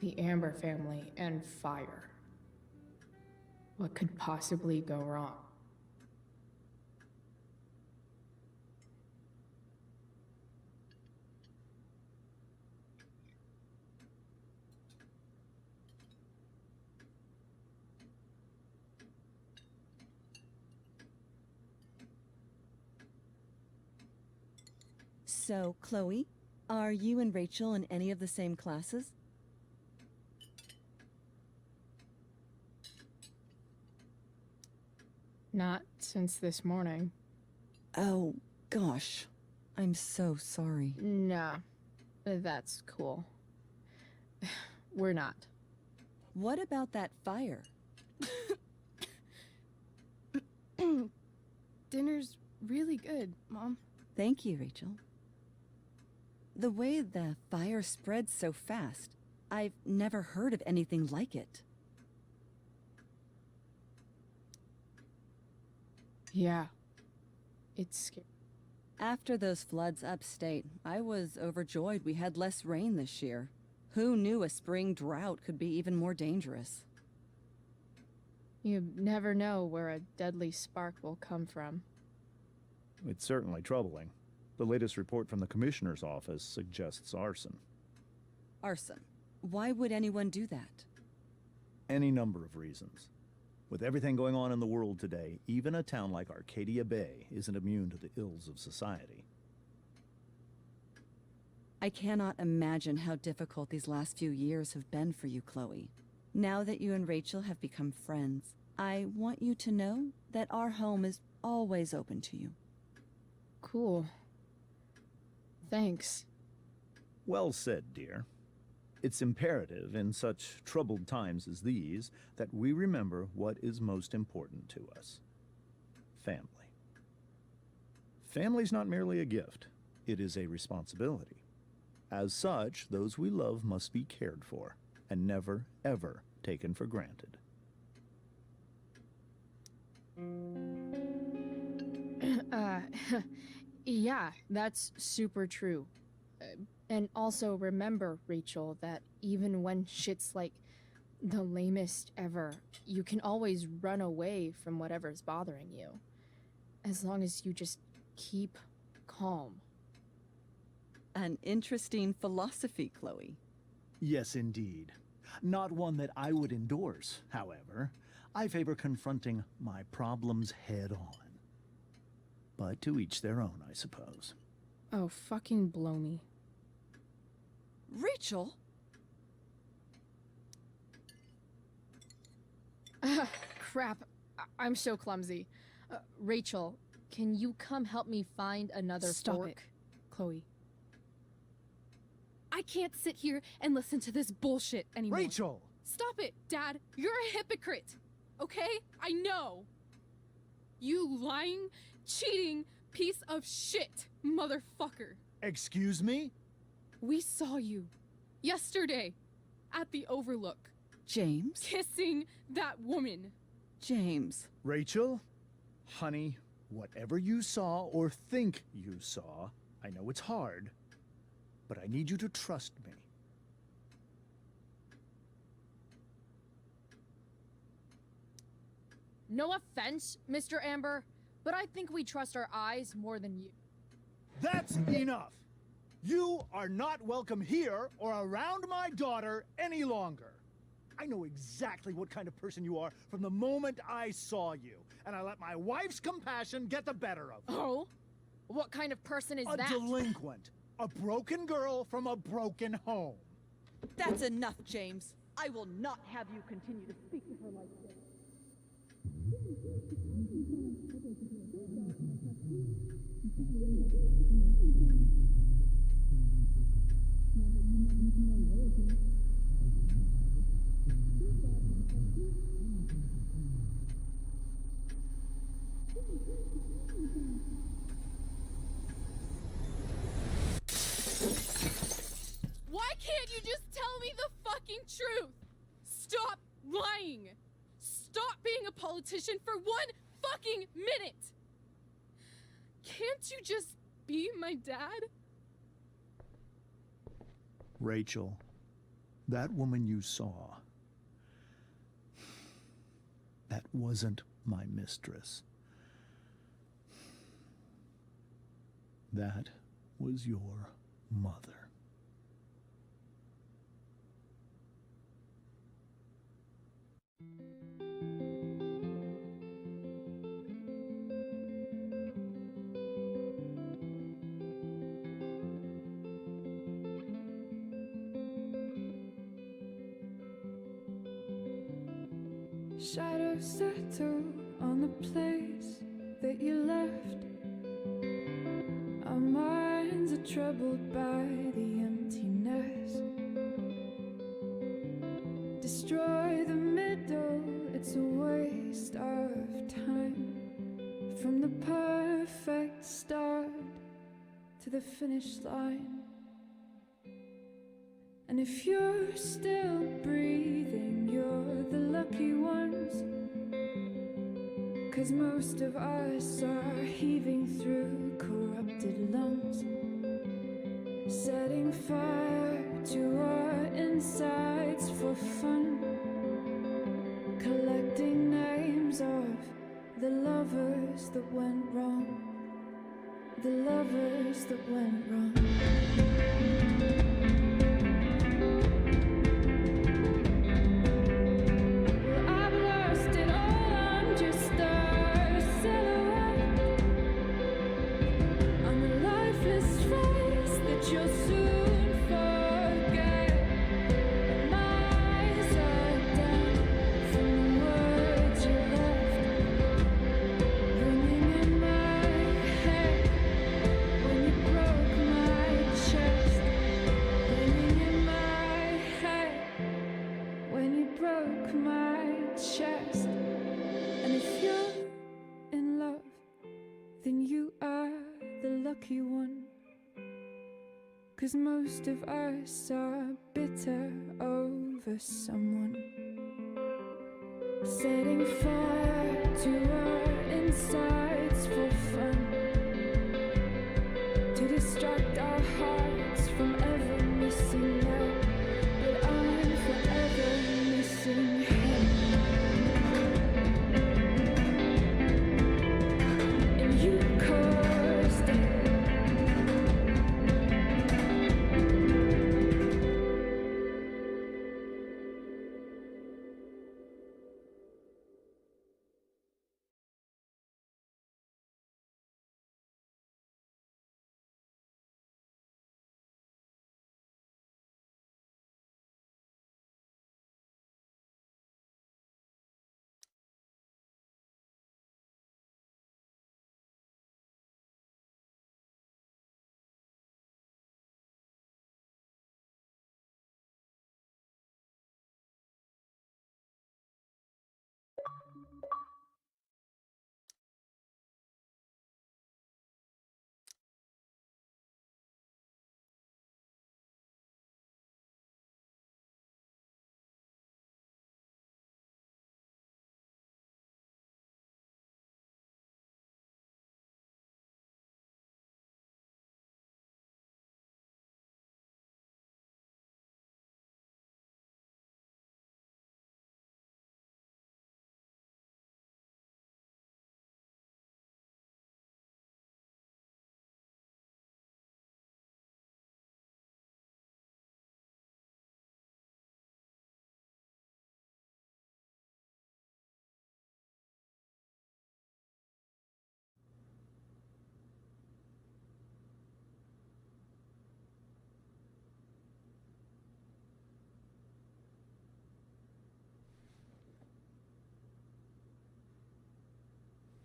The Amber family and fire. What could possibly go wrong? So, Chloe, are you and Rachel in any of the same classes? Not since this morning. Oh, gosh. I'm so sorry. Nah, that's cool. We're not. What about that fire? Dinner's really good, Mom. Thank you, Rachel. The way the fire spread so fast, I've never heard of anything like it. Yeah. It's scary. After those floods upstate, I was overjoyed we had less rain this year. Who knew a spring drought could be even more dangerous? You never know where a deadly spark will come from. It's certainly troubling. The latest report from the Commissioner's office suggests arson. Arson. Why would anyone do that? Any number of reasons. With everything going on in the world today, even a town like Arcadia Bay isn't immune to the ills of society. I cannot imagine how difficult these last few years have been for you, Chloe. Now that you and Rachel have become friends, I want you to know that our home is always open to you. Cool. Thanks. Well said, dear. It's imperative in such troubled times as these that we remember what is most important to us. Family. Family's not merely a gift, it is a responsibility. As such, those we love must be cared for and never, ever taken for granted. Yeah, that's super true. And also remember, Rachel, that even when shit's like the lamest ever, you can always run away from whatever's bothering you. As long as you just keep calm. An interesting philosophy, Chloe. Yes, indeed. Not one that I would endorse, however. I favor confronting my problems head on. But to each their own, I suppose. Oh, fucking blow me. Rachel? Crap. I'm so clumsy. Rachel, can you come help me find another Stop fork? it, Chloe. I can't sit here and listen to this bullshit anymore. Rachel! Stop it, Dad. You're a hypocrite. Okay? I know. You lying, cheating piece of shit, motherfucker. Excuse me? We saw you yesterday at the Overlook. James? Kissing that woman. James. Rachel? Honey, whatever you saw or think you saw, I know it's hard, but I need you to trust me. No offense, Mr. Amber, but I think we trust our eyes more than you. That's enough! You are not welcome here or around my daughter any longer. I know exactly what kind of person you are from the moment I saw you, and I let my wife's compassion get the better of me. Oh? What kind of person is A that? delinquent. A broken girl from a broken home. That's enough, James. I will not have you continue to speak to her like this. Why can't you just tell me the fucking truth? Stop lying. Stop being a politician for one fucking minute. Can't you just be my dad? Rachel, that woman you saw, that wasn't my mistress. That was your mother. Shadows settle on the place that you left. Our minds are troubled by the emptiness. Destroy the middle, it's a waste of time. From the perfect start to the finish line. And And if you're still breathing, you're the lucky ones. 'Cause most of us are heaving through corrupted lungs, setting fire to our insides for fun, collecting names of the lovers that went wrong, the lovers that went wrong. Well, I've lost it all, I'm just a silhouette on a lifeless face that you'll soon forget. And my eyes are down from the words you left, ringing in my head when you broke my chest, ringing in my head when you broke my chest. And if you're in love, then you are the lucky one. 'Cause most of us are bitter over someone, setting fire to our insides for fun, to distract our hearts from ever missing out. But I'm forever missing him. And you caused it.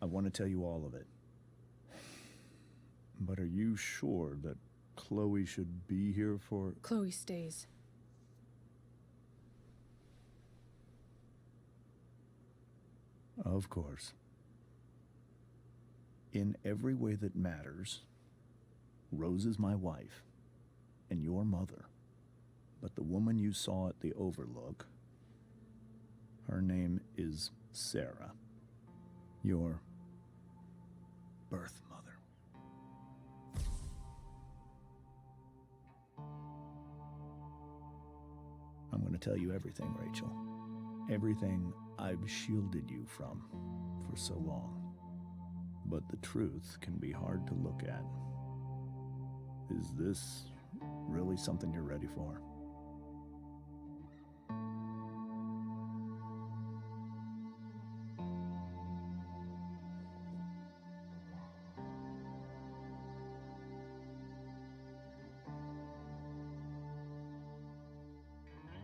I want to tell you all of it. But are you sure that Chloe should be here for... Chloe stays. Of course. In every way that matters, Rose is my wife and your mother. But the woman you saw at the Overlook, her name is Sarah, your birth mother. I'm going to tell you everything, Rachel. Everything I've shielded you from for so long. But the truth can be hard to look at. Is this really something you're ready for?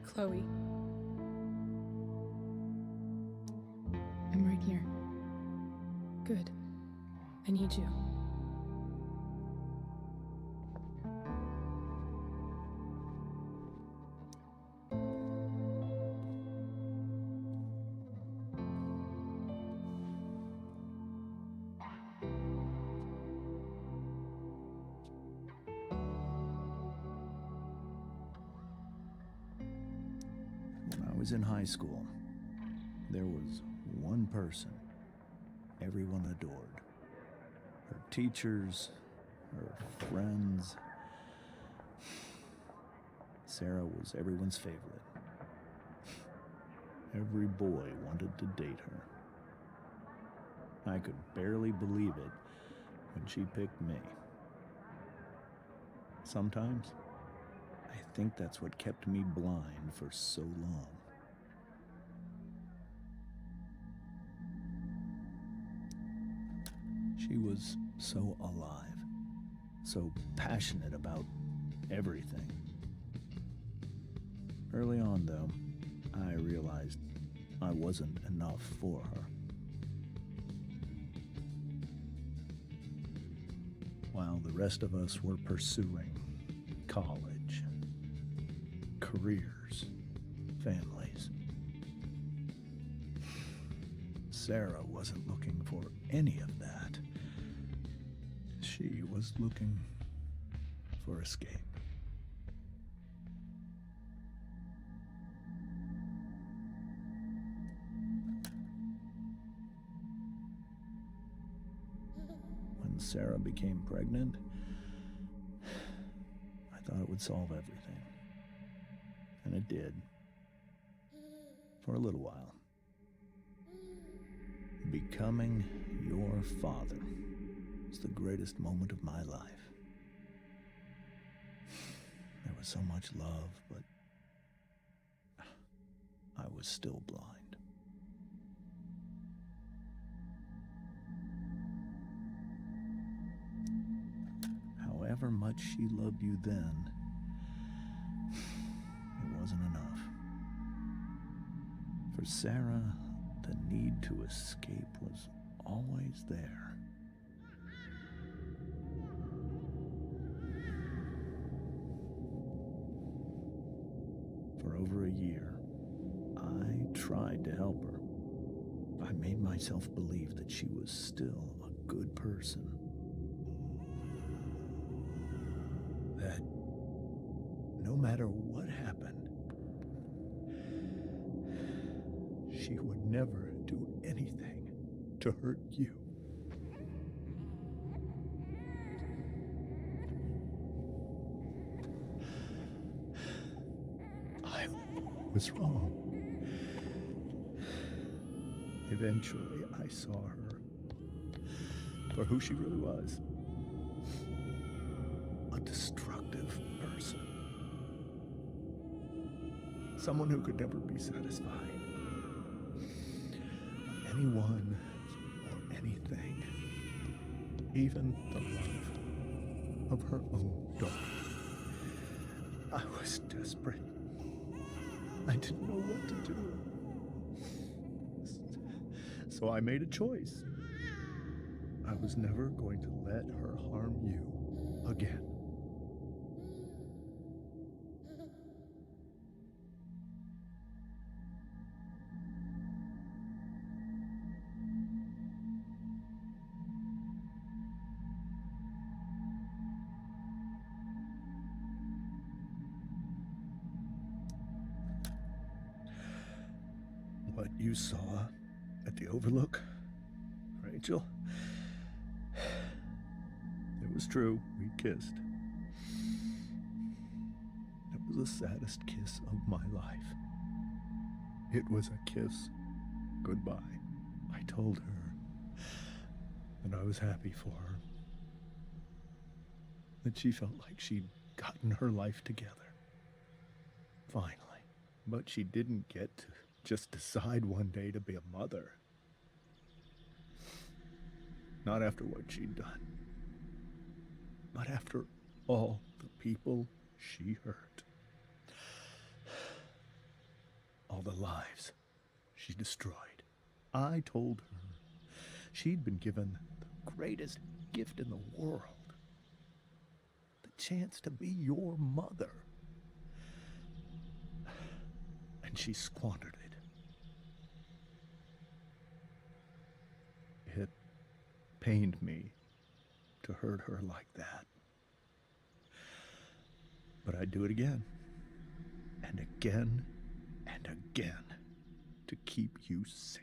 Chloe. I'm right here. Good. I need you. was in high school, there was one person everyone adored. Her teachers, her friends. Sarah was everyone's favorite. Every boy wanted to date her. I could barely believe it when she picked me. Sometimes, I think that's what kept me blind for so long. She was so alive, so passionate about everything. Early on, though, I realized I wasn't enough for her. While the rest of us were pursuing college, careers, families, Sarah wasn't looking for any of that. She was looking for escape. When Sarah became pregnant, I thought it would solve everything. And it did. For a little while. Becoming your father was the greatest moment of my life. There was so much love, but I was still blind. However much she loved you then, it wasn't enough. For Sarah, the need to escape was always there. For over a year, I tried to help her. I made myself believe that she was still a good person. That no matter what happened, she would never do anything to hurt you. I was wrong. Eventually, I saw her for who she really was. A destructive person. Someone who could never be satisfied. Anyone or anything. Even the love of her own daughter. I was desperate. I didn't know what to do. So I made a choice. I was never going to let her harm you again. What you saw at the Overlook, Rachel, it was true. We kissed. It was the saddest kiss of my life. It was a kiss goodbye. I told her that I was happy for her. That she felt like she'd gotten her life together. Finally. But she didn't get to just decide one day to be a mother. Not after what she'd done. Not after all the people she hurt. All the lives she destroyed. I told her she'd been given the greatest gift in the world. The chance to be your mother. And she squandered it. It pained me to hurt her like that. But I'd do it again, and again, and and again to keep you safe.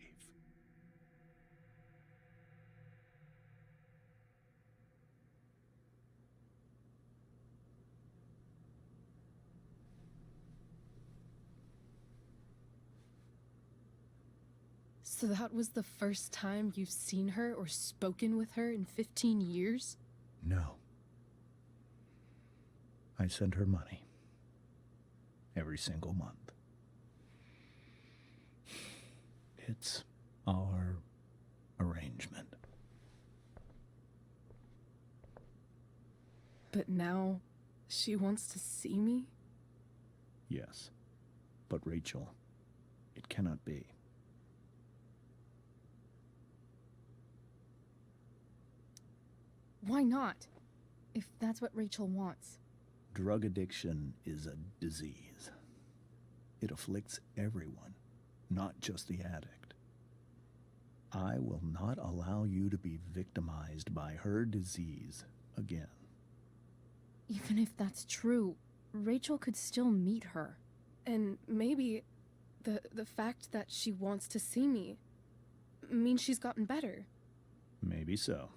So that was the first time you've seen her or spoken with her in 15 years? No. I send her money every single month. It's our arrangement. But now she wants to see me? Yes. But Rachel, it cannot be. Why not? If that's what Rachel wants. Drug addiction is a disease. It afflicts everyone, not just the addict. I will not allow you to be victimized by her disease again. Even if that's true, Rachel could still meet her. And maybe the fact that she wants to see me means she's gotten better. Maybe so.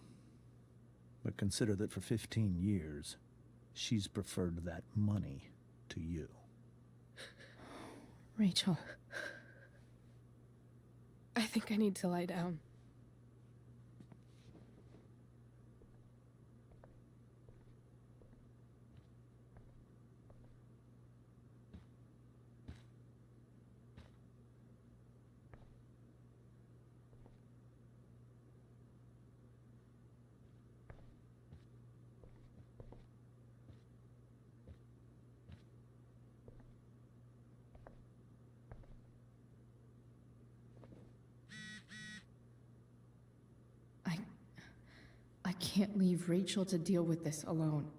But consider that for 15 years, she's preferred that money to you. Rachel. I think I need to lie down. I can't leave Rachel to deal with this alone.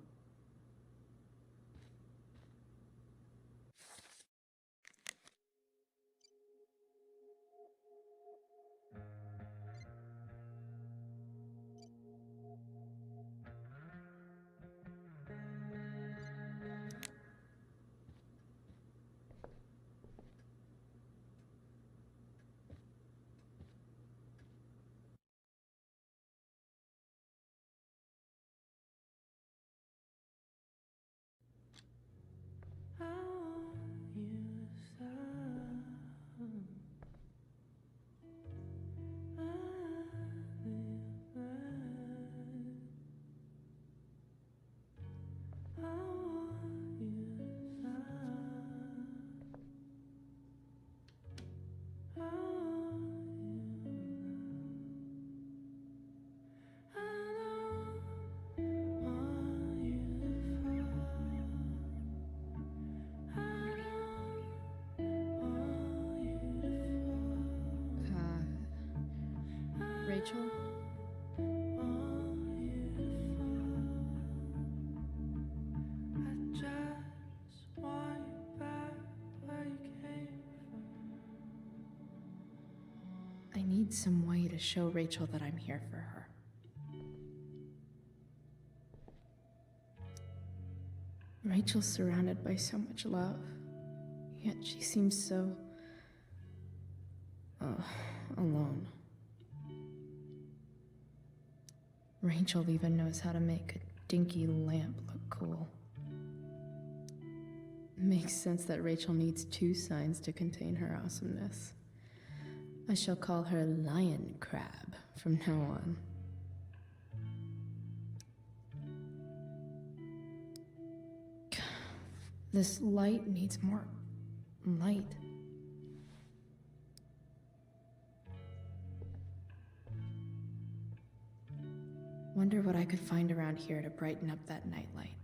Rachel? I need some way to show Rachel that I'm here for her. Rachel's surrounded by so much love, yet she seems so... alone. Rachel even knows how to make a dinky lamp look cool. Makes sense that Rachel needs 2 signs to contain her awesomeness. I shall call her Lion Crab from now on. This light needs more light. Wonder what I could find around here to brighten up that nightlight.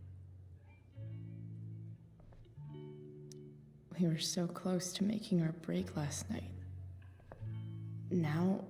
We were so close to making our break last night. Now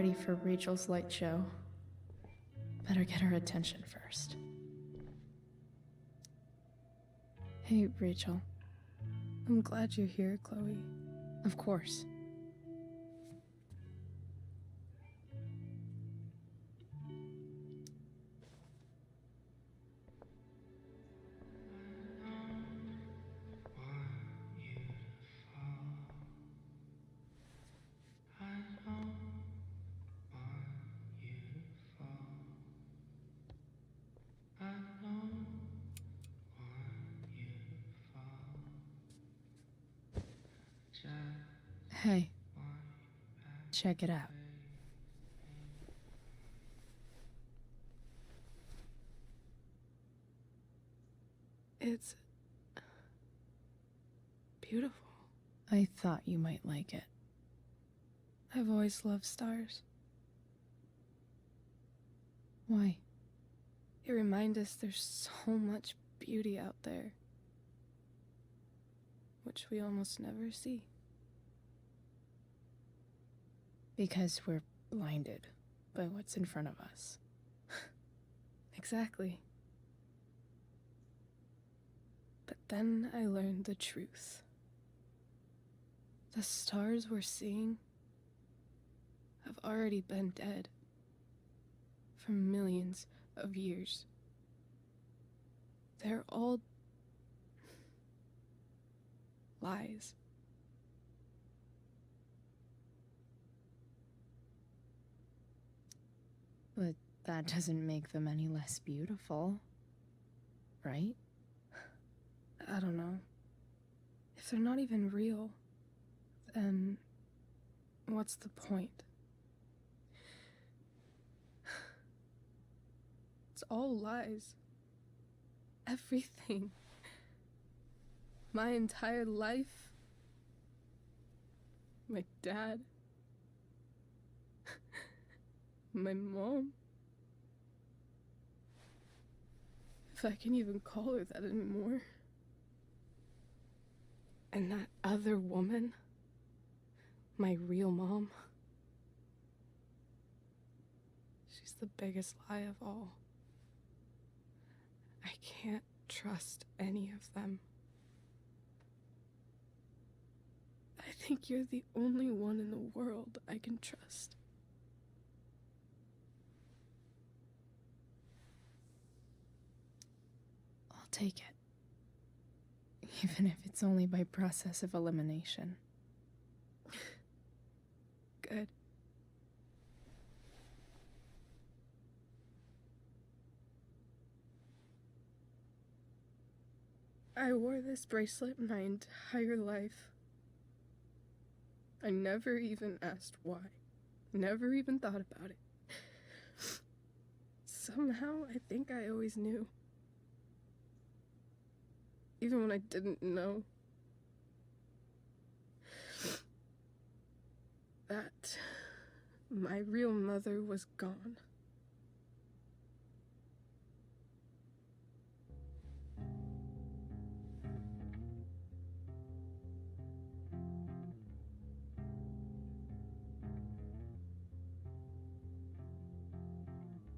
ready for Rachel's light show. Better get her attention first. Hey, Rachel. I'm glad you're here, Chloe. Of course. Hey, check it out. It's beautiful. I thought you might like it. I've always loved stars. Why? They remind us there's so much beauty out there, which we almost never see. Because we're blinded by what's in front of us. Exactly. But then I learned the truth. The stars we're seeing have already been dead for millions of years. They're all lies. But that doesn't make them any less beautiful, right? I don't know. If they're not even real, then what's the point? It's all lies. Everything. My entire life. My dad. My mom. If I can even call her that anymore. And that other woman. My real mom. She's the biggest lie of all. I can't trust any of them. I think you're the only one in the world I can trust. I'll take it. Even if it's only by process of elimination. Good. I wore this bracelet my entire life. I never even asked why. Never even thought about it. Somehow, I think I always knew. Even when I didn't know. That my real mother was gone.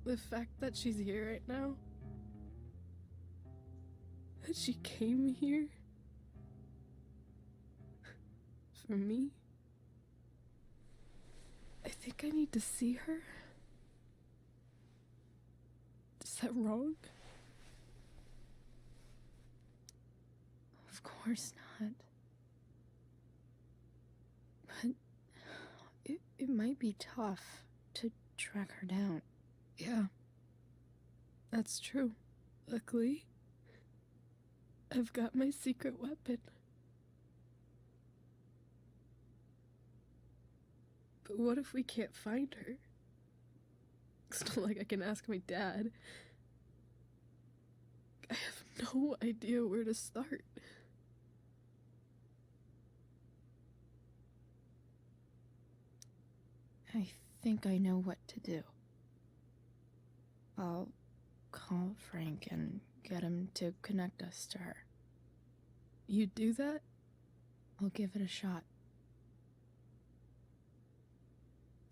The fact that she's here right now, that she came here for me, I think I need to see her. Is that wrong? Of course not. But it might be tough to track her down. Yeah, that's true. Luckily, I've got my secret weapon. But what if we can't find her? It's not like I can ask my dad. I have no idea where to start. I think I know what to do. I'll call Frank and get him to connect us to her. You'd do that? I'll give it a shot.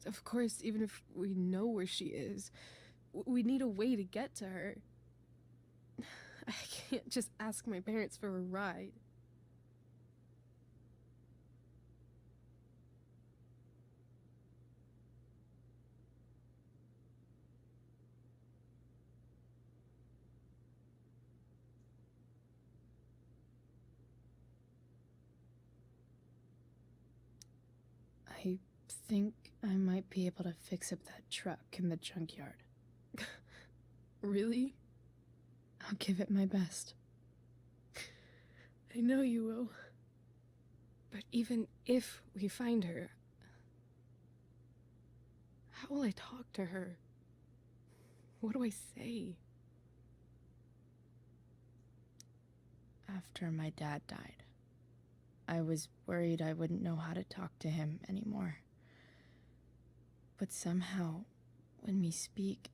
Of course, even if we know where she is, we need a way to get to her. I can't just ask my parents for a ride. I think I might be able to fix up that truck in the junkyard. Really? I'll give it my best. I know you will. But even if we find her, how will I talk to her? What do I say? After my dad died, I was worried I wouldn't know how to talk to him anymore. But somehow, when we speak,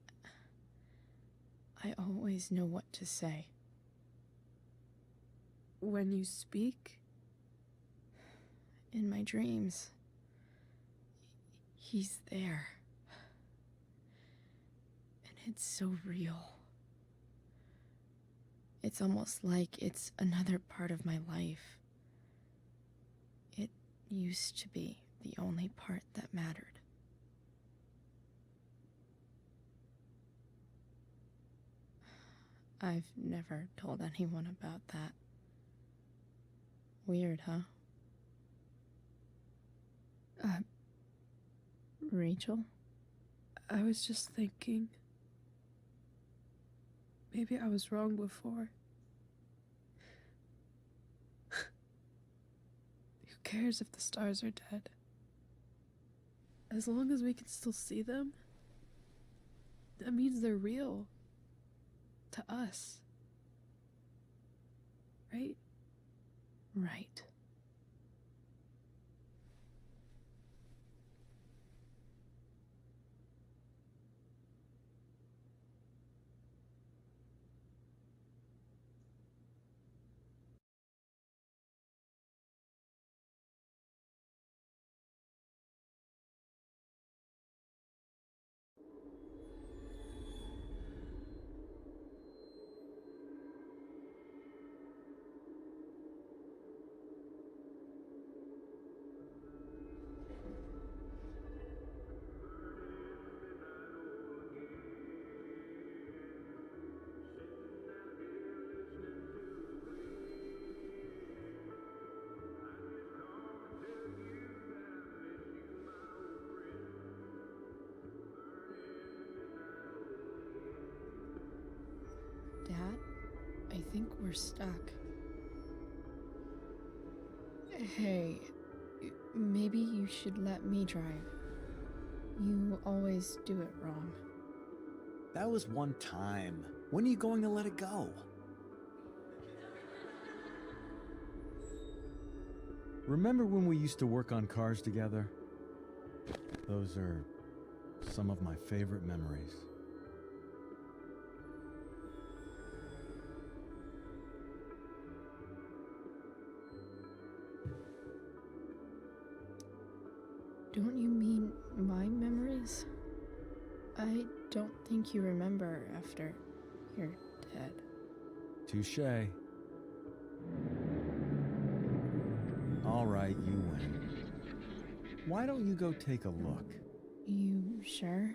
I always know what to say. When you speak? In my dreams, he's there. And it's so real. It's almost like it's another part of my life. It used to be the only part that mattered. I've never told anyone about that. Weird, huh? Rachel? I was just thinking. Maybe I was wrong before. Who cares if the stars are dead? As long as we can still see them, that means they're real. To us. Right? Right. Dad, I think we're stuck. Hey, maybe you should let me drive. You always do it wrong. That was one time. When are you going to let it go? Remember when we used to work on cars together? Those are some of my favorite memories. Don't you mean my memories? I don't think you remember after you're dead. Touché. All right, you win. Why don't you go take a look? You sure?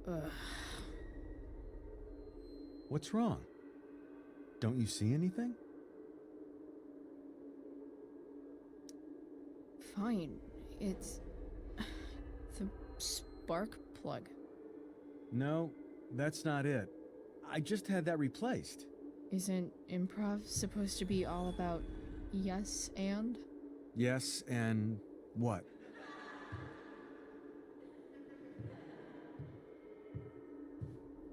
Ugh. What's wrong? Don't you see anything? Fine. It's the spark plug. No, that's not it. I just had that replaced. Isn't improv supposed to be all about yes and? Yes, and what?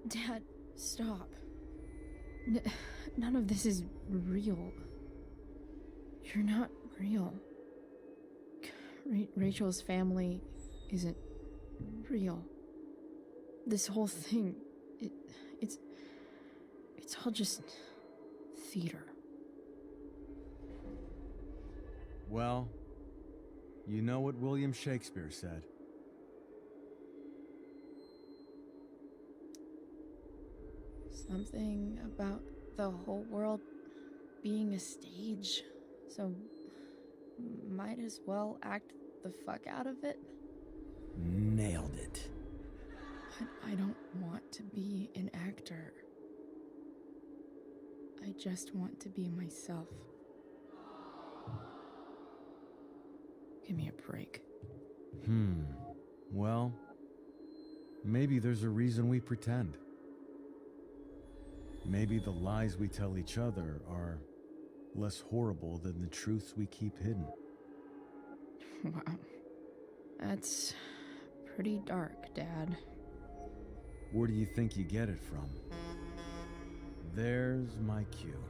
Dad, stop. None of this is real. You're not real. Rachel's family isn't real. This whole thing, it's all just theater. Well, you know what William Shakespeare said. Something about the whole world being a stage, so might as well act the fuck out of it. Nailed it. But I don't want to be an actor. I just want to be myself. Give me a break. Well, maybe there's a reason we pretend. Maybe the lies we tell each other are less horrible than the truths we keep hidden. Wow. That's pretty dark, Dad. Where do you think you get it from? There's my cue.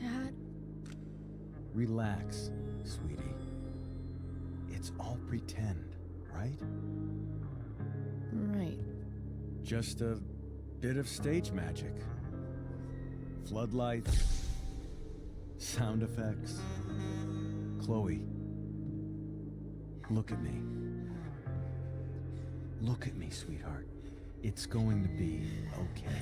Dad? Relax, sweetie. It's all pretend, right? Right. Just a bit of stage magic. Floodlights, sound effects. Chloe, look at me. Look at me, sweetheart. It's going to be okay.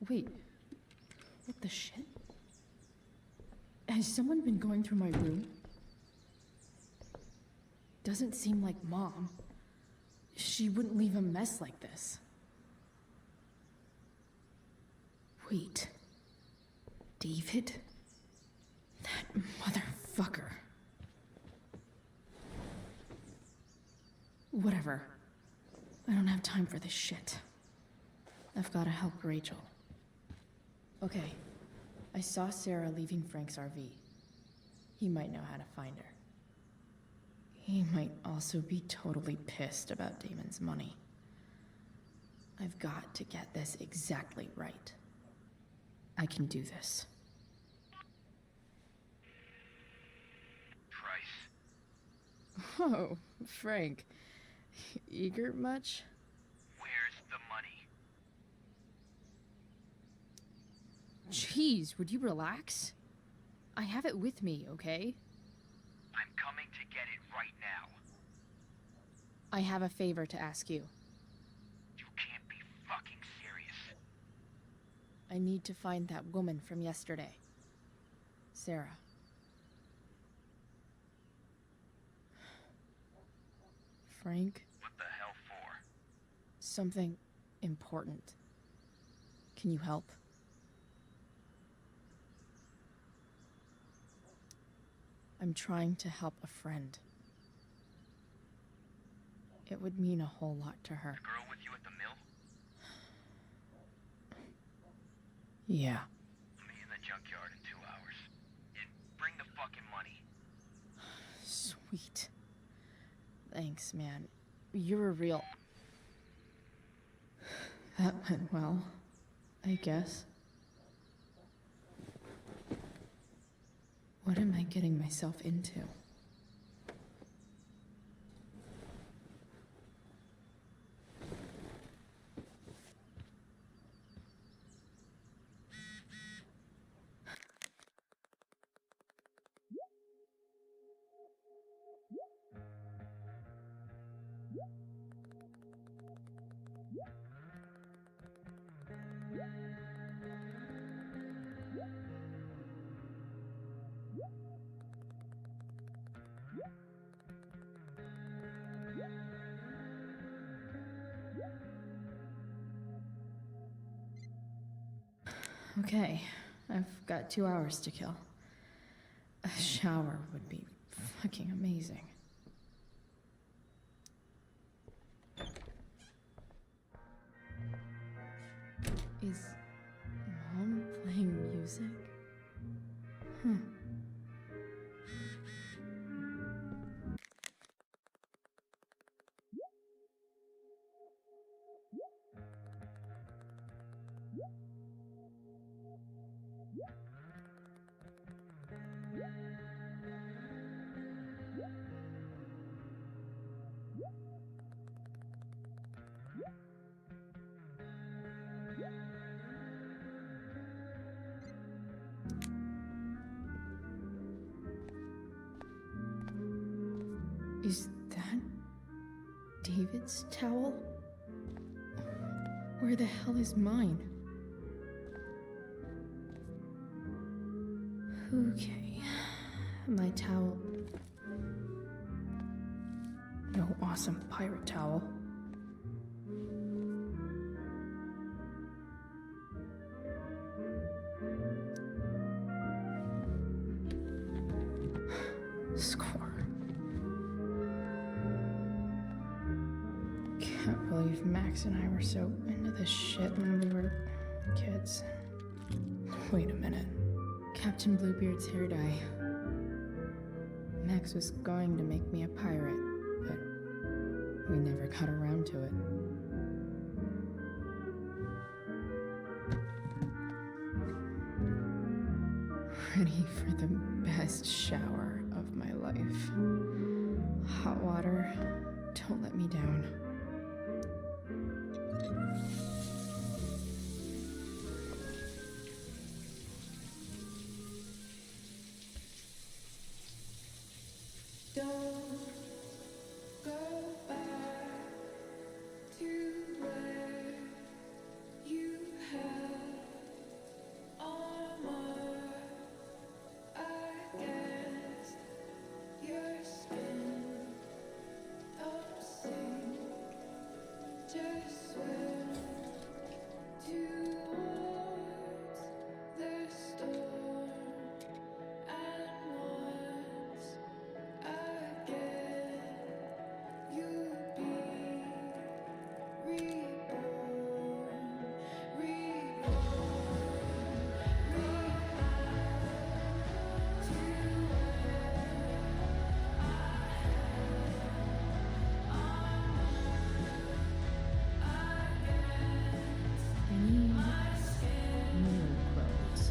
Wait, what the shit? Has someone been going through my room? Doesn't seem like Mom. She wouldn't leave a mess like this. Wait. David? That motherfucker. Whatever. I don't have time for this shit. I've gotta help Rachel. Okay. I saw Sarah leaving Frank's RV. He might know how to find her. He might also be totally pissed about Damon's money. I've got to get this exactly right. I can do this. Price. Oh, Frank. Eager much? Where's the money? Jeez, would you relax? I have it with me, okay? I'm coming to get it right now. I have a favor to ask you. You can't be fucking serious. I need to find that woman from yesterday. Sarah. Frank? What the hell for? Something important. Can you help? I'm trying to help a friend. It would mean a whole lot to her. The girl with you at the mill? Yeah. Meet in the junkyard in 2 hours. And bring the fucking money. Sweet. Thanks, man. You're a real... That went well, I guess. What am I getting myself into? Okay, I've got 2 hours to kill. A shower would be fucking amazing. Is Mom playing music? Is that David's towel? Where the hell is mine? Okay, my towel. No awesome pirate towel. Score. Can't believe Max and I were so into this shit when we were kids. Wait a minute. Captain Bluebeard's hair dye. Max was going to make me a pirate, but we never got around to it. Ready for the best shower of my life. Hot water, don't let me down. Don't go back to where you had armor against your skin. Don't sink, just swim towards the storm. And once again, you'll be reborn, New clothes.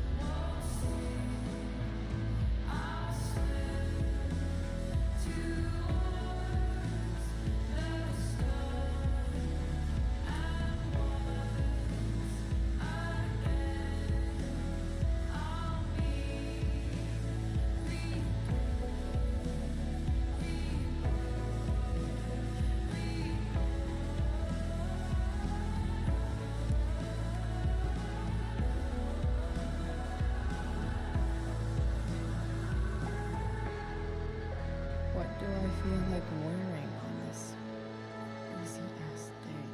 What do I feel like wearing on this crazy ass day?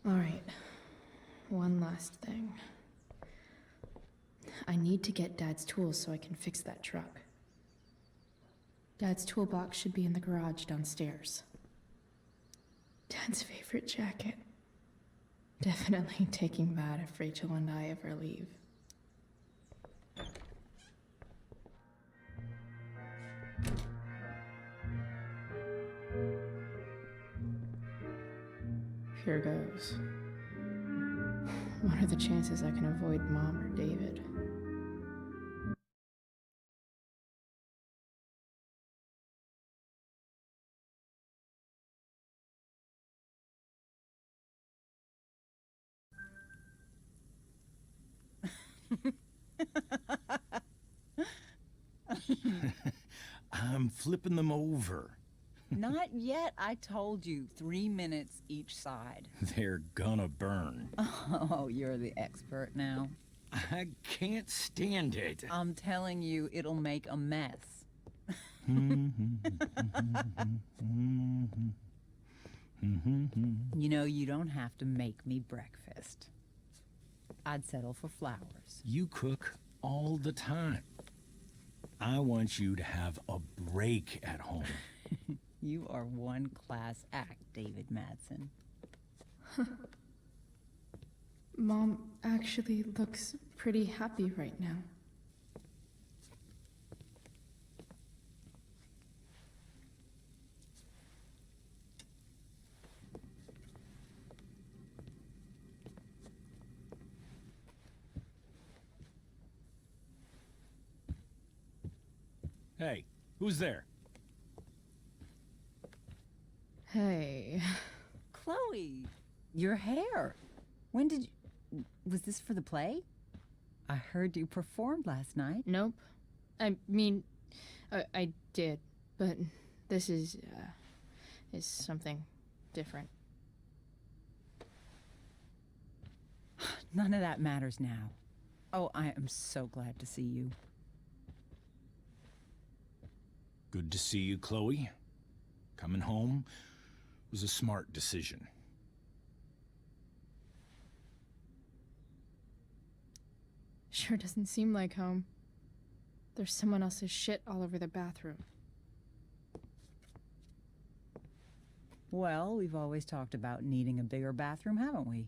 All right. One last thing. I need to get Dad's tools so I can fix that truck. Dad's toolbox should be in the garage downstairs. Dad's favorite jacket. Definitely taking that if Rachel and I ever leave. Here goes. What are the chances I can avoid Mom or David? I'm flipping them over. Not yet. I told you, 3 minutes each side. They're gonna burn. Oh, you're the expert now. I can't stand it. I'm telling you, it'll make a mess. You know, you don't have to make me breakfast. I'd settle for flowers. You cook all the time. I want you to have a break at home. You are one class act, David Madsen. Mom actually looks pretty happy right now. Hey, who's there? Hey. Chloe, your hair. When did you... Was this for the play? I heard you performed last night. Nope. I mean, I did, but this is something different. None of that matters now. Oh, I am so glad to see you. Good to see you, Chloe. Coming home was a smart decision. Sure doesn't seem like home. There's someone else's shit all over the bathroom. Well, we've always talked about needing a bigger bathroom, haven't we?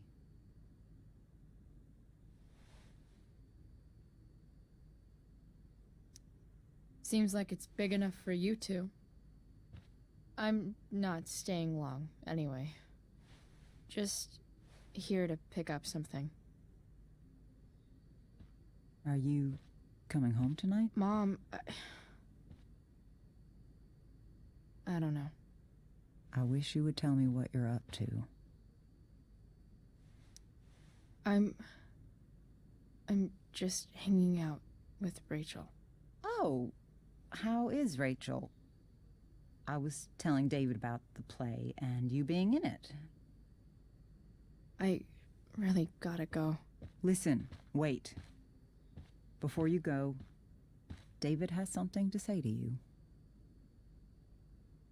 Seems like it's big enough for you two. I'm not staying long, anyway. Just here to pick up something. Are you coming home tonight? Mom, I don't know. I wish you would tell me what you're up to. I'm just hanging out with Rachel. Oh, how is Rachel? I was telling David about the play and you being in it. I really gotta go. Listen, wait. Before you go, David has something to say to you.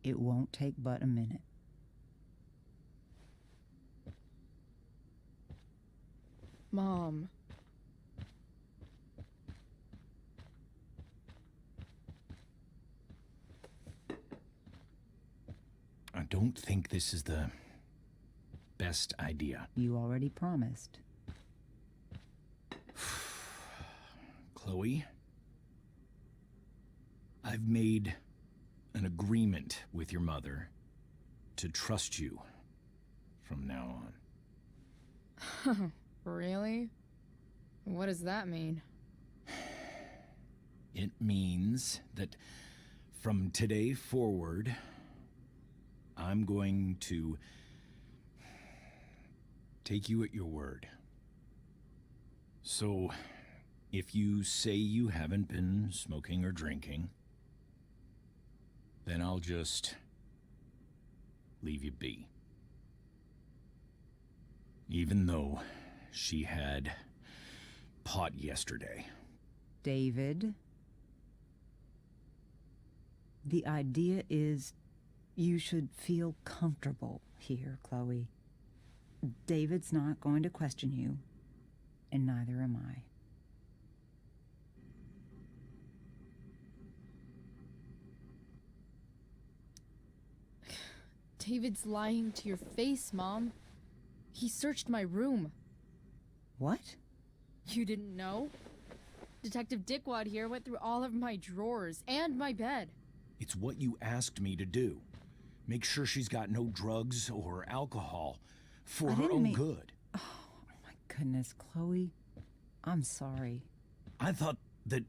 It won't take but a minute. Mom. I don't think this is the best idea. You already promised. Chloe, I've made an agreement with your mother to trust you from now on. Really? What does that mean? It means that from today forward, I'm going to take you at your word. So, if you say you haven't been smoking or drinking, then I'll just leave you be. Even though she had pot yesterday. David, the idea is you should feel comfortable here, Chloe. David's not going to question you, and neither am I. David's lying to your face, Mom. He searched my room. What? You didn't know? Detective Dickwad here went through all of my drawers and my bed. It's what you asked me to do. Make sure she's got no drugs or alcohol for her own good. Oh, my goodness, Chloe. I'm sorry. I thought that...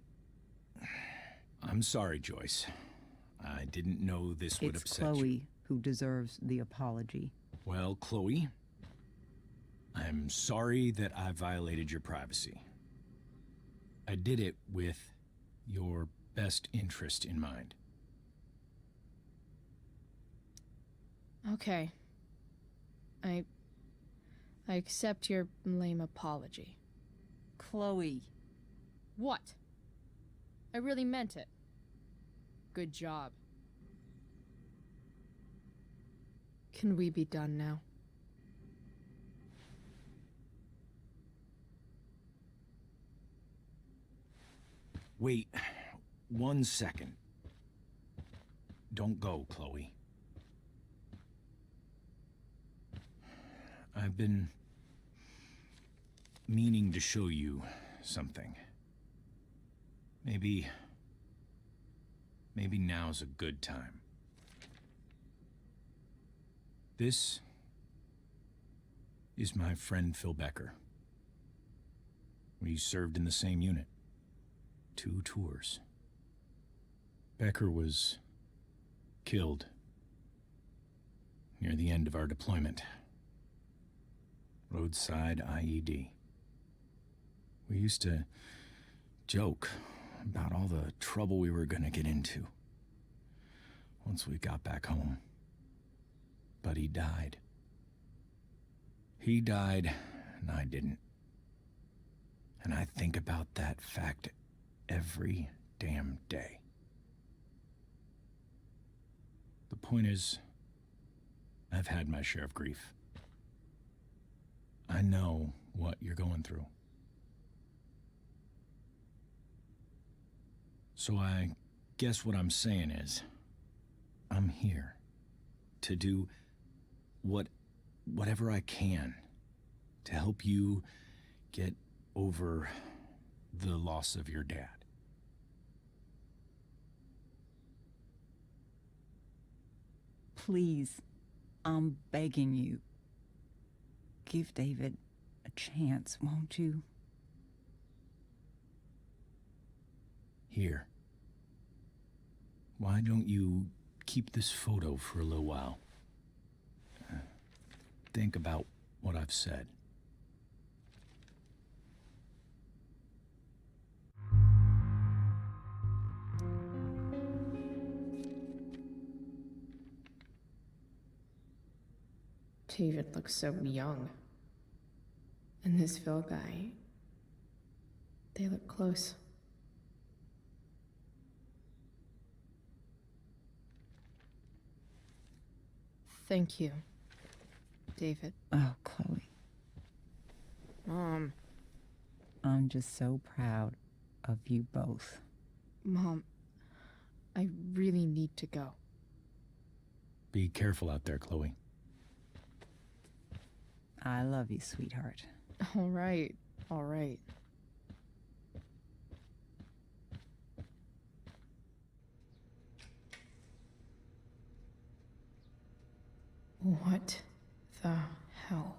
I'm sorry, Joyce. I didn't know this would upset you. It's Chloe who deserves the apology. Well, Chloe, I'm sorry that I violated your privacy. I did it with your best interest in mind. Okay. I accept your lame apology. Chloe. What? I really meant it. Good job. Can we be done now? Wait 1 second. Don't go, Chloe. I've been meaning to show you something. Maybe now's a good time. This is my friend Phil Becker. We served in the same unit. 2 tours. Becker was killed near the end of our deployment. Roadside IED. We used to joke about all the trouble we were gonna get into once we got back home. But he died. He died, and I didn't. And I think about that fact every damn day. The point is, I've had my share of grief. I know what you're going through. So I guess what I'm saying is, I'm here to do whatever I can to help you get over the loss of your dad. Please, I'm begging you. Give David a chance, won't you? Here. Why don't you keep this photo for a little while? Think about what I've said. David looks so young. And this Phil guy, they look close. Thank you, David. Oh, Chloe. Mom. I'm just so proud of you both. Mom, I really need to go. Be careful out there, Chloe. I love you, sweetheart. All right, all right. What the hell?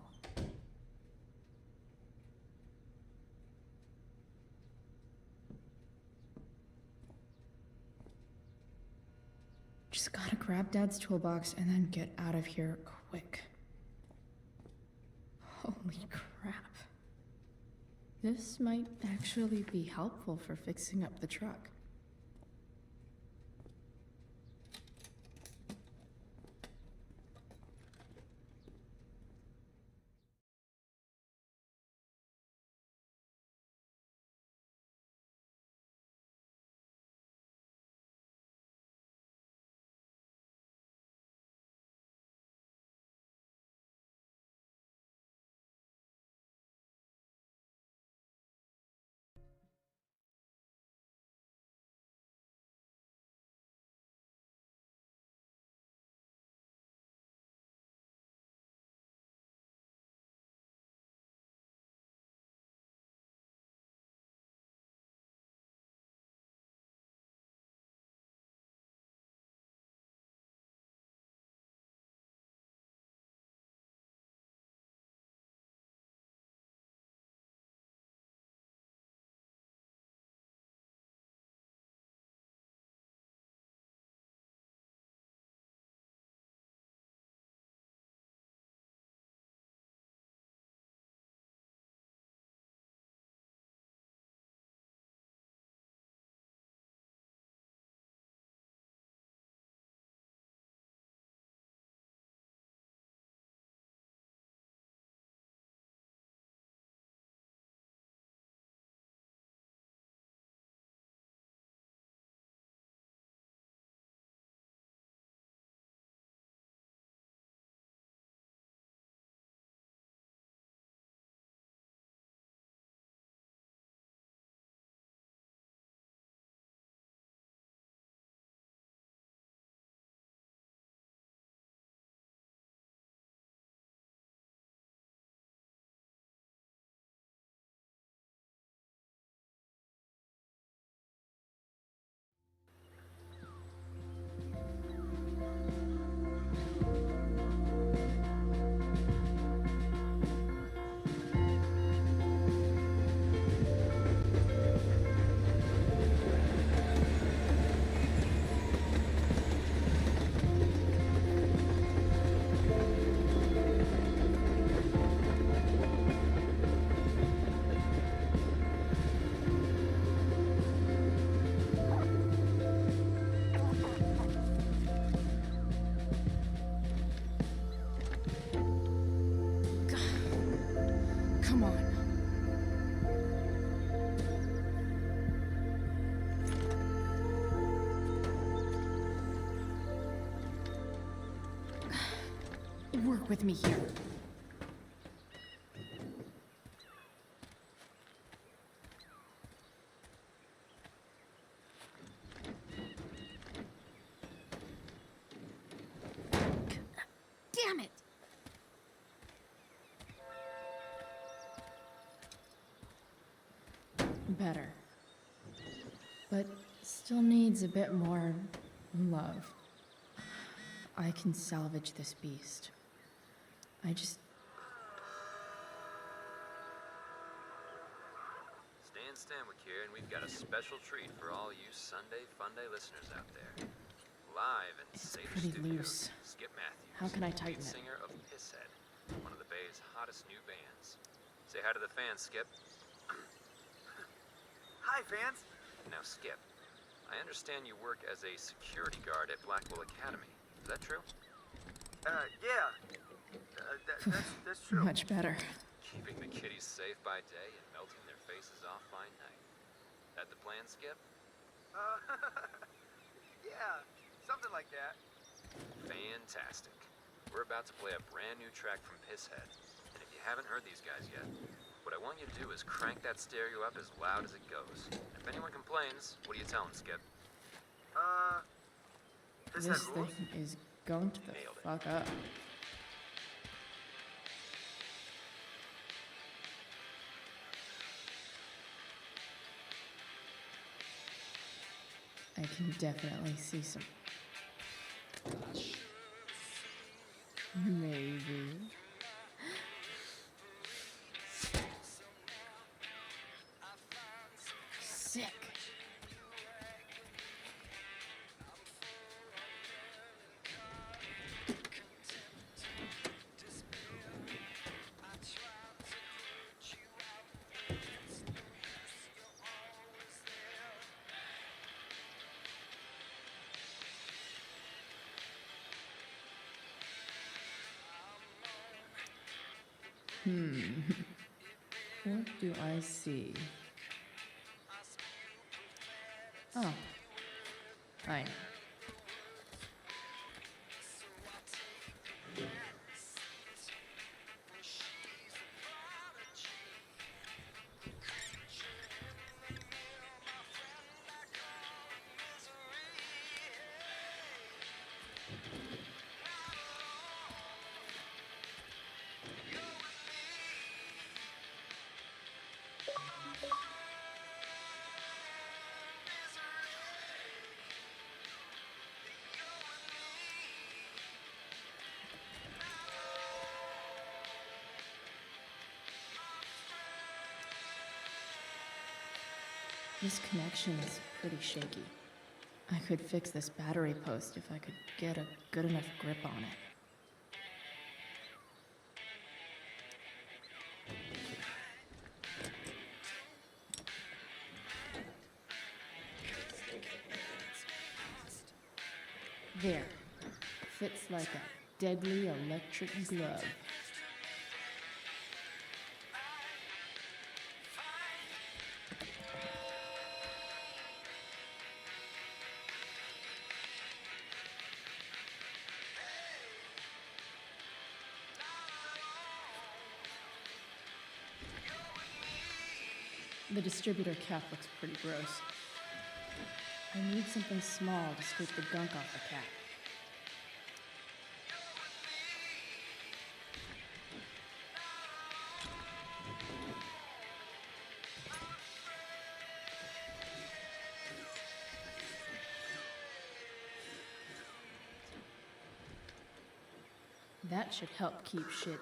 Just gotta grab Dad's toolbox and then get out of here quick. Holy crap. This might actually be helpful for fixing up the truck. Work with me here. Damn it! Better. But still needs a bit more love. I can salvage this beast. I just... Stanwyck here, and we've got a special treat for all you Sunday Funday listeners out there. Live in Seder pretty Studios, loose. Skip Matthews, How can I tighten lead it? singer of Pisshead, one of the Bay's hottest new bands. Say hi to the fans, Skip. Hi, fans. Now, Skip, I understand you work as a security guard at Blackwell Academy. Is that true? Yeah. That's true. Much better. Keeping the kiddies safe by day and melting their faces off by night. That the plan, Skip? Yeah, something like that. Fantastic. We're about to play a brand new track from Pisshead. And if you haven't heard these guys yet, what I want you to do is crank that stereo up as loud as it goes. If anyone complains, what do you tell them, Skip? This This rules? thing is going to the fuck up. I can definitely see some... Maybe. Sick. What do I see? Oh. I know. This connection is pretty shaky. I could fix this battery post if I could get a good enough grip on it. There. Fits like a deadly electric glove. The distributor cap looks pretty gross. I need something small to scoop the gunk off the cap. That should help keep shit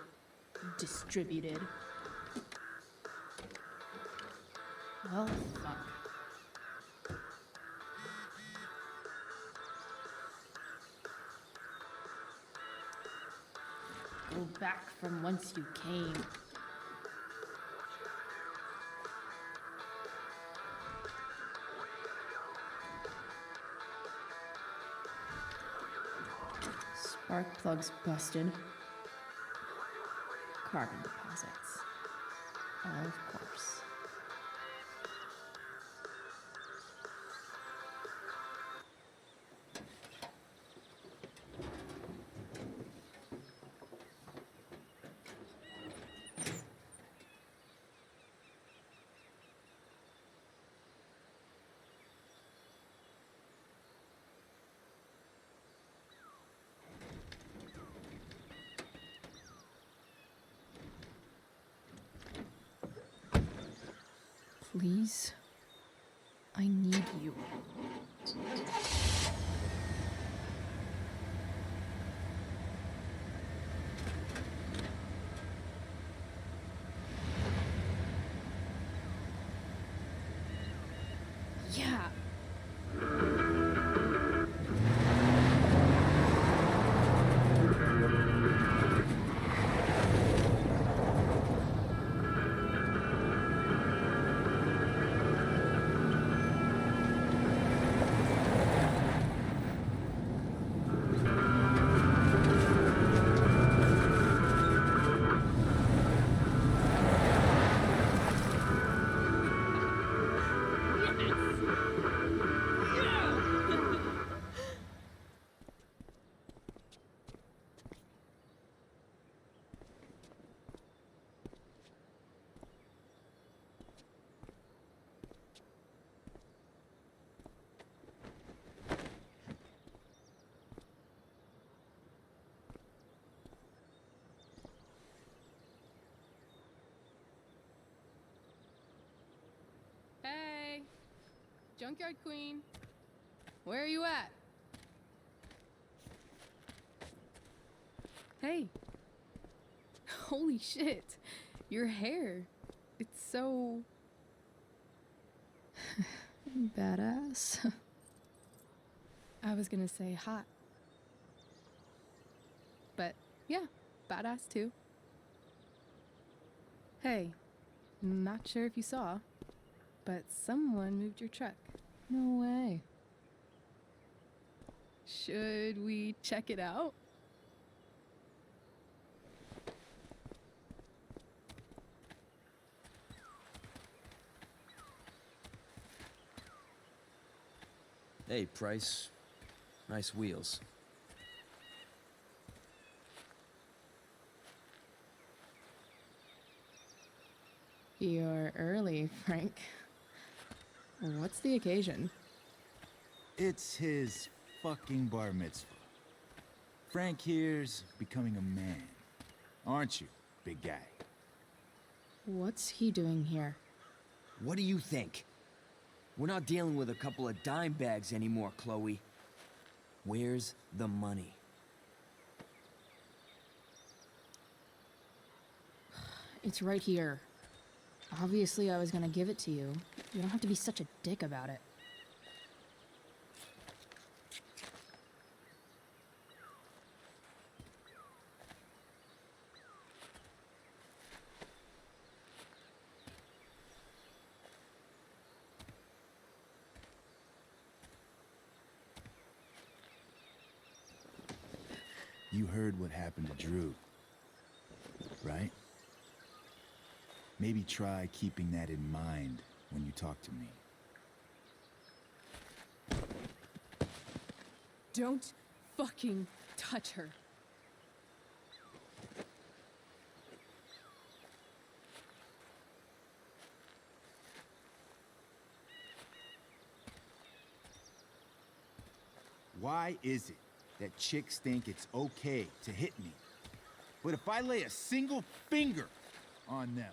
distributed. Well, fuck. Go back from whence you came. Spark plugs busted. Carbon deposits. Of course. Please. I need you. Yeah. Hey, Junkyard Queen, where are you at? Hey, holy shit, your hair, it's so... Badass. I was gonna say hot. But yeah, badass too. Hey, not sure if you saw, but someone moved your truck. No way. Should we check it out? Hey, Price. Nice wheels. You're early, Frank. What's the occasion? It's his fucking bar mitzvah. Frank here's becoming a man. Aren't you, big guy? What's he doing here? What do you think? We're not dealing with a couple of dime bags anymore, Chloe. Where's the money? It's right here. Obviously, I was gonna give it to you. You don't have to be such a dick about it. You heard what happened to Drew, right? Maybe try keeping that in mind when you talk to me. Don't fucking touch her. Why is it that chicks think it's okay to hit me? But if I lay a single finger on them,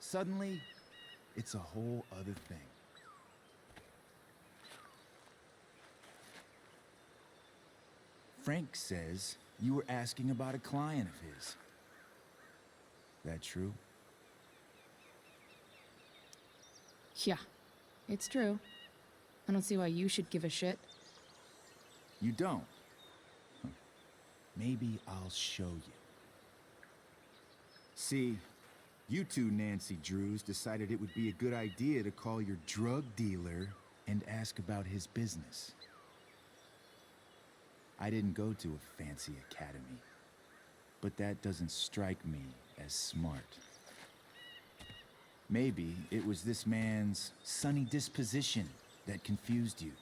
suddenly, it's a whole other thing. Frank says you were asking about a client of his. That true? Yeah, it's true. I don't see why you should give a shit. You don't? Huh. Maybe I'll show you. See, you two Nancy Drews decided it would be a good idea to call your drug dealer and ask about his business. I didn't go to a fancy academy, but that doesn't strike me as smart. Maybe it was this man's sunny disposition that confused you,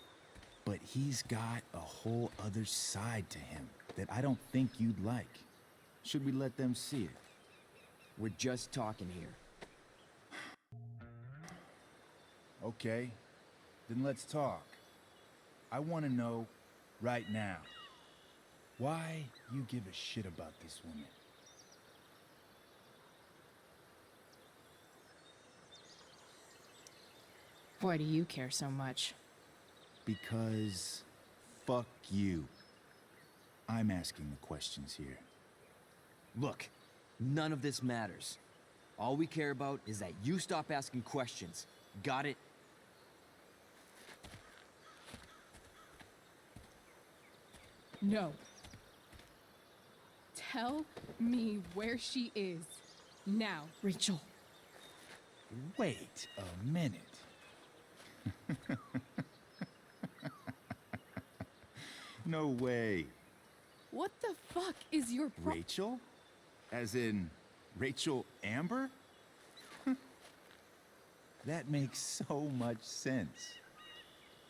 but he's got a whole other side to him that I don't think you'd like. Should we let them see it? We're just talking here. Okay, then let's talk. I want to know right now why you give a shit about this woman. Why do you care so much? Because fuck you. I'm asking the questions here. Look, none of this matters. All we care about is that you stop asking questions. Got it? No. Tell me where she is. Now. Rachel. Wait a minute. No way. What the fuck is your Rachel? As in, Rachel Amber? That makes so much sense.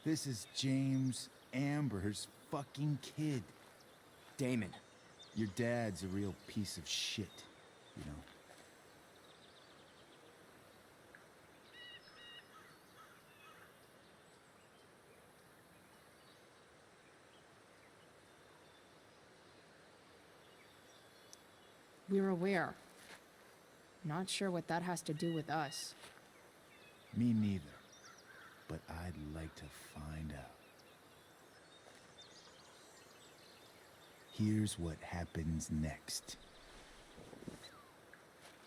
This is James Amber's fucking kid. Damon. Your dad's a real piece of shit, you know? We're aware. Not sure what that has to do with us. Me neither. But I'd like to find out. Here's what happens next.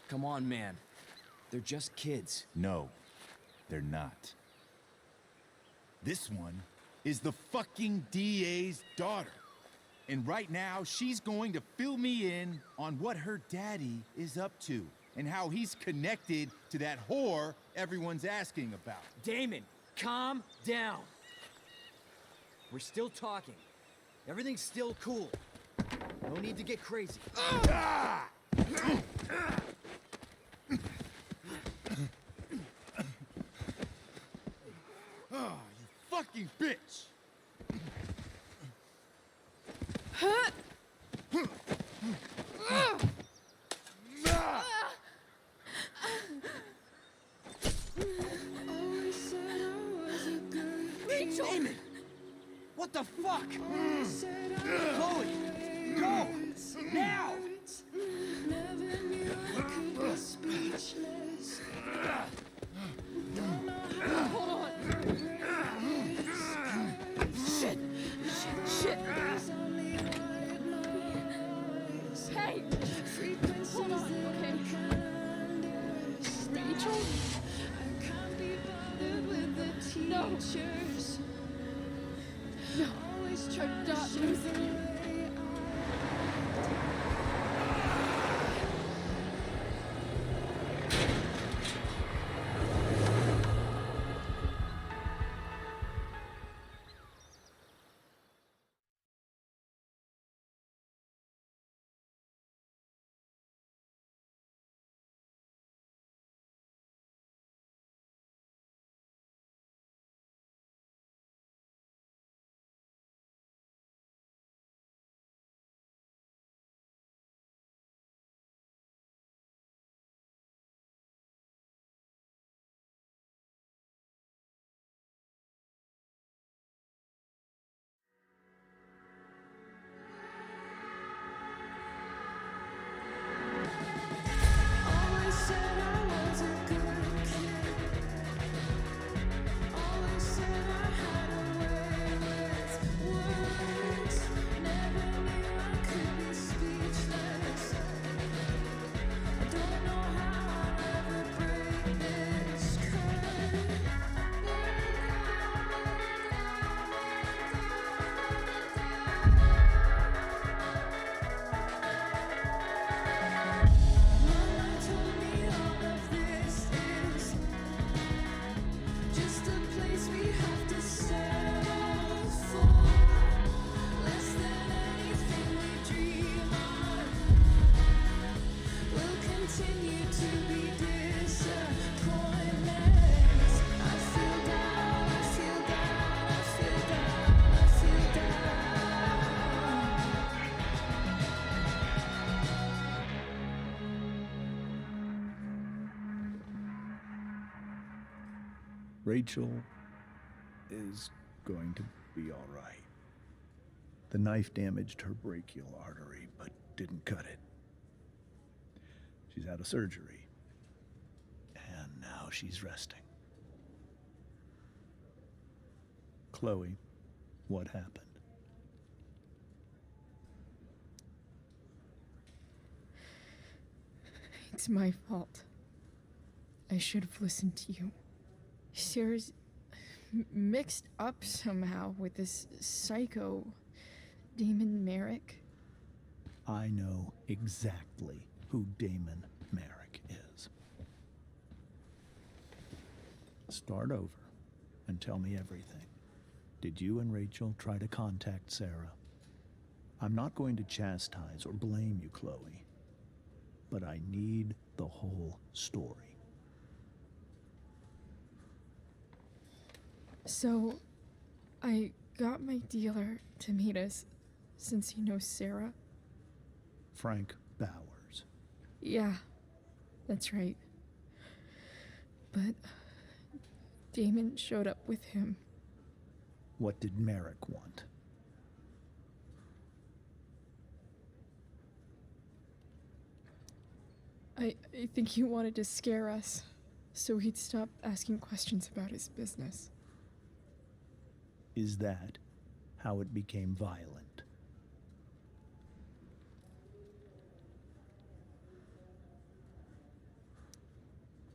Come on, man. They're just kids. No, they're not. This one is the fucking DA's daughter. And right now, she's going to fill me in on what her daddy is up to and how he's connected to that whore everyone's asking about. Damon, calm down. We're still talking. Everything's still cool. No need to get crazy. Ah! Oh, you fucking bitch! Rachel! Damon! What the fuck? Chloe! Go! Now! Hold on. Shit! Shit! Hey! Hold on, okay? Rachel? No! No! I'm not losing you. Rachel is going to be all right. The knife damaged her brachial artery, but didn't cut it. She's had a surgery, and now she's resting. Chloe, what happened? It's my fault. I should have listened to you. Sarah's mixed up somehow with this psycho Damon Merrick. I know exactly who Damon Merrick is. Start over and tell me everything. Did you and Rachel try to contact Sarah? I'm not going to chastise or blame you, Chloe, but I need the whole story. So, I got my dealer to meet us since he knows Sarah. Frank Bowers. Yeah, that's right. But Damon showed up with him. What did Merrick want? I think he wanted to scare us, so he'd stop asking questions about his business. Is that how it became violent?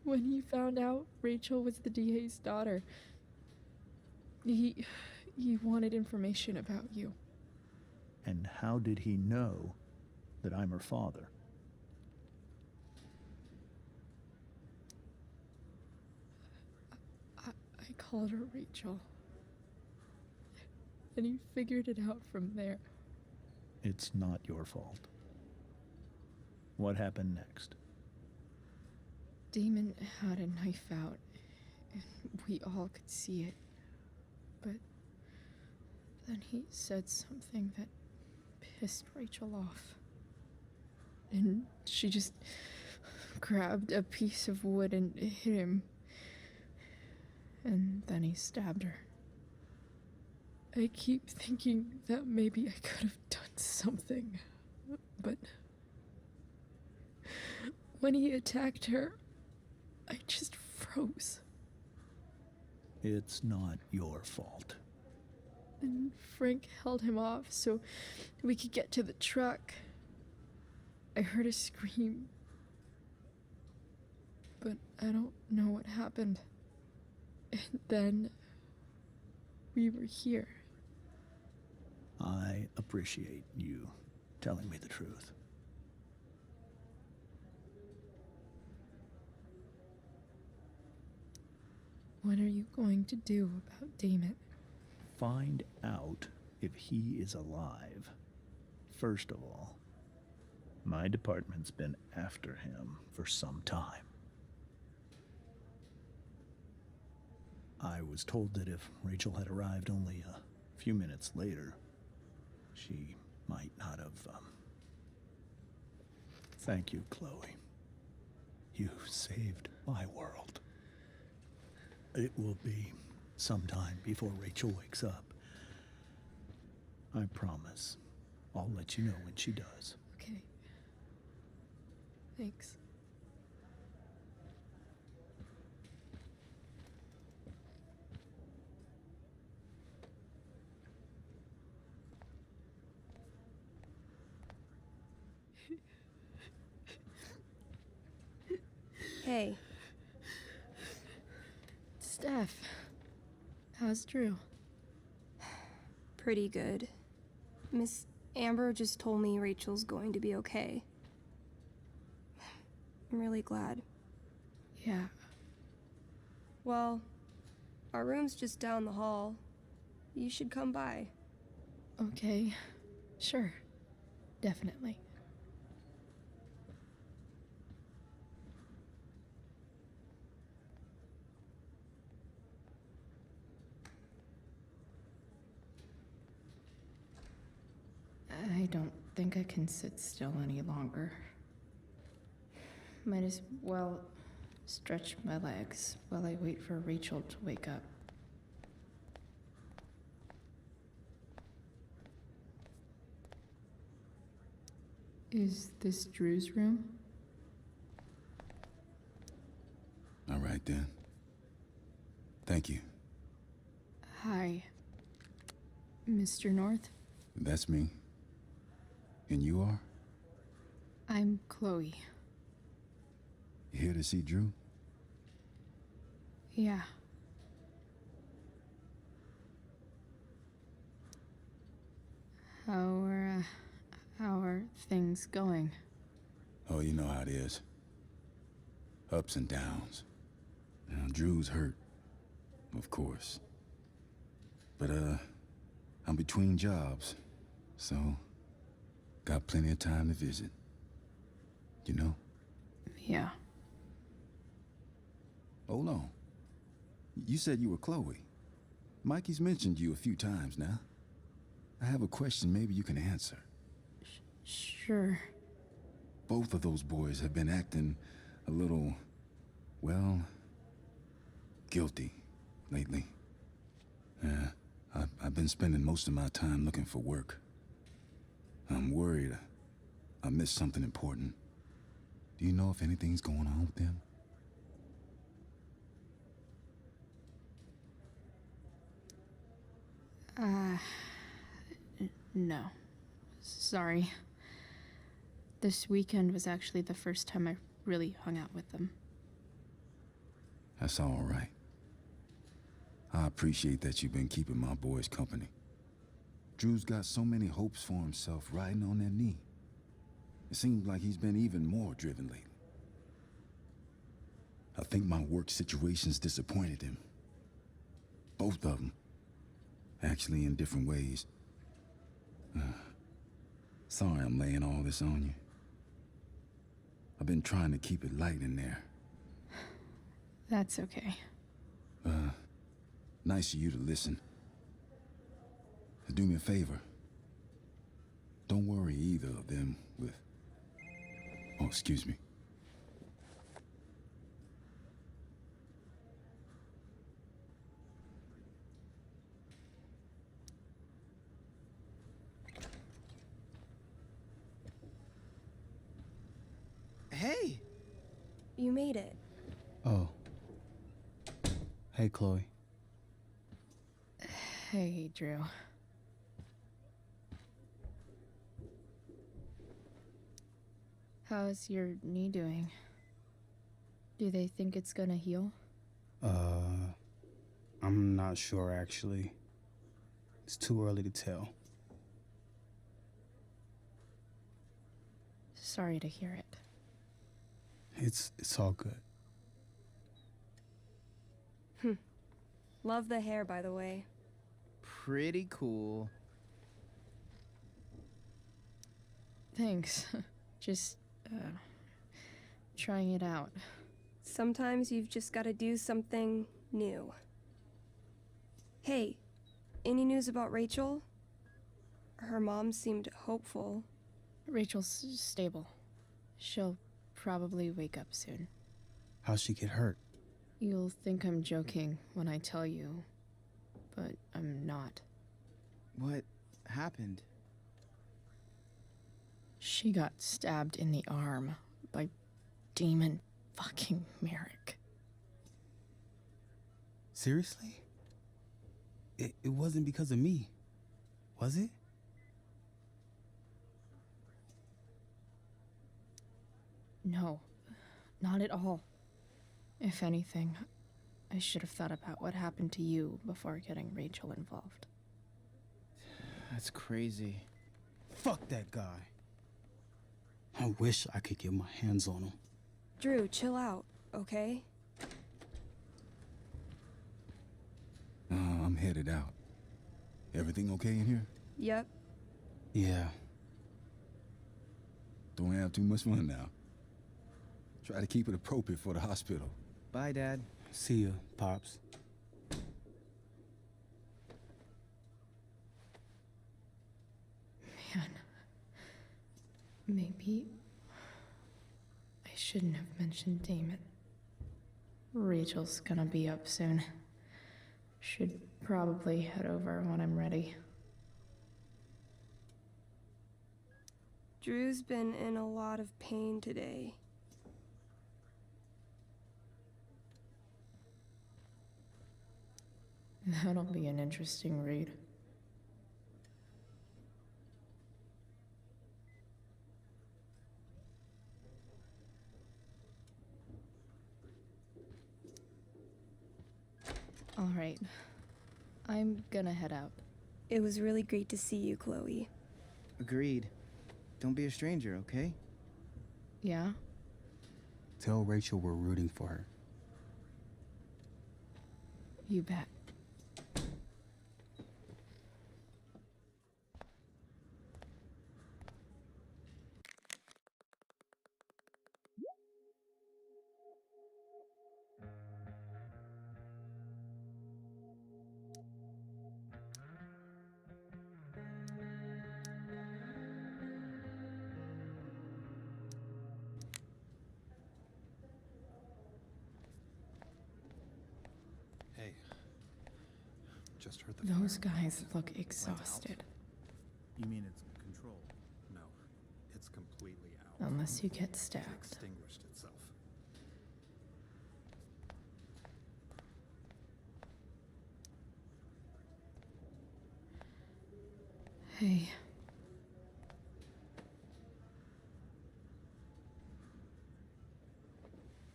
When he found out Rachel was the DA's daughter, he wanted information about you. And how did he know that I'm her father? I called her Rachel. And he figured it out from there. It's not your fault. What happened next? Damon had a knife out, and we all could see it. But then he said something that pissed Rachel off. And she just grabbed a piece of wood and hit him. And then he stabbed her. I keep thinking that maybe I could have done something, but when he attacked her, I just froze. It's not your fault. And Frank held him off so we could get to the truck. I heard a scream, but I don't know what happened. And then we were here. I appreciate you telling me the truth. What are you going to do about Damon? Find out if he is alive. First of all, my department's been after him for some time. I was told that if Rachel had arrived only a few minutes later, she might not have, Thank you, Chloe. You saved my world. It will be some time before Rachel wakes up. I promise. I'll let you know when she does. Okay. Thanks. Hey. Steph, how's Drew? Pretty good. Miss Amber just told me Rachel's going to be okay. I'm really glad. Yeah. Well, our room's just down the hall. You should come by. Okay. Sure. Definitely. I don't think I can sit still any longer. Might as well stretch my legs while I wait for Rachel to wake up. Is this Drew's room? All right then. Thank you. Hi. Mr. North? That's me. And you are? I'm Chloe. You here to see Drew? Yeah. How are things going? Oh, you know how it is. Ups and downs. Now, Drew's hurt, of course. But, I'm between jobs, so got plenty of time to visit. You know? Yeah. Hold on. You said you were Chloe. Mikey's mentioned you a few times now. I have a question maybe you can answer. Sure. Both of those boys have been acting a little, well, guilty lately. Yeah, I've been spending most of my time looking for work. I'm worried I missed something important. Do you know if anything's going on with them? No. Sorry. This weekend was actually the first time I really hung out with them. That's all right. I appreciate that you've been keeping my boys company. Drew's got so many hopes for himself riding on that knee. It seems like he's been even more driven lately. I think my work situation's disappointed him. Both of them. Actually, in different ways. Sorry I'm laying all this on you. I've been trying to keep it light in there. That's okay. Nice of you to listen. Do me a favor. Don't worry either of them with... Oh, excuse me. Hey! You made it. Oh. Hey, Chloe. Hey, Drew. How's your knee doing? Do they think it's gonna heal? I'm not sure actually. It's too early to tell. Sorry to hear it. It's all good. Love the hair, by the way. Pretty cool. Thanks. Just, trying it out. Sometimes you've just gotta do something new. Hey, any news about Rachel? Her mom seemed hopeful. Rachel's stable. She'll probably wake up soon. How'd she get hurt? You'll think I'm joking when I tell you, but I'm not. What happened? She got stabbed in the arm by Demon fucking Merrick. Seriously? It wasn't because of me, was it? No, not at all. If anything, I should have thought about what happened to you before getting Rachel involved. That's crazy. Fuck that guy. I wish I could get my hands on him. Drew, chill out, okay? I'm headed out. Everything okay in here? Yep. Yeah. Don't have too much fun now. Try to keep it appropriate for the hospital. Bye, Dad. See ya, Pops. Man. Maybe I shouldn't have mentioned Damon. Rachel's gonna be up soon. Should probably head over when I'm ready. Drew's been in a lot of pain today. That'll be an interesting read. Alright. I'm gonna head out. It was really great to see you, Chloe. Agreed. Don't be a stranger, okay? Yeah? Tell Rachel we're rooting for her. You bet. Hey. Just heard the Those fire. guys look Went out. exhausted. You mean it's controlled? No. It's completely out. Unless you get It stabbed. extinguished itself. Hey.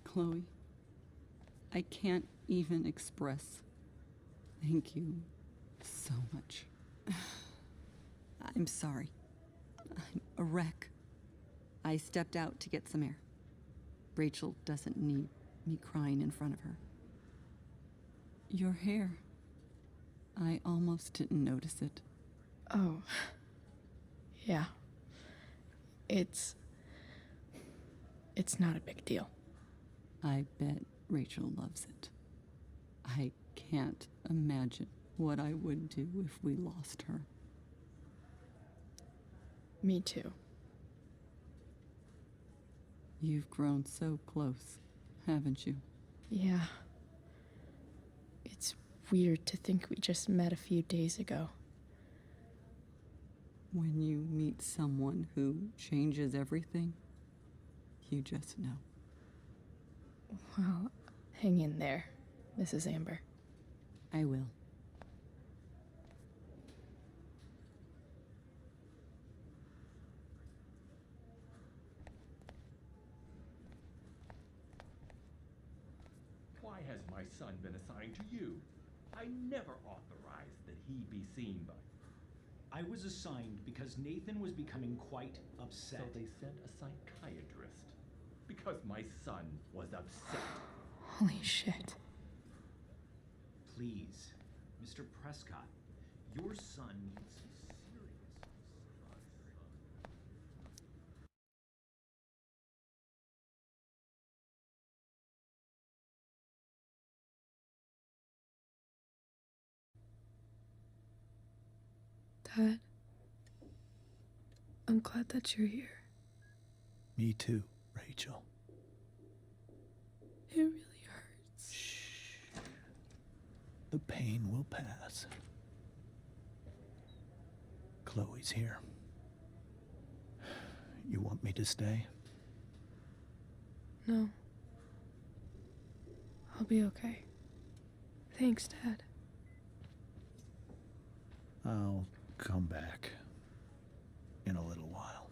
Chloe, I can't even express thank you so much. I'm sorry. I'm a wreck. I stepped out to get some air. Rachel doesn't need me crying in front of her. Your hair. I almost didn't notice it. Oh. Yeah. It's not a big deal. I bet Rachel loves it. I can't imagine what I would do if we lost her. Me too. You've grown so close, haven't you? Yeah. It's weird to think we just met a few days ago. When you meet someone who changes everything, you just know. Well, hang in there, Mrs. Amber. I will. Why has my son been assigned to you? I never authorized that he be seen by. I was assigned because Nathan was becoming quite upset. So they sent a psychiatrist. Because my son was upset. Holy shit. Please, Mr. Prescott, your son needs some serious. Dad, I'm glad that you're here. Me too, Rachel. It really hurts. The pain will pass. Chloe's here. You want me to stay? No. I'll be okay. Thanks, Dad. I'll come back in a little while.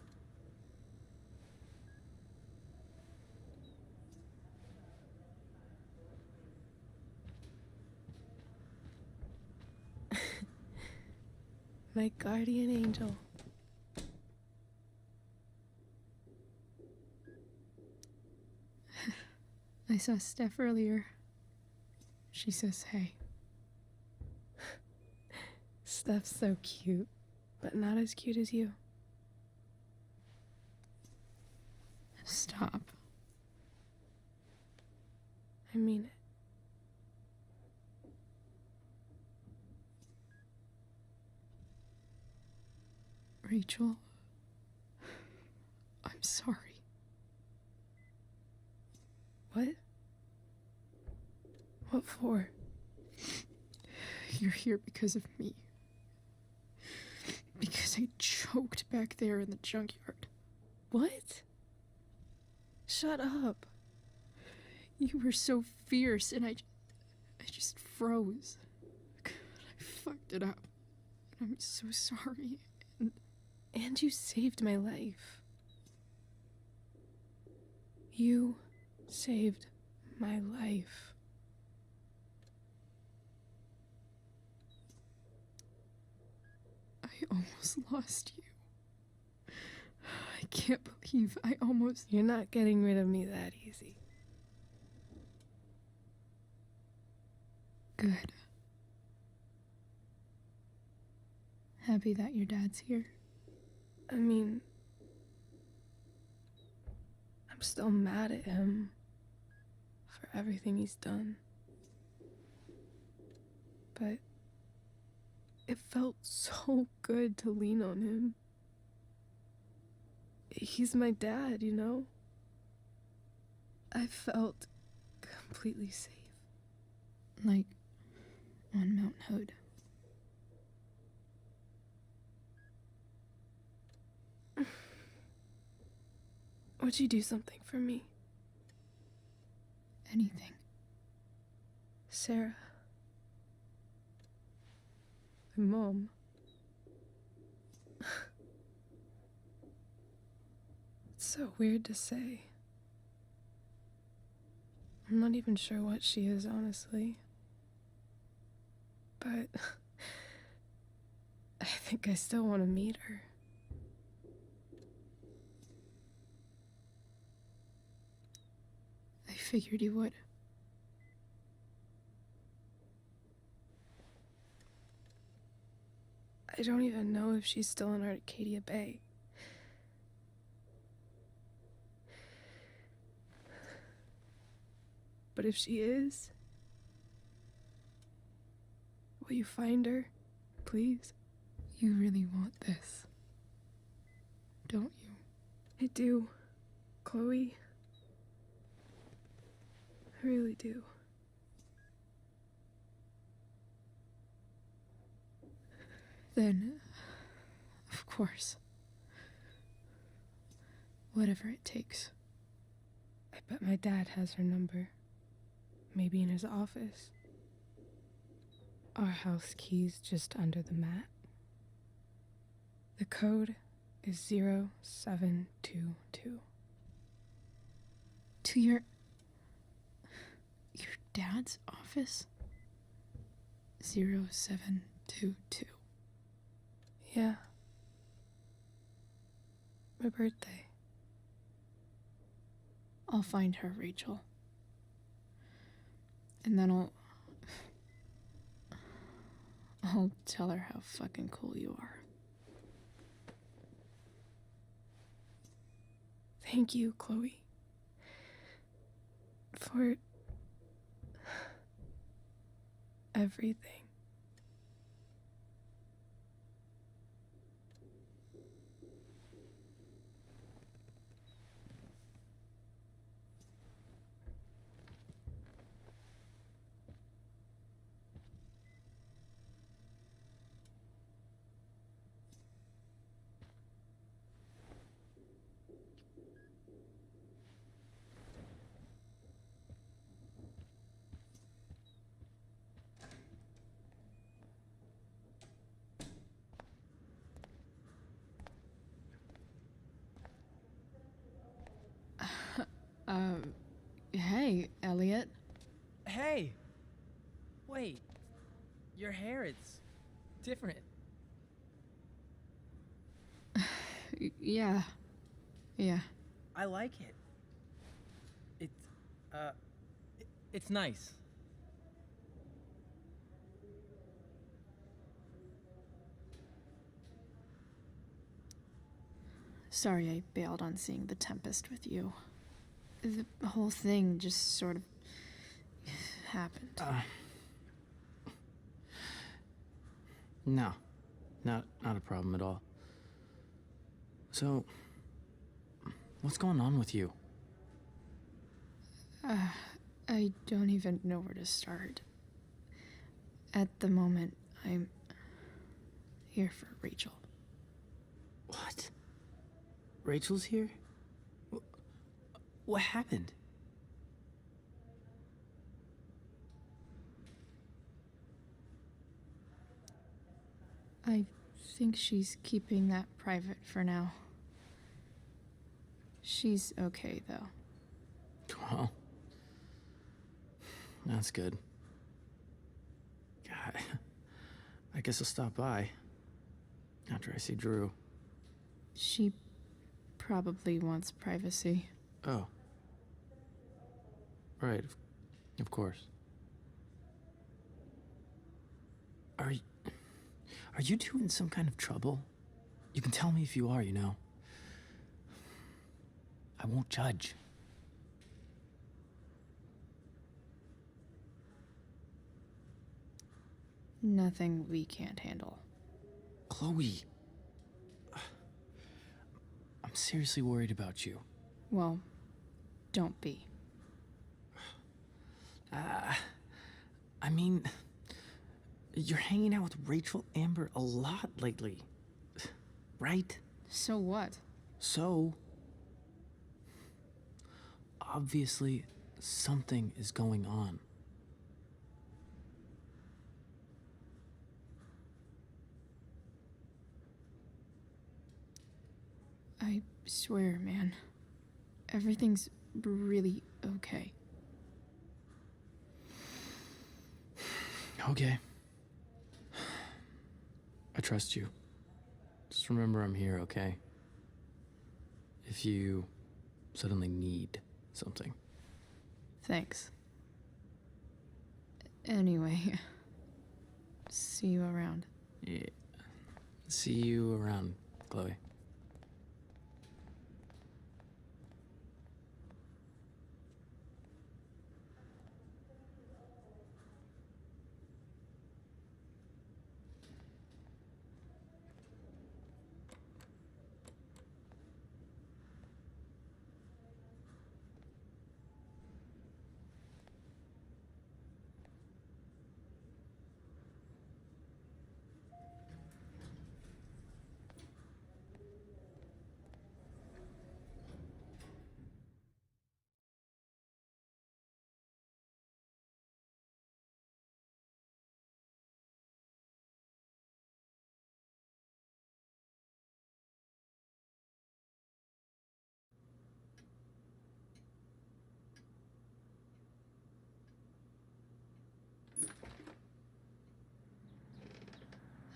My guardian angel. I saw Steph earlier. She says hey. Steph's so cute, but not as cute as you. Stop. I mean it. Rachel, I'm sorry. What? What for? You're here because of me. Because I choked back there in the junkyard. What? Shut up. You were so fierce and I just froze. God, I fucked it up. I'm so sorry. And you saved my life. You saved my life. almost lost you. I can't believe I almost... You're not getting rid of me that easy. Good. Happy that your dad's here. I mean, I'm still mad at him for everything he's done. But it felt so good to lean on him. He's my dad, you know? I felt completely safe. Like on Mount Hood. Would you do something for me? Anything. Sarah. My mom. It's so weird to say. I'm not even sure what she is, honestly. But I think I still want to meet her. I figured you would. I don't even know if she's still in Arcadia Bay. But if she is, will you find her, please? You really want this, don't you? I do, Chloe. I really do. Then, of course, whatever it takes. I bet my dad has her number. Maybe in his office. Our house key's just under the mat. The code is 0722. To your dad's office? 0722. Yeah. My birthday. I'll find her, Rachel. And then I'll tell her how fucking cool you are. Thank you, Chloe. For everything. Hey, Elliot. Hey! Wait. Your hair, it's different. Yeah. Yeah. I like it. It's nice. Sorry I bailed on seeing The Tempest with you. The whole thing just sort of happened. No. Not a problem at all. So, what's going on with you? I don't even know where to start. At the moment, I'm here for Rachel. What? Rachel's here? What happened? I think she's keeping that private for now. She's okay, though. Well, that's good. God, I guess I'll stop by. after I see Drew. She probably wants privacy. Oh. Right, of course. Are you two in some kind of trouble? You can tell me if you are, you know. I won't judge. Nothing we can't handle. Chloe. I'm seriously worried about you. Well, don't be. I mean, you're hanging out with Rachel Amber a lot lately, right? So what? So, obviously, something is going on. I swear, man. Everything's really okay. Okay. I trust you. Just remember I'm here, okay? If you suddenly need something. Thanks. Anyway, see you around. Yeah. See you around, Chloe.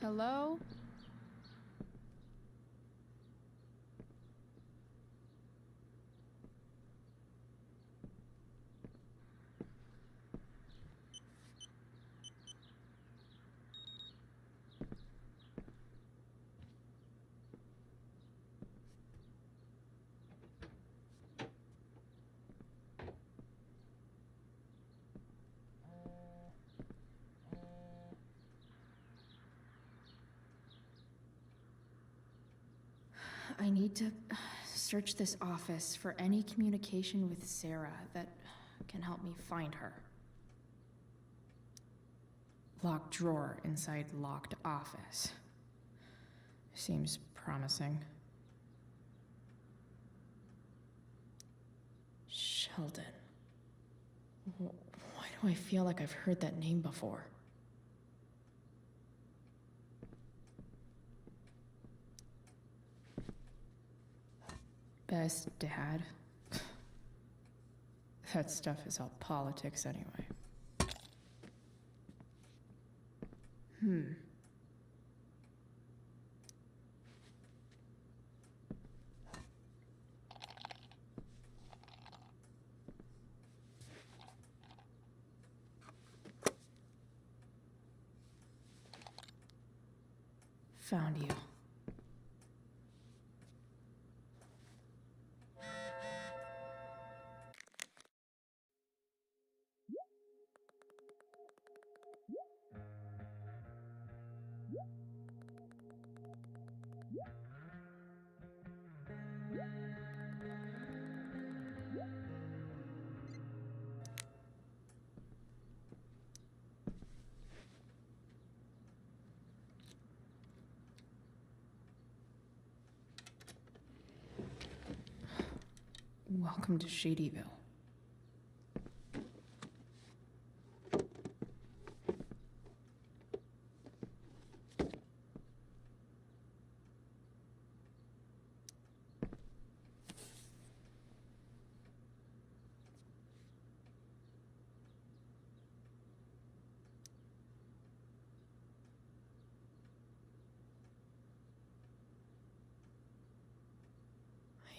Hello? I need to search this office for any communication with Sarah that can help me find her. Locked drawer inside locked office. Seems promising. Sheldon. Why do I feel like I've heard that name before? Best dad? That stuff is all politics anyway. Found you. Welcome to Shadyville.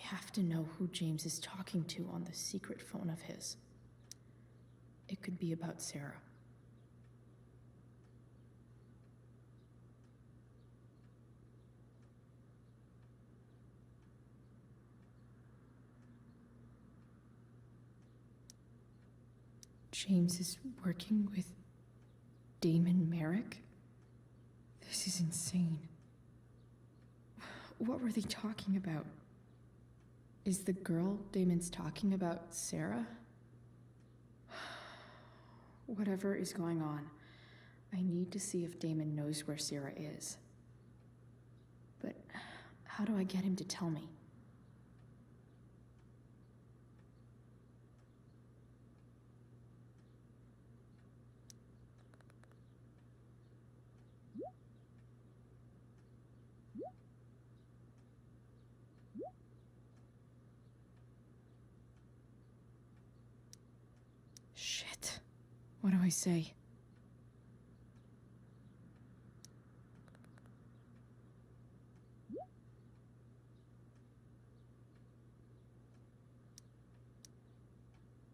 have to know who James is talking to on the secret phone of his. It could be about Sarah. James is working with Damon Merrick? This is insane. What were they talking about? Is the girl Damon's talking about Sarah? Whatever is going on, I need to see if Damon knows where Sarah is. But how do I get him to tell me? Shit. What do I say?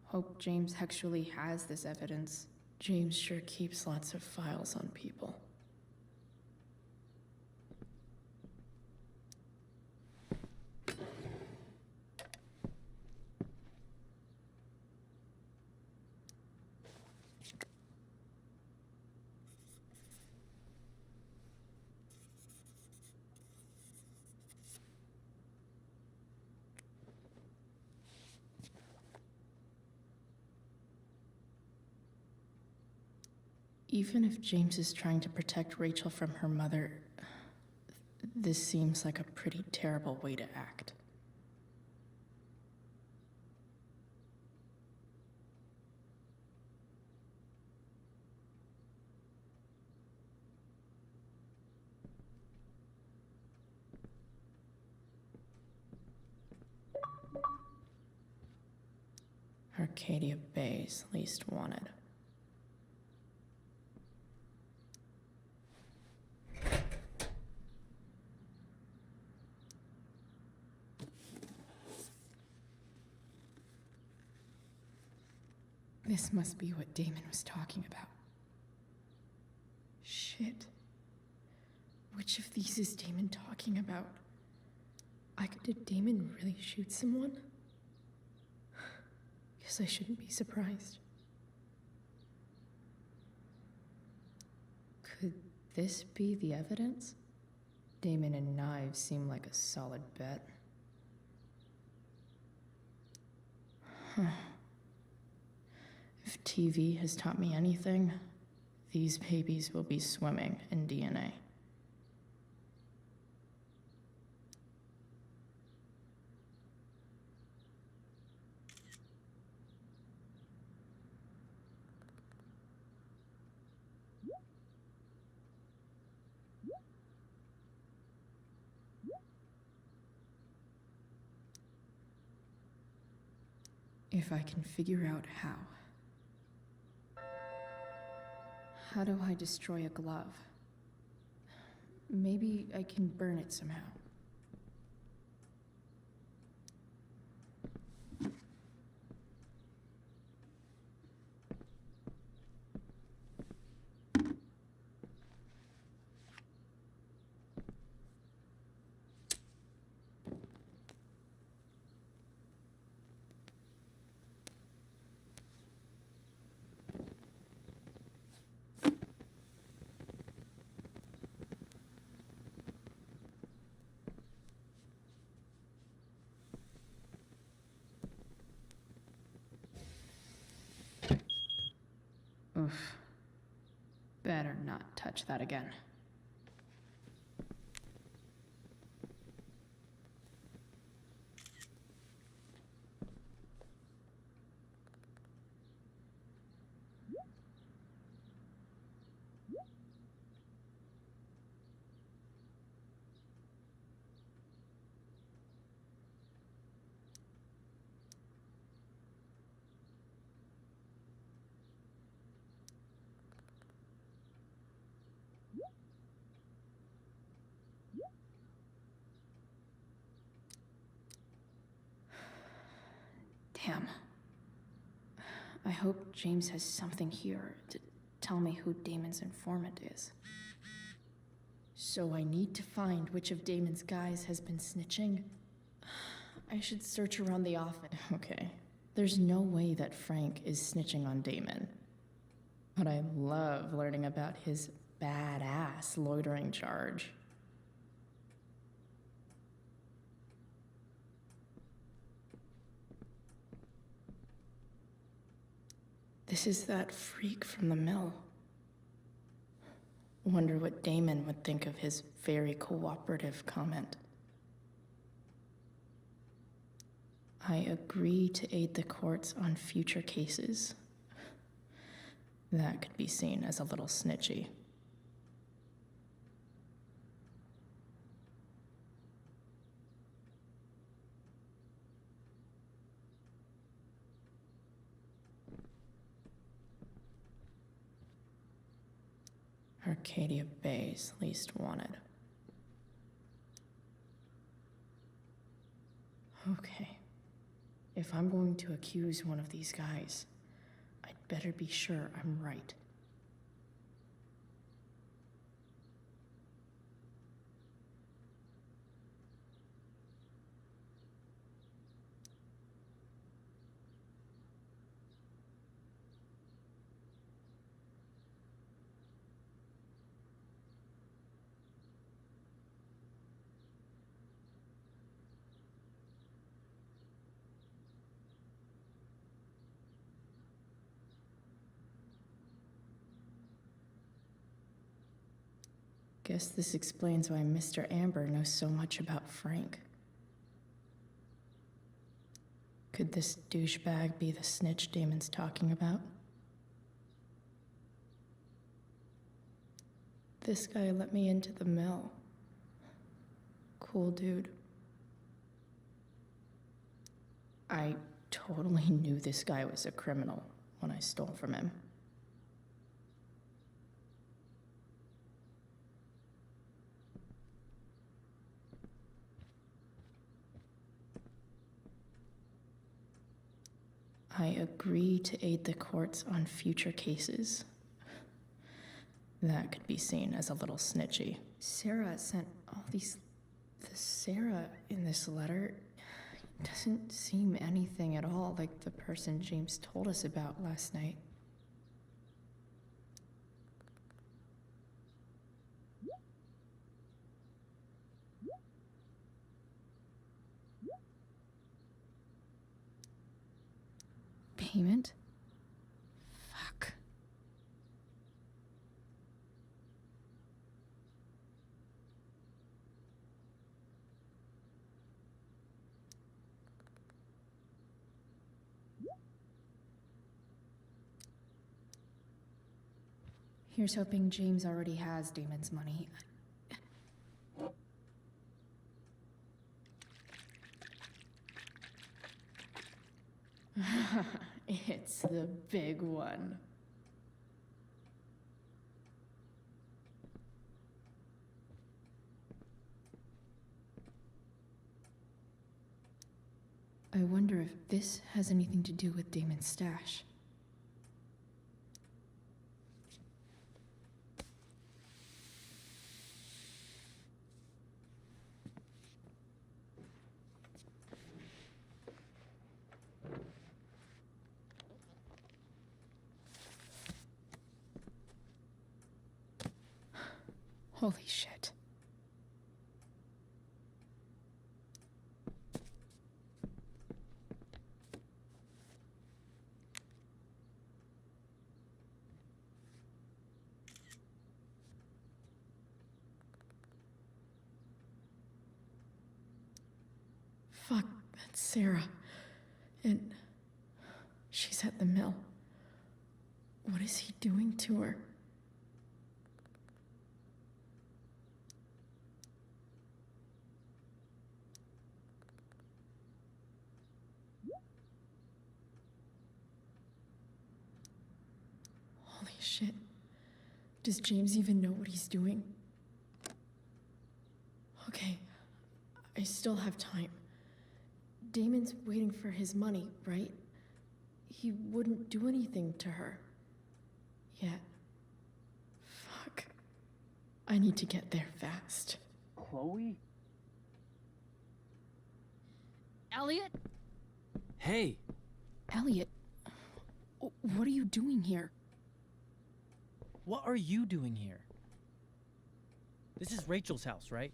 Hope James actually has this evidence. James sure keeps lots of files on people. Even if James is trying to protect Rachel from her mother, this seems like a pretty terrible way to act. Arcadia Bay's least wanted. This must be what Damon was talking about. Shit. Which of these is Damon talking about? Did Damon really shoot someone? Guess I shouldn't be surprised. Could this be the evidence? Damon and knives seem like a solid bet. Huh. If TV has taught me anything, these babies will be swimming in DNA. If I can figure out how. How do I destroy a glove? Maybe I can burn it somehow. Oof. Better not touch that again. Damn. I hope James has something here to tell me who Damon's informant is. So I need to find which of Damon's guys has been snitching. I should search around the office. Okay. There's no way that Frank is snitching on Damon. But I love learning about his badass loitering charge. This is that freak from the mill. Wonder what Damon would think of his very cooperative comment. I agree to aid the courts on future cases. That could be seen as a little snitchy. Arcadia Bay's least wanted. Okay. If I'm going to accuse one of these guys, I'd better be sure I'm right. Guess this explains why Mr. Amber knows so much about Frank. Could this douchebag be the snitch Damon's talking about? This guy let me into the mill. Cool dude. I totally knew this guy was a criminal when I stole from him. I agree to aid the courts on future cases. That could be seen as a little snitchy. Sarah sent all these... The Sarah in this letter doesn't seem anything at all like the person James told us about last night. Payment? Fuck. Here's hoping James already has Damon's money. It's the big one. I wonder if this has anything to do with Damon's stash. Holy shit. Fuck, that's Sarah. And she's at the mill. What is he doing to her? Holy shit. Does James even know what he's doing? Okay, I still have time. Damon's waiting for his money, right? He wouldn't do anything to her. Yet. Fuck. I need to get there fast. Chloe? Elliot? Hey! Elliot, what are you doing here? What are you doing here? This is Rachel's house, right?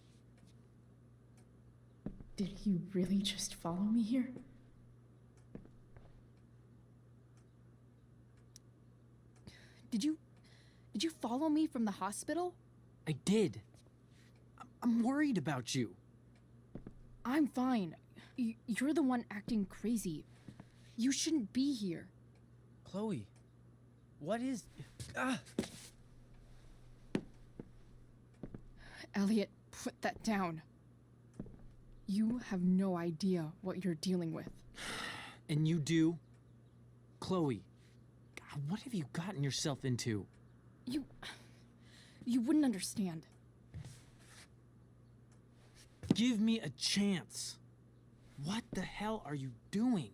Did he really just follow me here? Did you follow me from the hospital? I did. I'm worried about you. I'm fine. You're the one acting crazy. You shouldn't be here. Chloe, what is... Ah! Elliot, put that down. You have no idea what you're dealing with. And you do? Chloe, God, what have you gotten yourself into? You wouldn't understand. Give me a chance. What the hell are you doing?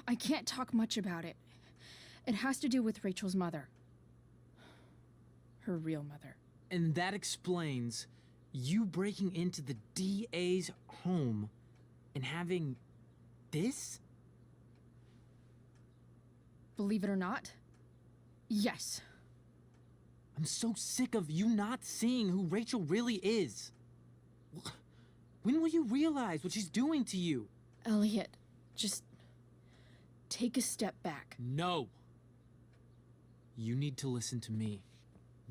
I can't talk much about it. It has to do with Rachel's mother. Her real mother. And that explains you breaking into the DA's home and having this? Believe it or not, yes. I'm so sick of you not seeing who Rachel really is. When will you realize what she's doing to you? Elliot, just take a step back. No. You need to listen to me.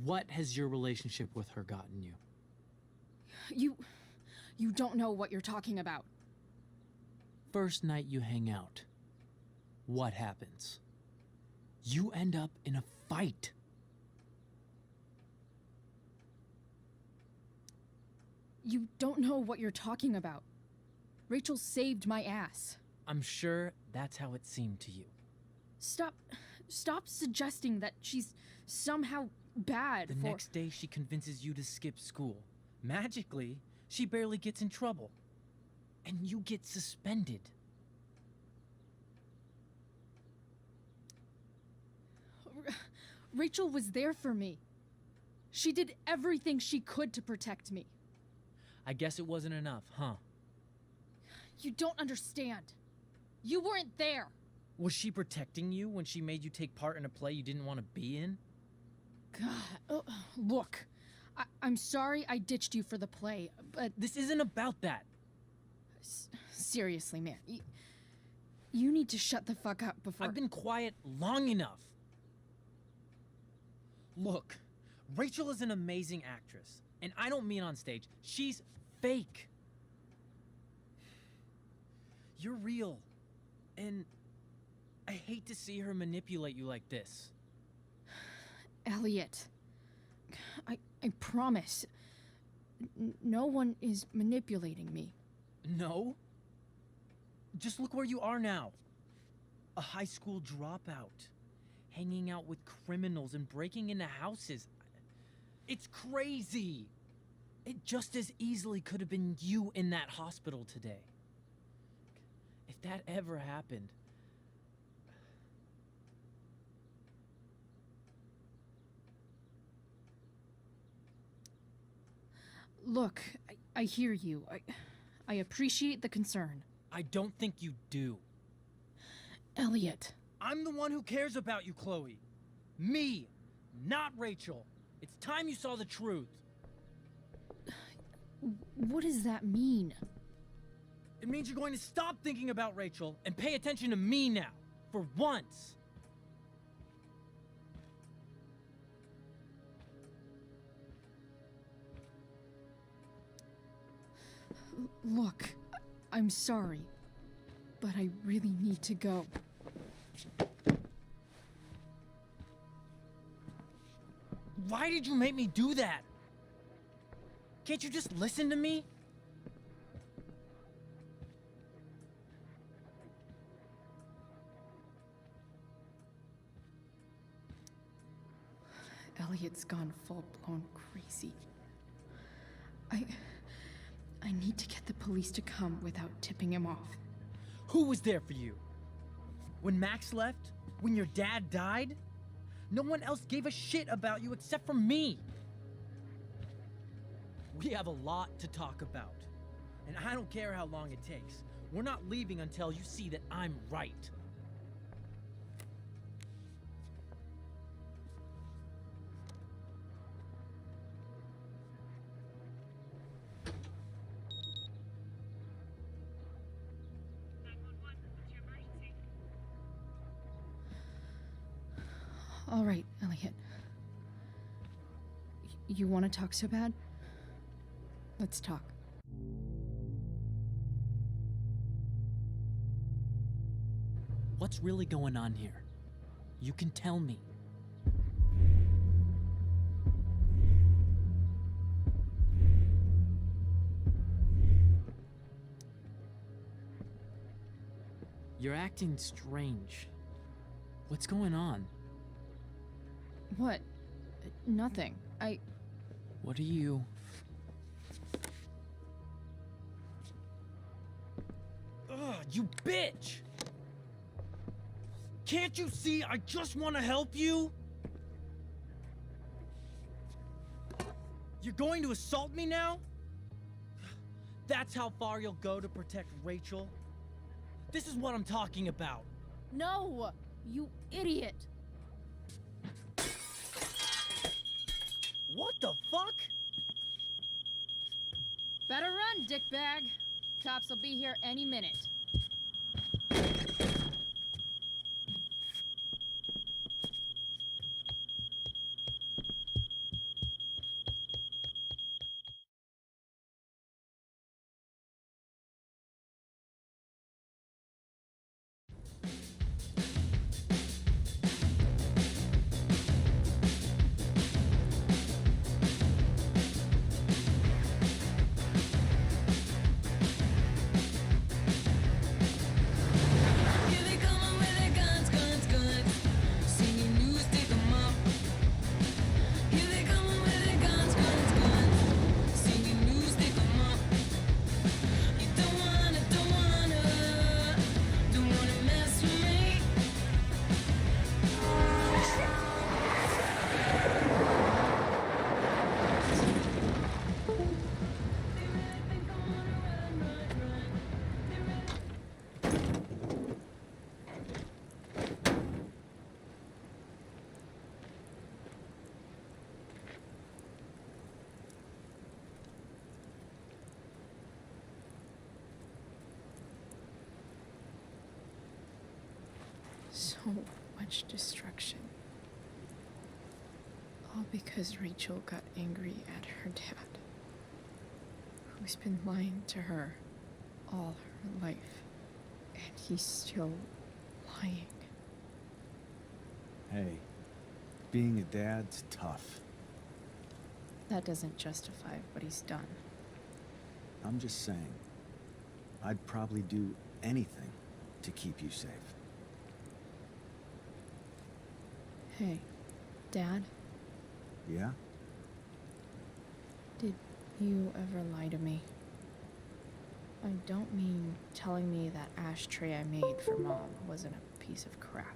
What has your relationship with her gotten you? You don't know what you're talking about. First night you hang out, what happens? You end up in a fight. You don't know what you're talking about. Rachel saved my ass. I'm sure that's how it seemed to you. Stop suggesting that she's somehow bad. The next day she convinces you to skip school. Magically, she barely gets in trouble. And you get suspended. Rachel was there for me. She did everything she could to protect me. I guess it wasn't enough, huh? You don't understand. You weren't there. Was she protecting you when she made you take part in a play you didn't want to be in? God, look. I'm sorry I ditched you for the play, but... This isn't about that. Seriously, man. You need to shut the fuck up before... I've been quiet long enough. Look, Rachel is an amazing actress. And I don't mean on stage. She's fake. You're real. And I hate to see her manipulate you like this. Elliot, I promise. No one is manipulating me. No? Just look where you are now. A high school dropout. Hanging out with criminals and breaking into houses. It's crazy. It just as easily could have been you in that hospital today. If that ever happened... Look, I hear you. I appreciate the concern. I don't think you do. Elliot. I'm the one who cares about you, Chloe. Me, not Rachel. It's time you saw the truth. What does that mean? It means you're going to stop thinking about Rachel and pay attention to me now, for once. Look, I'm sorry, but I really need to go. Why did you make me do that? Can't you just listen to me? Elliot's gone full-blown crazy. I need to get the police to come without tipping him off. Who was there for you? When Max left? When your dad died? No one else gave a shit about you except for me. We have a lot to talk about. And I don't care how long it takes. We're not leaving until you see that I'm right. All right, Elliot. You want to talk so bad? Let's talk. What's really going on here? You can tell me. You're acting strange. What's going on? What? Nothing. What are you... Ugh, you bitch! Can't you see I just want to help you? You're going to assault me now? That's how far you'll go to protect Rachel? This is what I'm talking about. No! You idiot! What the fuck? Better run, dickbag. Cops will be here any minute. So much destruction. All because Rachel got angry at her dad, who's been lying to her all her life. And he's still lying. Hey, being a dad's tough. That doesn't justify what he's done. I'm just saying, I'd probably do anything to keep you safe. Hey, Dad? Yeah? Did you ever lie to me? I don't mean telling me that ashtray I made for Mom wasn't a piece of crap.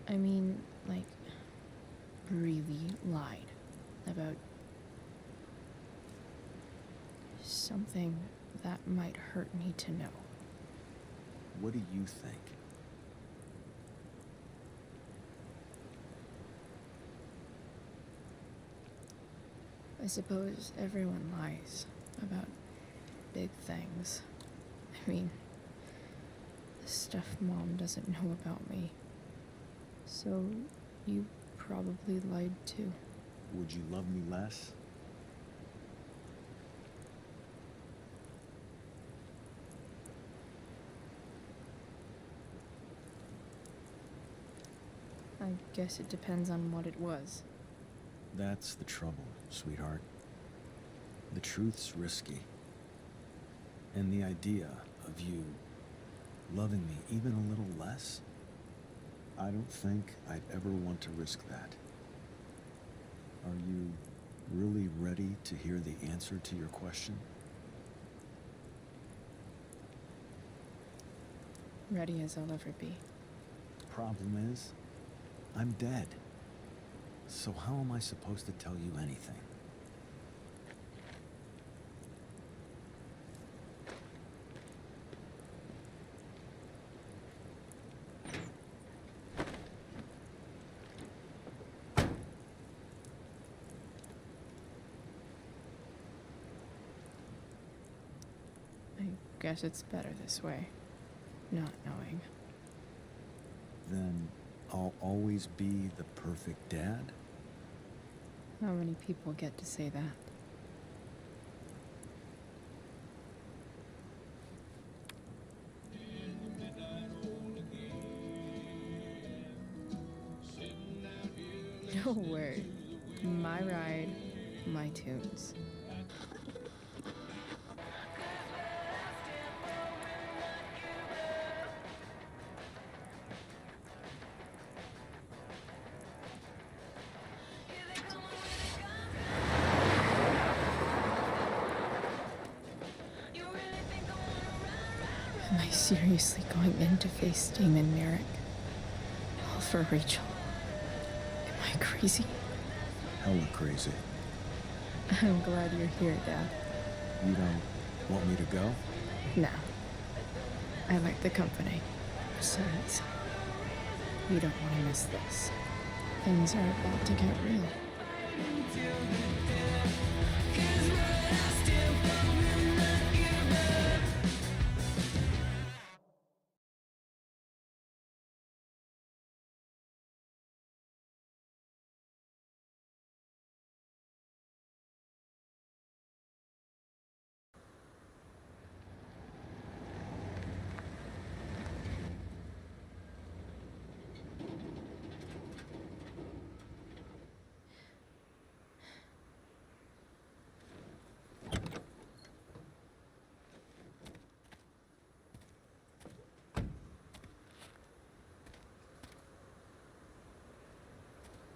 I mean, like, really lied about something that might hurt me to know. What do you think? I suppose everyone lies about big things. I mean, the stuff Mom doesn't know about me. So, you probably lied too. Would you love me less? I guess it depends on what it was. That's the trouble, sweetheart. The truth's risky. And the idea of you loving me even a little less, I don't think I'd ever want to risk that. Are you really ready to hear the answer to your question? Ready as I'll ever be. Problem is, I'm dead. So how am I supposed to tell you anything? I guess it's better this way, not knowing. Then I'll always be the perfect dad? How many people get to say that? No word. My ride, my tunes. Am I seriously going in to face Damon Merrick? All for Rachel? Am I crazy? Hella crazy. I'm glad you're here, Dad. You don't want me to go? No. I like the company. Besides, you don't want to miss this. Things are about to get real.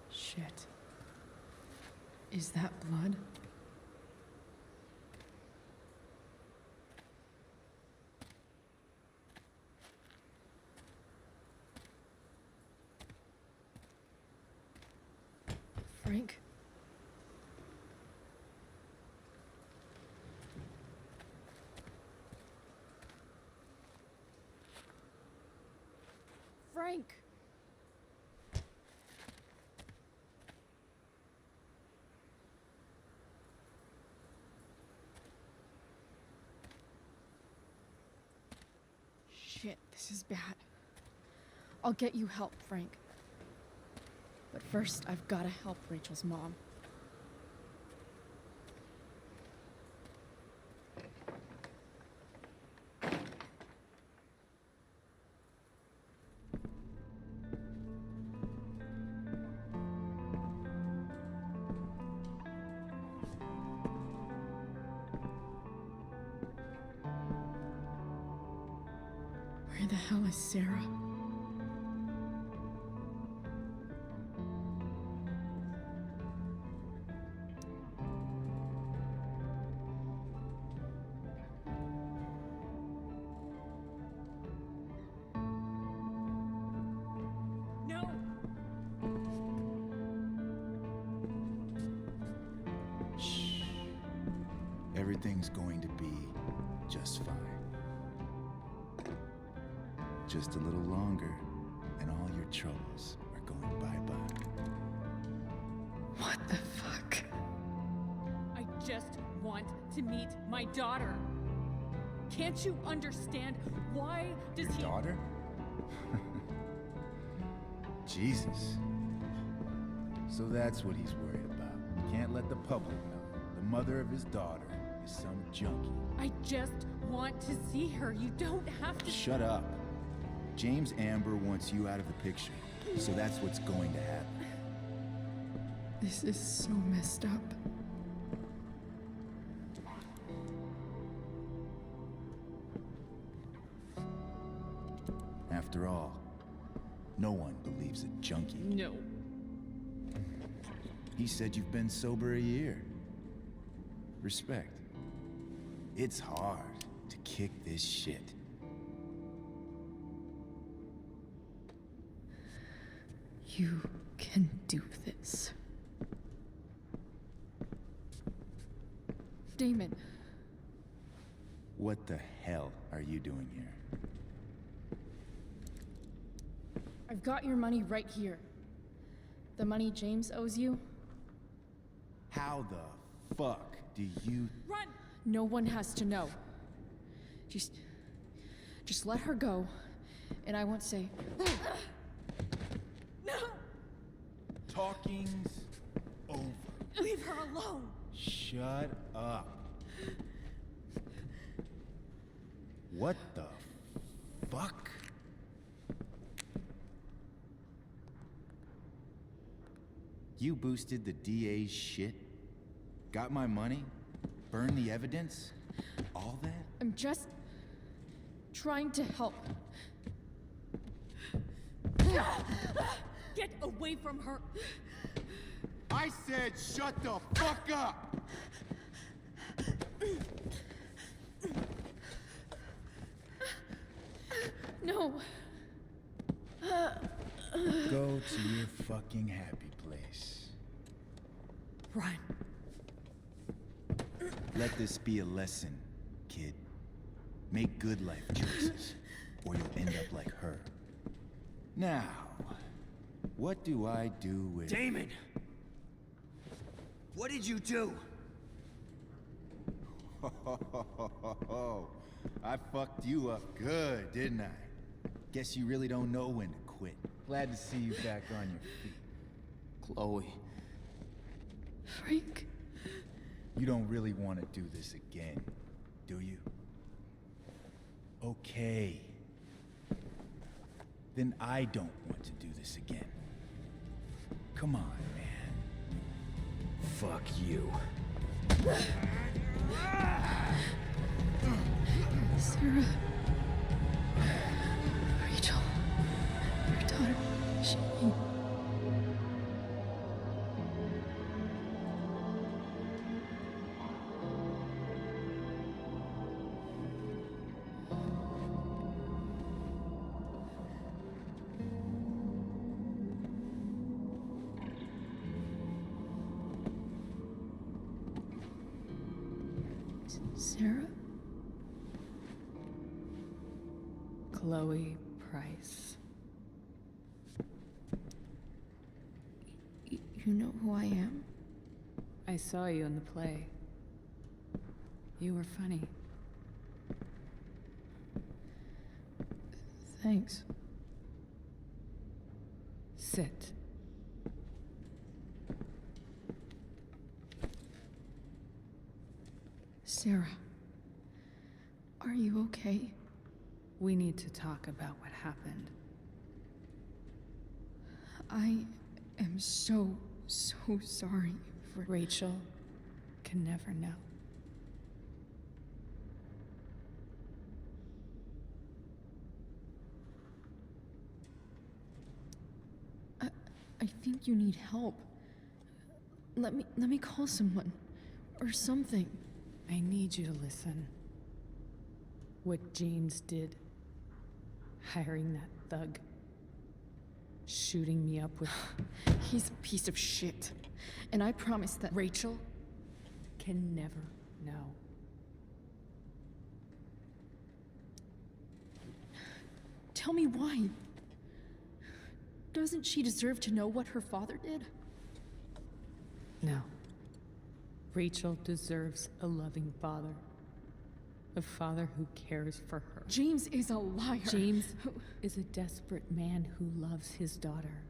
Shit. Is that blood? Frank? Frank! Shit, this is bad. I'll get you help, Frank. But first, I've gotta help Rachel's mom. Where the hell is Sarah? No! Shh. Everything's going to be just fine. Just a little longer, and all your troubles are going bye-bye. What the fuck? I just want to meet my daughter. Can't you understand? Why does Your he... daughter? Jesus. So that's what he's worried about. Can't let the public know. The mother of his daughter is some junkie. I just want to see her. You don't have to... Shut up. James Amber wants you out of the picture, so that's what's going to happen. This is so messed up. After all, no one believes a junkie. No. He said you've been sober a year. Respect. It's hard to kick this shit. You can do this. Damon. What the hell are you doing here? I've got your money right here. The money James owes you. How the fuck do you... Run! No one has to know. Just let her go, and I won't say... No! Talking's over. Leave her alone! Shut up. What the fuck? You boosted the DA's shit? Got my money? Burned the evidence? All that? I'm just trying to help. Get away from her! I said shut the fuck up! No. Go to your fucking happy place. Run. Let this be a lesson, kid. Make good life choices, or you'll end up like her. Now, what do I do with... Damon! What did you do? I fucked you up good, didn't I? Guess you really don't know when to quit. Glad to see you back on your feet. Chloe. Frank. You don't really want to do this again, do you? Okay. Then I don't want to do this again. Come on, man. Fuck you. Sarah. Rachel. Your daughter. She... Sarah? Chloe Price. You know who I am? I saw you in the play. You were funny. Thanks. Sit. Sarah. Are you okay? We need to talk about what happened. I am so sorry for... Rachel can never know. I think you need help. Let me call someone. Or something. I need you to listen. What James did. Hiring that thug. Shooting me up with... He's a piece of shit. And I promise that... Rachel can never know. Tell me why. Doesn't she deserve to know what her father did? No. Rachel deserves a loving father. A father who cares for her. James is a liar. James is a desperate man who loves his daughter.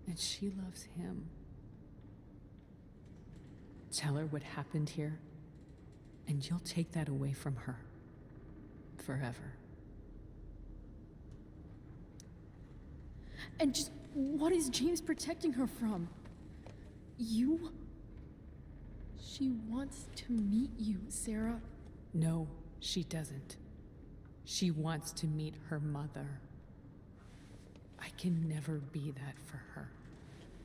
And she loves him. Tell her what happened here, and you'll take that away from her. Forever. And just what is James protecting her from? You? She wants to meet you, Sarah. No, she doesn't. She wants to meet her mother. I can never be that for her.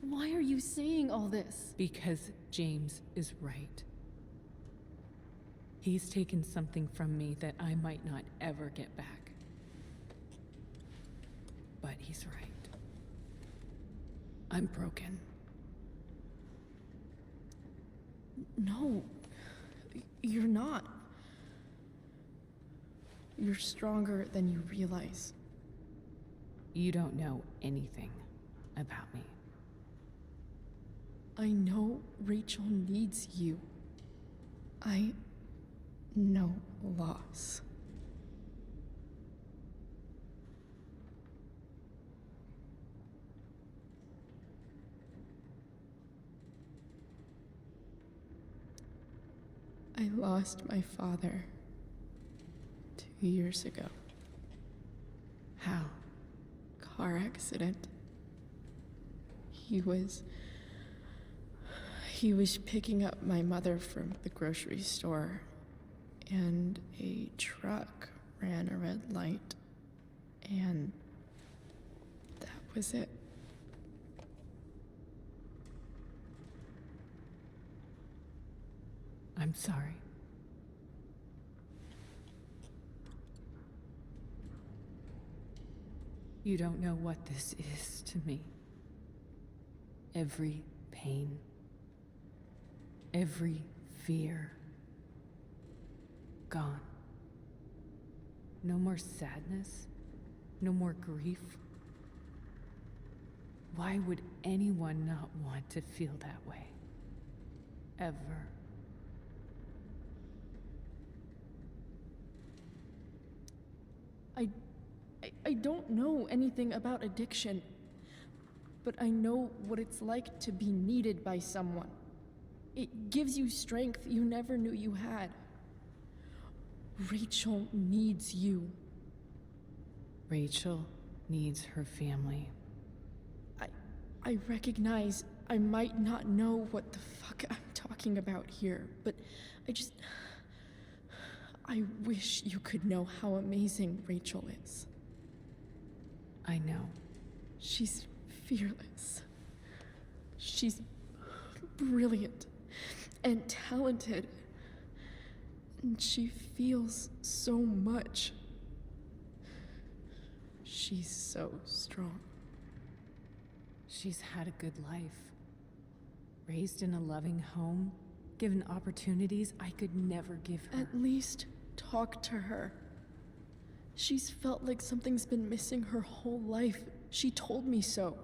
Why are you saying all this? Because James is right. He's taken something from me that I might not ever get back. But he's right. I'm broken. No, you're not. You're stronger than you realize. You don't know anything about me. I know Rachel needs you. I know loss. I lost my father 2 years ago. How? Car accident. He was picking up my mother from the grocery store, and a truck ran a red light, and that was it. I'm sorry. You don't know what this is to me. Every pain, every fear, gone. No more sadness, no more grief. Why would anyone not want to feel that way? Ever. I don't know anything about addiction, but I know what it's like to be needed by someone. It gives you strength you never knew you had. Rachel needs you. Rachel needs her family. I recognize I might not know what the fuck I'm talking about here, but I wish you could know how amazing Rachel is. I know. She's fearless. She's brilliant and talented. And she feels so much. She's so strong. She's had a good life. Raised in a loving home, given opportunities I could never give her. At least talk to her. She's felt like something's been missing her whole life. She told me so.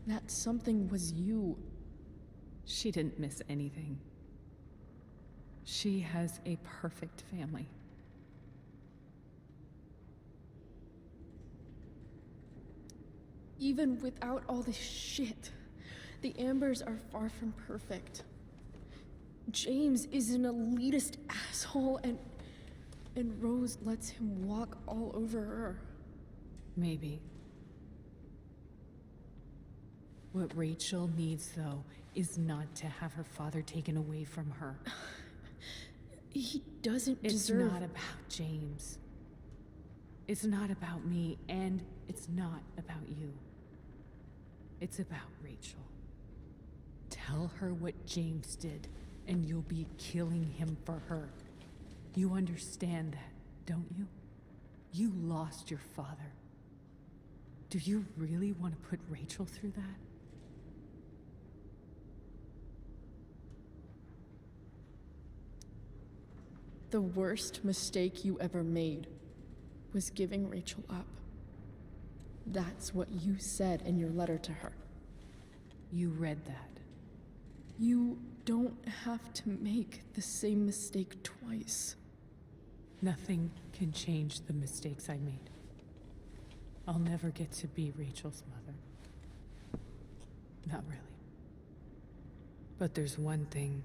That something was you. She didn't miss anything. She has a perfect family. Even without all this shit, the Ambers are far from perfect. James is an elitist asshole, and Rose lets him walk all over her. Maybe. What Rachel needs, though, is not to have her father taken away from her. He doesn't deserve... It's not about James. It's not about me, and it's not about you. It's about Rachel. Tell her what James did, and you'll be killing him for her. You understand that, don't you? You lost your father. Do you really want to put Rachel through that? The worst mistake you ever made was giving Rachel up. That's what you said in your letter to her. You read that. You don't have to make the same mistake twice. Nothing can change the mistakes I made. I'll never get to be Rachel's mother. Not really. But there's one thing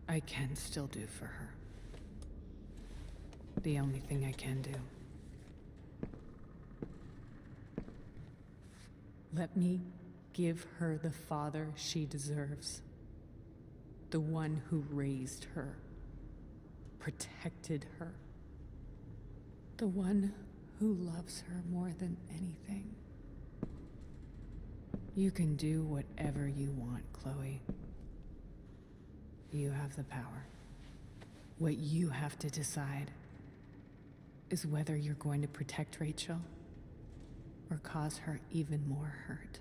I can still do for her. The only thing I can do. Let me give her the father she deserves. The one who raised her, protected her. The one who loves her more than anything. You can do whatever you want, Chloe. You have the power. What you have to decide is whether you're going to protect Rachel or cause her even more hurt.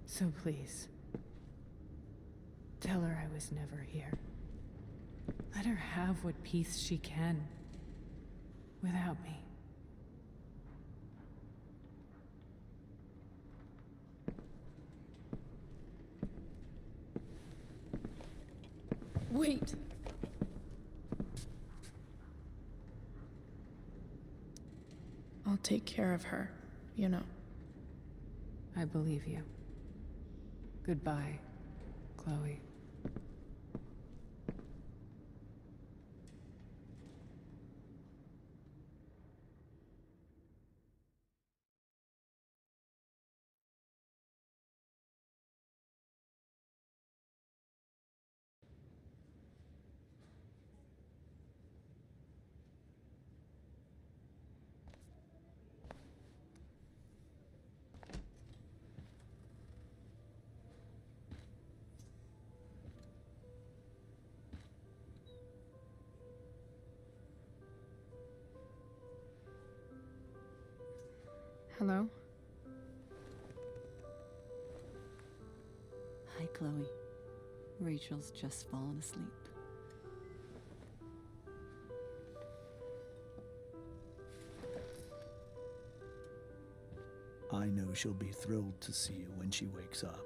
So please, tell her I was never here. Let her have what peace she can without me. Wait. I'll take care of her, you know. I believe you. Goodbye, Chloe. Hello? Hi, Chloe. Rachel's just fallen asleep. I know she'll be thrilled to see you when she wakes up.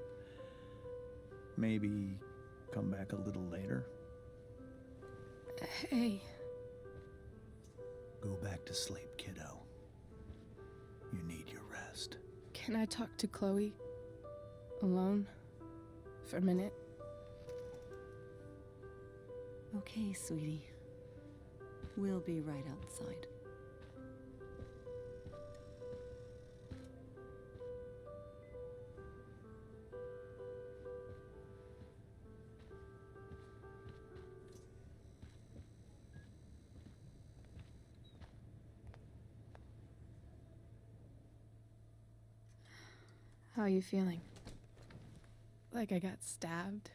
Maybe come back a little later? Hey. Go back to sleep, kiddo. You need your rest. Can I talk to Chloe? Alone? For a minute? Okay, sweetie. We'll be right outside. How are you feeling? Like I got stabbed?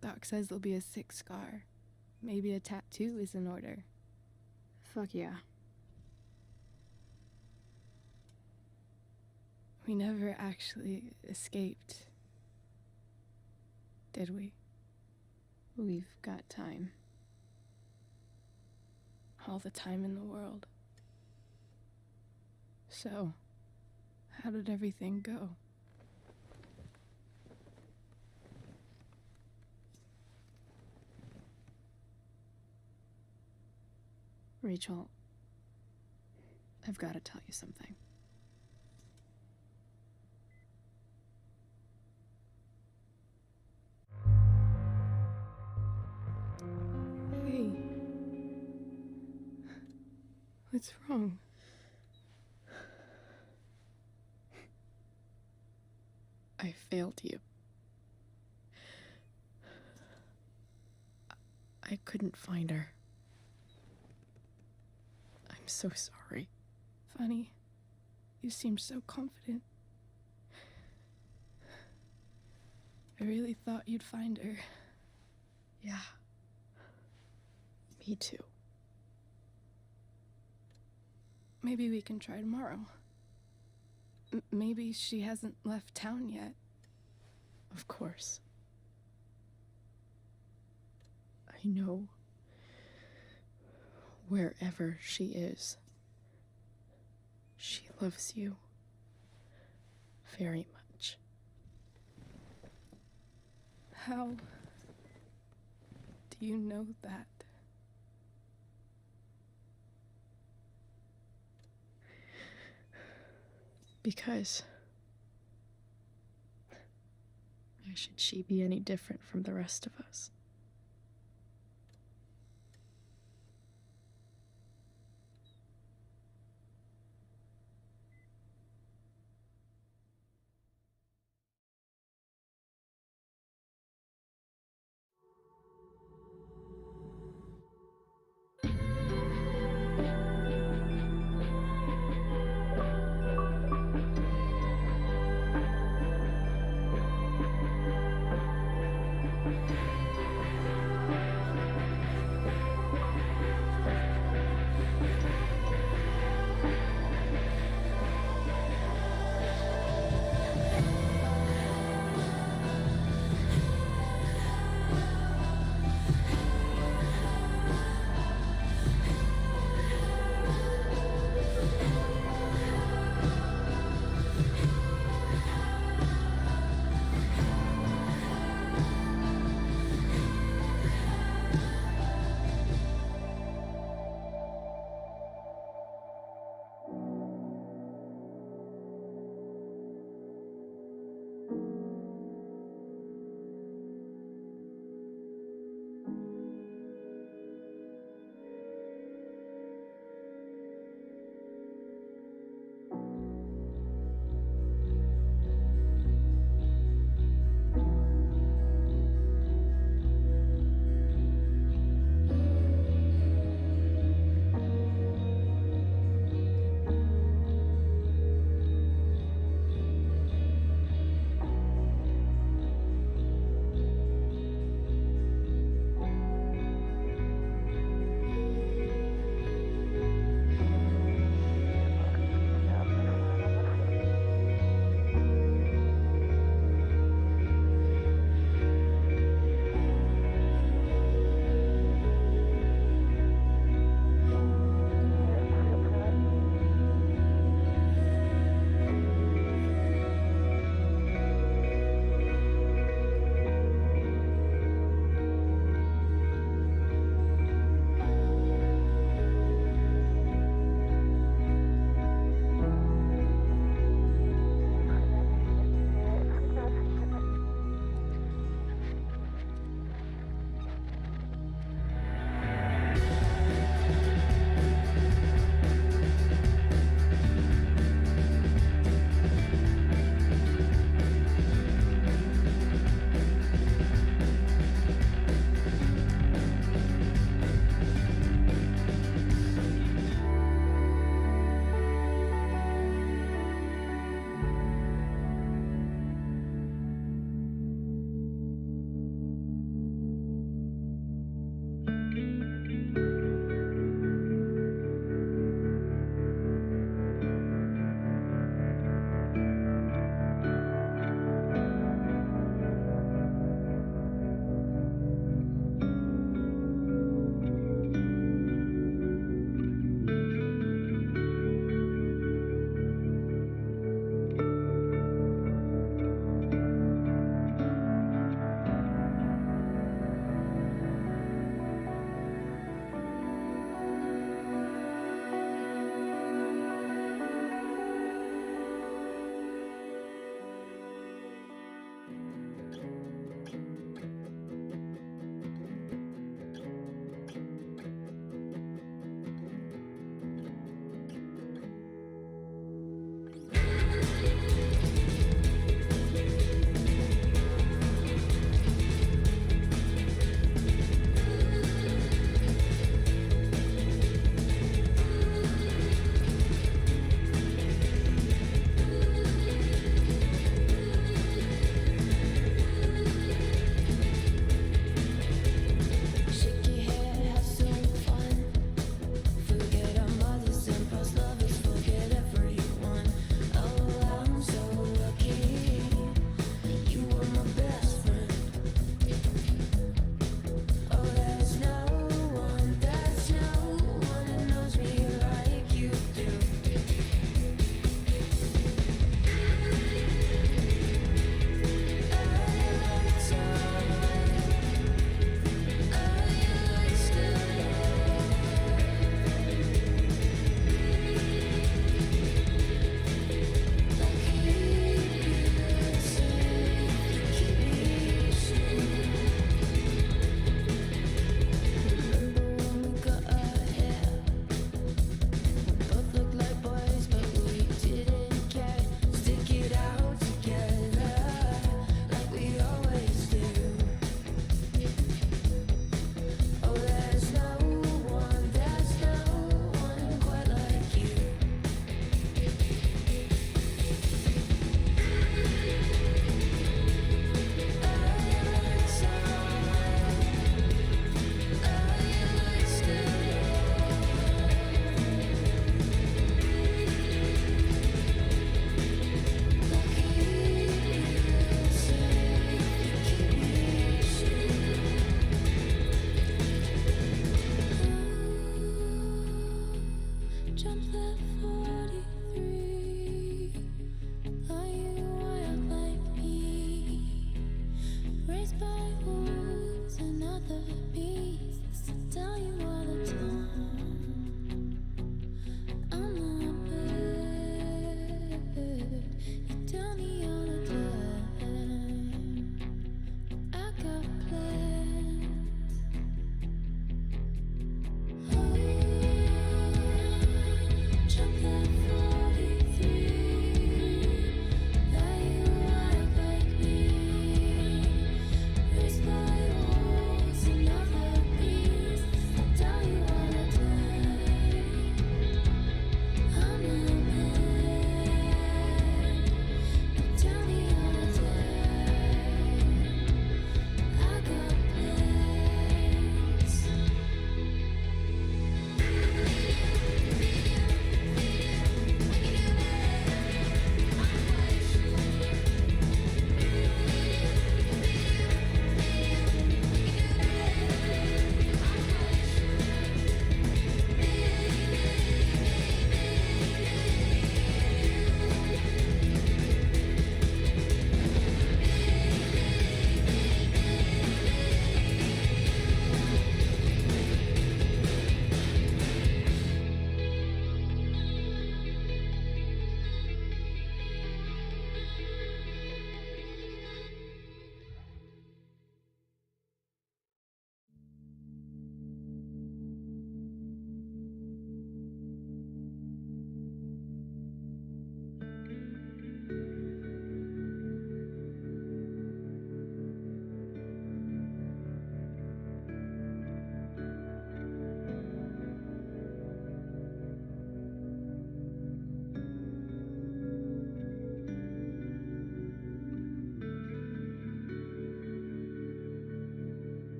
Doc says there'll be a sick scar. Maybe a tattoo is in order. Fuck yeah. We never actually escaped, did we? We've got time. All the time in the world. So, how did everything go? Rachel, I've got to tell you something. Hey. What's wrong? I failed you. I couldn't find her. I'm so sorry. Funny. You seemed so confident. I really thought you'd find her. Yeah. Me too. Maybe we can try tomorrow. Maybe she hasn't left town yet. Of course. I know. Wherever she is, she loves you very much. How do you know that? Because why should she be any different from the rest of us?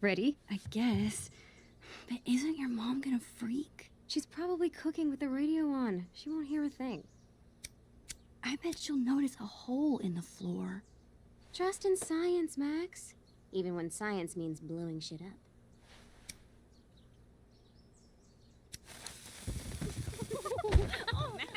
pretty, I guess. But isn't your mom gonna freak? She's probably cooking with the radio on. She won't hear a thing. I bet she'll notice a hole in the floor. Trust in science, Max. Even when science means blowing shit up. Oh, Max!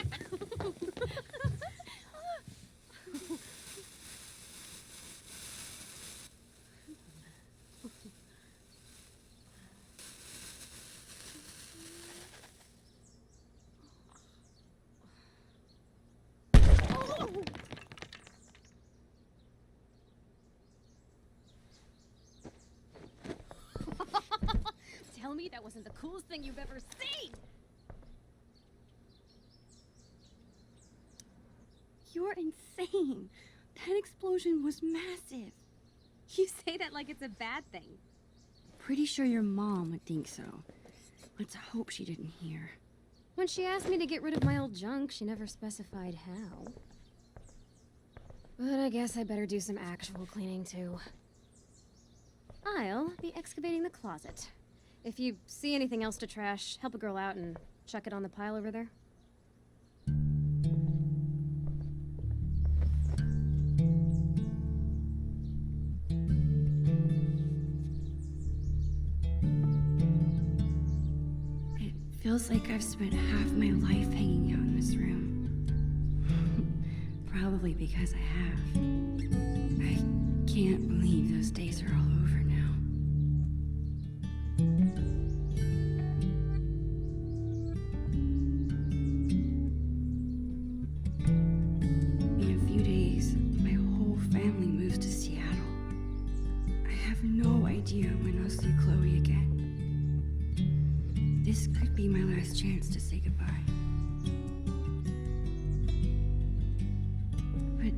Tell me that wasn't the coolest thing you've ever seen! You're insane. That explosion was massive. You say that like it's a bad thing. Pretty sure your mom would think so. Let's hope she didn't hear. When she asked me to get rid of my old junk, she never specified how. But I guess I better do some actual cleaning too. I'll be excavating the closet. If you see anything else to trash, help a girl out and chuck it on the pile over there. It feels like I've spent half my life hanging out in this room. Probably because I have. I can't believe those days are all over now. In a few days, my whole family moves to Seattle. I have no idea when I'll see Chloe again. This could be my last chance to say goodbye. But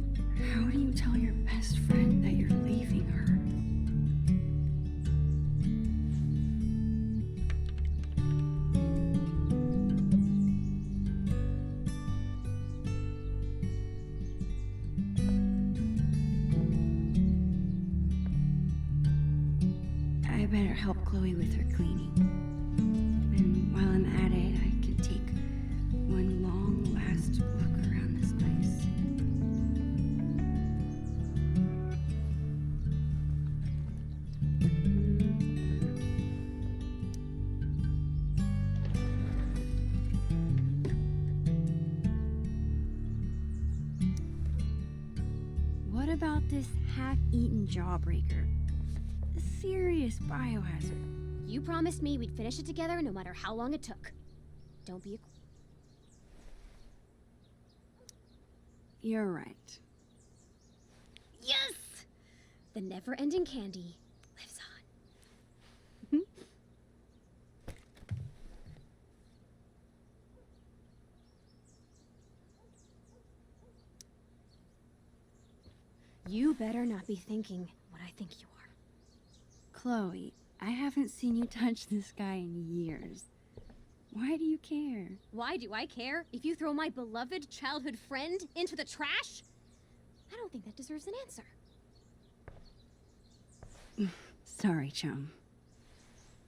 how do you tell your best friend that you're leaving her? I better help Chloe with her cleaning. And while I'm at it, I can take one long last look around this place. What about this half-eaten jawbreaker? A serious biohazard. You promised me we'd finish it together no matter how long it took. Don't be a... You're right. Yes! The never-ending candy lives on. You better not be thinking what I think you are. Chloe, I haven't seen you touch this guy in years. Why do you care? Why do I care if you throw my beloved childhood friend into the trash? I don't think that deserves an answer. Sorry, chum.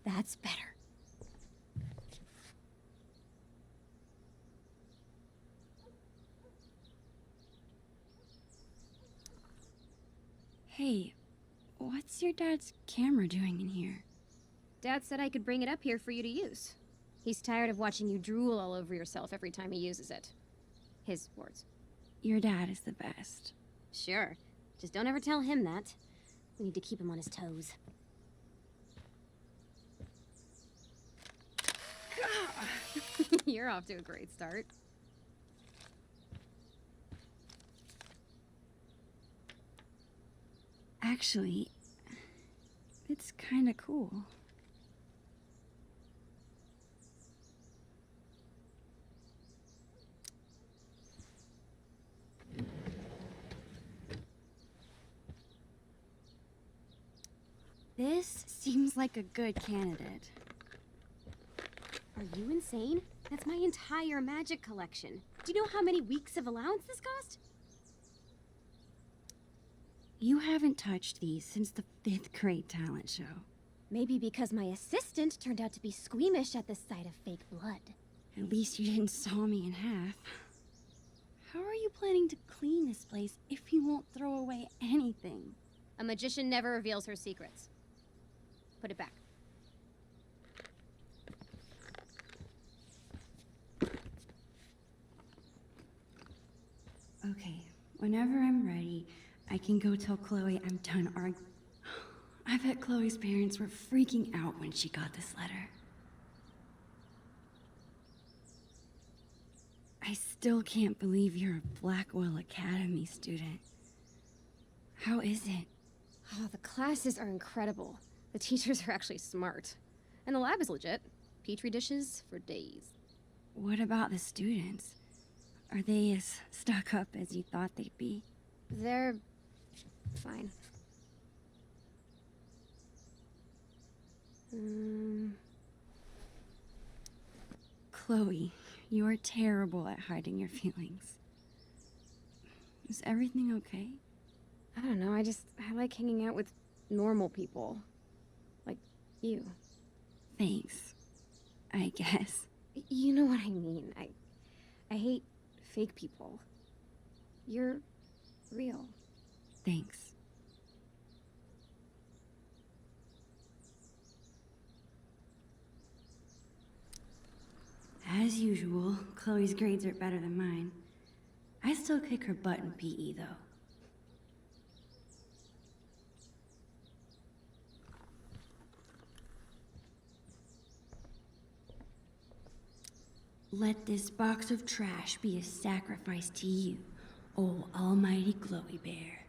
That's better. Hey, what's your dad's camera doing in here? Dad said I could bring it up here for you to use. He's tired of watching you drool all over yourself every time he uses it. His words. Your dad is the best. Sure. Just don't ever tell him that. We need to keep him on his toes. You're off to a great start. Actually, it's kinda cool. This seems like a good candidate. Are you insane? That's my entire magic collection. Do you know how many weeks of allowance this cost? You haven't touched these since the 5th grade talent show. Maybe because my assistant turned out to be squeamish at the sight of fake blood. At least you didn't saw me in half. How are you planning to clean this place if you won't throw away anything? A magician never reveals her secrets. Put it back. Okay, whenever I'm ready, I can go tell Chloe I'm done arguing. I bet Chloe's parents were freaking out when she got this letter. I still can't believe you're a Blackwell Academy student. How is it? Oh, the classes are incredible. The teachers are actually smart. And the lab is legit. Petri dishes for days. What about the students? Are they as stuck up as you thought they'd be? They're fine. Chloe, you're terrible at hiding your feelings. Is everything okay? I don't know, I like hanging out with normal people. Like you. Thanks, I guess. You know what I mean. I hate fake people. You're real. Thanks. As usual, Chloe's grades are better than mine. I still kick her butt in PE, though. Let this box of trash be a sacrifice to you, oh almighty Chloe Bear.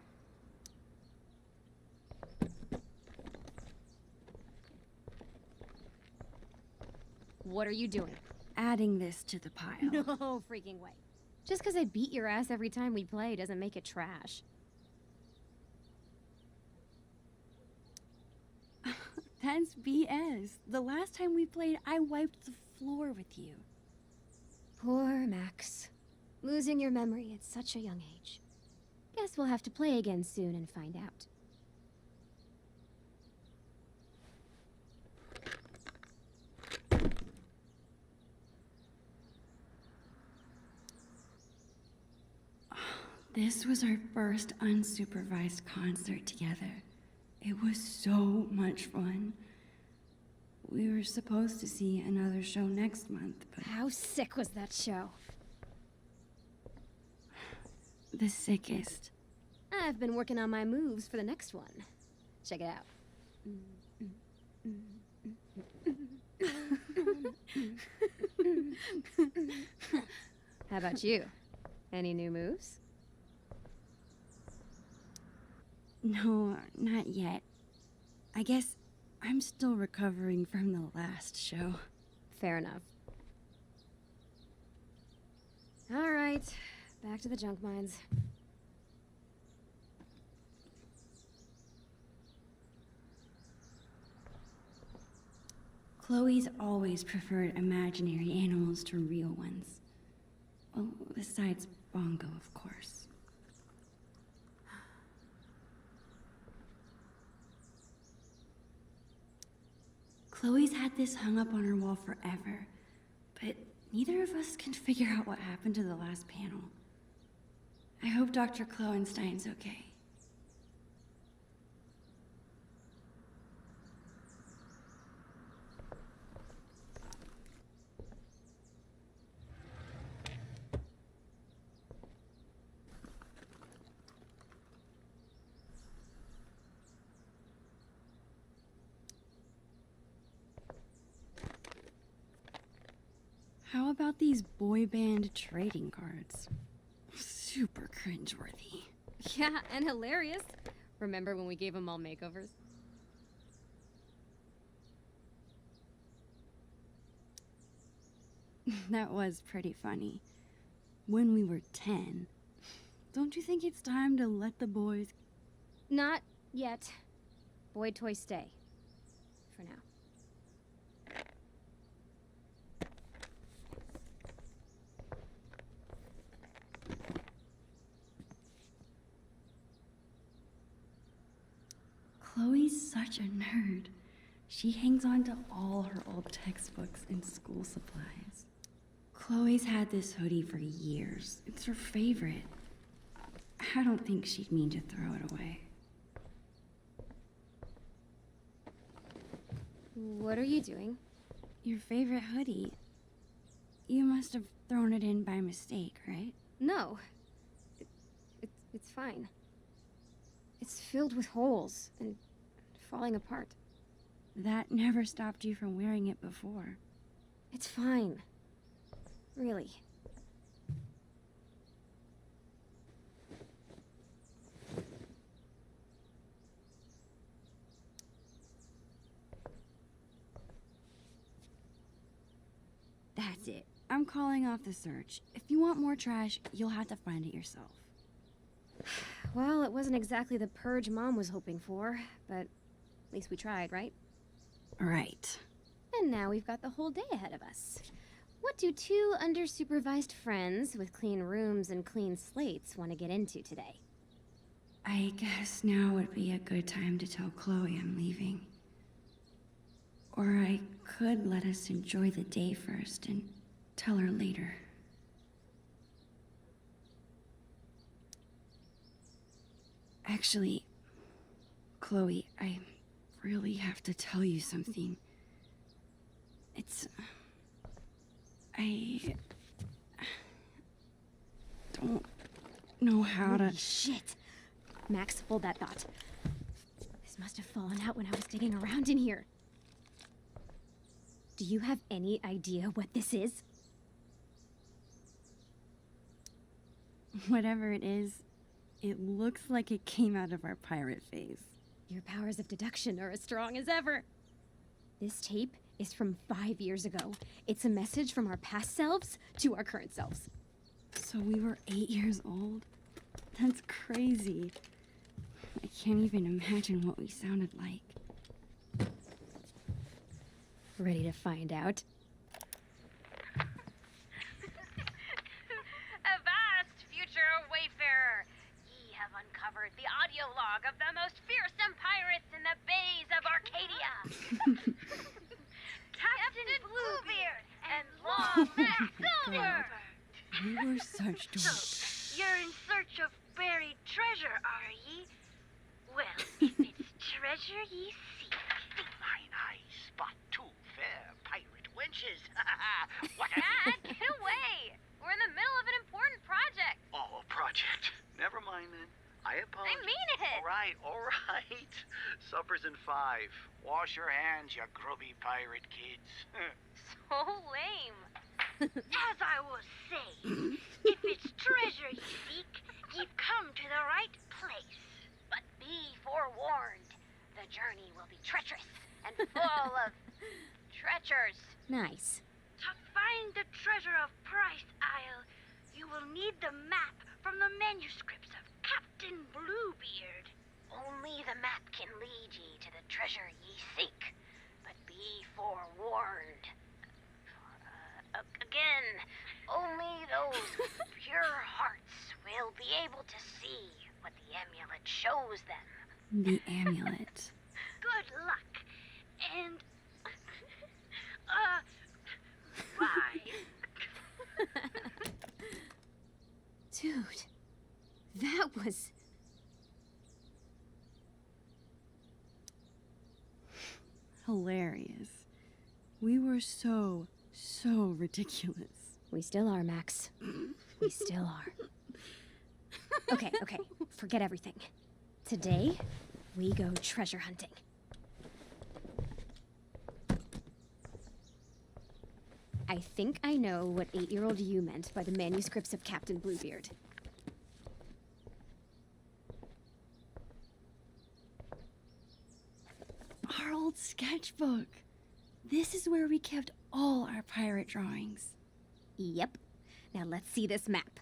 What are you doing? Adding this to the pile. No freaking way. Just because I beat your ass every time we play doesn't make it trash. That's BS. The last time we played, I wiped the floor with you. Poor Max. Losing your memory at such a young age. Guess we'll have to play again soon and find out. This was our first unsupervised concert together. It was so much fun. We were supposed to see another show next month, but... How sick was that show? The sickest. I've been working on my moves for the next one. Check it out. How about you? Any new moves? No, not yet. I guess I'm still recovering from the last show. Fair enough. All right, back to the junk mines. Chloe's always preferred imaginary animals to real ones. Well, besides Bongo, of course. Chloe's had this hung up on her wall forever, but neither of us can figure out what happened to the last panel. I hope Dr. Kloenstein's okay. How about these boy band trading cards? Super cringeworthy. Yeah, and hilarious. Remember when we gave them all makeovers? That was pretty funny. When we were 10. Don't you think it's time to let the boys... Not yet. Boy toys stay. For now. Chloe's such a nerd. She hangs on to all her old textbooks and school supplies. Chloe's had this hoodie for years. It's her favorite. I don't think she'd mean to throw it away. What are you doing? Your favorite hoodie. You must have thrown it in by mistake, right? No. It's fine. It's filled with holes and falling apart. That never stopped you from wearing it before. It's fine. Really. That's it. I'm calling off the search. If you want more trash, you'll have to find it yourself. Well, it wasn't exactly the purge Mom was hoping for, but at least we tried, right? Right. And now we've got the whole day ahead of us. What do two under-supervised friends with clean rooms and clean slates want to get into today? I guess now would be a good time to tell Chloe I'm leaving. Or I could let us enjoy the day first and tell her later. Actually, Chloe, I really have to tell you something. I don't know how to... Holy shit! Max, hold that thought. This must have fallen out when I was digging around in here. Do you have any idea what this is? Whatever it is, it looks like it came out of our pirate phase. Your powers of deduction are as strong as ever. This tape is from 5 years ago. It's a message from our past selves to our current selves. So we were 8 years old? That's crazy. I can't even imagine what we sounded like. Ready to find out? Avast, future wayfarer! Ye have uncovered the audio log of the most fearsome pirates in the bays of Arcadia. Captain Bluebeard and Long Mac Silver! We were such So, dorks. you're in search of buried treasure, are ye? Well, if it's treasure ye seek, Mine eyes spot two fair pirate wenches. What Dad, get away! We're in the middle of an important project. Oh, a project. Never mind then. I apologize. I mean it! All right. Supper's in 5. Wash your hands, you grubby pirate kids. So lame. As I was saying, if it's treasure ye seek, ye've come to the right place. But be forewarned, the journey will be treacherous and full of treacherous. Nice. To find the treasure of Price Isle, you will need the map from the manuscripts of Captain Bluebeard. Only the map can lead ye to the treasure ye seek. But be forewarned. Again, only those with pure hearts will be able to see what the amulet shows them. The amulet. Good luck. And... bye. Dude, that was... Hilarious. We were so ridiculous. We still are, Max. We still are. Okay, forget everything. Today, we go treasure hunting. I think I know what 8-year-old you meant by the manuscripts of Captain Bluebeard. Our old sketchbook. This is where we kept all our pirate drawings. Yep. Now let's see this map.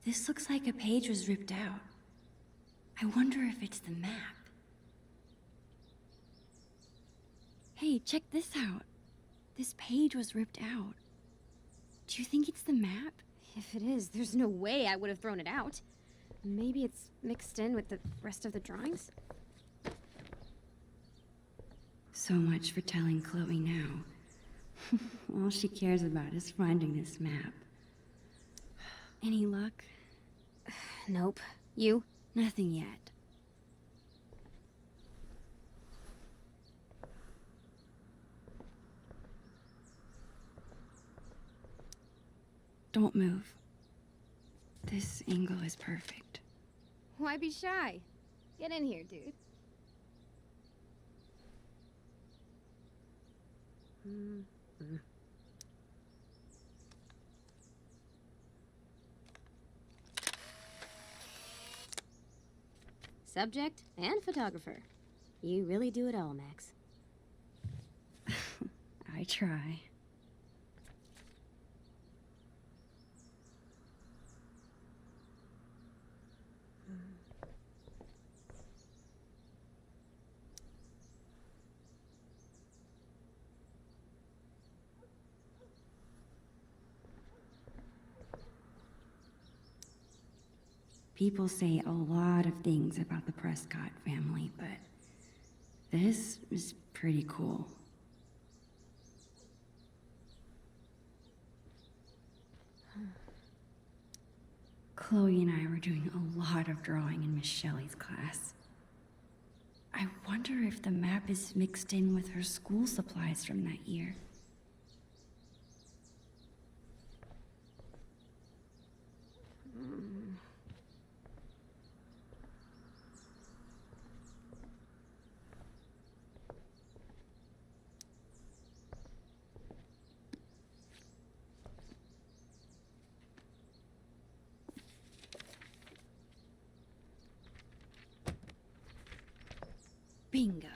This looks like a page was ripped out. I wonder if it's the map. Hey, check this out. This page was ripped out. Do you think it's the map? If it is, there's no way I would have thrown it out. Maybe it's mixed in with the rest of the drawings? So much for telling Chloe now. All she cares about is finding this map. Any luck? Nope. You? Nothing yet. Don't move. This angle is perfect. Why be shy? Get in here, dude. Subject and photographer. You really do it all, Max. I try. People say a lot of things about the Prescott family, but this is pretty cool. Chloe and I were doing a lot of drawing in Miss Shelley's class. I wonder if the map is mixed in with her school supplies from that year. Bingo.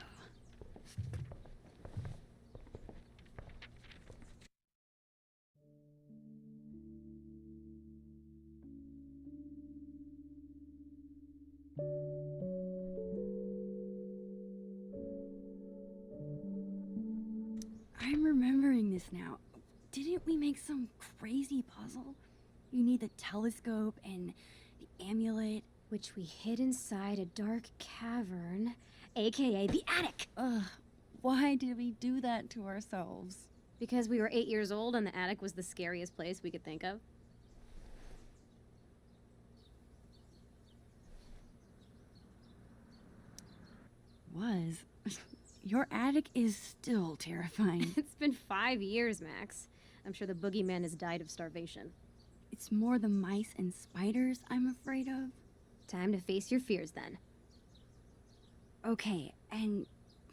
I'm remembering this now. Didn't we make some crazy puzzle? You need the telescope and the amulet. Which we hid inside a dark cavern, aka the attic. Ugh, why did we do that to ourselves? Because we were 8 years old and the attic was the scariest place we could think of. Was. Your attic is still terrifying. It's been 5 years, Max. I'm sure the boogeyman has died of starvation. It's more the mice and spiders I'm afraid of. Time to face your fears, then. Okay, and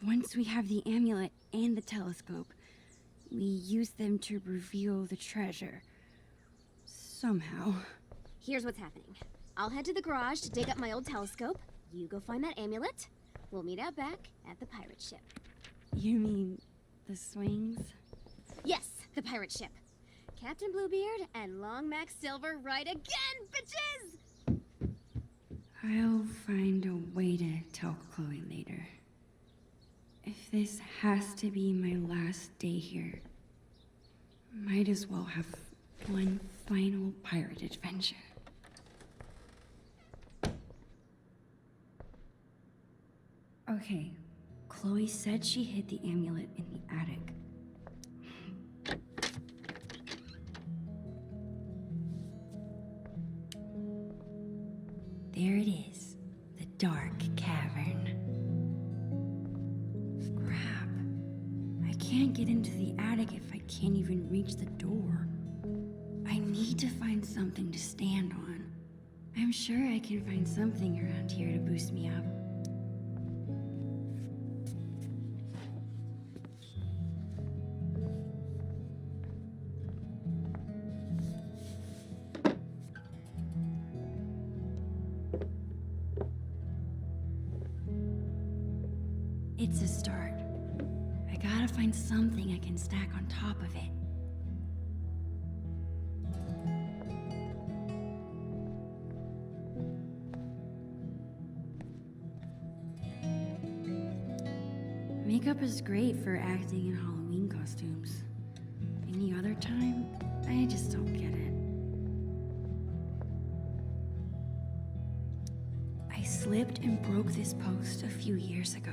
once we have the amulet and the telescope, we use them to reveal the treasure. Somehow. Here's what's happening. I'll head to the garage to dig up my old telescope. You go find that amulet. We'll meet out back at the pirate ship. You mean the swings? Yes, the pirate ship. Captain Bluebeard and Long Max Silver right again, bitches! I'll find a way to tell Chloe later. If this has to be my last day here, might as well have one final pirate adventure. Okay, Chloe said she hid the amulet in the attic. There it is, the dark cavern. Crap. I can't get into the attic if I can't even reach the door. I need to find something to stand on. I'm sure I can find something around here to boost me up. It's a start. I gotta find something I can stack on top of it. Makeup is great for acting in Halloween costumes. Any other time, I just don't get it. I slipped and broke this post a few years ago.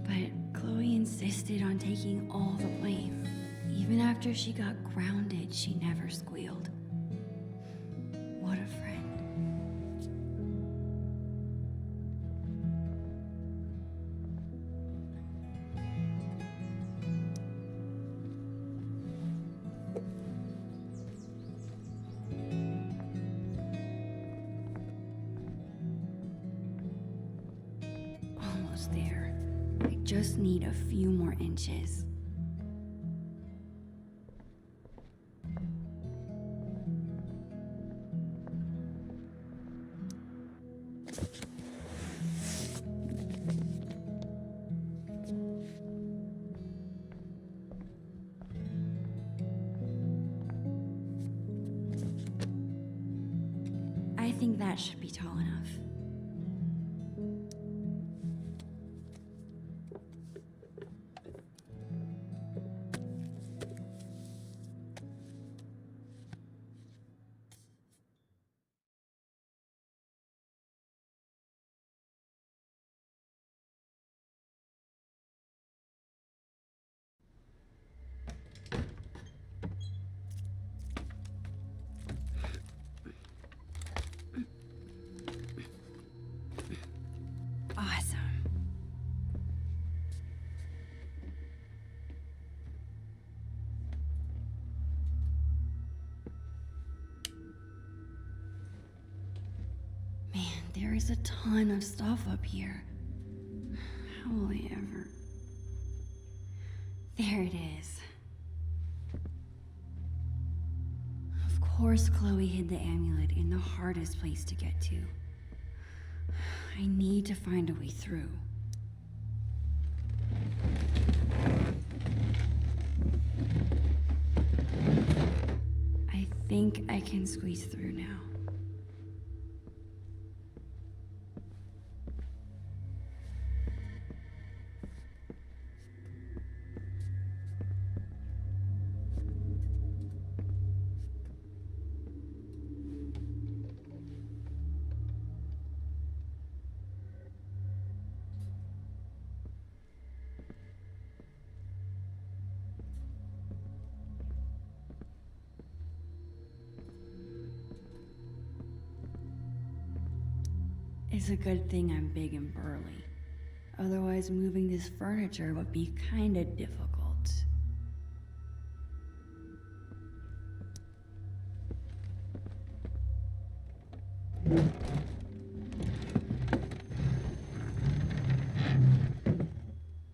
But Chloe insisted on taking all the blame. Even after she got grounded, she never squealed. What a friend. Almost there. I just need a few more inches. I think that should be tall enough. Awesome. Man, there is a ton of stuff up here. How will I ever... There it is. Of course Chloe hid the amulet in the hardest place to get to. I need to find a way through. I think I can squeeze through now. It's a good thing I'm big and burly. Otherwise, moving this furniture would be kinda difficult.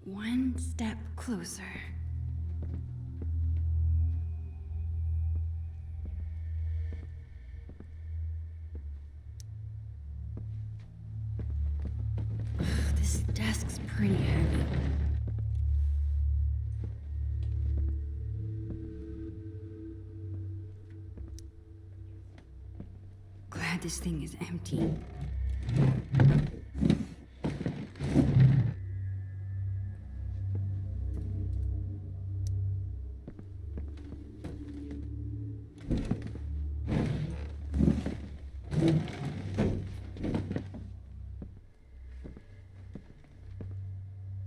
One step closer. This desk's pretty heavy. Glad this thing is empty.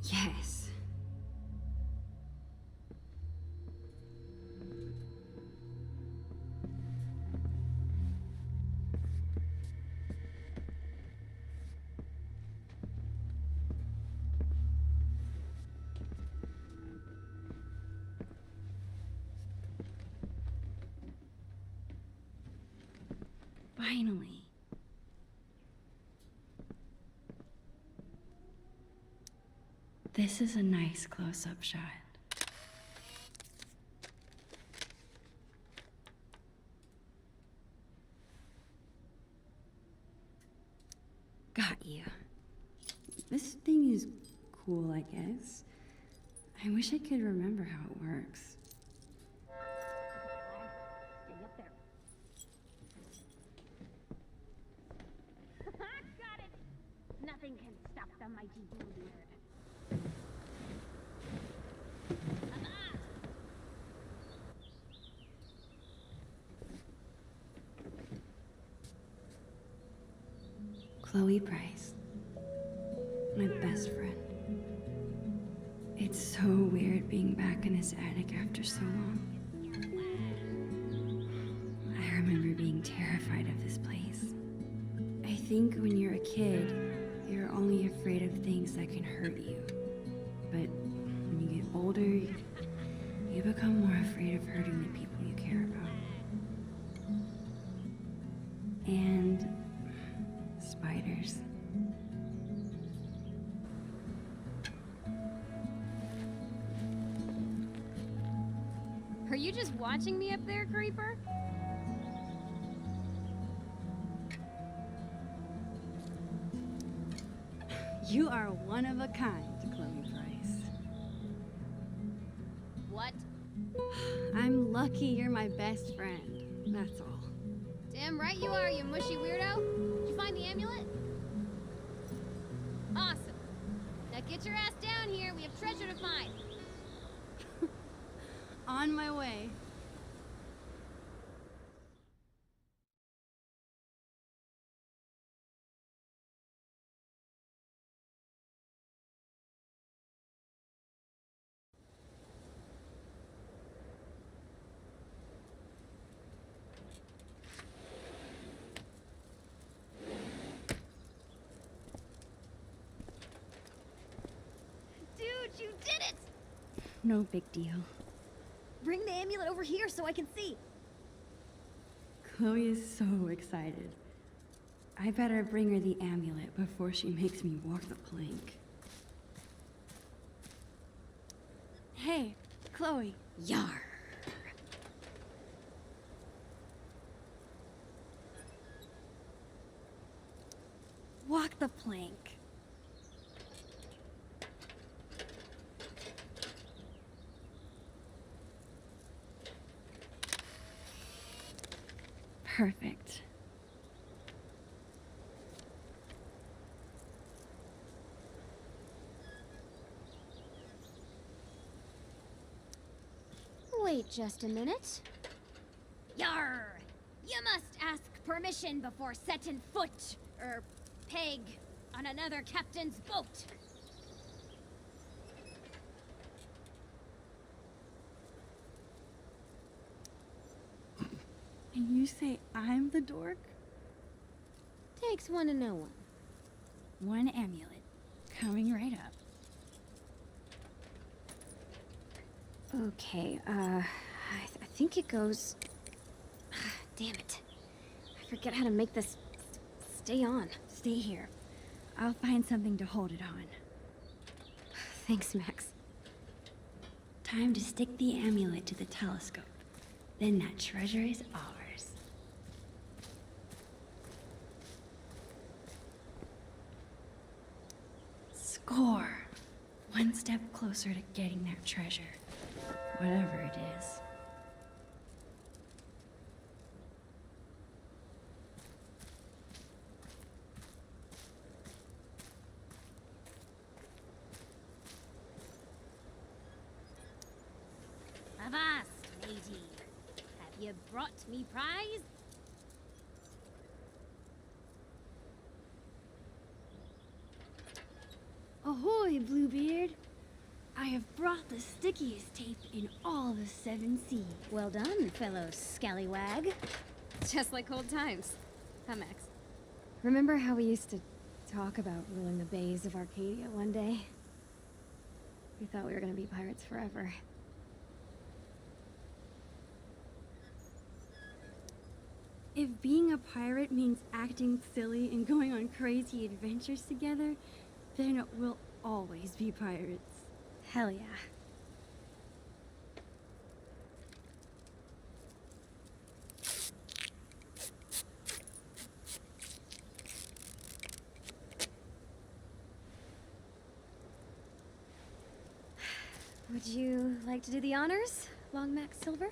Yes. Finally. This is a nice close-up shot. Got you. This thing is cool, I guess. I wish I could remember how it works. Got it! Nothing can stop the mighty Bluebeard. Chloe Price. My best friend. It's so weird being back in this attic after so long. I remember being terrified of this place. I think when you're a kid, you're only afraid of things that can hurt you. But when you get older, you become more afraid of hurting the people you care about. And spiders. Are you just watching me up there, Creeper? You are one of a kind, Chloe Price. What? I'm lucky you're my best friend. That's all. Damn right you are, you mushy weirdo. Did you find the amulet? Awesome. Now get your ass down here. We have treasure to find. On my way. Dude, you did it! No big deal. Bring the amulet over here so I can see. Chloe is so excited. I better bring her the amulet before she makes me walk the plank. Hey, Chloe. Yar. Walk the plank. Perfect. Wait just a minute. Yar! You must ask permission before setting foot, peg, on another captain's boat. And you say I'm the dork? Takes one to know one. One amulet. Coming right up. Okay, I think it goes... Damn it. I forget how to make this stay on. Stay here. I'll find something to hold it on. Thanks, Max. Time to stick the amulet to the telescope. Then that treasure is ours. Score! One step closer to getting that treasure. Whatever it is. Avast, matey. Have you brought me prize? Ahoy, Bluebeard! I have brought the stickiest tape in all the 7 seas. Well done, fellow scallywag. Just like old times. Huh, Max? Remember how we used to talk about ruling the bays of Arcadia one day? We thought we were gonna be pirates forever. If being a pirate means acting silly and going on crazy adventures together, then we'll always be pirates. Hell yeah. Would you like to do the honors, Long Max Silver?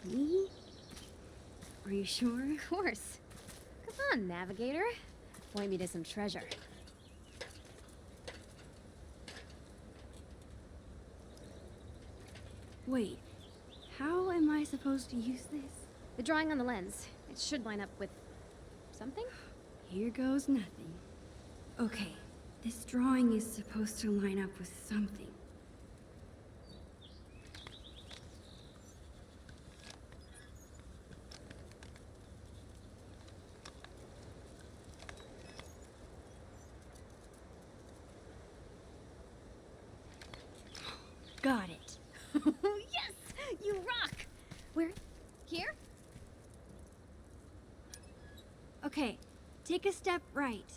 Me? Are you sure? Of course. Come on, Navigator. Point me to some treasure. Wait, how am I supposed to use this? The drawing on the lens. It should line up with something? Here goes nothing. Okay, this drawing is supposed to line up with something. Got it. Yes! You rock! Where? Here? Okay, take a step right.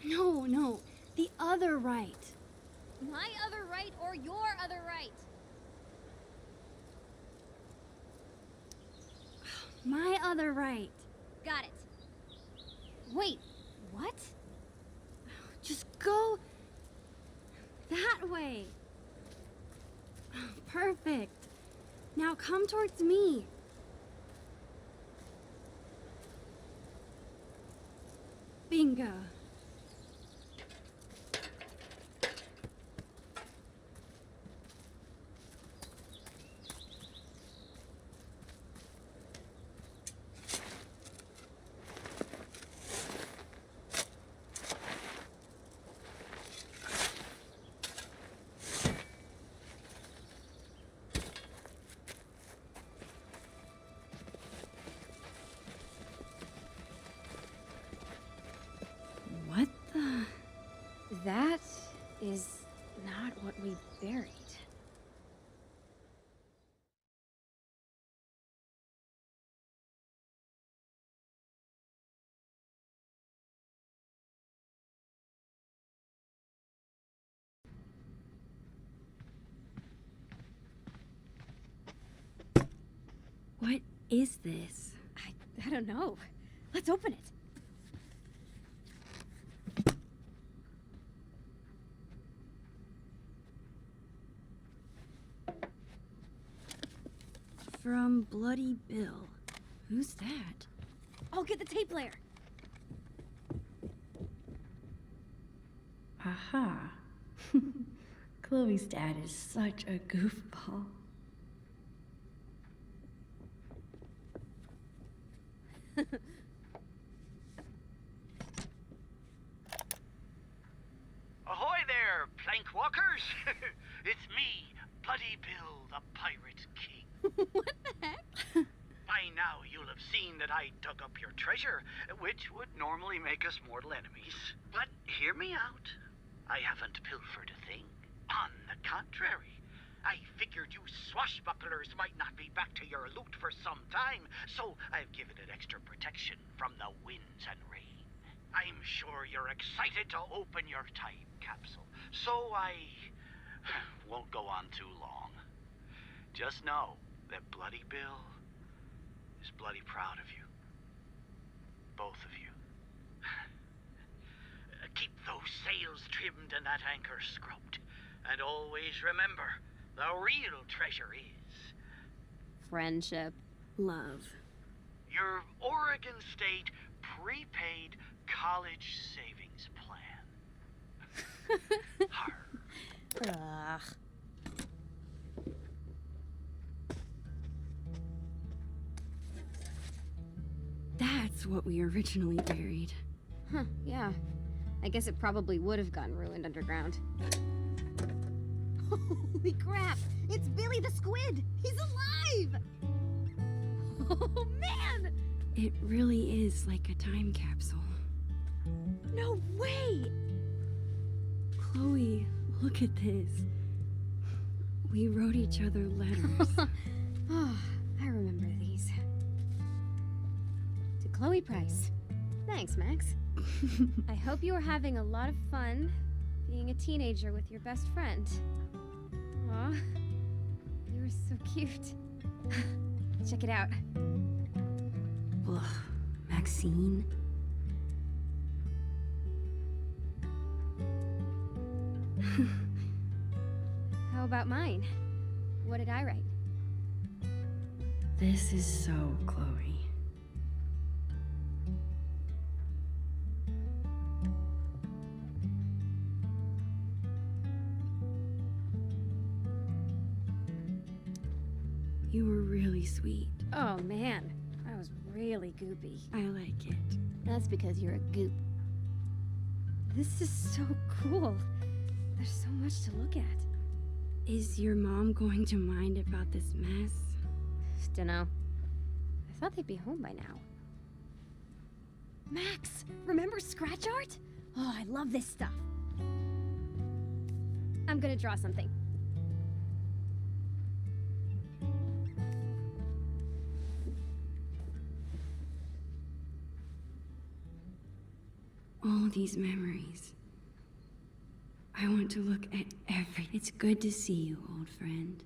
No, the other right. My other right or your other right? My other right. Got it. Wait, what? Just go that way. Perfect. Now come towards me. Bingo. What the? That is not what we buried. What is this? I don't know. Let's open it. From Bloody Bill. Who's that? I'll get the tape player. Aha. Chloe's dad is such a goofball. Ahoy there, plank walkers! It's me, Bloody Bill, the Pirate King. What the heck? By now you'll have seen that I dug up your treasure, which would normally make us mortal enemies. But hear me out. I haven't pilfered a thing. On the contrary, I figured you swashbucklers might not be back to your loot for some time, so I've given it extra protection from the winds and rain. I'm sure you're excited to open your time capsule, so I won't go on too long. Just know that Bloody Bill is bloody proud of you. Both of you. Keep those sails trimmed and that anchor scrubbed. And always remember, the real treasure is... Friendship. Love. Your Oregon State prepaid college savings plan. Ugh. That's what we originally buried. Huh, yeah. I guess it probably would have gotten ruined underground. Holy crap! It's Billy the Squid! He's alive! Oh, man! It really is like a time capsule. No way! Chloe, look at this. We wrote each other letters. Oh, I remember these. To Chloe Price. Thanks, Max. I hope you were having a lot of fun being a teenager with your best friend. Aw, you were so cute. Check it out. Ugh, Maxine. How about mine? What did I write? This is so Chloe. You were really sweet. Oh man, I was really goopy. I like it. That's because you're a goop. This is so cool. There's so much to look at. Is your mom going to mind about this mess? Dunno. I thought they'd be home by now. Max, remember scratch art? Oh, I love this stuff. I'm gonna draw something. All these memories. I want to look at every. It's good to see you, old friend.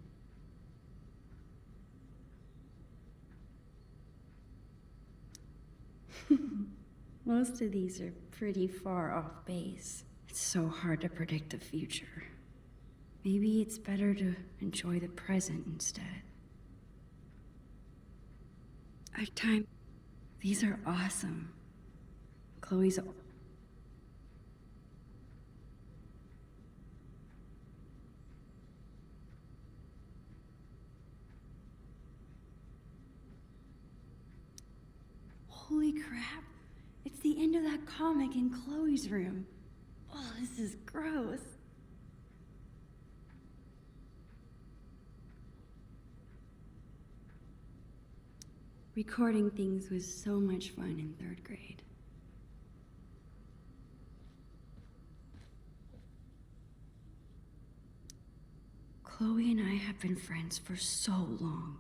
Most of these are pretty far off base. It's so hard to predict the future. Maybe it's better to enjoy the present instead. Our time. These are awesome. Chloe's. Holy crap. It's the end of that comic in Chloe's room. Oh, this is gross. Recording things was so much fun in 3rd grade. Chloe and I have been friends for so long.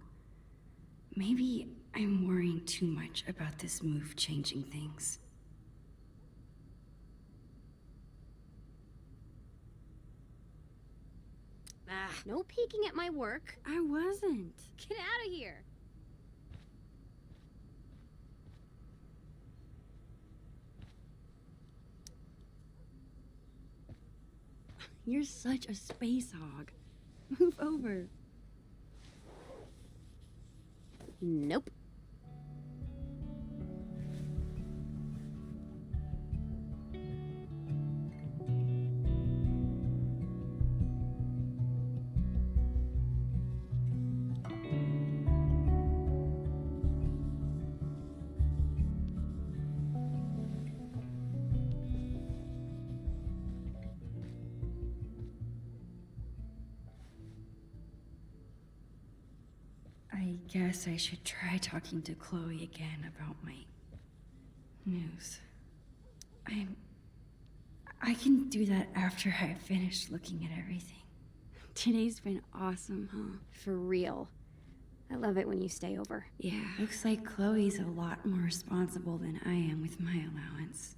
Maybe I'm worrying too much about this move changing things. Ah, no peeking at my work. I wasn't. Get out of here. You're such a space hog. Move over. Nope. I guess I should try talking to Chloe again about my news. I can do that after I finish looking at everything. Today's been awesome, huh? For real. I love it when you stay over. Yeah, looks like Chloe's a lot more responsible than I am with my allowance.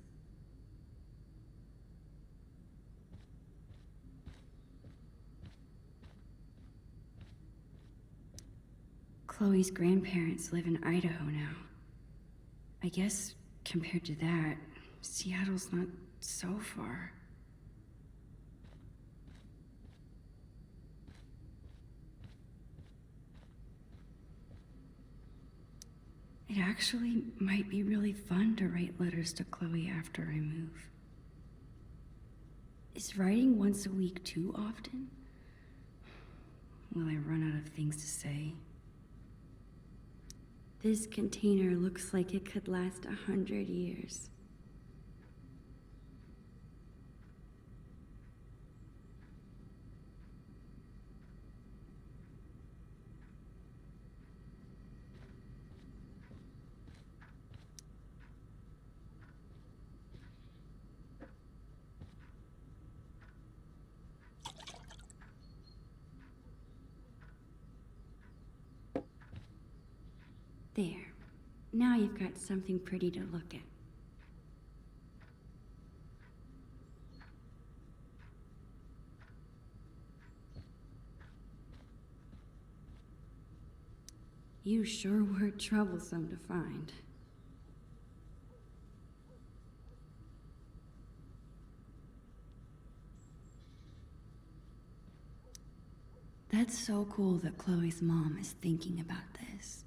Chloe's grandparents live in Idaho now. I guess, compared to that, Seattle's not so far. It actually might be really fun to write letters to Chloe after I move. Is writing once a week too often? Will I run out of things to say? This container looks like it could last 100 years. There. Now you've got something pretty to look at. You sure were troublesome to find. That's so cool that Chloe's mom is thinking about this.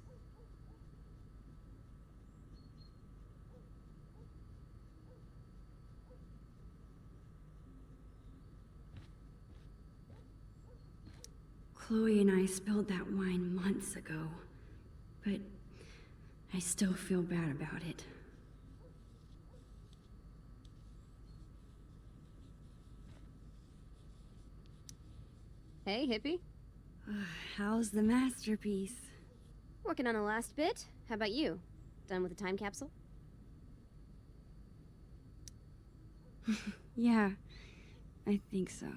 Chloe and I spilled that wine months ago, but I still feel bad about it. Hey, hippie. How's the masterpiece? Working on the last bit. How about you? Done with the time capsule? Yeah, I think so.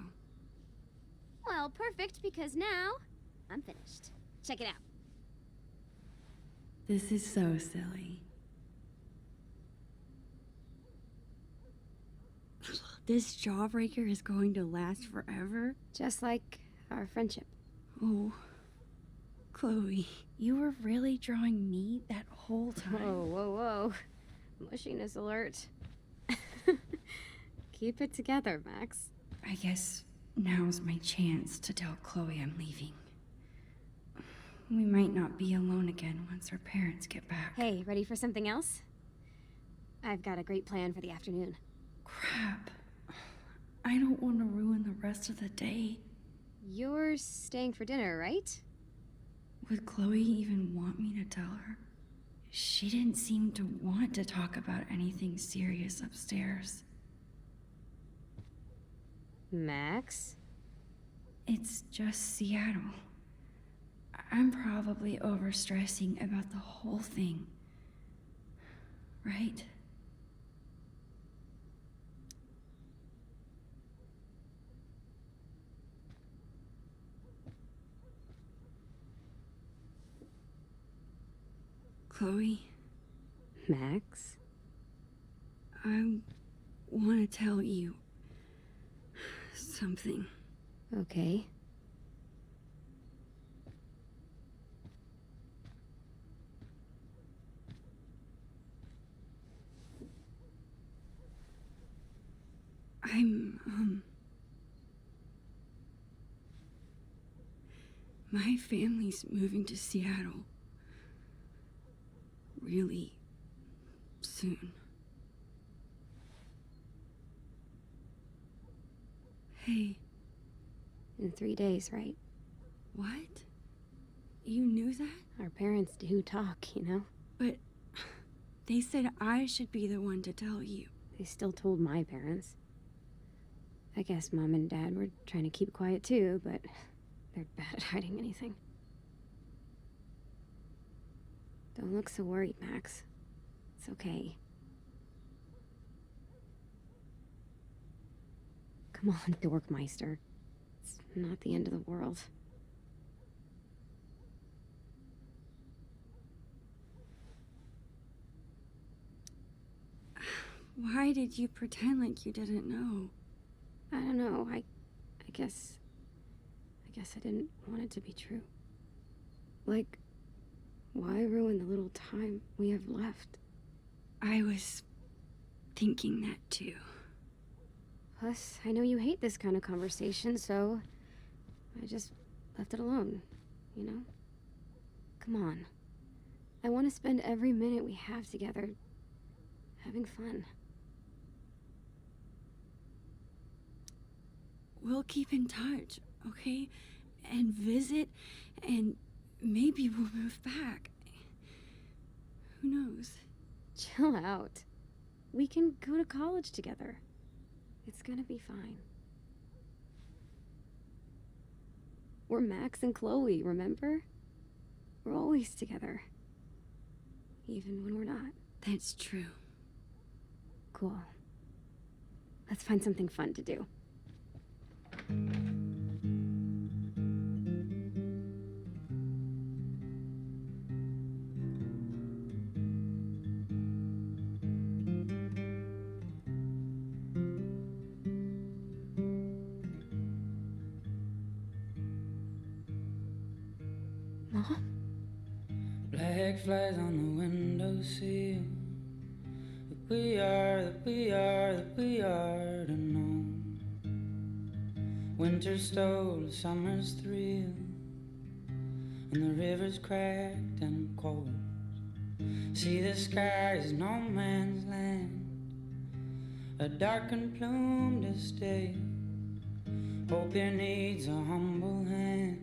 Well, perfect, because now I'm finished. Check it out. This is so silly. This jawbreaker is going to last forever? Just like our friendship. Oh, Chloe, you were really drawing me that whole time? Whoa, whoa, whoa. Mushiness alert. Keep it together, Max. I guess now's my chance to tell Chloe I'm leaving. We might not be alone again once her parents get back. Hey, ready for something else? I've got a great plan for the afternoon. Crap. I don't want to ruin the rest of the day. You're staying for dinner, right? Would Chloe even want me to tell her? She didn't seem to want to talk about anything serious upstairs. Max? It's just Seattle. I'm probably overstressing about the whole thing. Right? Chloe? Max? I want to tell you something. Okay. My family's moving to Seattle. Really soon. Hey. In 3 days, right? What? You knew that? Our parents do talk, you know? But they said I should be the one to tell you. They still told my parents. I guess Mom and Dad were trying to keep quiet too, but they're bad at hiding anything. Don't look so worried, Max. It's okay. Come on, Dorkmeister. It's not the end of the world. Why did you pretend like you didn't know? I don't know. I guess I didn't want it to be true. Like, why ruin the little time we have left? I was thinking that too. Plus, I know you hate this kind of conversation, so I just left it alone, you know? Come on. I want to spend every minute we have together having fun. We'll keep in touch, okay? And visit, and maybe we'll move back. Who knows? Chill out. We can go to college together. It's gonna be fine. We're Max and Chloe, remember? We're always together. Even when we're not. That's true. Cool. Let's find something fun to do. Mom? Black flies on the windowsill. That we are to know. Winter stole summer's thrill, and the river's cracked and cold. See, the sky is no man's land, a dark and plumed estate. Hope here needs a humble hand,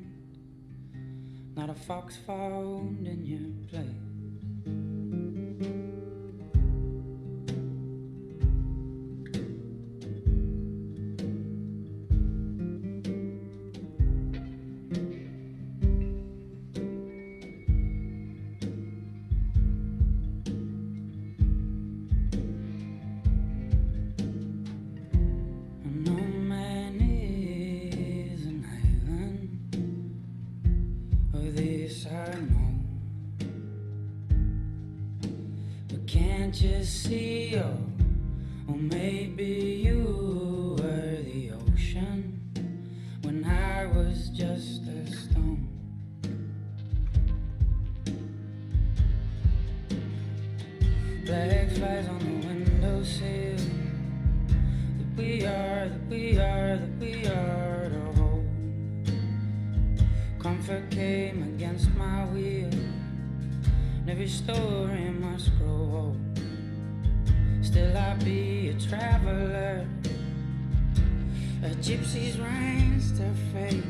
not a fox found in your place. can't you see? Oh, maybe you were the ocean when I was just a stone. Black flies on the windowsill. That we are to hold. Comfort came against my will. And every story must grow old. Still I'll be a traveler. A gypsy's rains to face.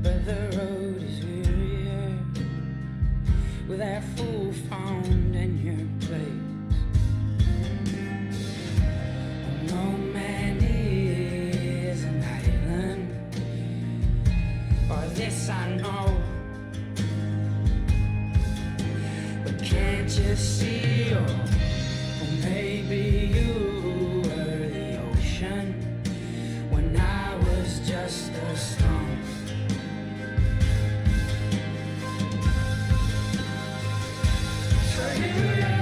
But the road is wearier with that fool found in your place. No man is an island, or this I know. But can't you see? Or maybe you were the ocean when I was just a stone. So here we are.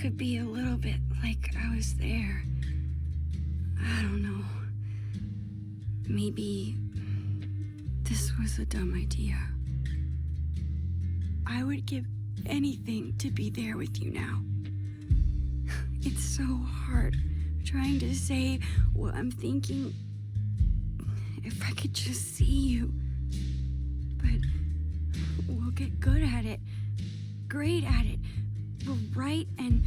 Could be a little bit like I was there. I don't know. Maybe this was a dumb idea. I would give anything to be there with you now. It's so hard trying to say what I'm thinking. If I could just see you. But we'll get good at it. Great at it. We'll write and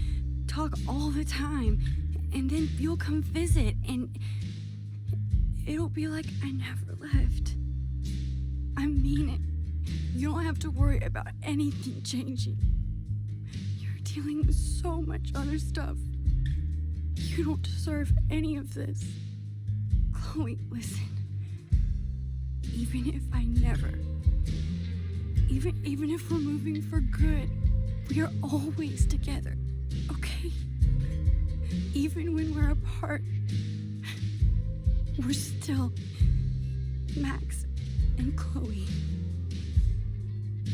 talk all the time, and then you'll come visit, and it'll be like I never left. I mean it. You don't have to worry about anything changing. You're dealing with so much other stuff. You don't deserve any of this. Chloe, listen. Even if I never, even if we're moving for good, we are always together, okay? Even when we're apart, we're still Max and Chloe.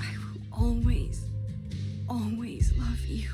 I will always, always love you.